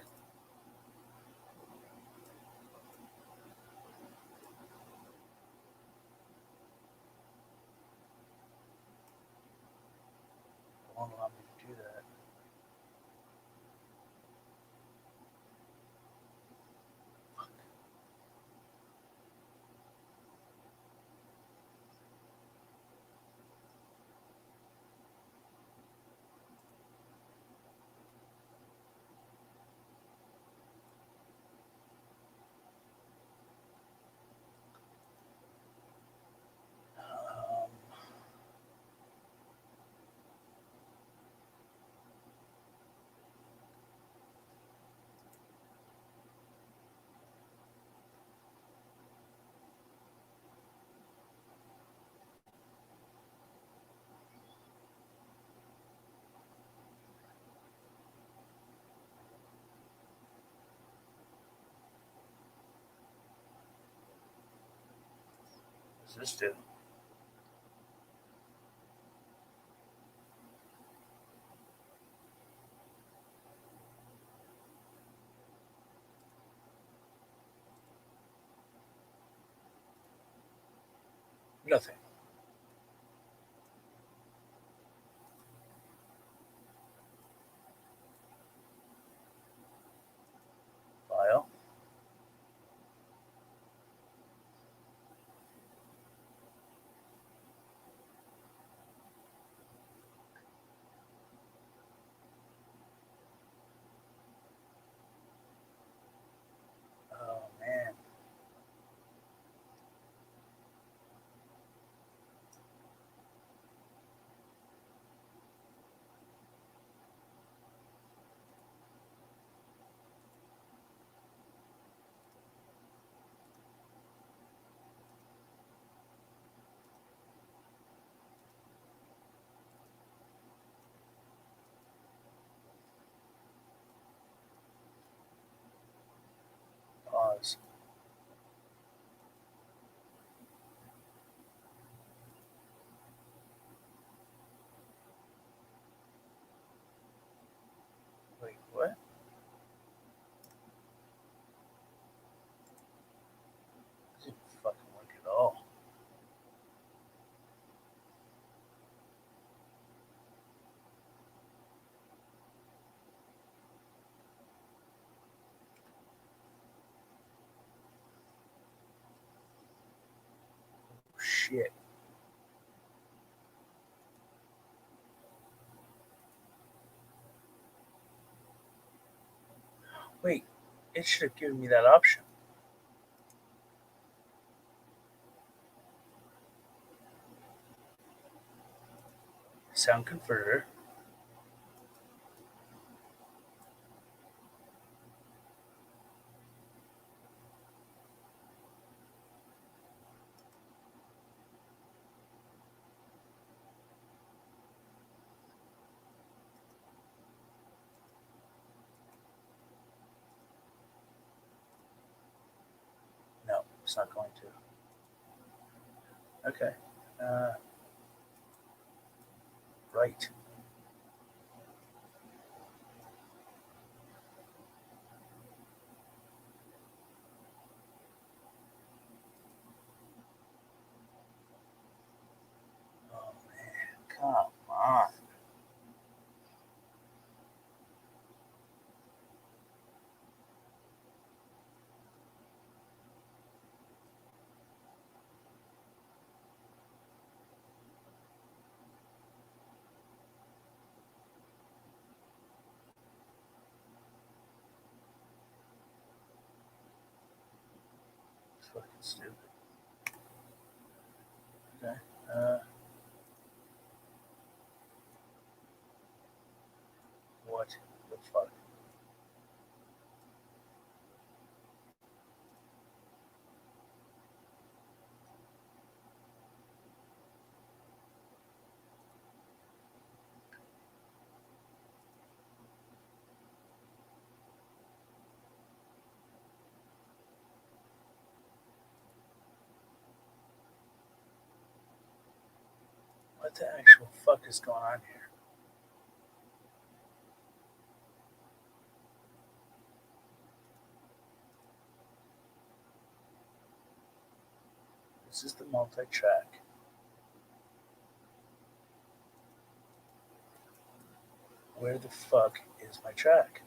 It won't allow me to do that. Um, what does this do? Nothing. File. Oh, man. shit. Wait, it should have given me that option. Sound converter. No, it's not going to. Okay. Uh, right. Oh man, come on. It's fucking stupid. Okay. Uh, what the fuck? What the actual fuck is going on here? This is the multi-track. Where the fuck is my track?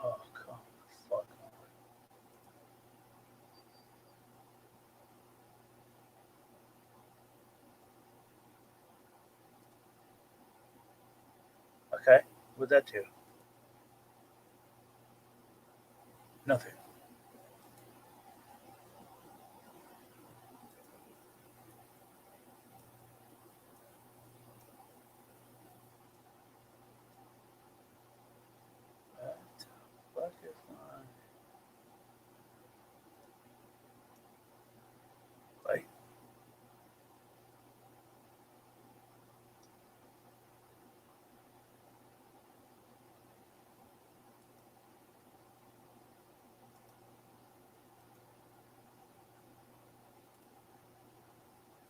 Oh, come the fuck on. Okay, what'd that do? Nothing. What the fuck is my like?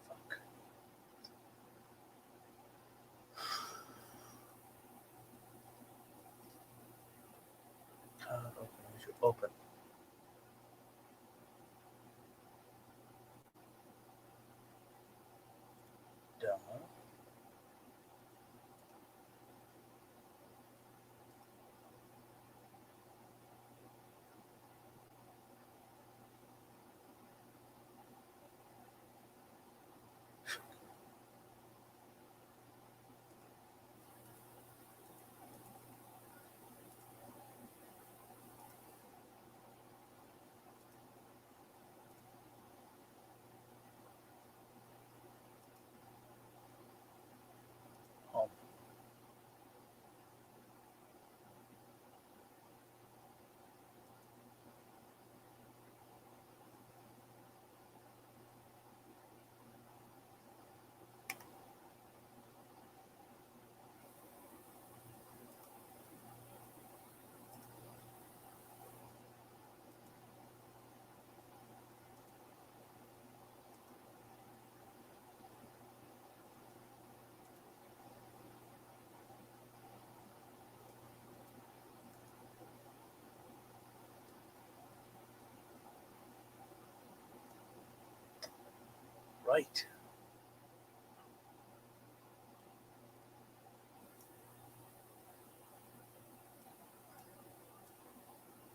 Fuck. Open. We should open. Download. right.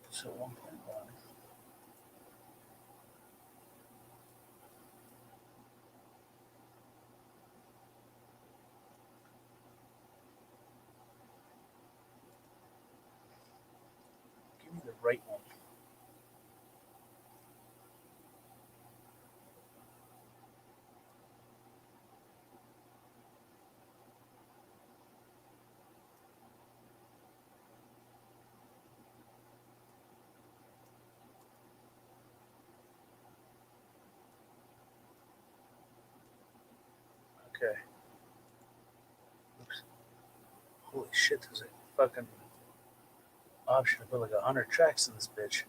So 1.1. Give me the right one. Okay. Oops. Holy shit, there's a fucking option to put like 100 tracks in this bitch.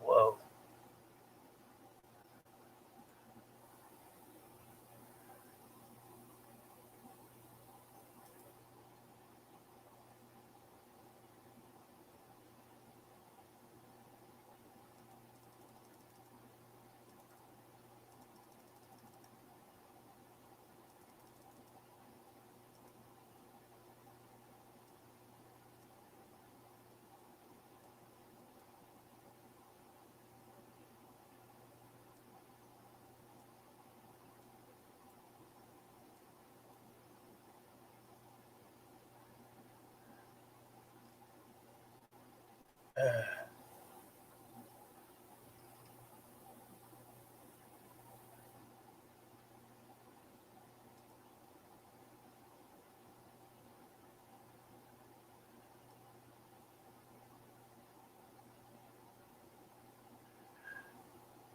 Whoa.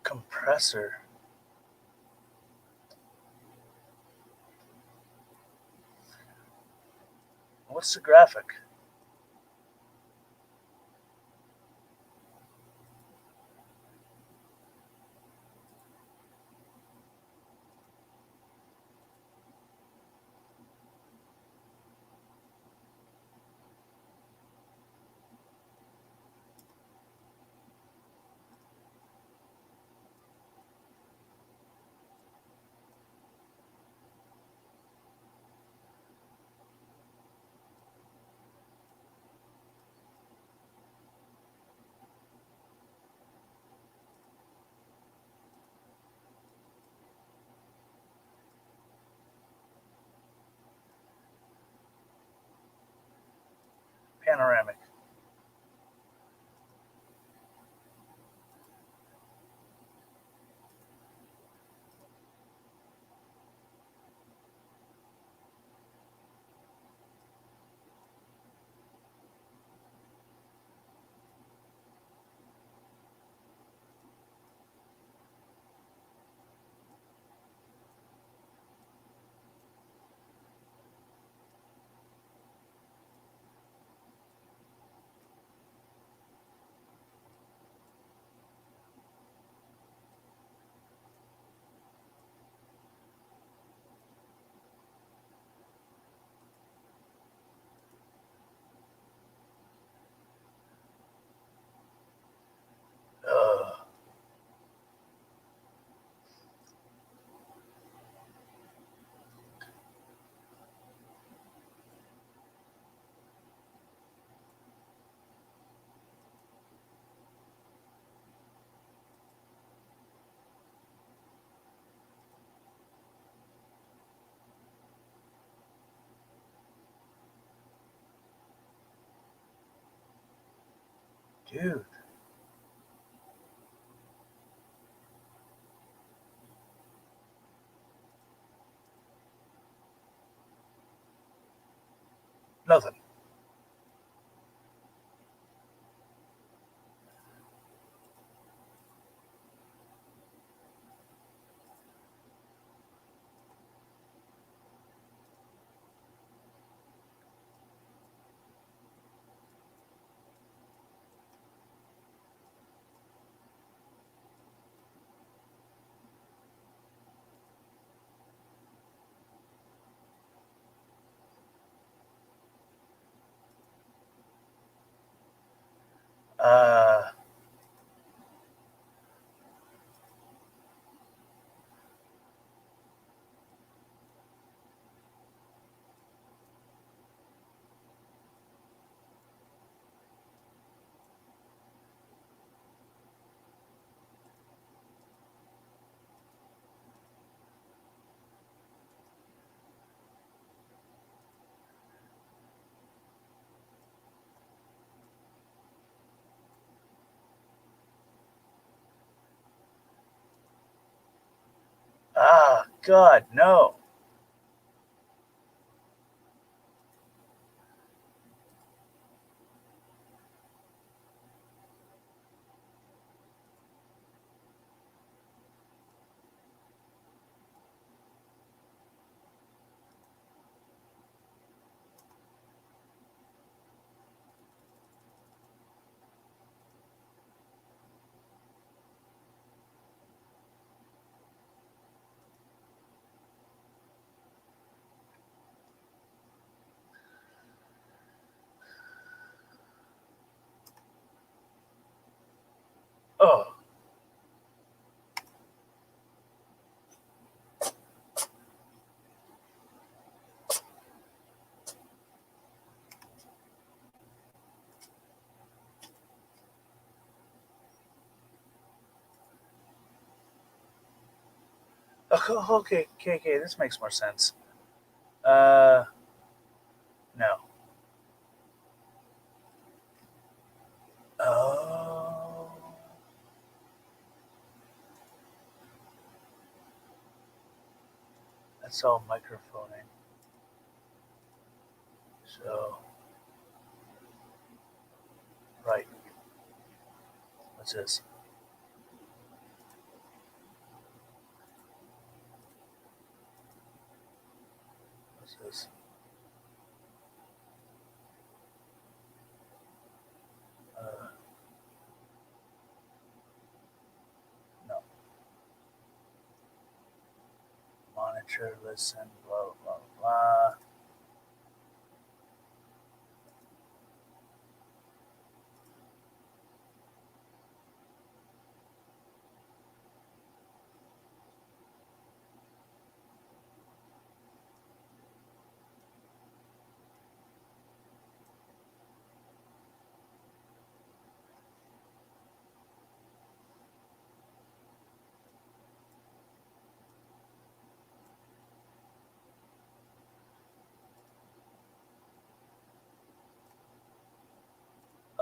Compressor. What's the graphic? Panoramic. Dude. Nothing. Uh, God, no. Oh, okay, okay, okay. This makes more sense. Uh, no. Oh, that's all microphoning. So, right. What's this? What's this? Uh, no. Monitor, listen, blah, blah, blah.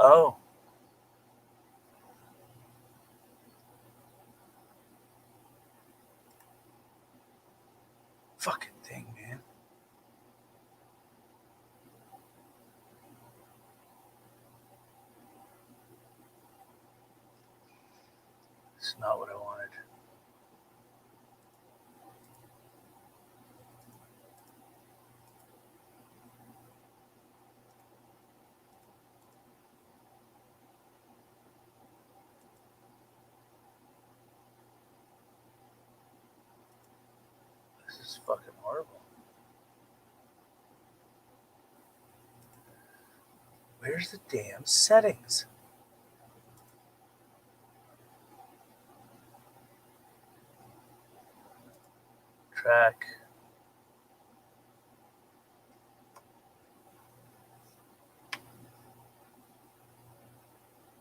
Oh, fucking thing, man. It's not what I wanted. This is fucking horrible. Where's the damn settings? Track.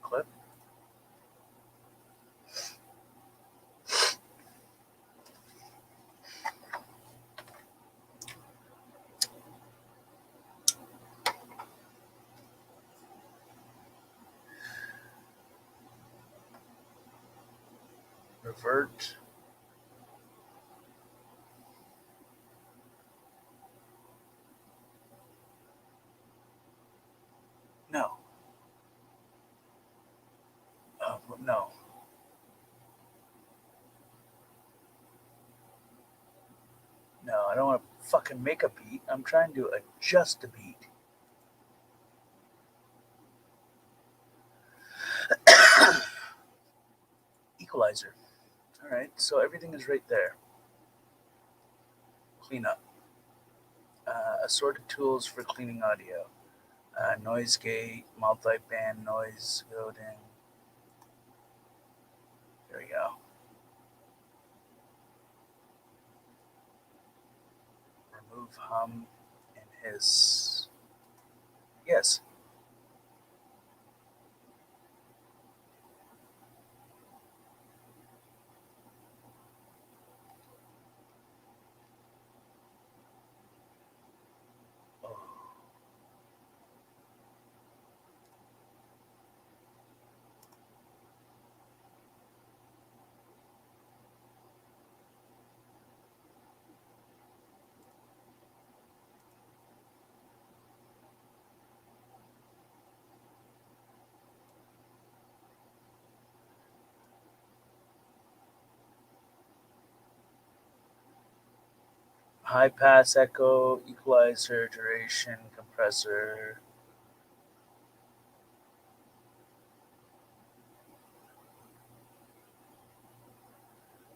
Clip. Revert. No. Oh, no. No, I don't want to fucking make a beat. I'm trying to adjust a beat. Equalizer. All right, so everything is right there. Cleanup. Assorted tools for cleaning audio. Noise gate, multi-band noise coding. There we go. Remove hum and hiss. Yes. Oh. High pass echo, equalizer, duration, compressor.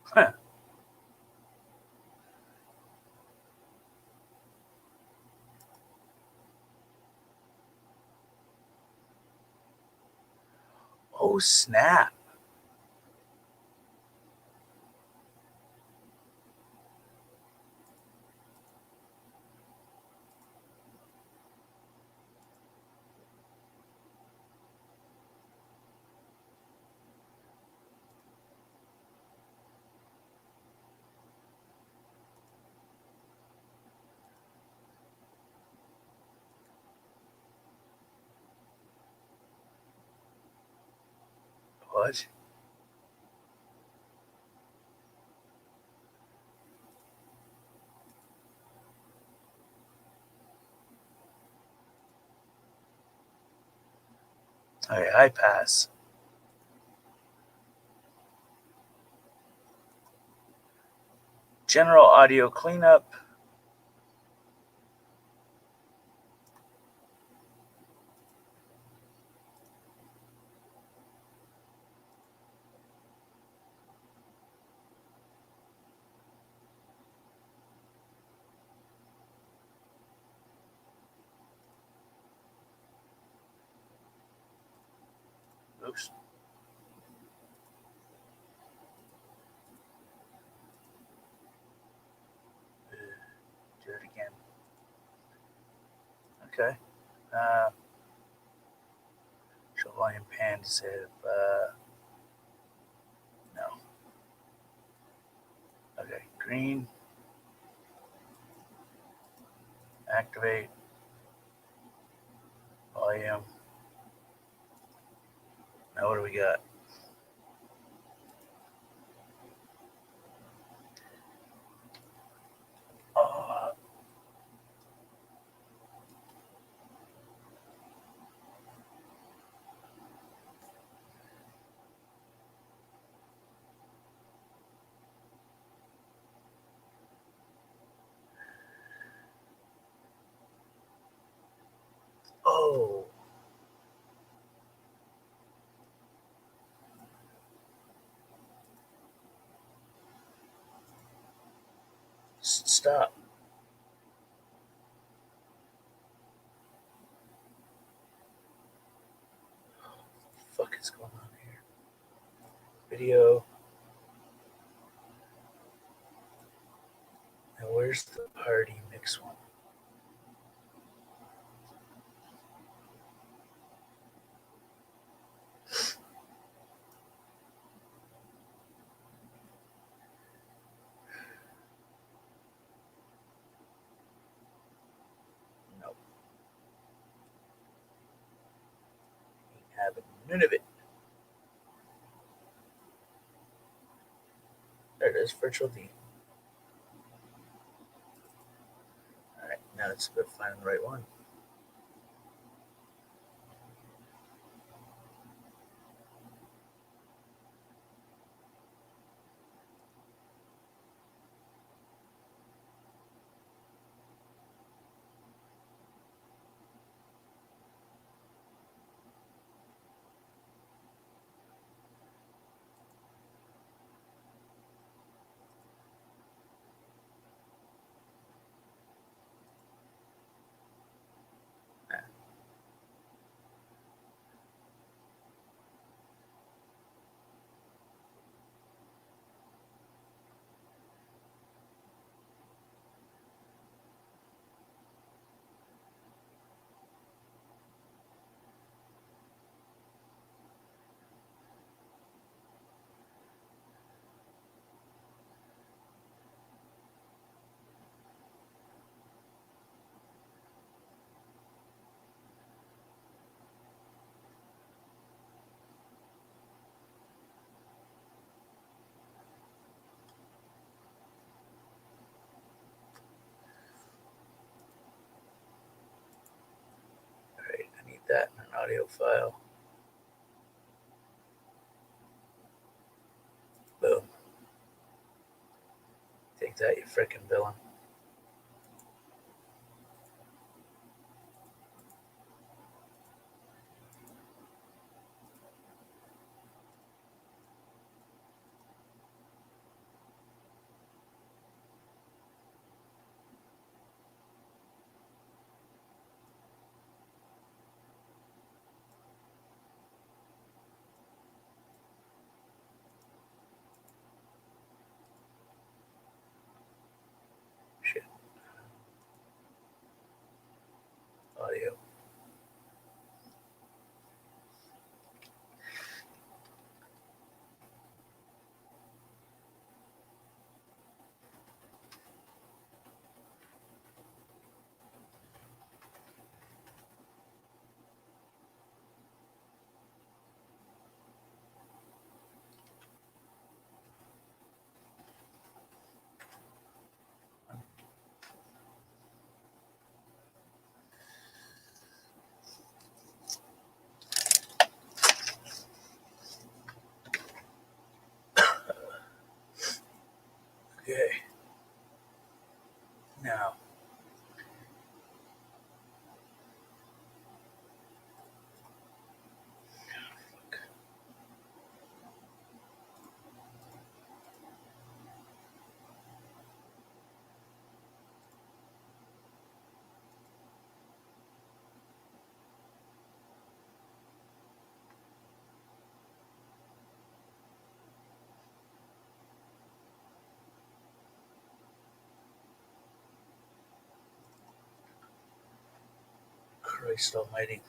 Huh. Oh, snap. What? Okay, high pass. General audio cleanup. Oops. Do it again. Okay. Show volume pan to save. No. Okay. Green. Activate. Volume. Now what do we got? Oh, oh. Stop. What the fuck is going on here? Video. Now where's the party mix one? Nope. Ain't having none of it. says virtual D. Alright, now it's about finding the right one. Alright, I need that in an audio file. Boom. Take that, you frickin' villain. Shit. Audio. Okay. Now. Christ almighty.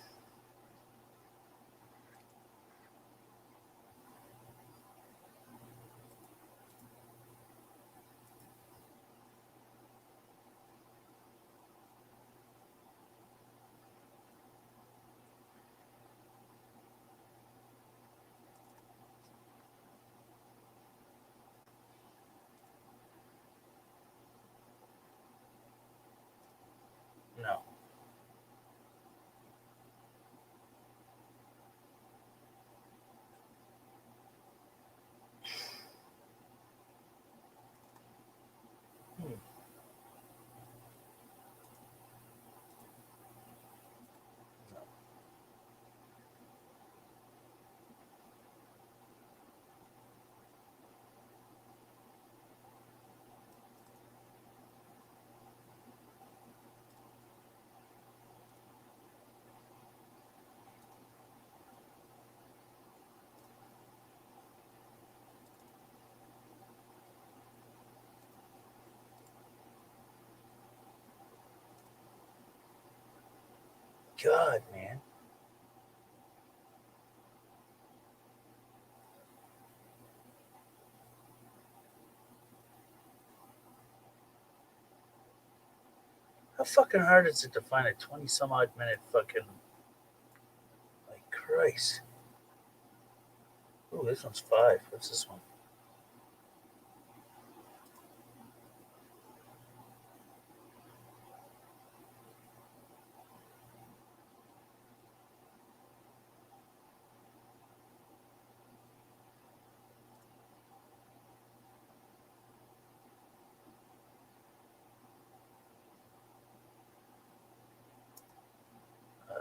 No. God, man. How fucking hard is it to find a 20 some odd minute fucking. Like, Christ. Ooh, this one's 5. What's this one?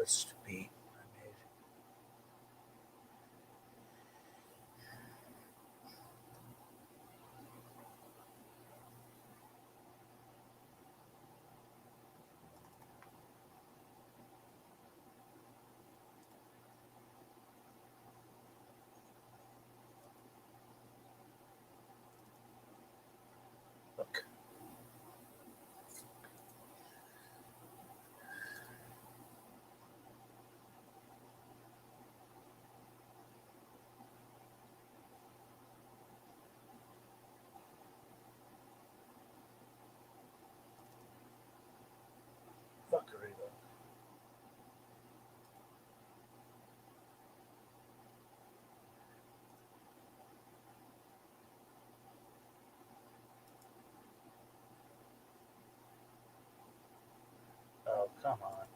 Last beat I made. Look. Fuckery though. Oh, come on.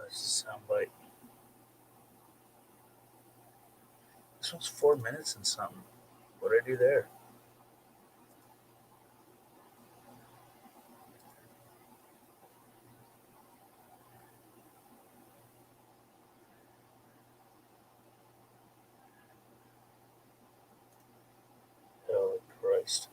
This is a soundbite. This one's 4 minutes and something. What did I do there? Oh Christ.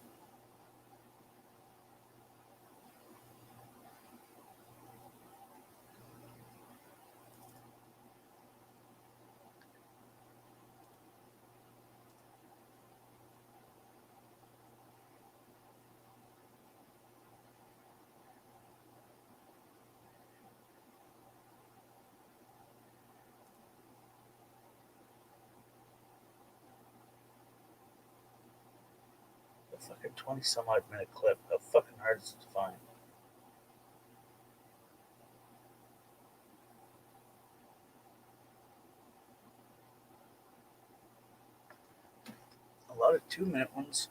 A fucking 20 some odd minute clip. How fucking hard is it to find? A lot of 2 minute ones.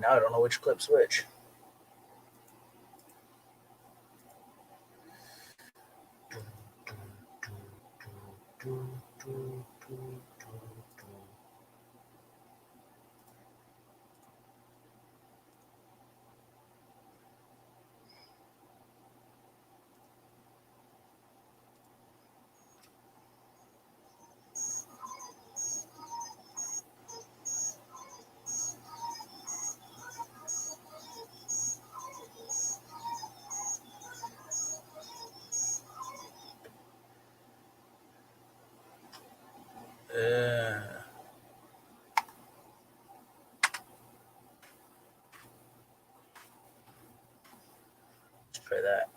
Now I don't know which clip's which. Let's try that.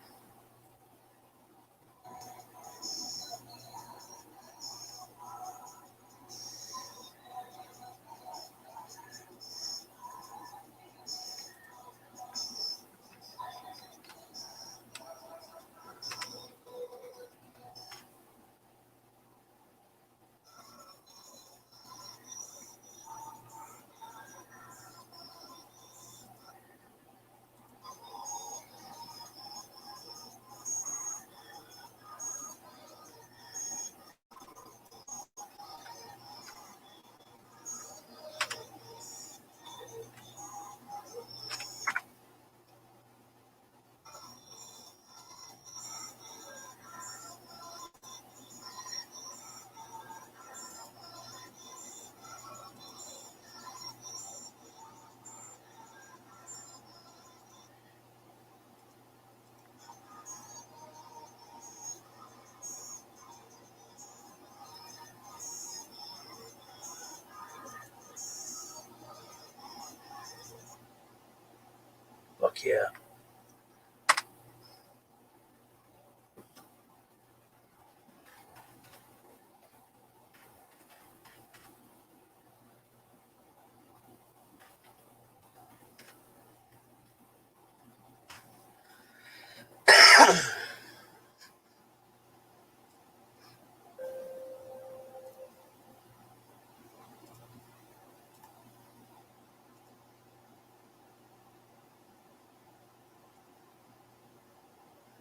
Fuck yeah.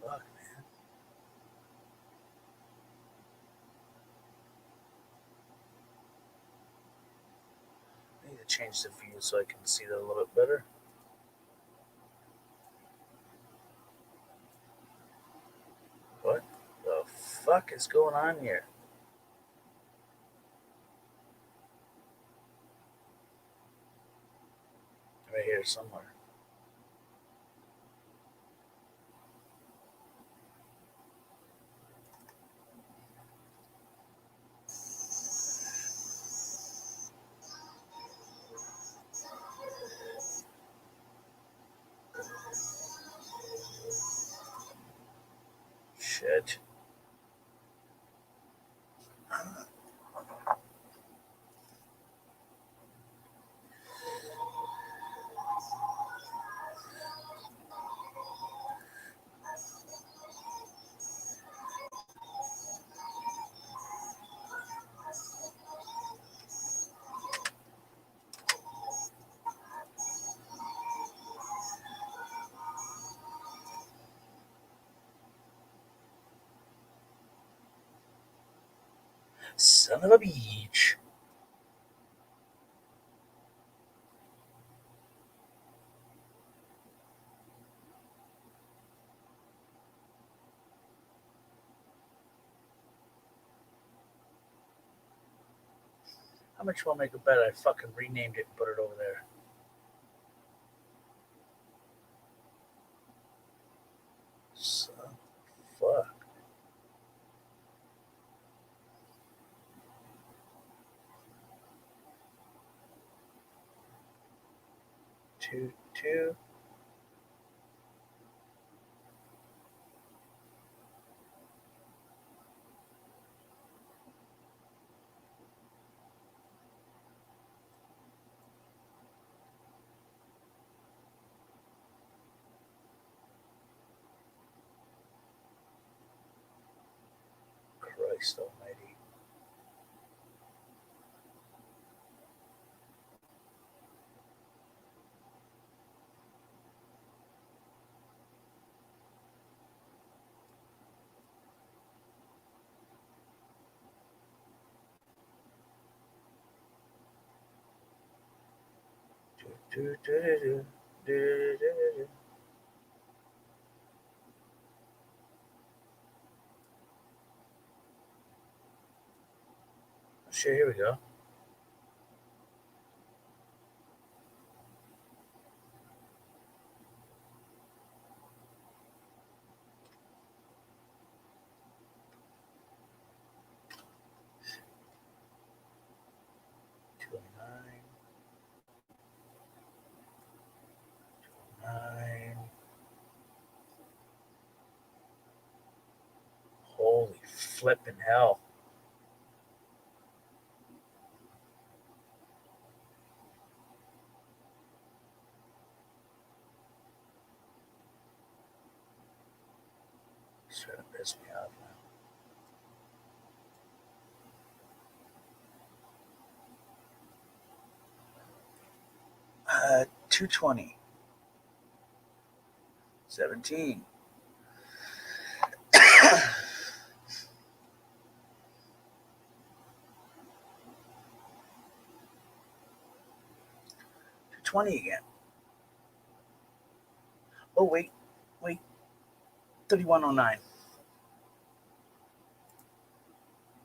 Fuck, man. I need to change the view so I can see that a little bit better. What the fuck is going on here? Right here somewhere. Shit. Son of a beach. How much will I make a bet I fucking renamed it and put it over there? Son of fuck. Two. Christ almighty. Do, do, do, do, do, do. Sure, here we go. Two nine, 9. Holy flippin' hell. It's trying to piss me off now. 220. 17. 220 again. Oh, wait. 3109.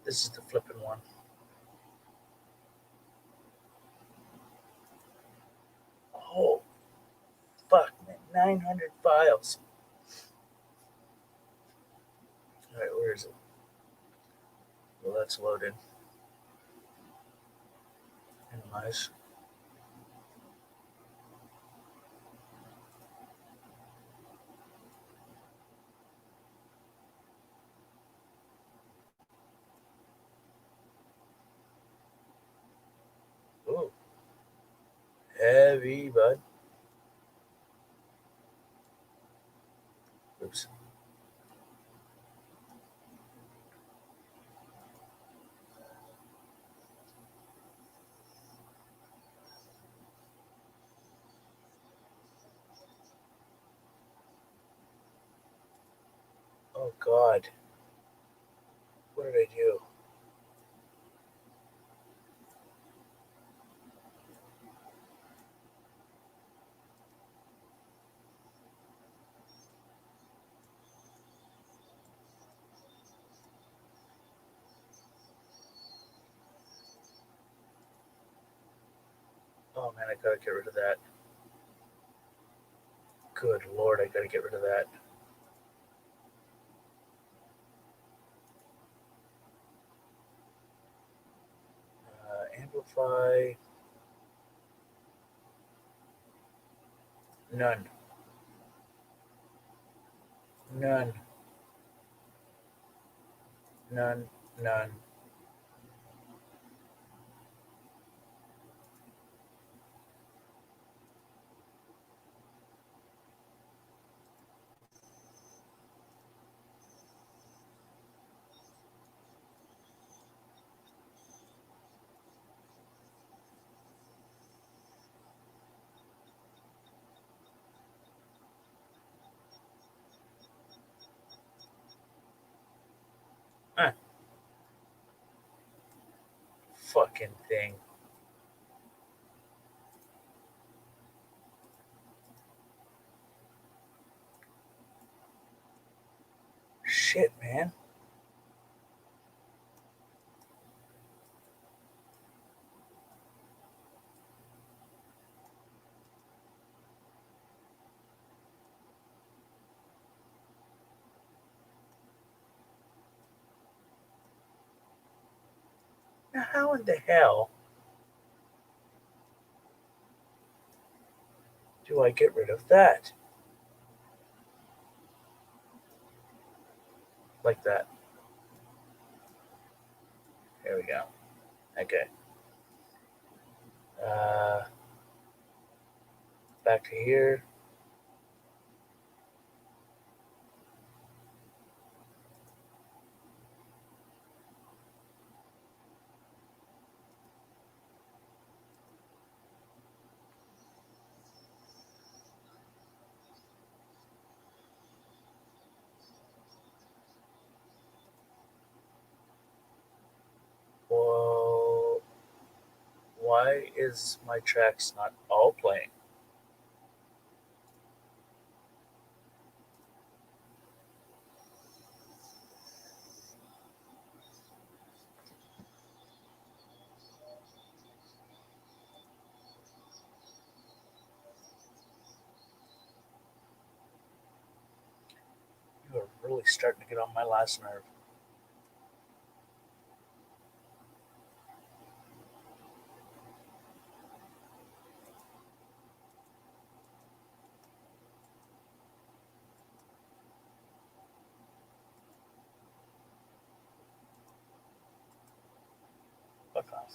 This is the flipping one. Oh, fuck, man. 900 files. All right, where is it? Well, that's loaded. Analyze. Oh, heavy, bud. Oops. Oh, God. What did I do? Oh, man, I gotta get rid of that. Good Lord, I gotta get rid of that. Amplify. None. None. None. None. Huh. Fucking thing. Shit, man. Now, how in the hell do I get rid of that? Like that. There we go. Okay. Uh, Back to here. Well, why is my tracks not all playing? really starting to get on my last nerve. Fuck off.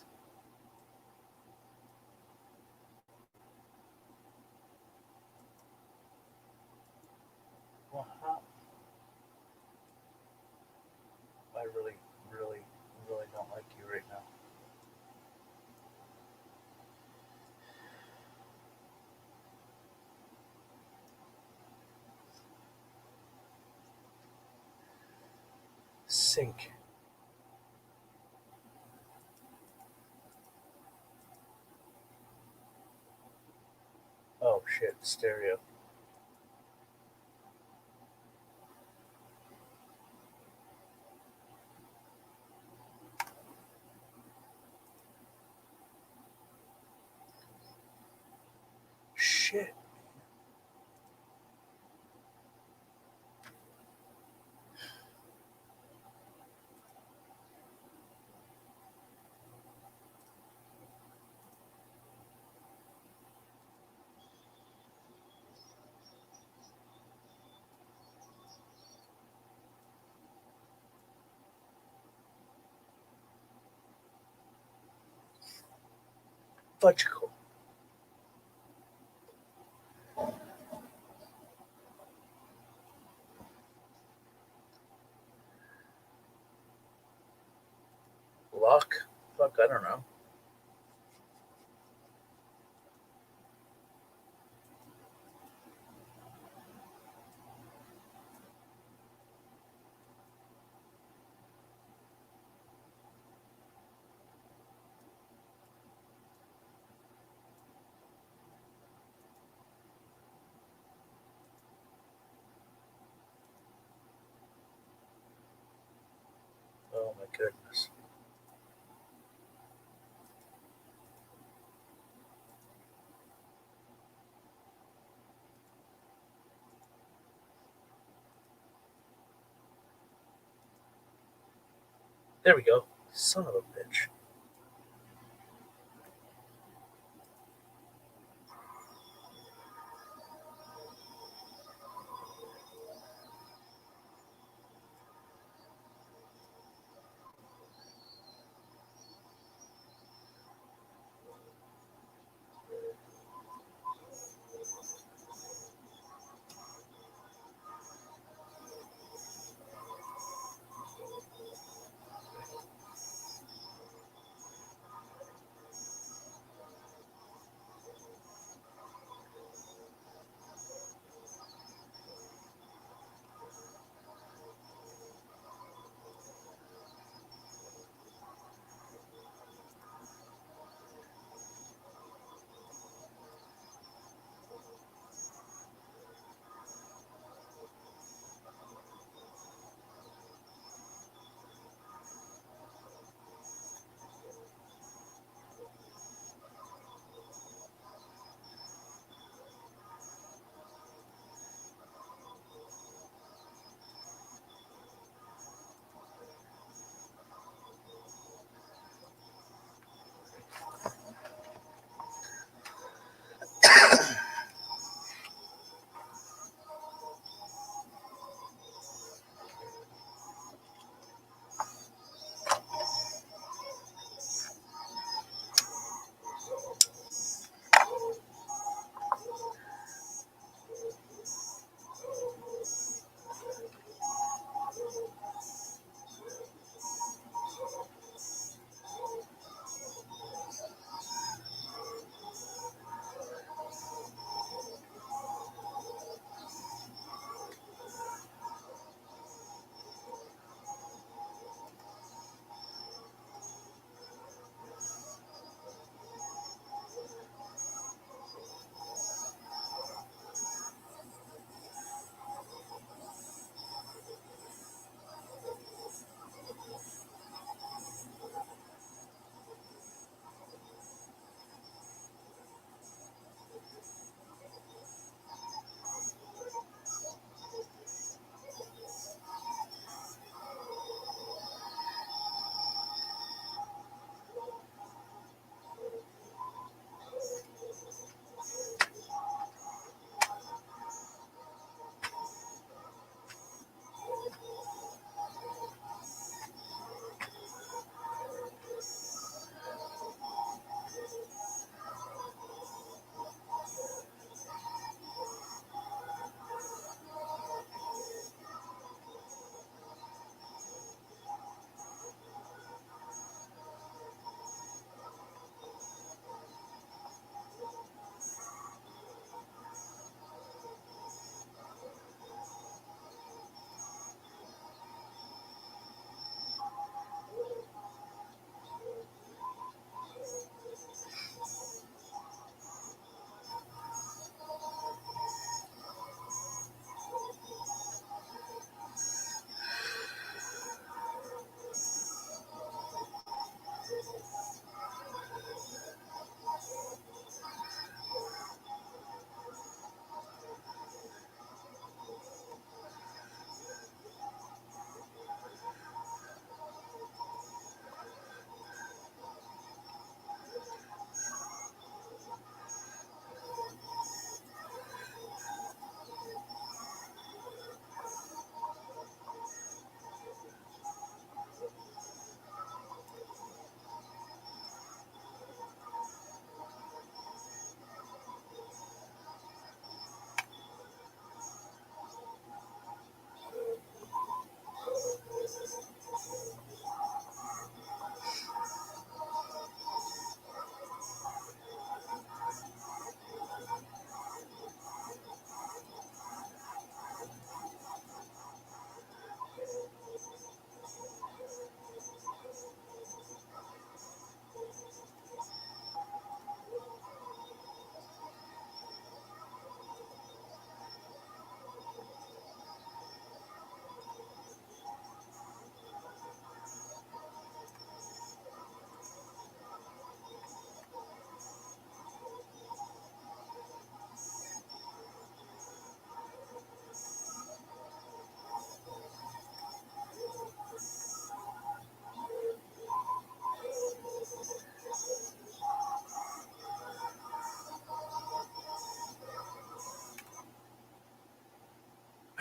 Well, how? I really, really, really don't like you right now. Sink. Oh shit, stereo. Shit. Fudgicle. Luck? Fuck, I don't know. Oh my goodness. There we go. Son of a bitch.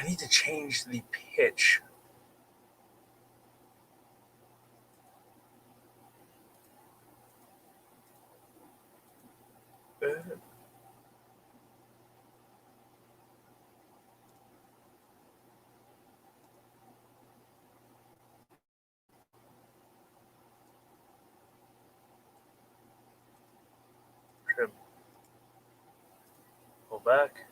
I need to change the pitch. Uh, trim. Pull back.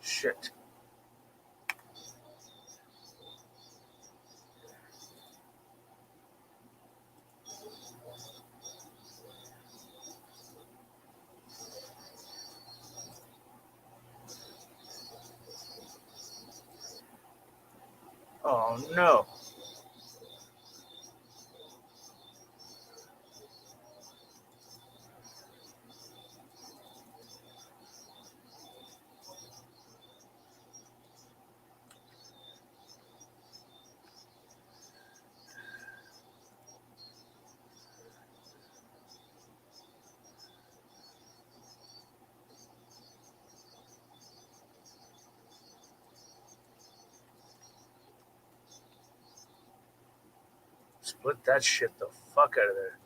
Shit. Oh no. Split that shit the fuck out of there.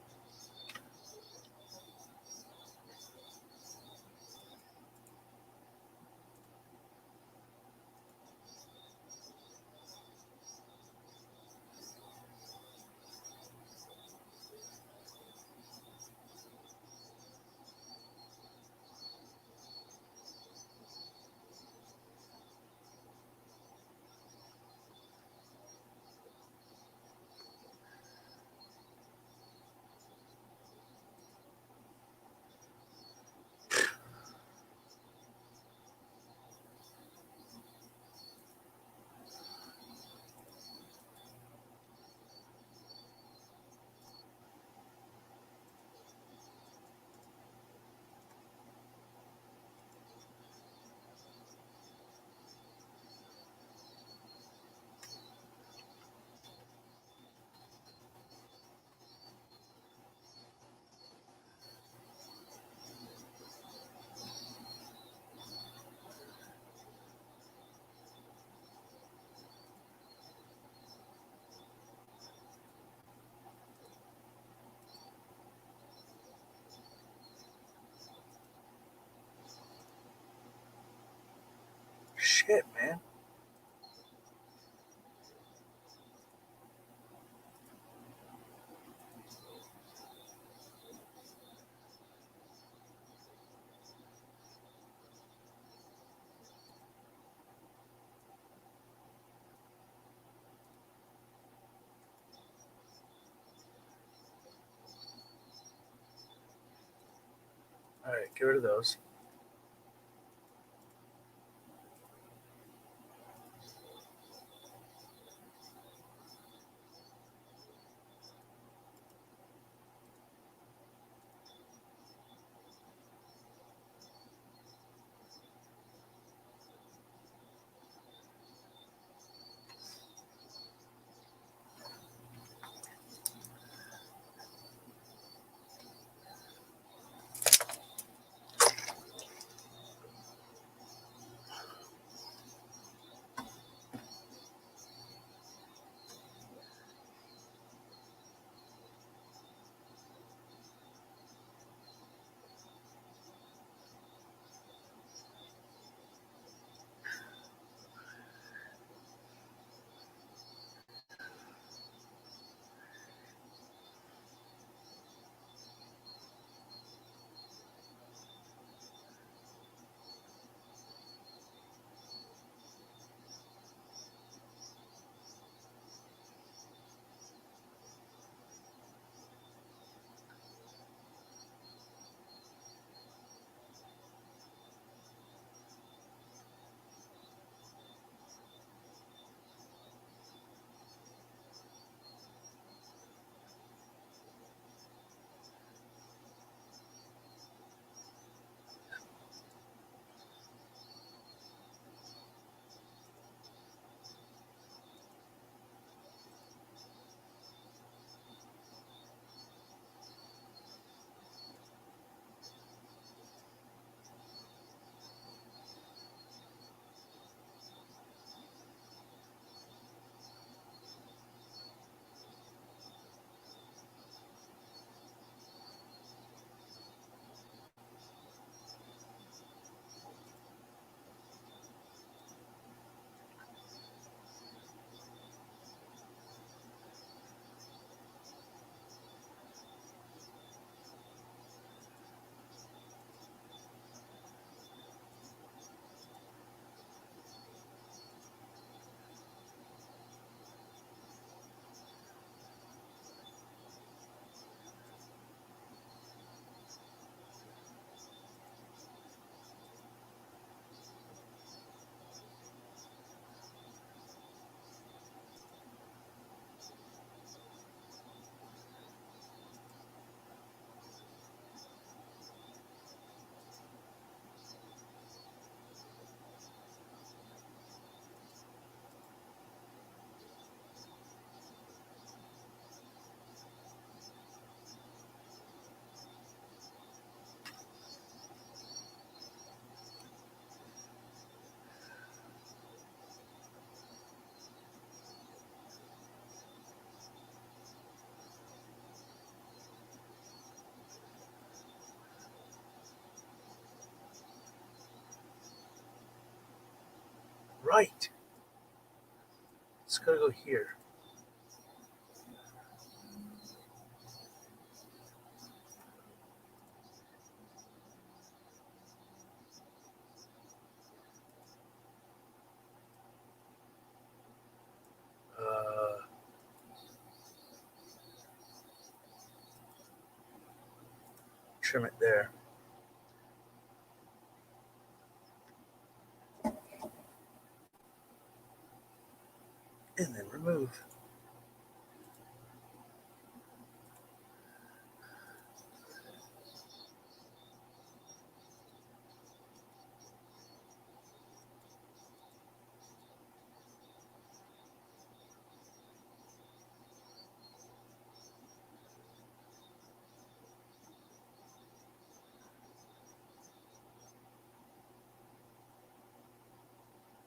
Shit, man. Alright, get rid of those. right. It's gotta go here. Uh, Trim it there. And then remove.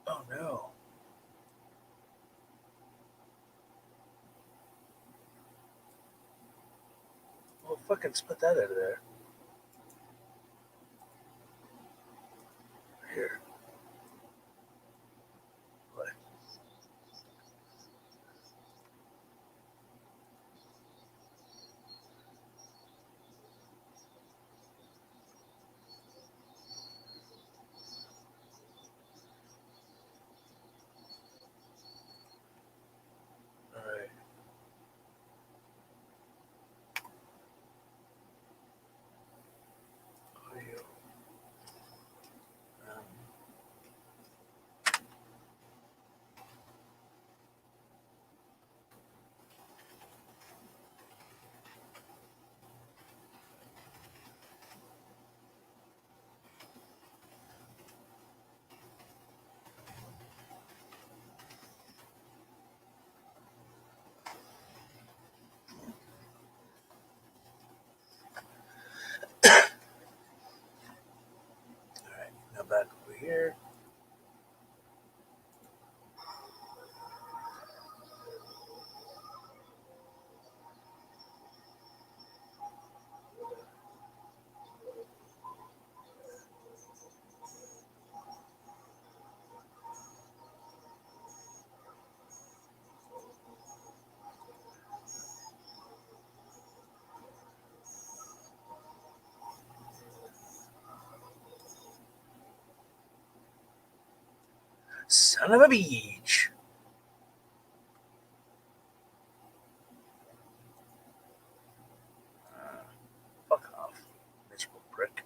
Oh no. Well, fucking split that out of there. Here. What? Alright. Audio. Um, Alright. Now back over here. Son of a beach. Fuck off. Miserable prick.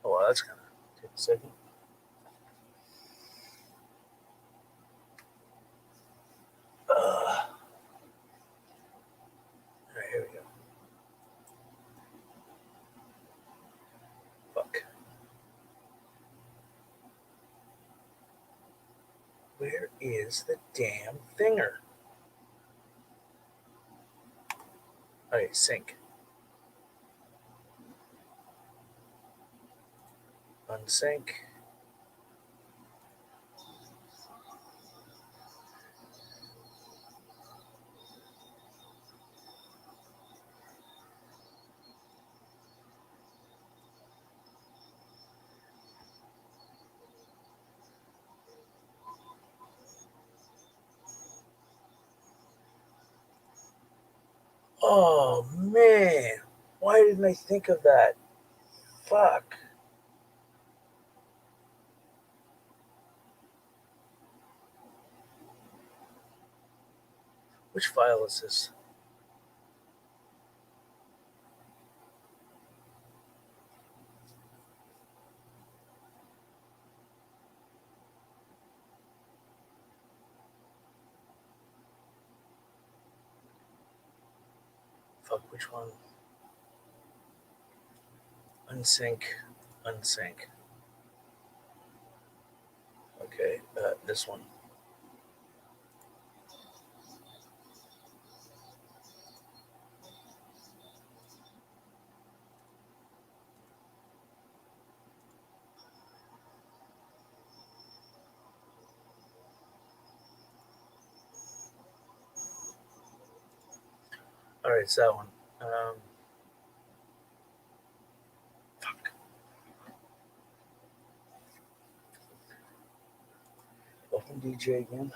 Oh, well, that's gonna take a second. Alright, here we go. Fuck. Where is the damn thinger? Okay, sync. Unsync. Oh man, why didn't I think of that? Fuck. Which file is this? Fuck, which one? Unsync, unsync. Okay, this one. right, it's that one. Fuck. Open DJ again.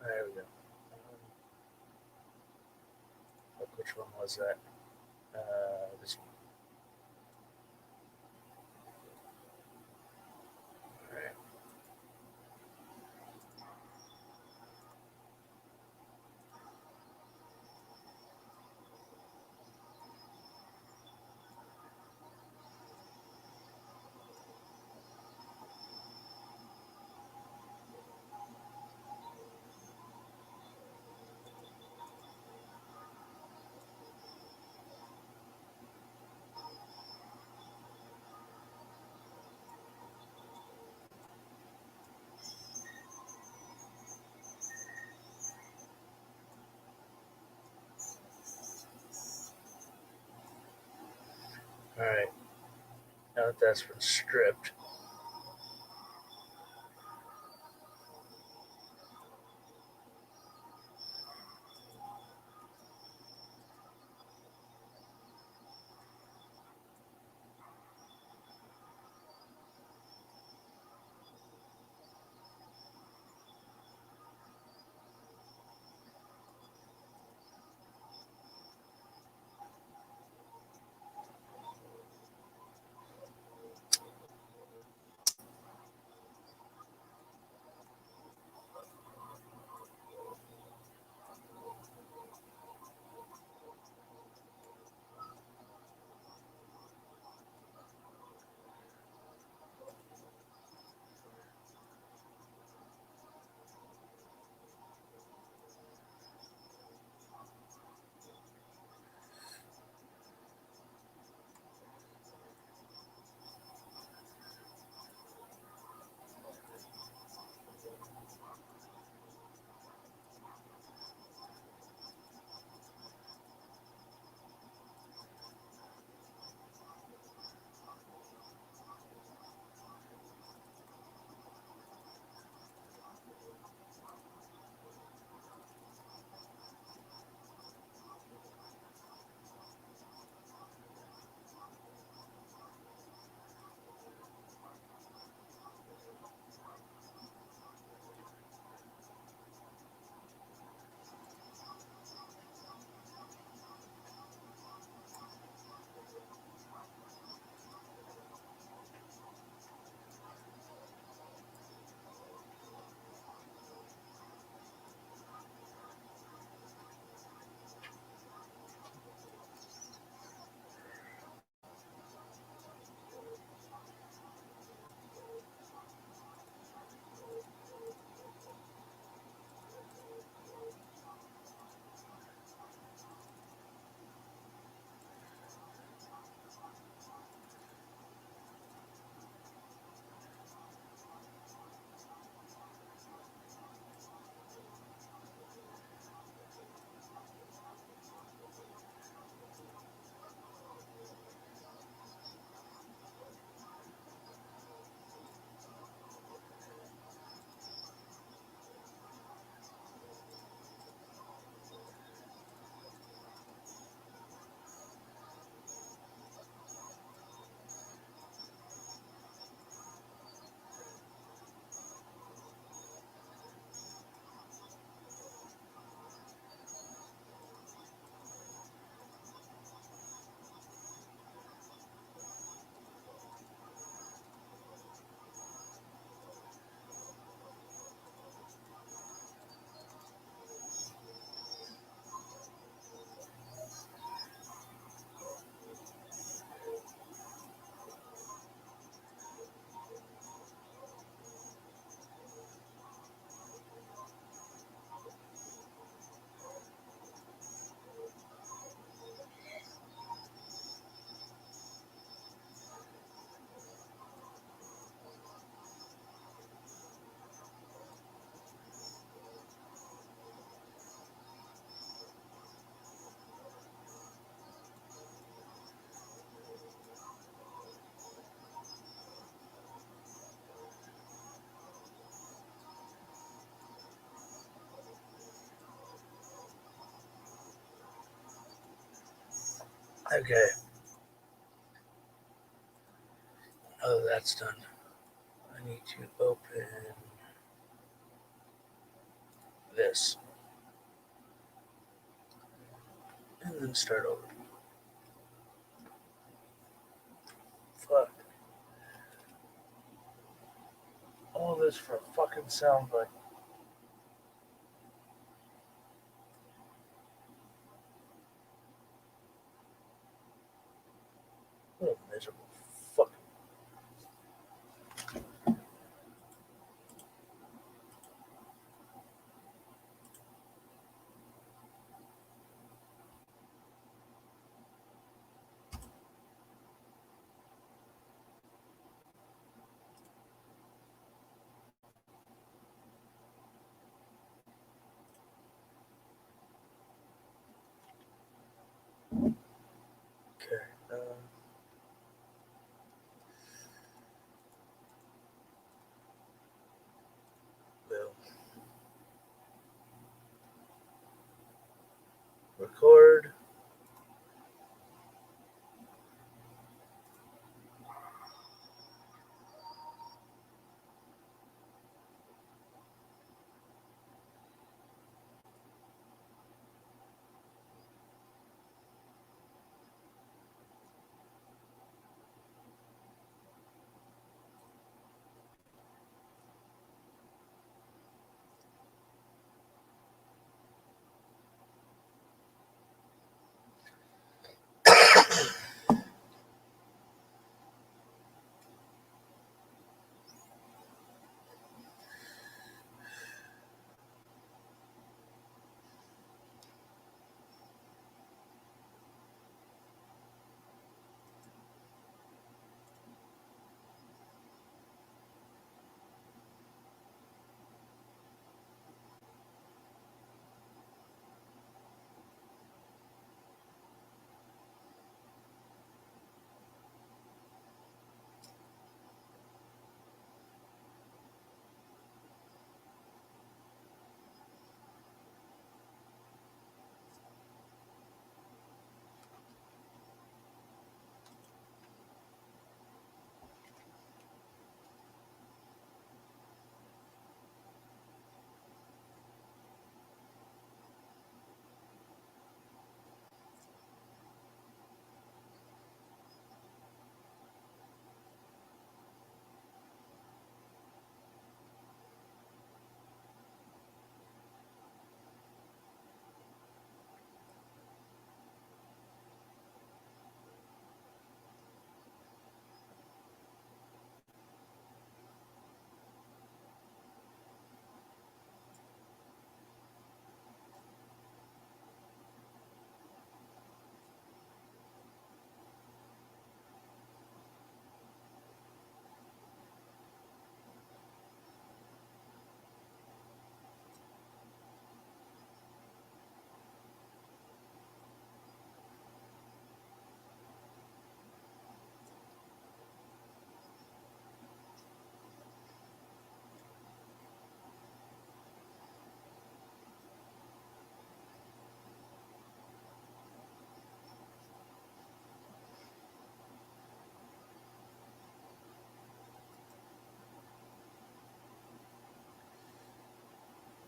There we go. Fuck, which one was that? This one. All right. All right. Now that that's been stripped. Okay. Oh, that's done. I need to open this and then start over. Fuck. All this for a fucking soundbite. What a miserable fucking. Okay. Will record.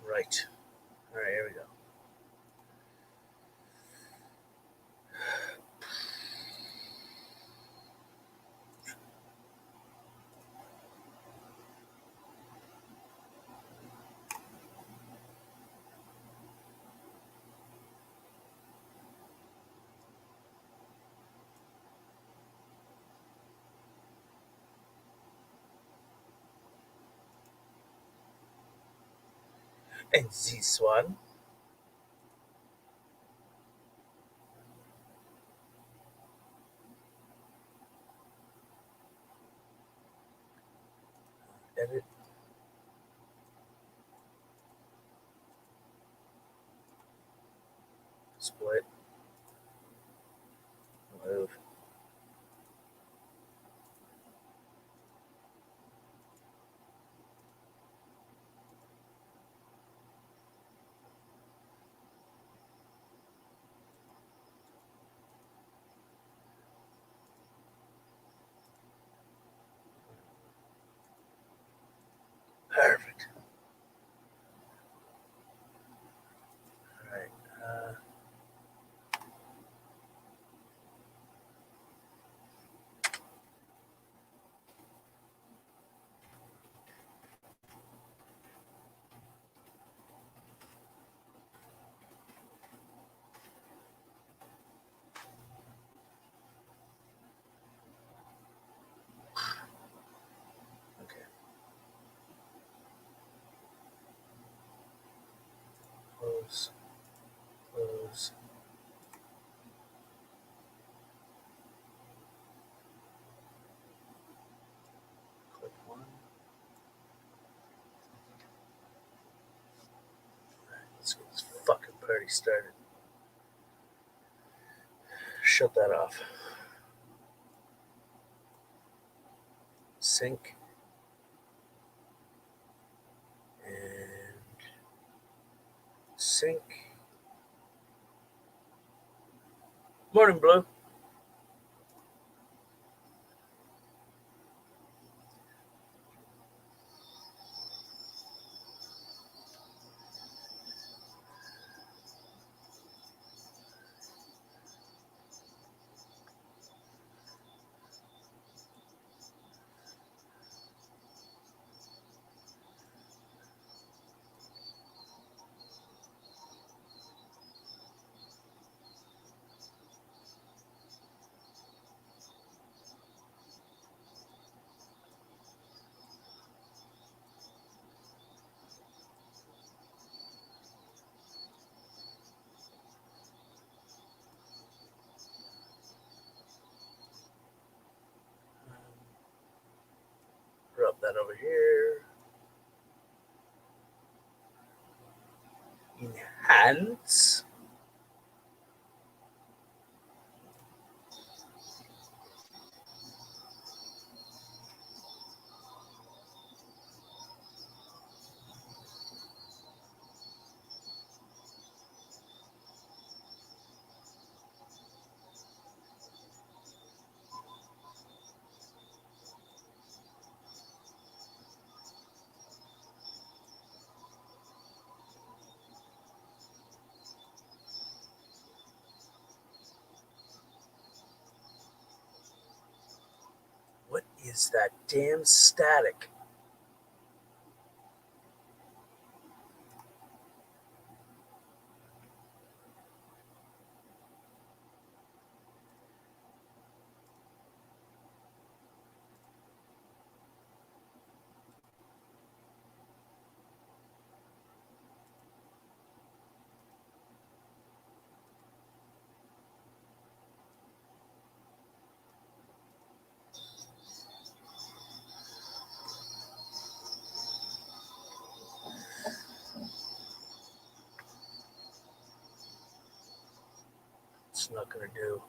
Right. All right. Here we go. And this one. Edit. Split. Move. close, close. Click one. Alright, let's get this fucking party started. Shut that off. Sync. And sync. Morning, Blue. Rub that over here. Enhance. What is that damn static? It's not gonna do.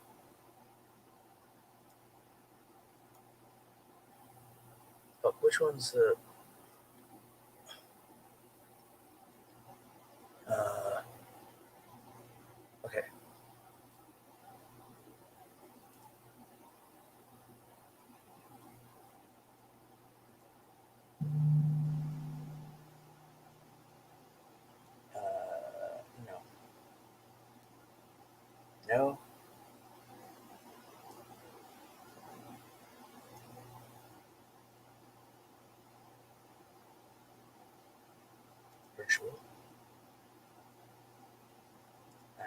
Fuck, which one's the? Okay. No. No. Virtual. Add.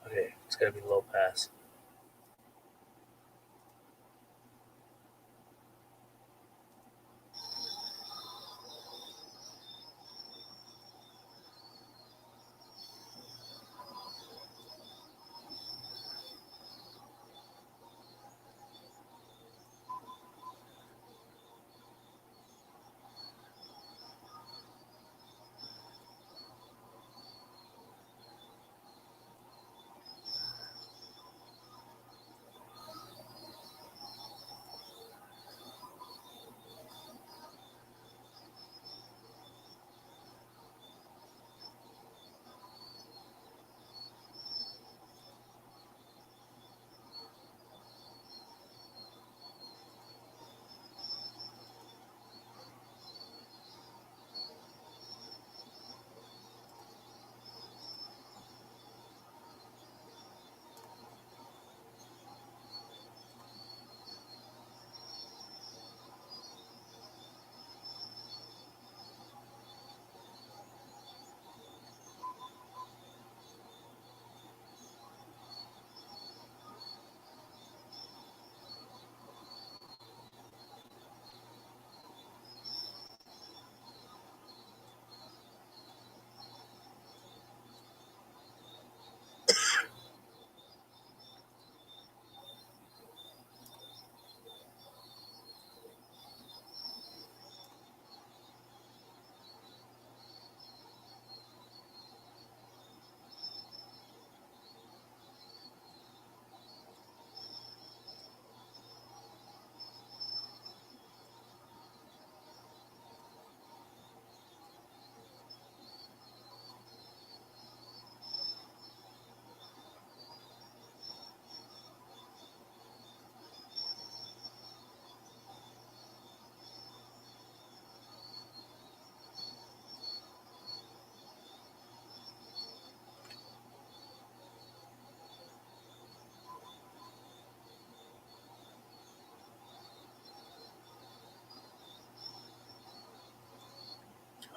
Okay, it's gotta be low pass.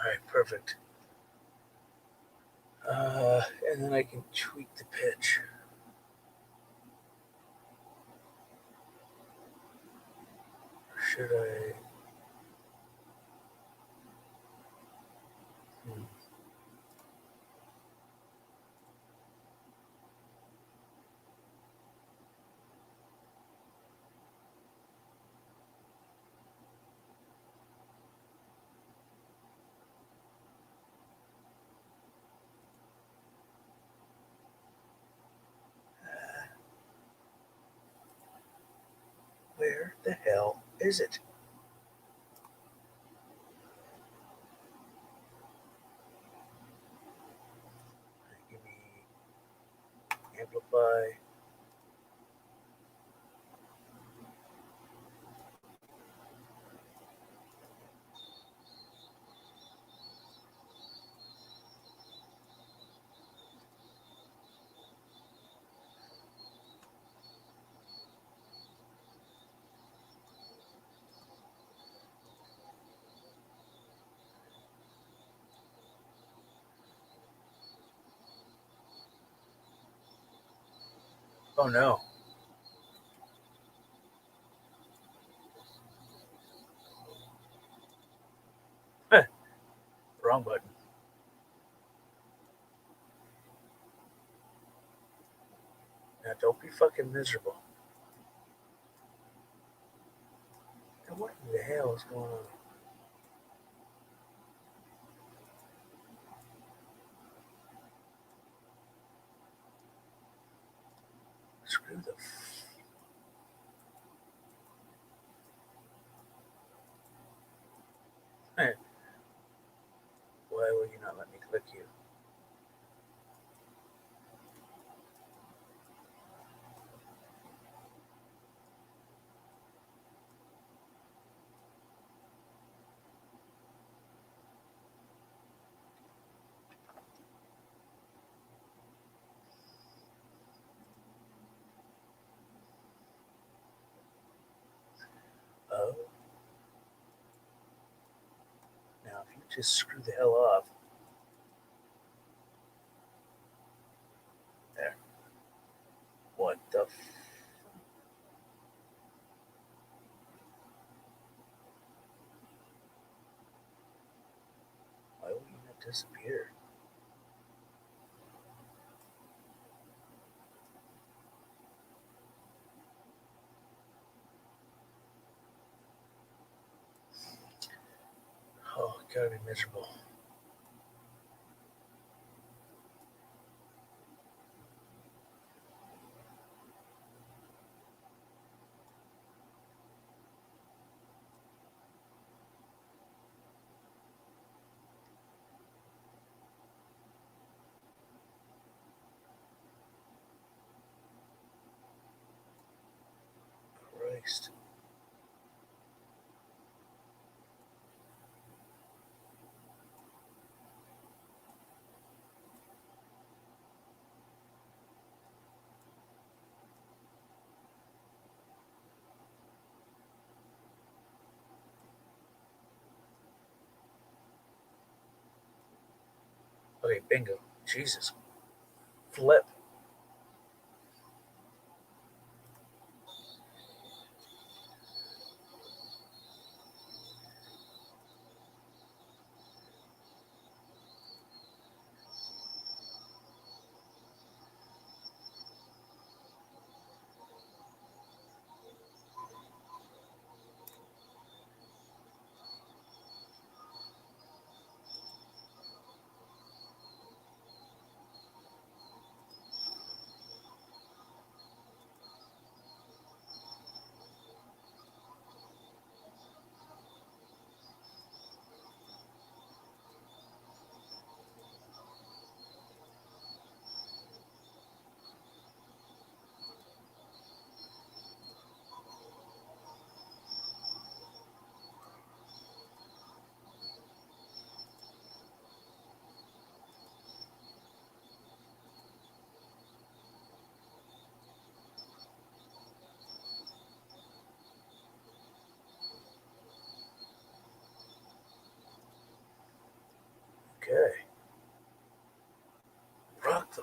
right, perfect. And then I can tweak the pitch. Should I? Hmm. Where the hell is it? Give me amplify. Oh no. Wrong button. Now don't be fucking miserable. Now what the hell is going on? Screw the. Hey, why will you not let me click you? Oh. Now if you just screw the hell off. There. What the why will you not disappear? Oh, gotta be miserable. Christ. Okay, bingo. Jesus. Flip.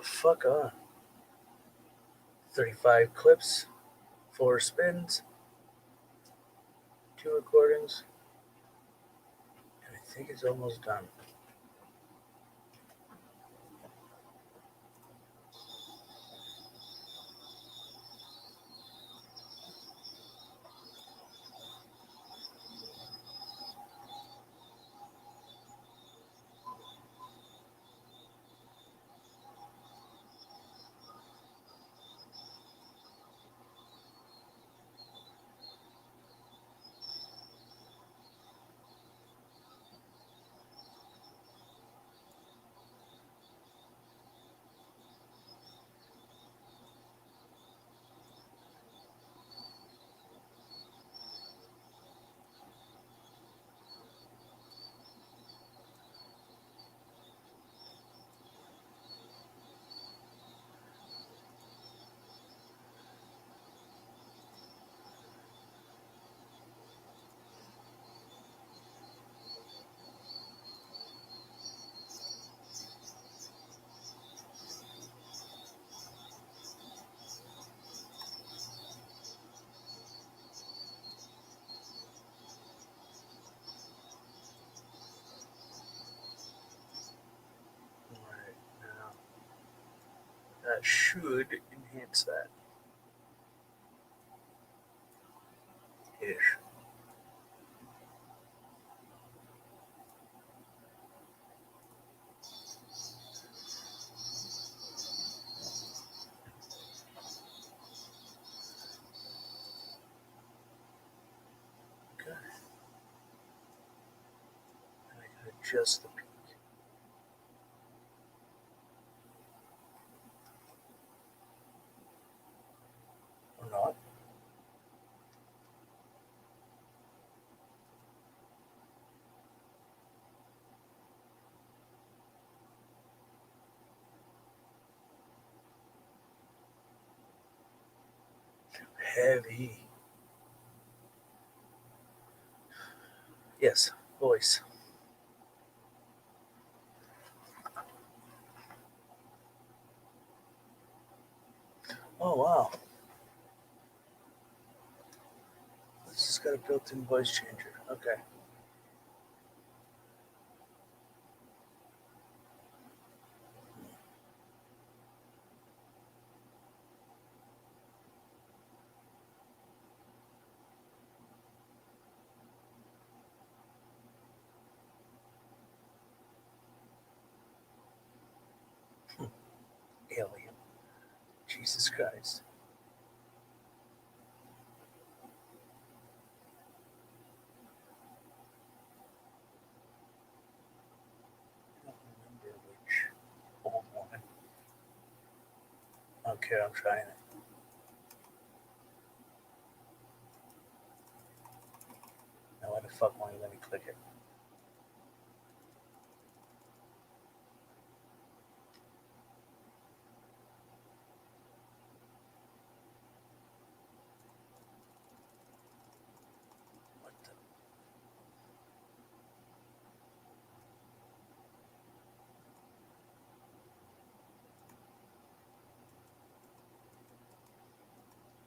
fuck on. 35 clips, 4 spins, 2 recordings, and I think it's almost done. Alright, now that should enhance that. Ish. Okay. And I can adjust the peak. Or not. Heavy. Yes, voice. Oh wow. This has got a built-in voice changer. Okay. Alien. Jesus Christ. I don't remember which old one. Okay, I'm trying it. Now why the fuck won't you let me click it? What the?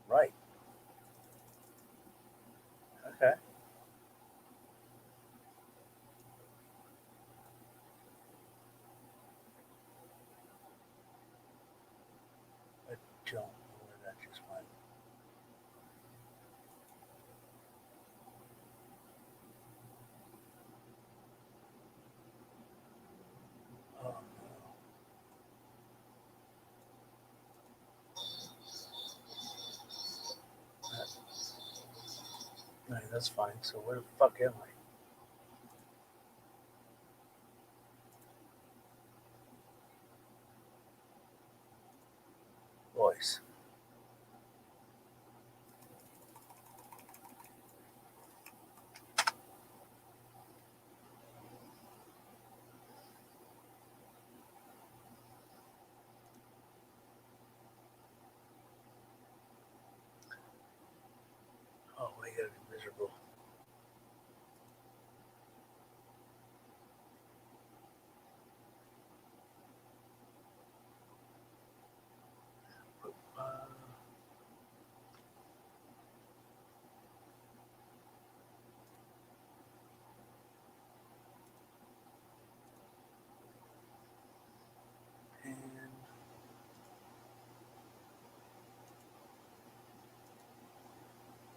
Right. Okay. I don't know where that just went. Oh no. Right, that's fine. So where the fuck am I? Voice. Oh, I gotta be miserable.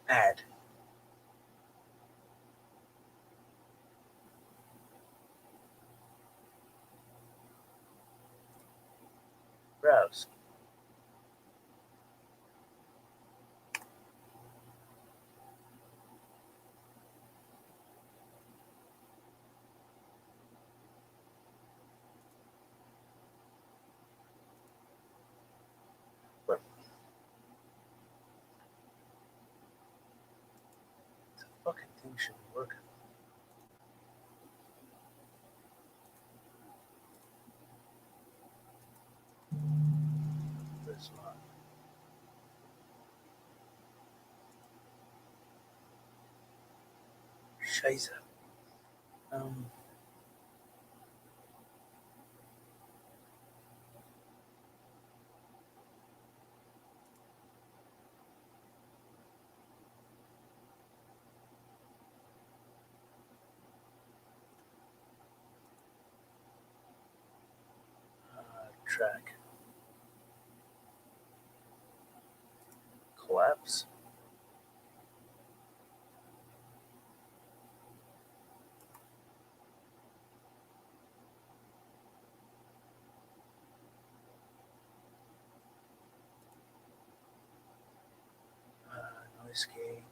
Add. Browse. What the fucking thing should be working? This one. Scheiße. Track. Collapse. Noise gate.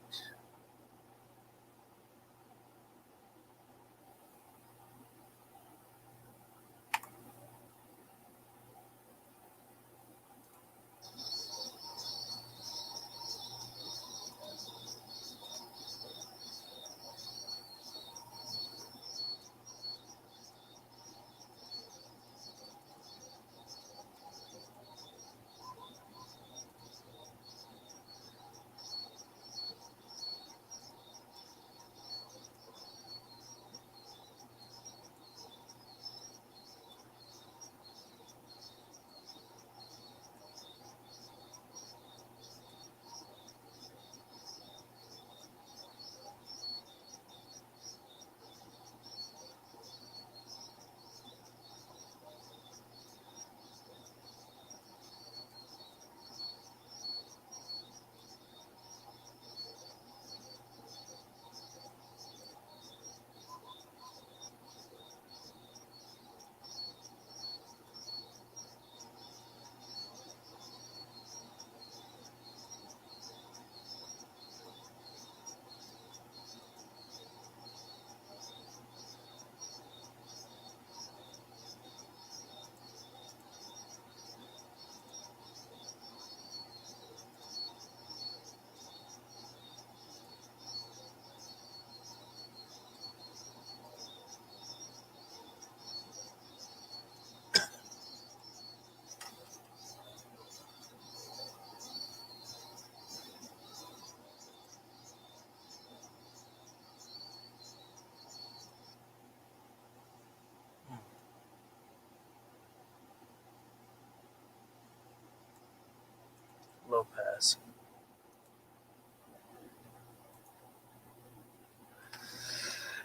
Low pass.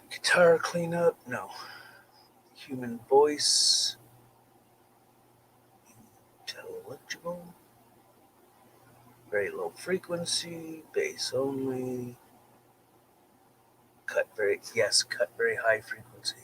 Guitar cleanup. No. Human voice. Intelligible. Very low frequency. Bass only. Cut very high frequency.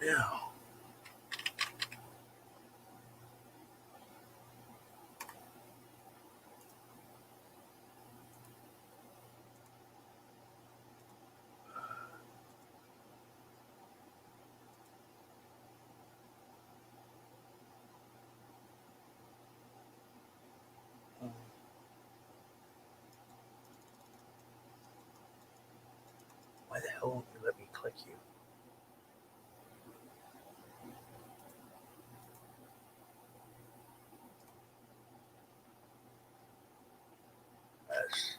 Yeah. Why the hell won't you let me click you? Yes.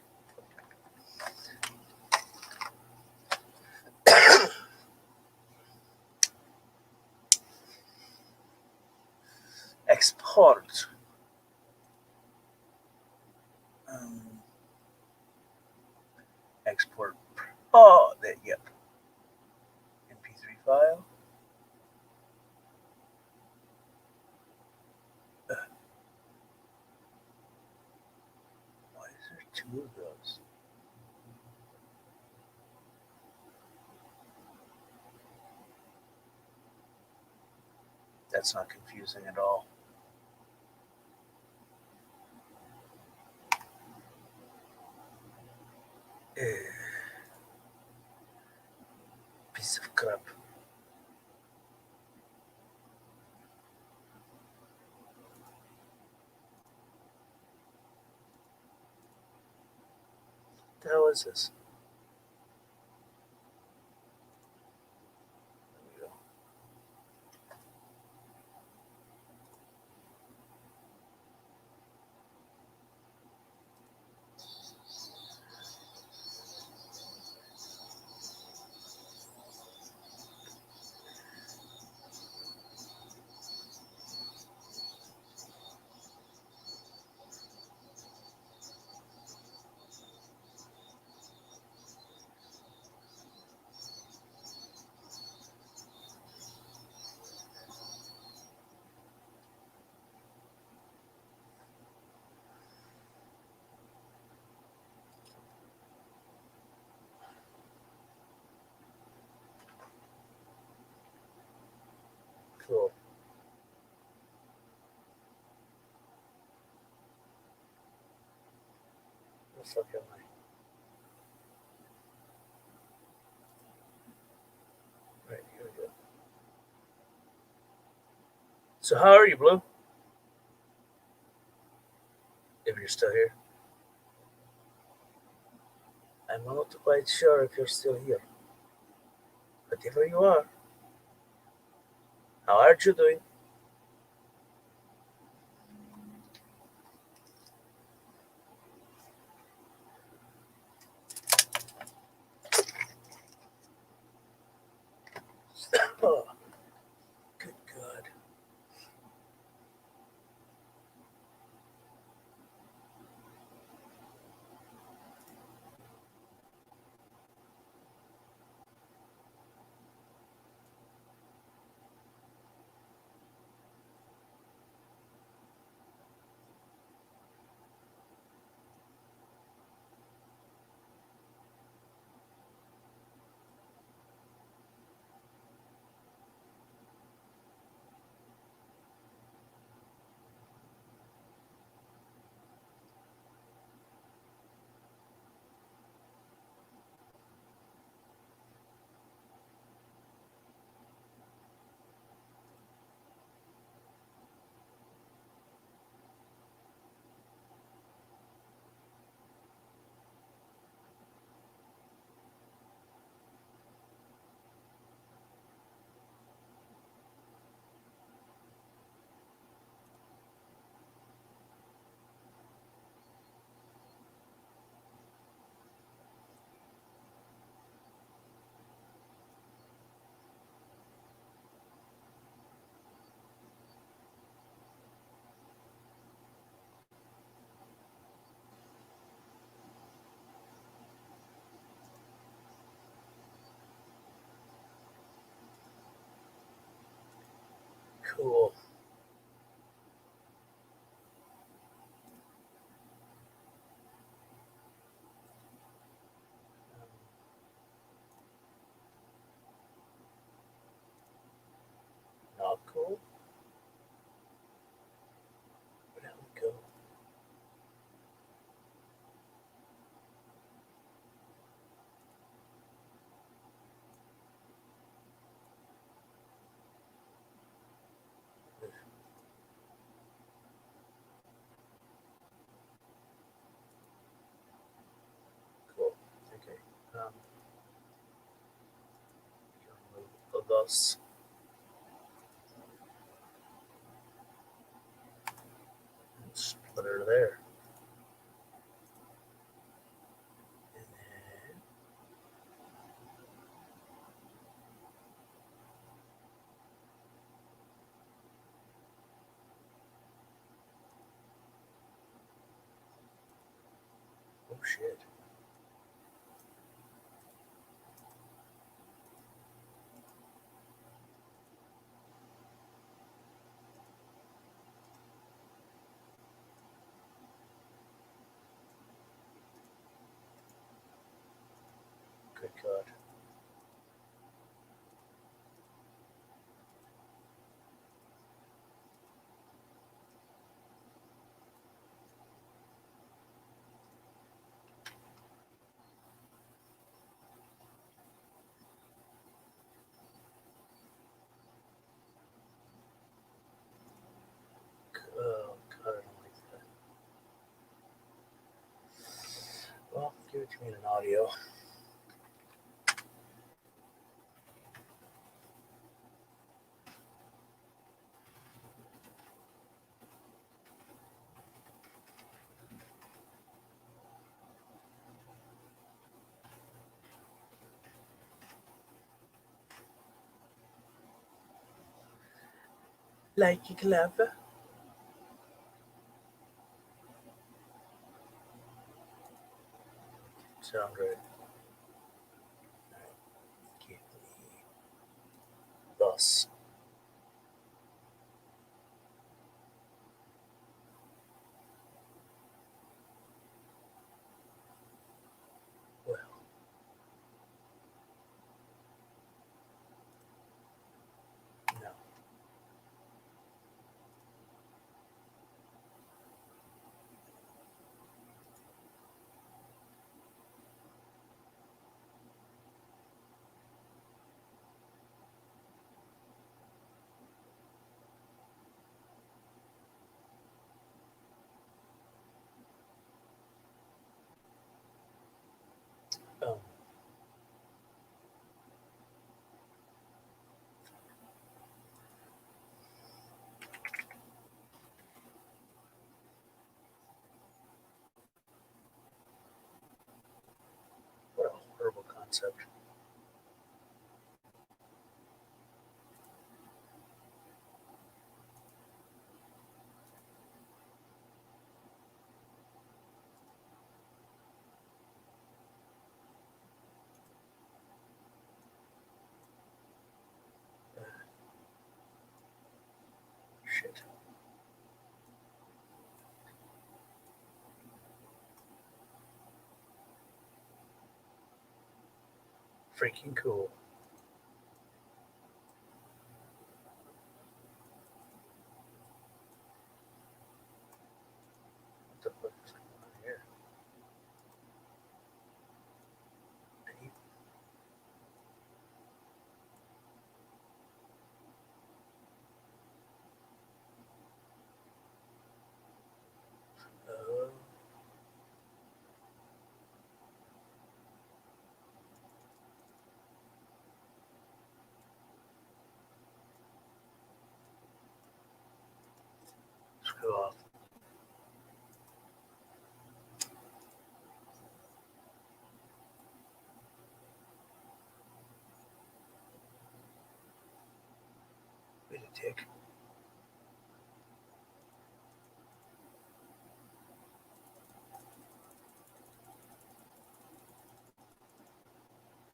Export. Um, export. Oh, yep. MP3 file. Why is there two of those? That's not confusing at all. Piece of crap. What the hell is this? There we go. Cool. What the fuck am I? Right, here we go. So how are you, Blue? If you're still here. I'm not quite sure if you're still here. But if you are, how are you doing? Oh, good God. Cool. else. Splitter there. And then oh shit. Good God. Oh God, I don't like that. Well, give it to me in an audio. Like you clever. Sound good. Give me thus. Well, no. Um, what a horrible concept. Shit. Freaking cool. What the fuck is going on here? Any- Oh, screw off. Be a dick.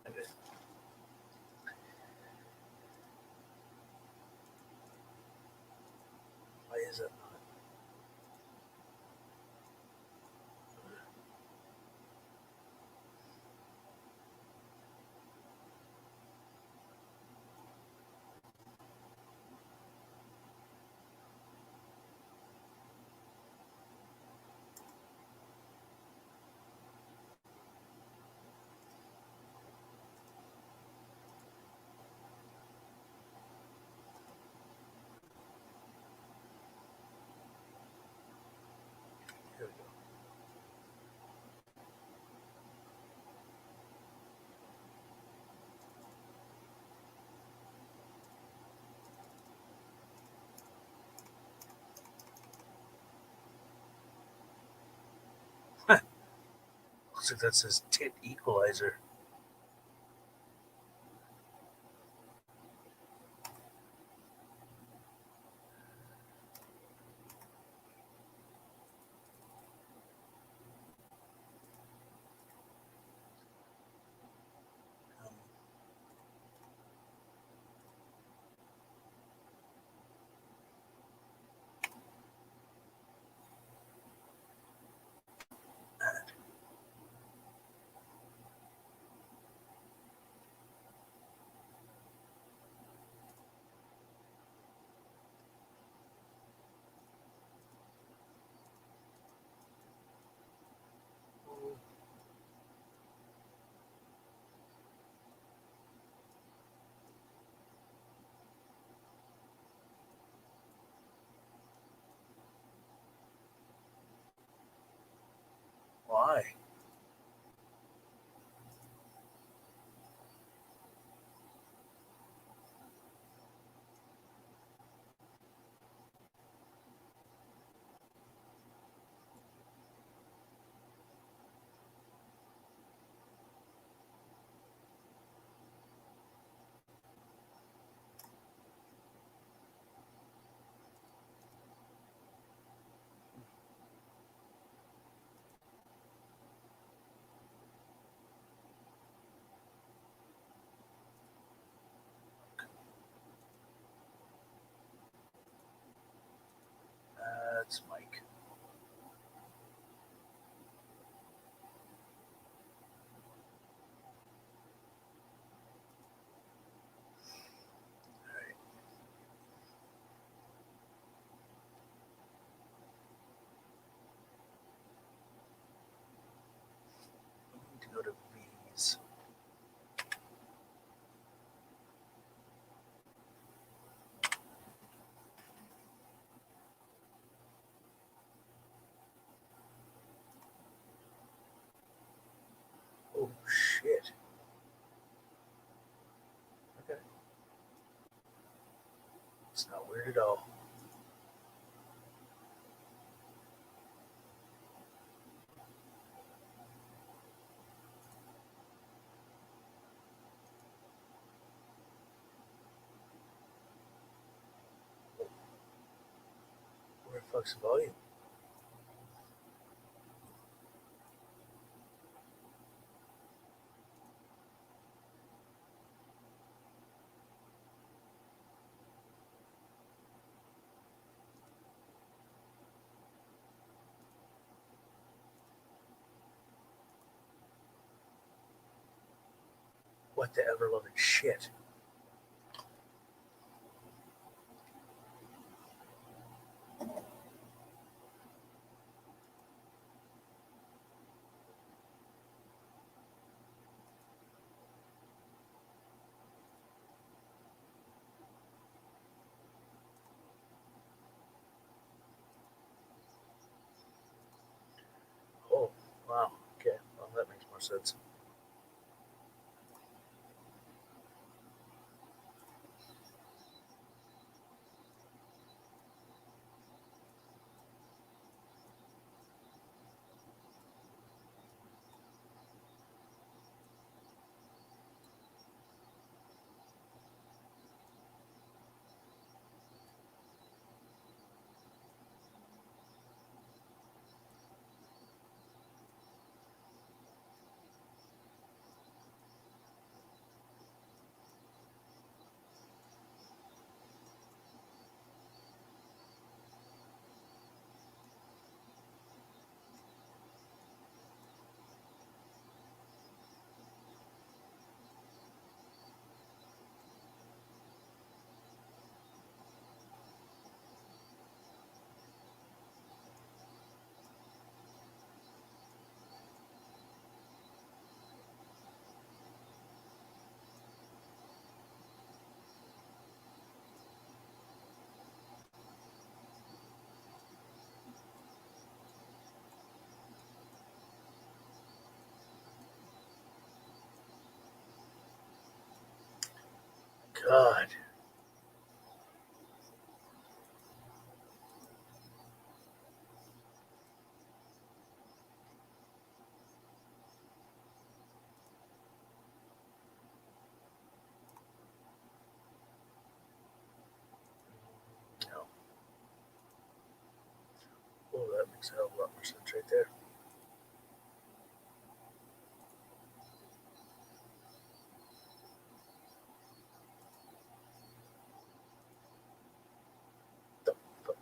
Okay. Why is it not? Looks like that says tit equalizer. Why? That's Mike. Alright. We need to go to V's. Oh shit. Okay. It's not weird at all. Where the fuck's the volume? What the ever loving shit? Oh, wow. Okay. Well, that makes more sense. God. Makes a hell of a lot more sense right there. The fuck?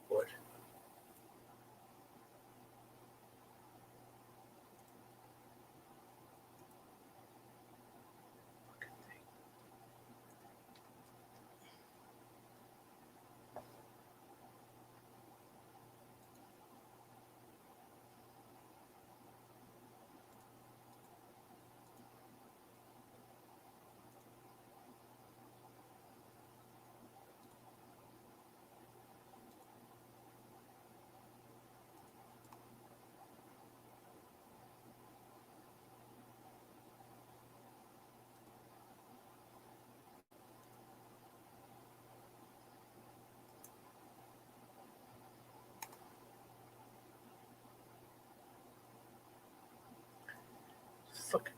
What? Fuck.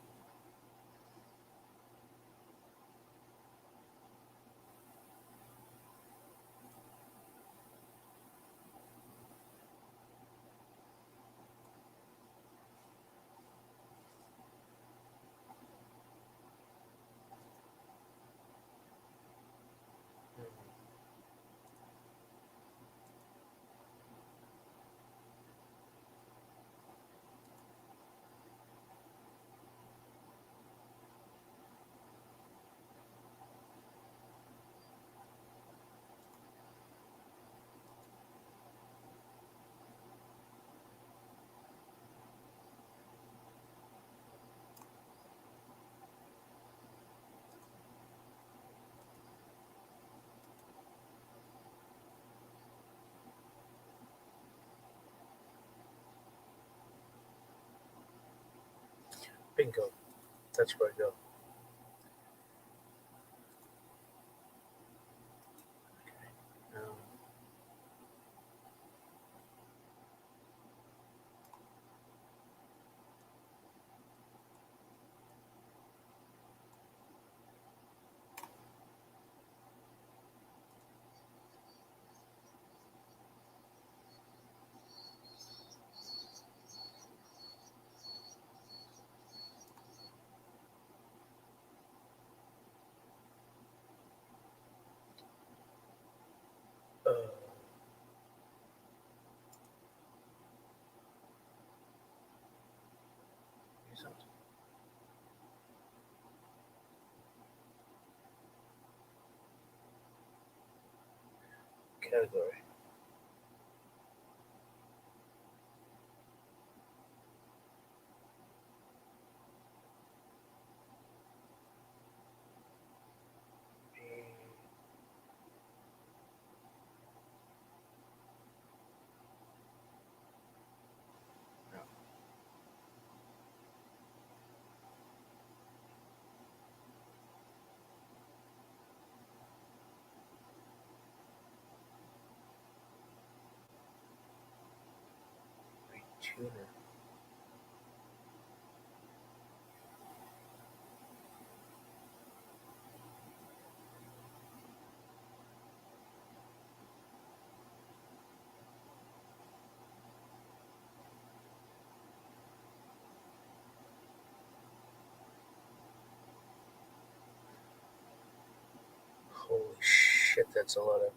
Bingo. That's where I go. Um, uh, category. No. Tuner. Holy shit, that's a lot of.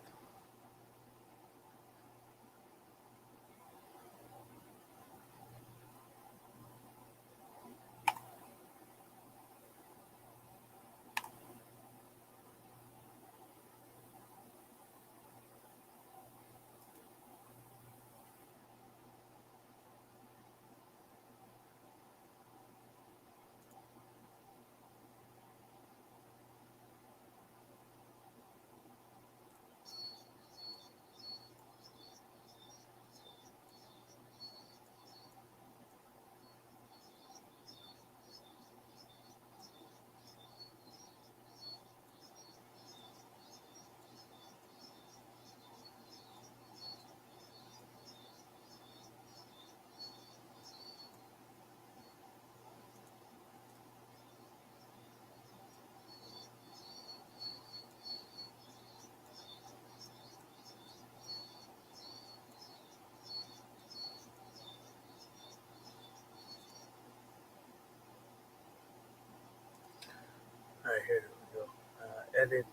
it.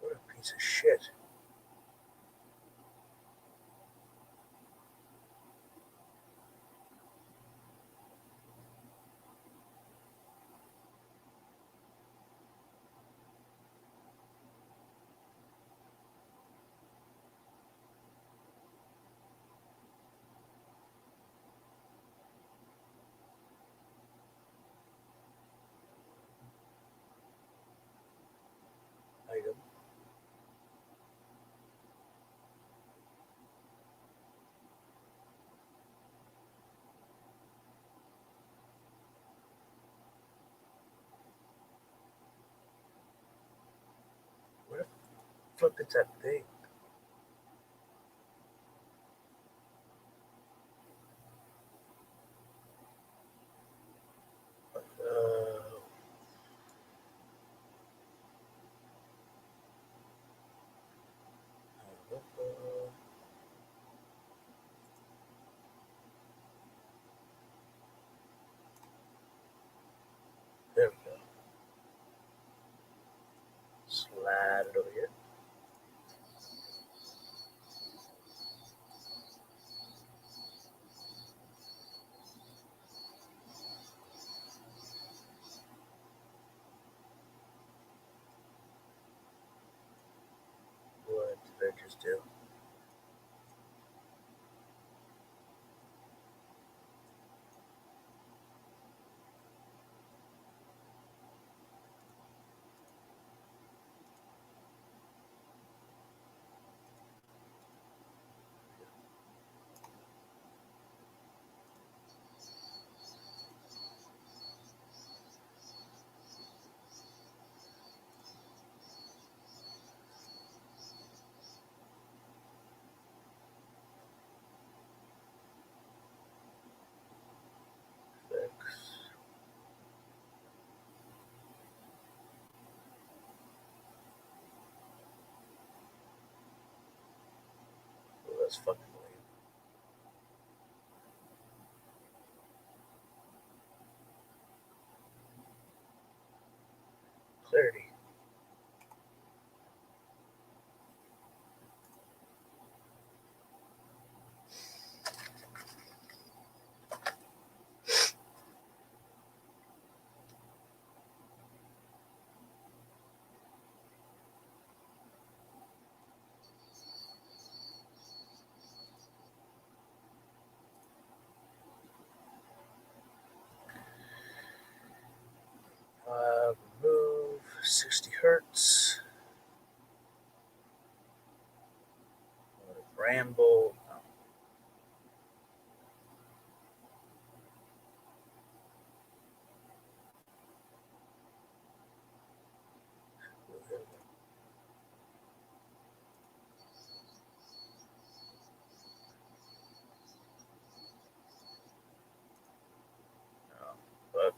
What a piece of shit. Item. What the flip is that thing? Uh, there we go. Slide it over here. What did I just do? Fix. Oh, that's fucking lame. Clarity. Remove 60 hertz. Ramble. But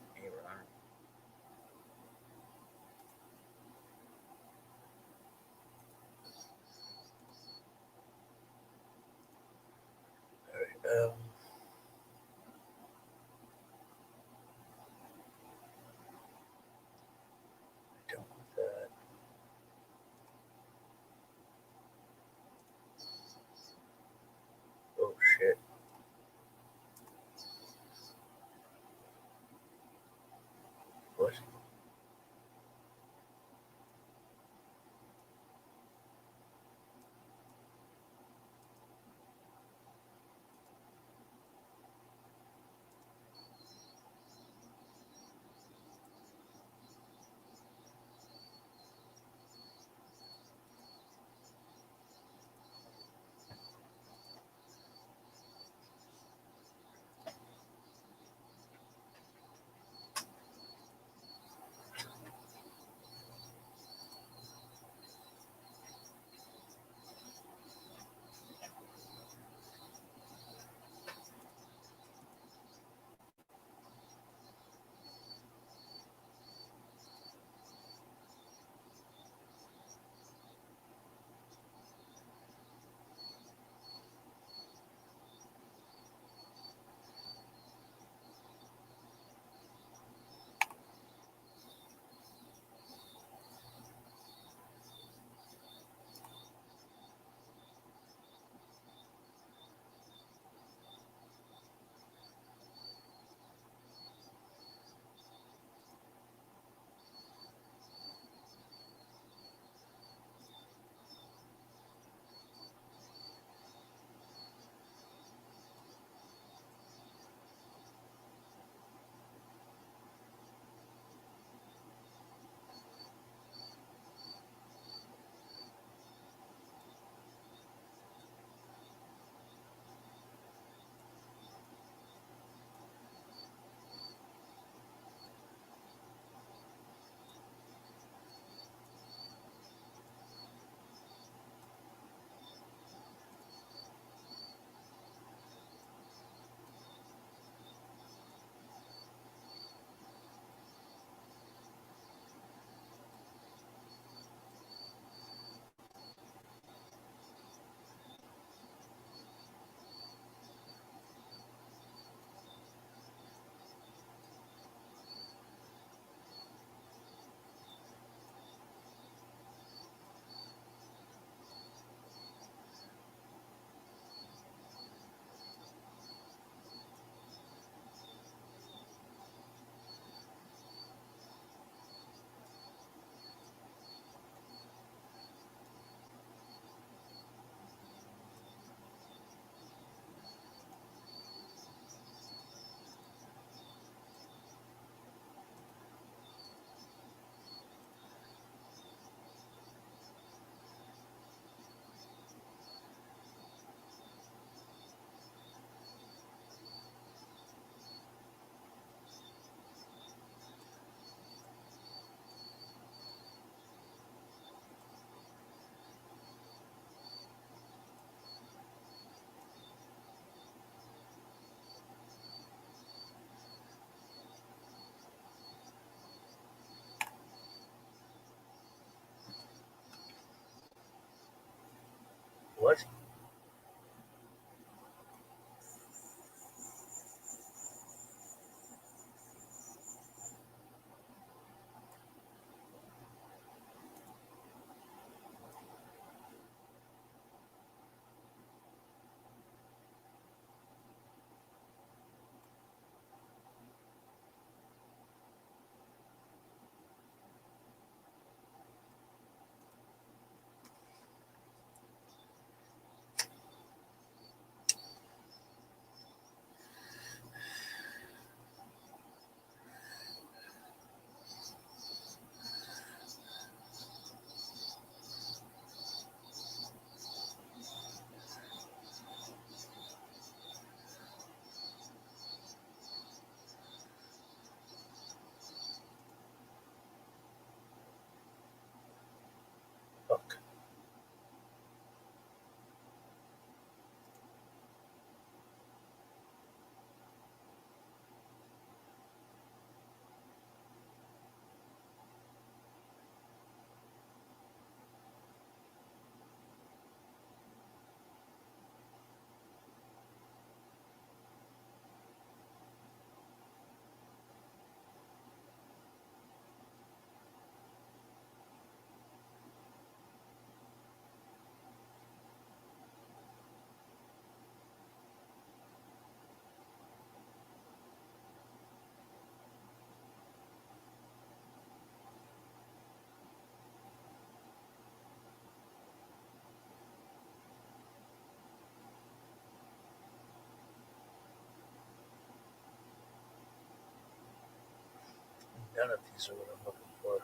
None of these are what I'm looking for.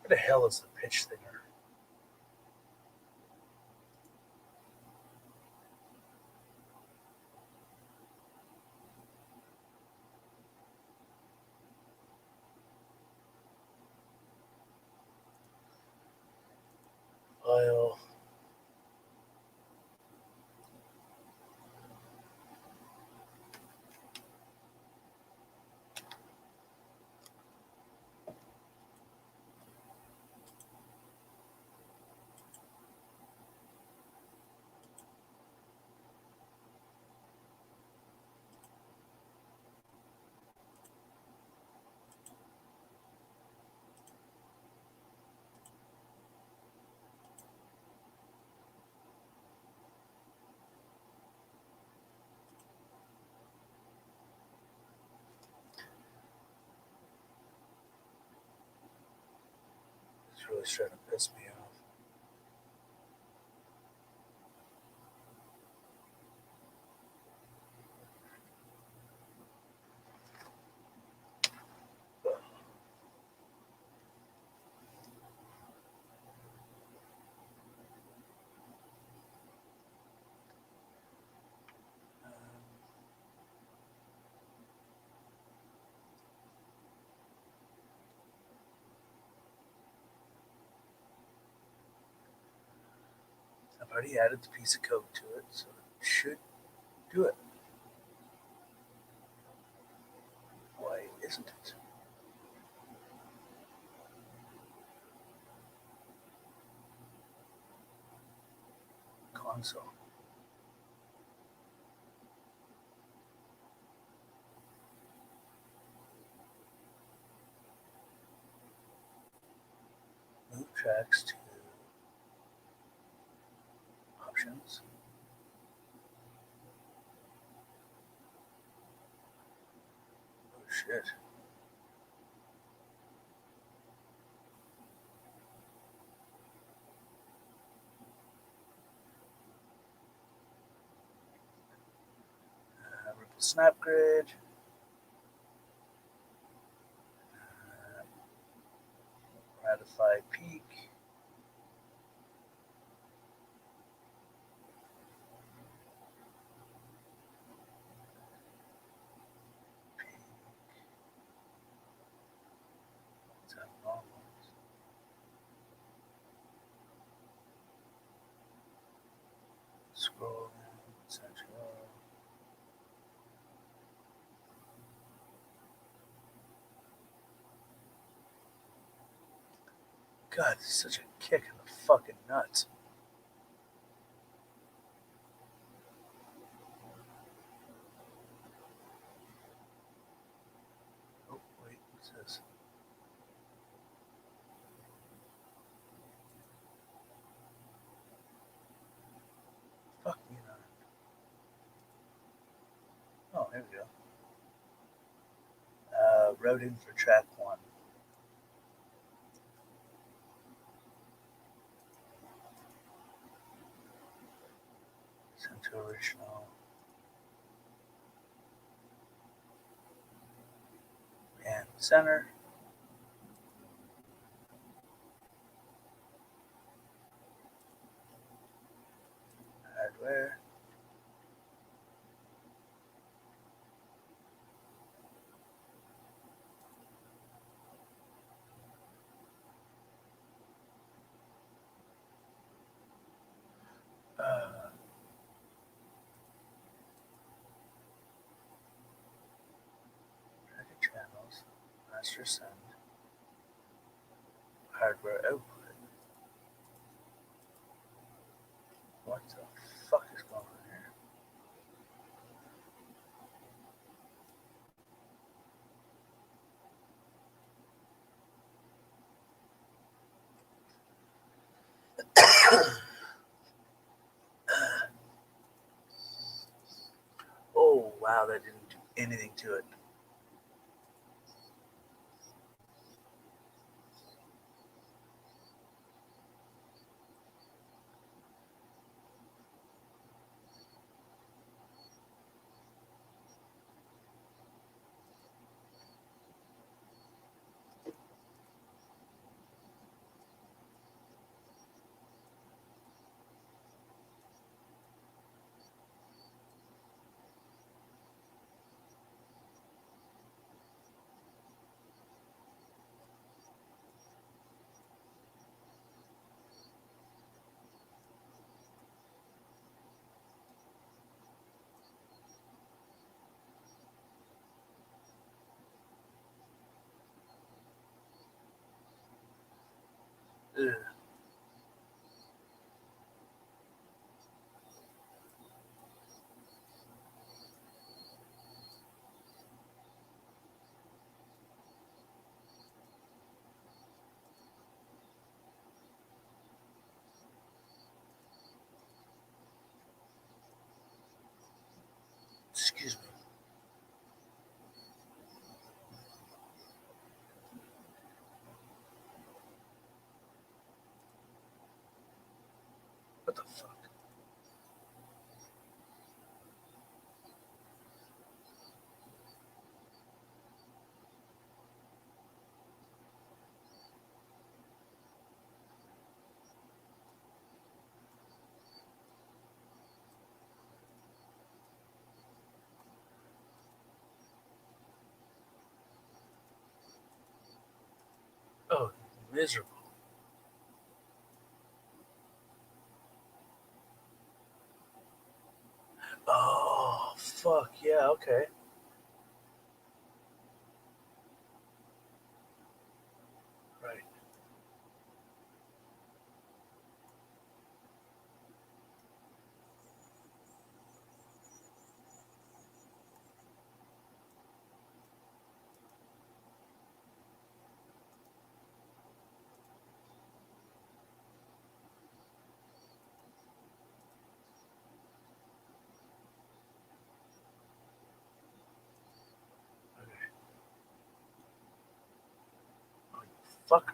What the hell is the pitch thinger? File. It's really starting to piss me off. I've already added the piece of code to it, so it should do it. Why isn't it? Console. Move tracks to options. Oh shit. Ripple snap grid. Ratify peak. Let's have normal. Scroll down, central. God, this is such a kick in the fucking nuts. Oh, wait, what's this? Fuck me not. Oh, here we go. Routing for track 1. Send to original. And center. Hardware. Packet channels. Master send. Hardware output. What the fuck is going on here? Oh wow, that didn't do anything to it. Ugh. Excuse me. What the fuck? Oh, miserable. Oh, fuck. Yeah, okay. Right. Okay. Oh, you fucker.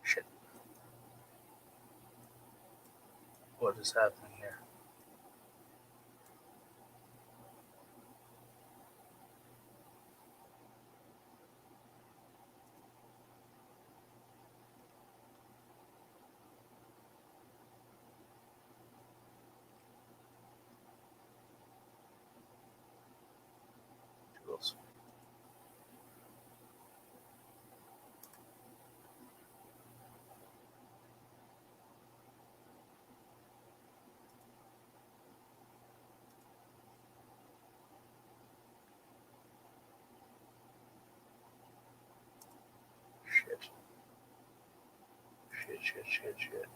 Shit. What is happening here? Tools. Shit. Shit, shit, shit, shit.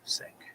Sync.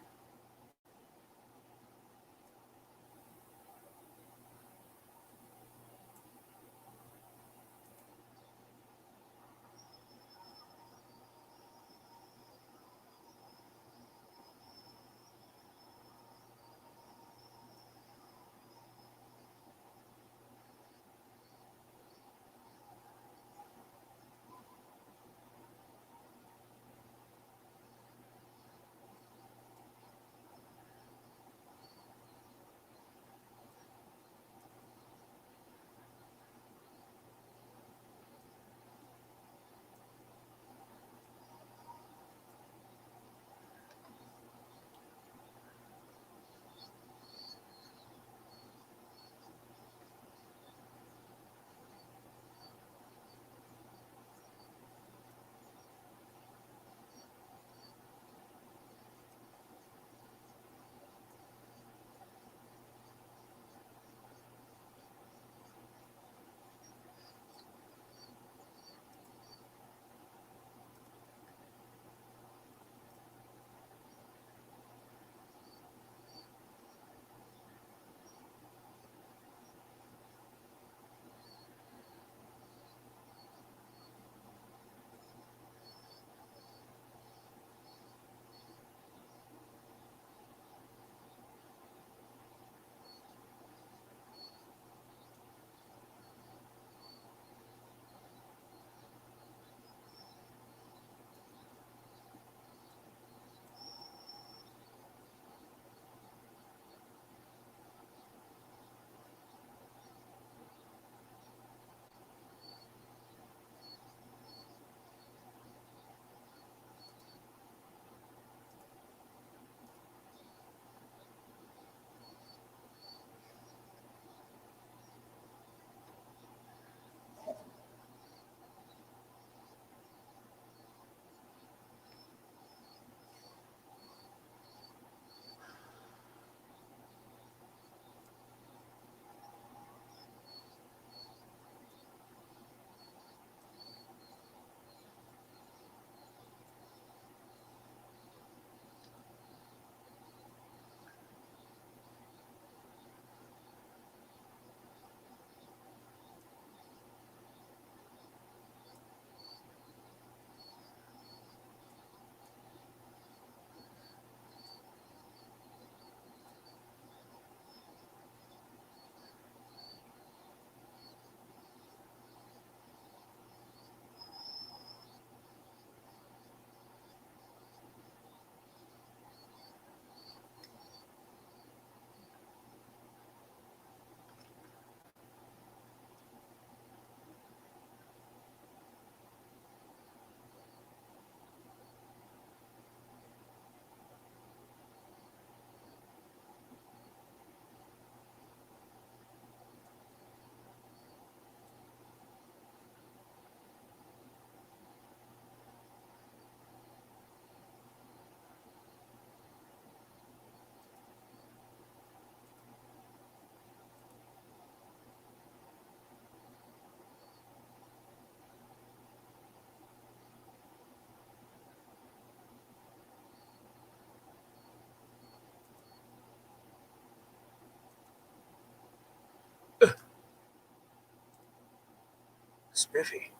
Spiffy.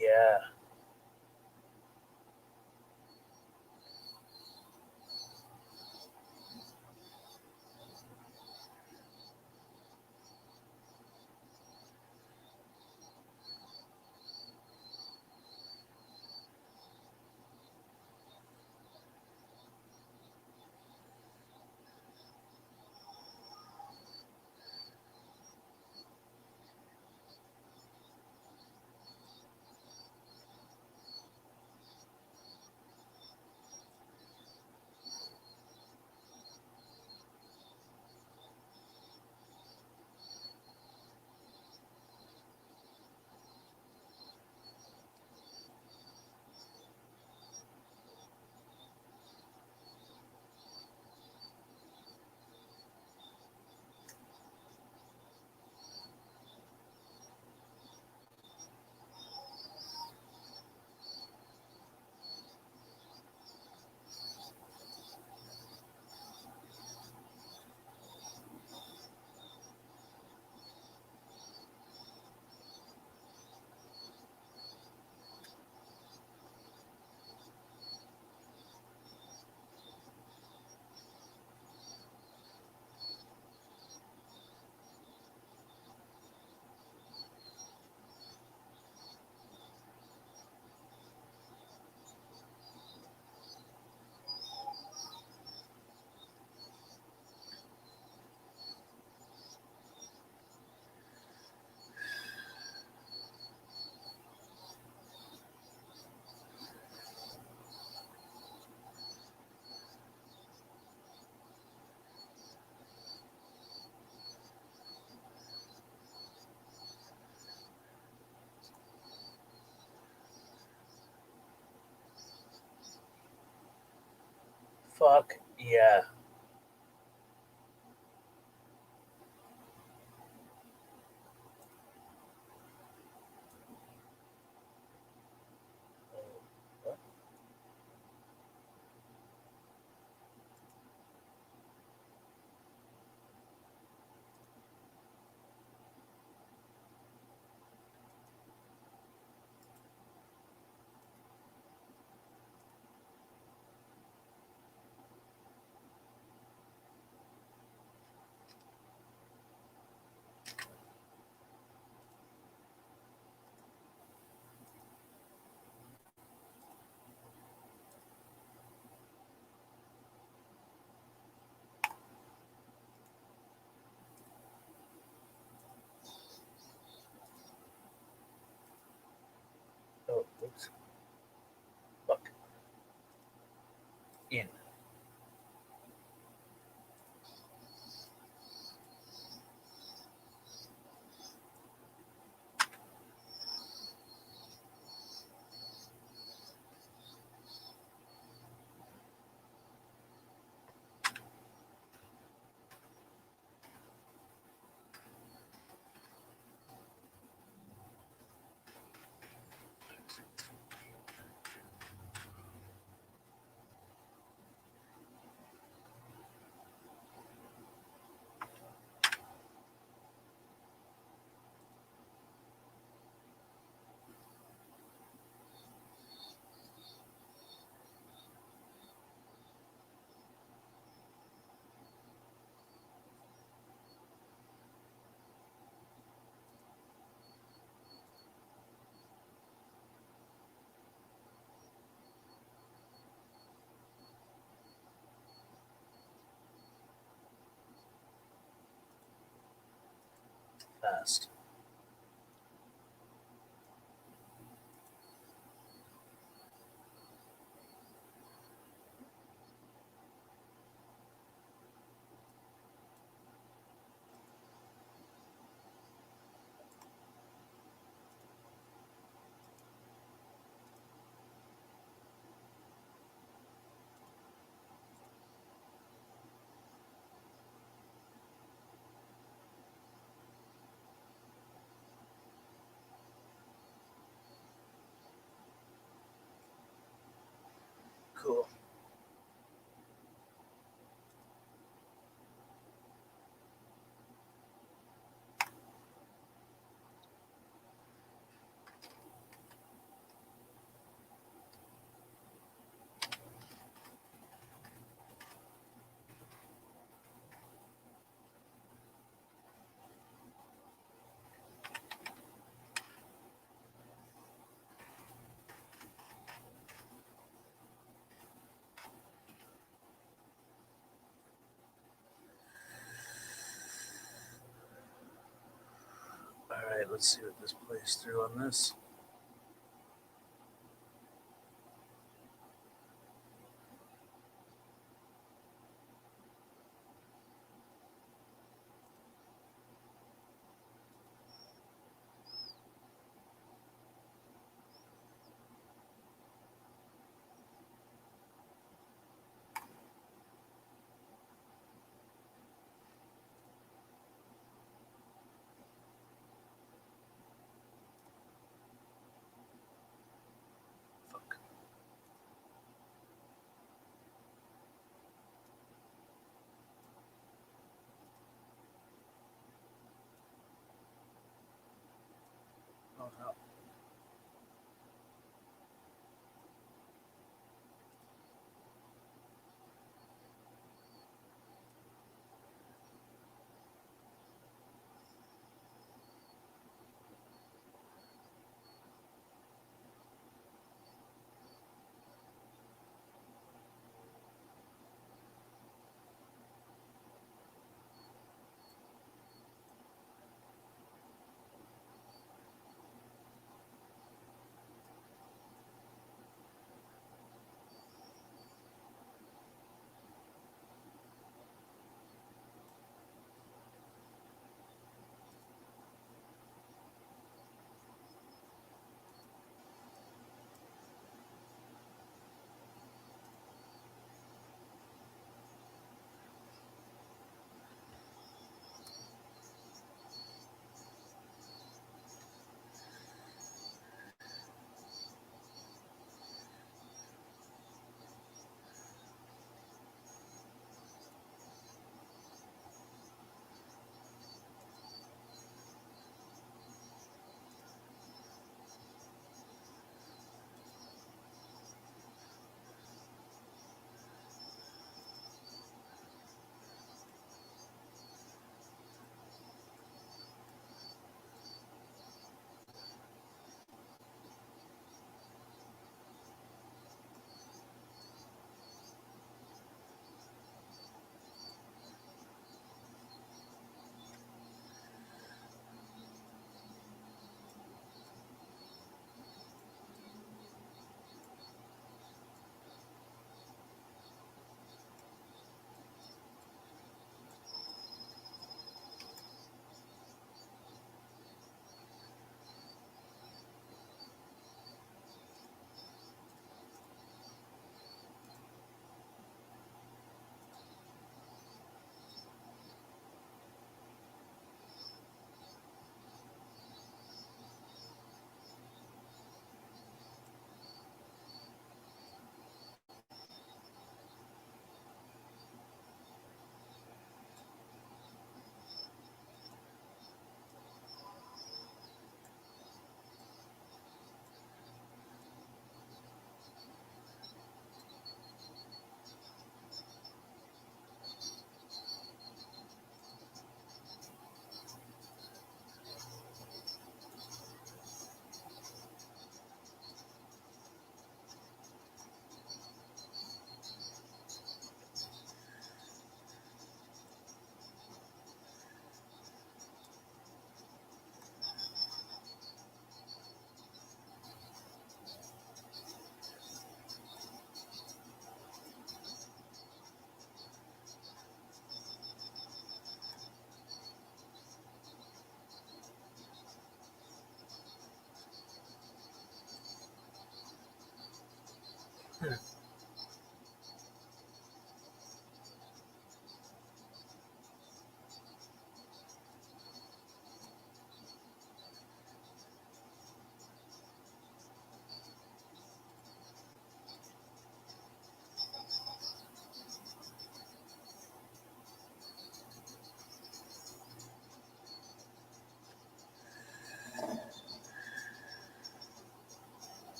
Yeah. Fuck yeah. What? Oh, oops. Fuck. In. Fast. Cool. right, let's see what this plays through on this. Fuck. Oh no.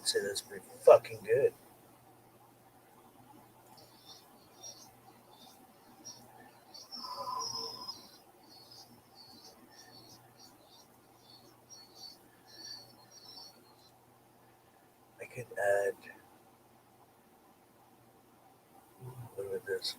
I'd say that's pretty fucking good. I could add. What about this?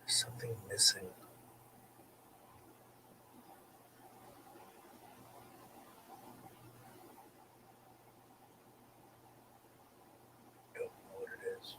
There's something missing. Don't know what it is.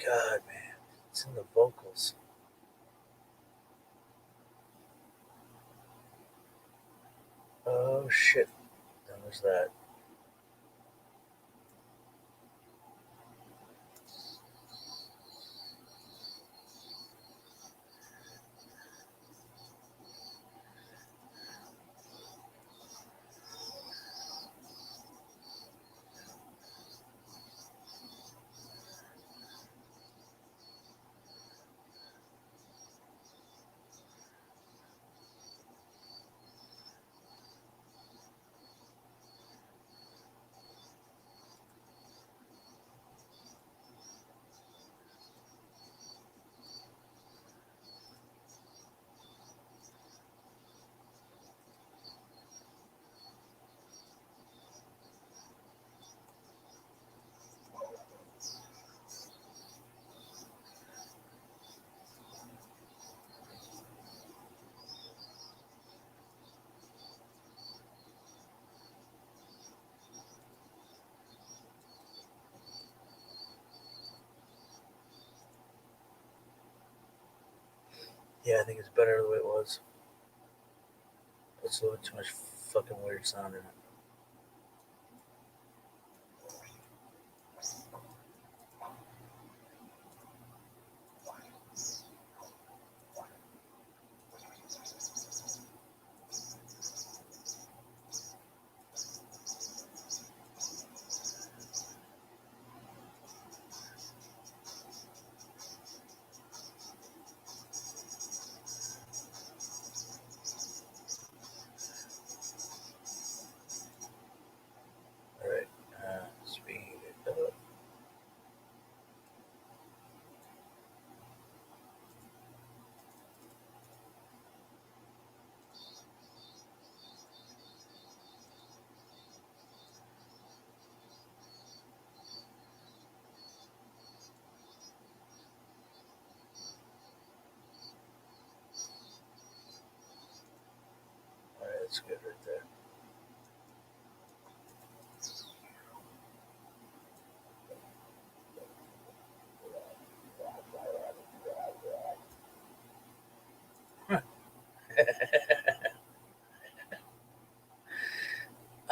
God, man, it's in the vocals. Oh shit. Then there's that. Yeah, I think it's better the way it was. It's a little too much fucking weird sound in it. Alright, speed it up. Alright, that's good right there.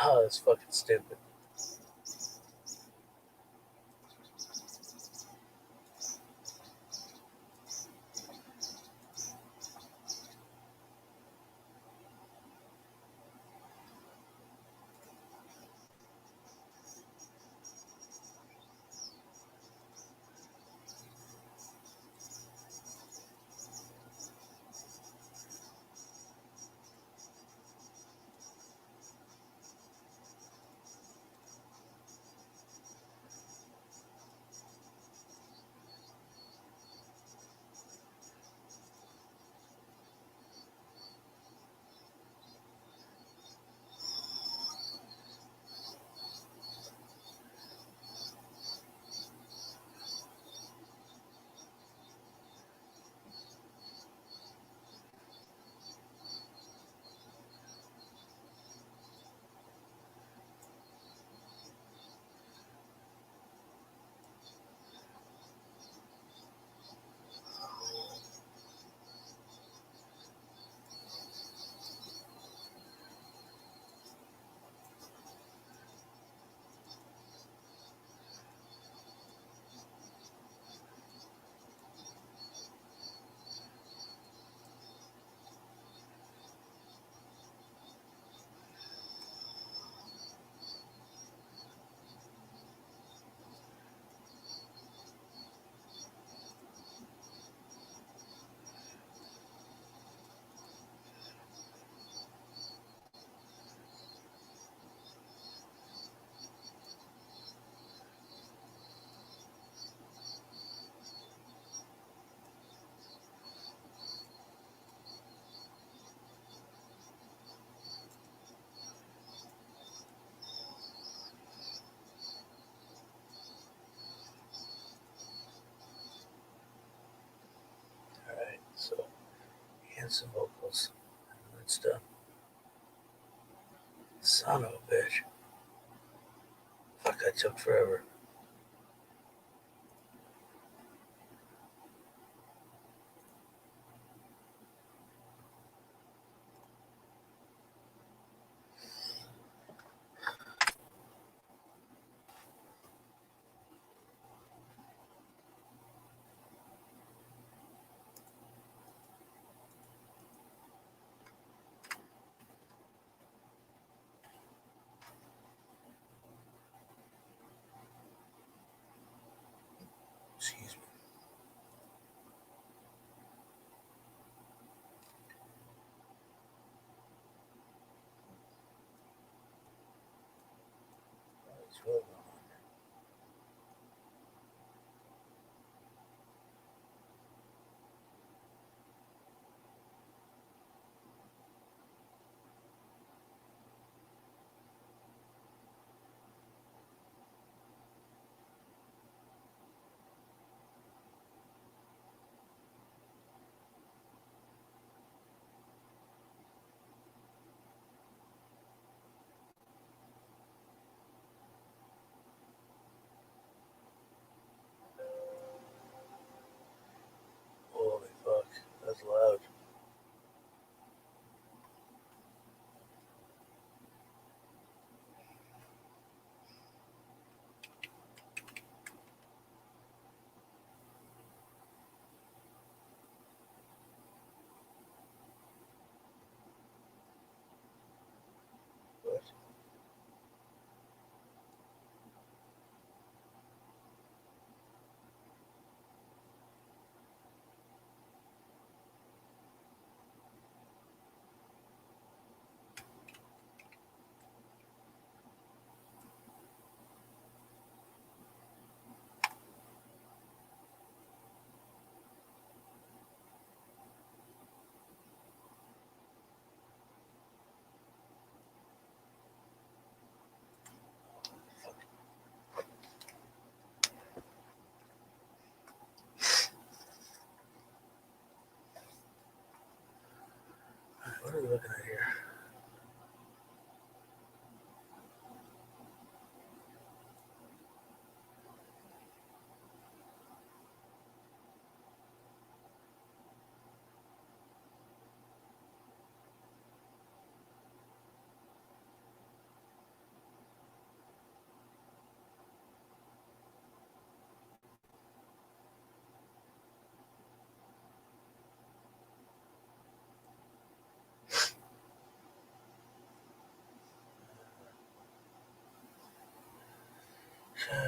Oh, that's fucking stupid. minutes of vocals. And it's done. Son of a bitch. Fuck, that took forever. Excuse me. It's really going on here. Holy fuck, that's loud. What? What are we looking at here?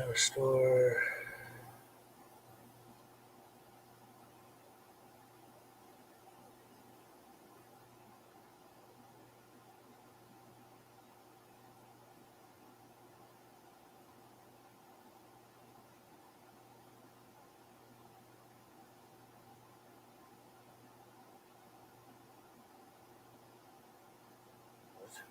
Restore. What?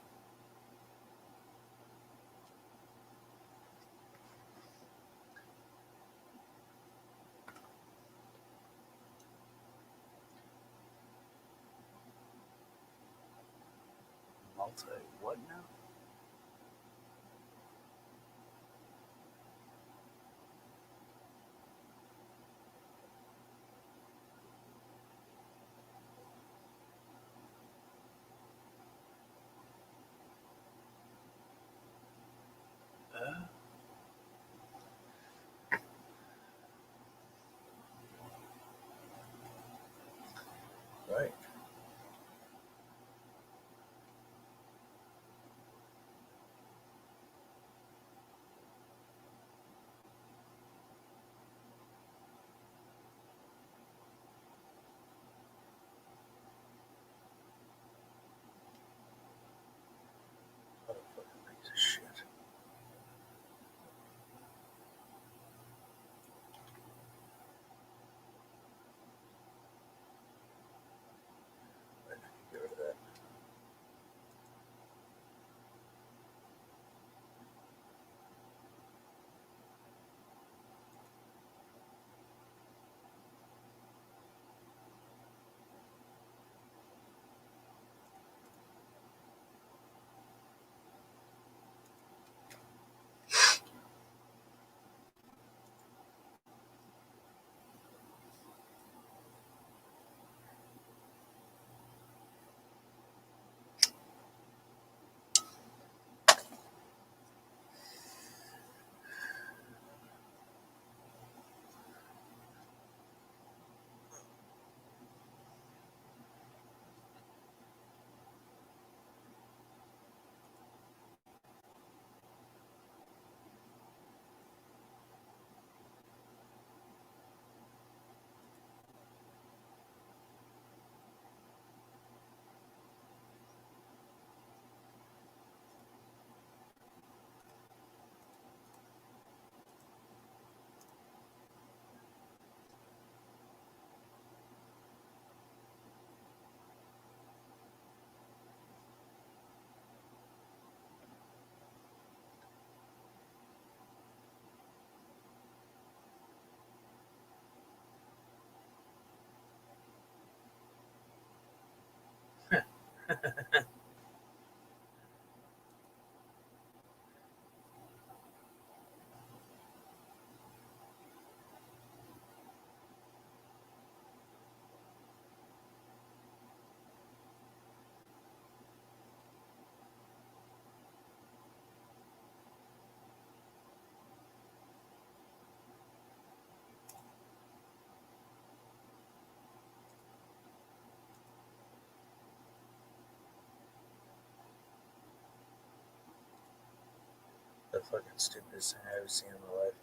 Multi. What now? Right. The fucking stupidest thing I've ever seen in my life.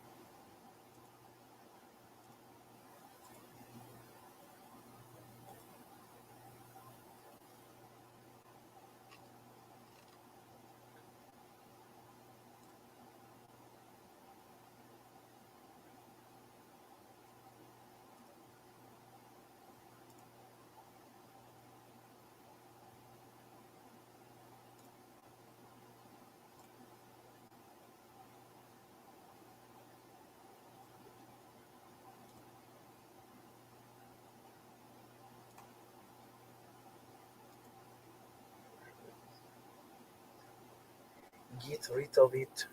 Get rid of it.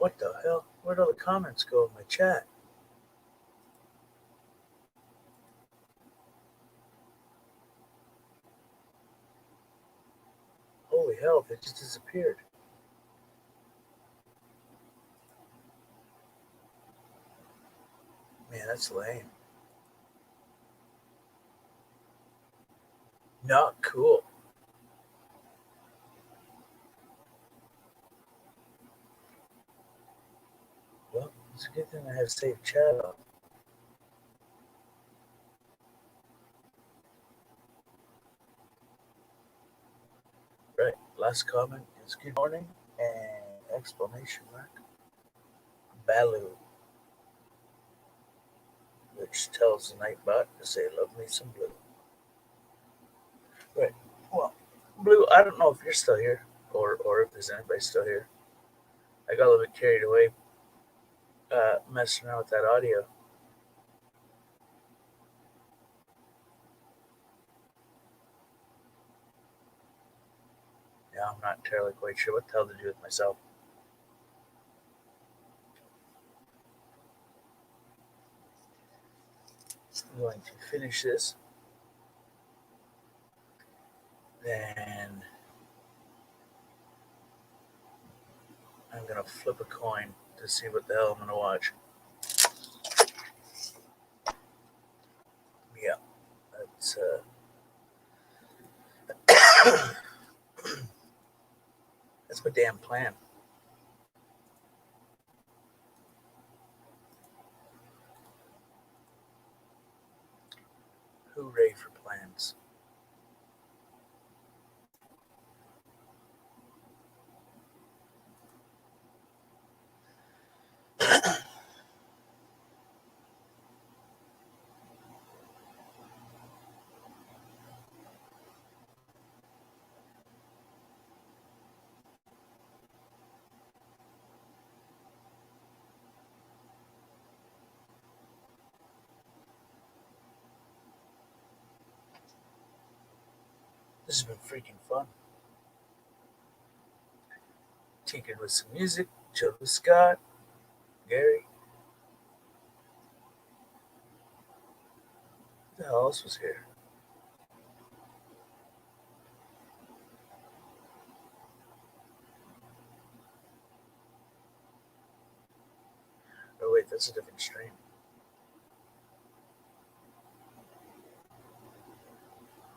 What the hell? Where'd all the comments go in my chat? Holy hell, they just disappeared. Man, that's lame. Not cool. Well, it's a good thing I have safe chat on. Right. Last comment is good morning and exclamation mark. Balu, which tells the Nightbot to say, love me some blue. Right. Well, Blue, I don't know if you're still here or if there's anybody still here. I got a little bit carried away messing around with that audio. Yeah, I'm not entirely quite sure what the hell to do with myself. I'm going to finish this. Then I'm going to flip a coin to see what the hell I'm going to watch. Yeah, that's my damn plan. Hooray for plans. This has been freaking fun. Tinkered with some music, chilled with Scott, Gary. Who the hell else was here? Oh, wait, that's a different stream.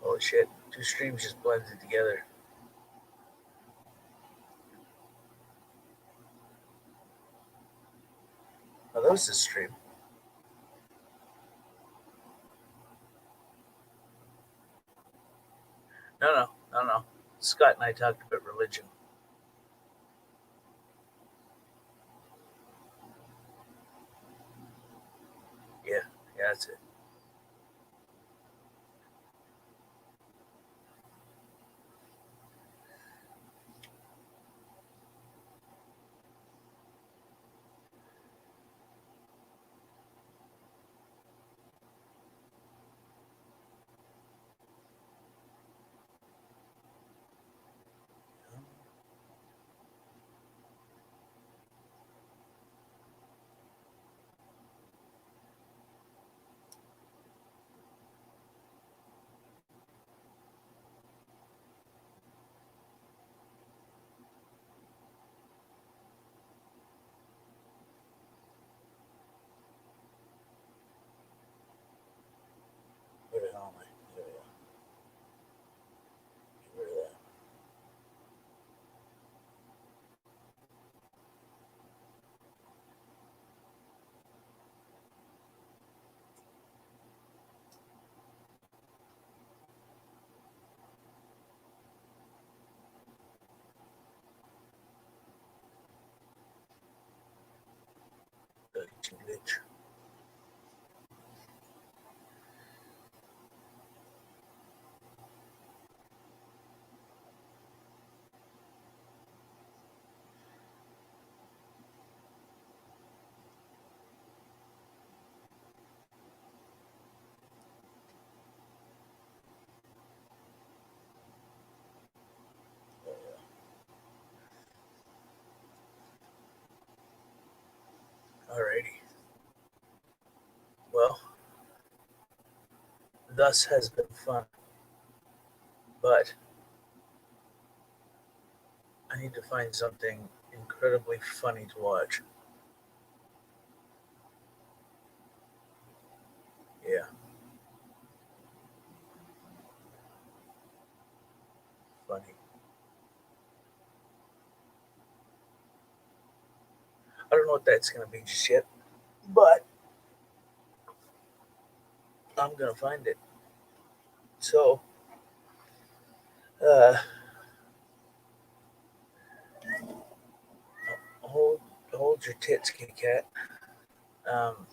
Holy shit, two streams just blended together. Oh, that was this stream. No. Scott and I talked about religion. Yeah, that's it. thus has been fun, but I need to find something incredibly funny to watch. Yeah, funny. I don't know what that's going to be just yet, but I'm going to find it. So, uh, hold, hold your tits, kitty cat. Um,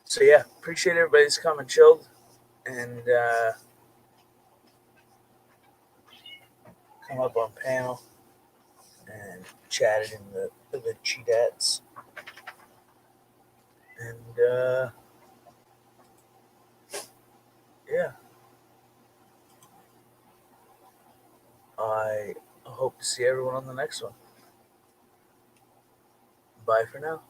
so, yeah, appreciate everybody's coming chilled and come up on panel and chatted in the cheatettes. And yeah, I hope to see everyone on the next one. Bye for now.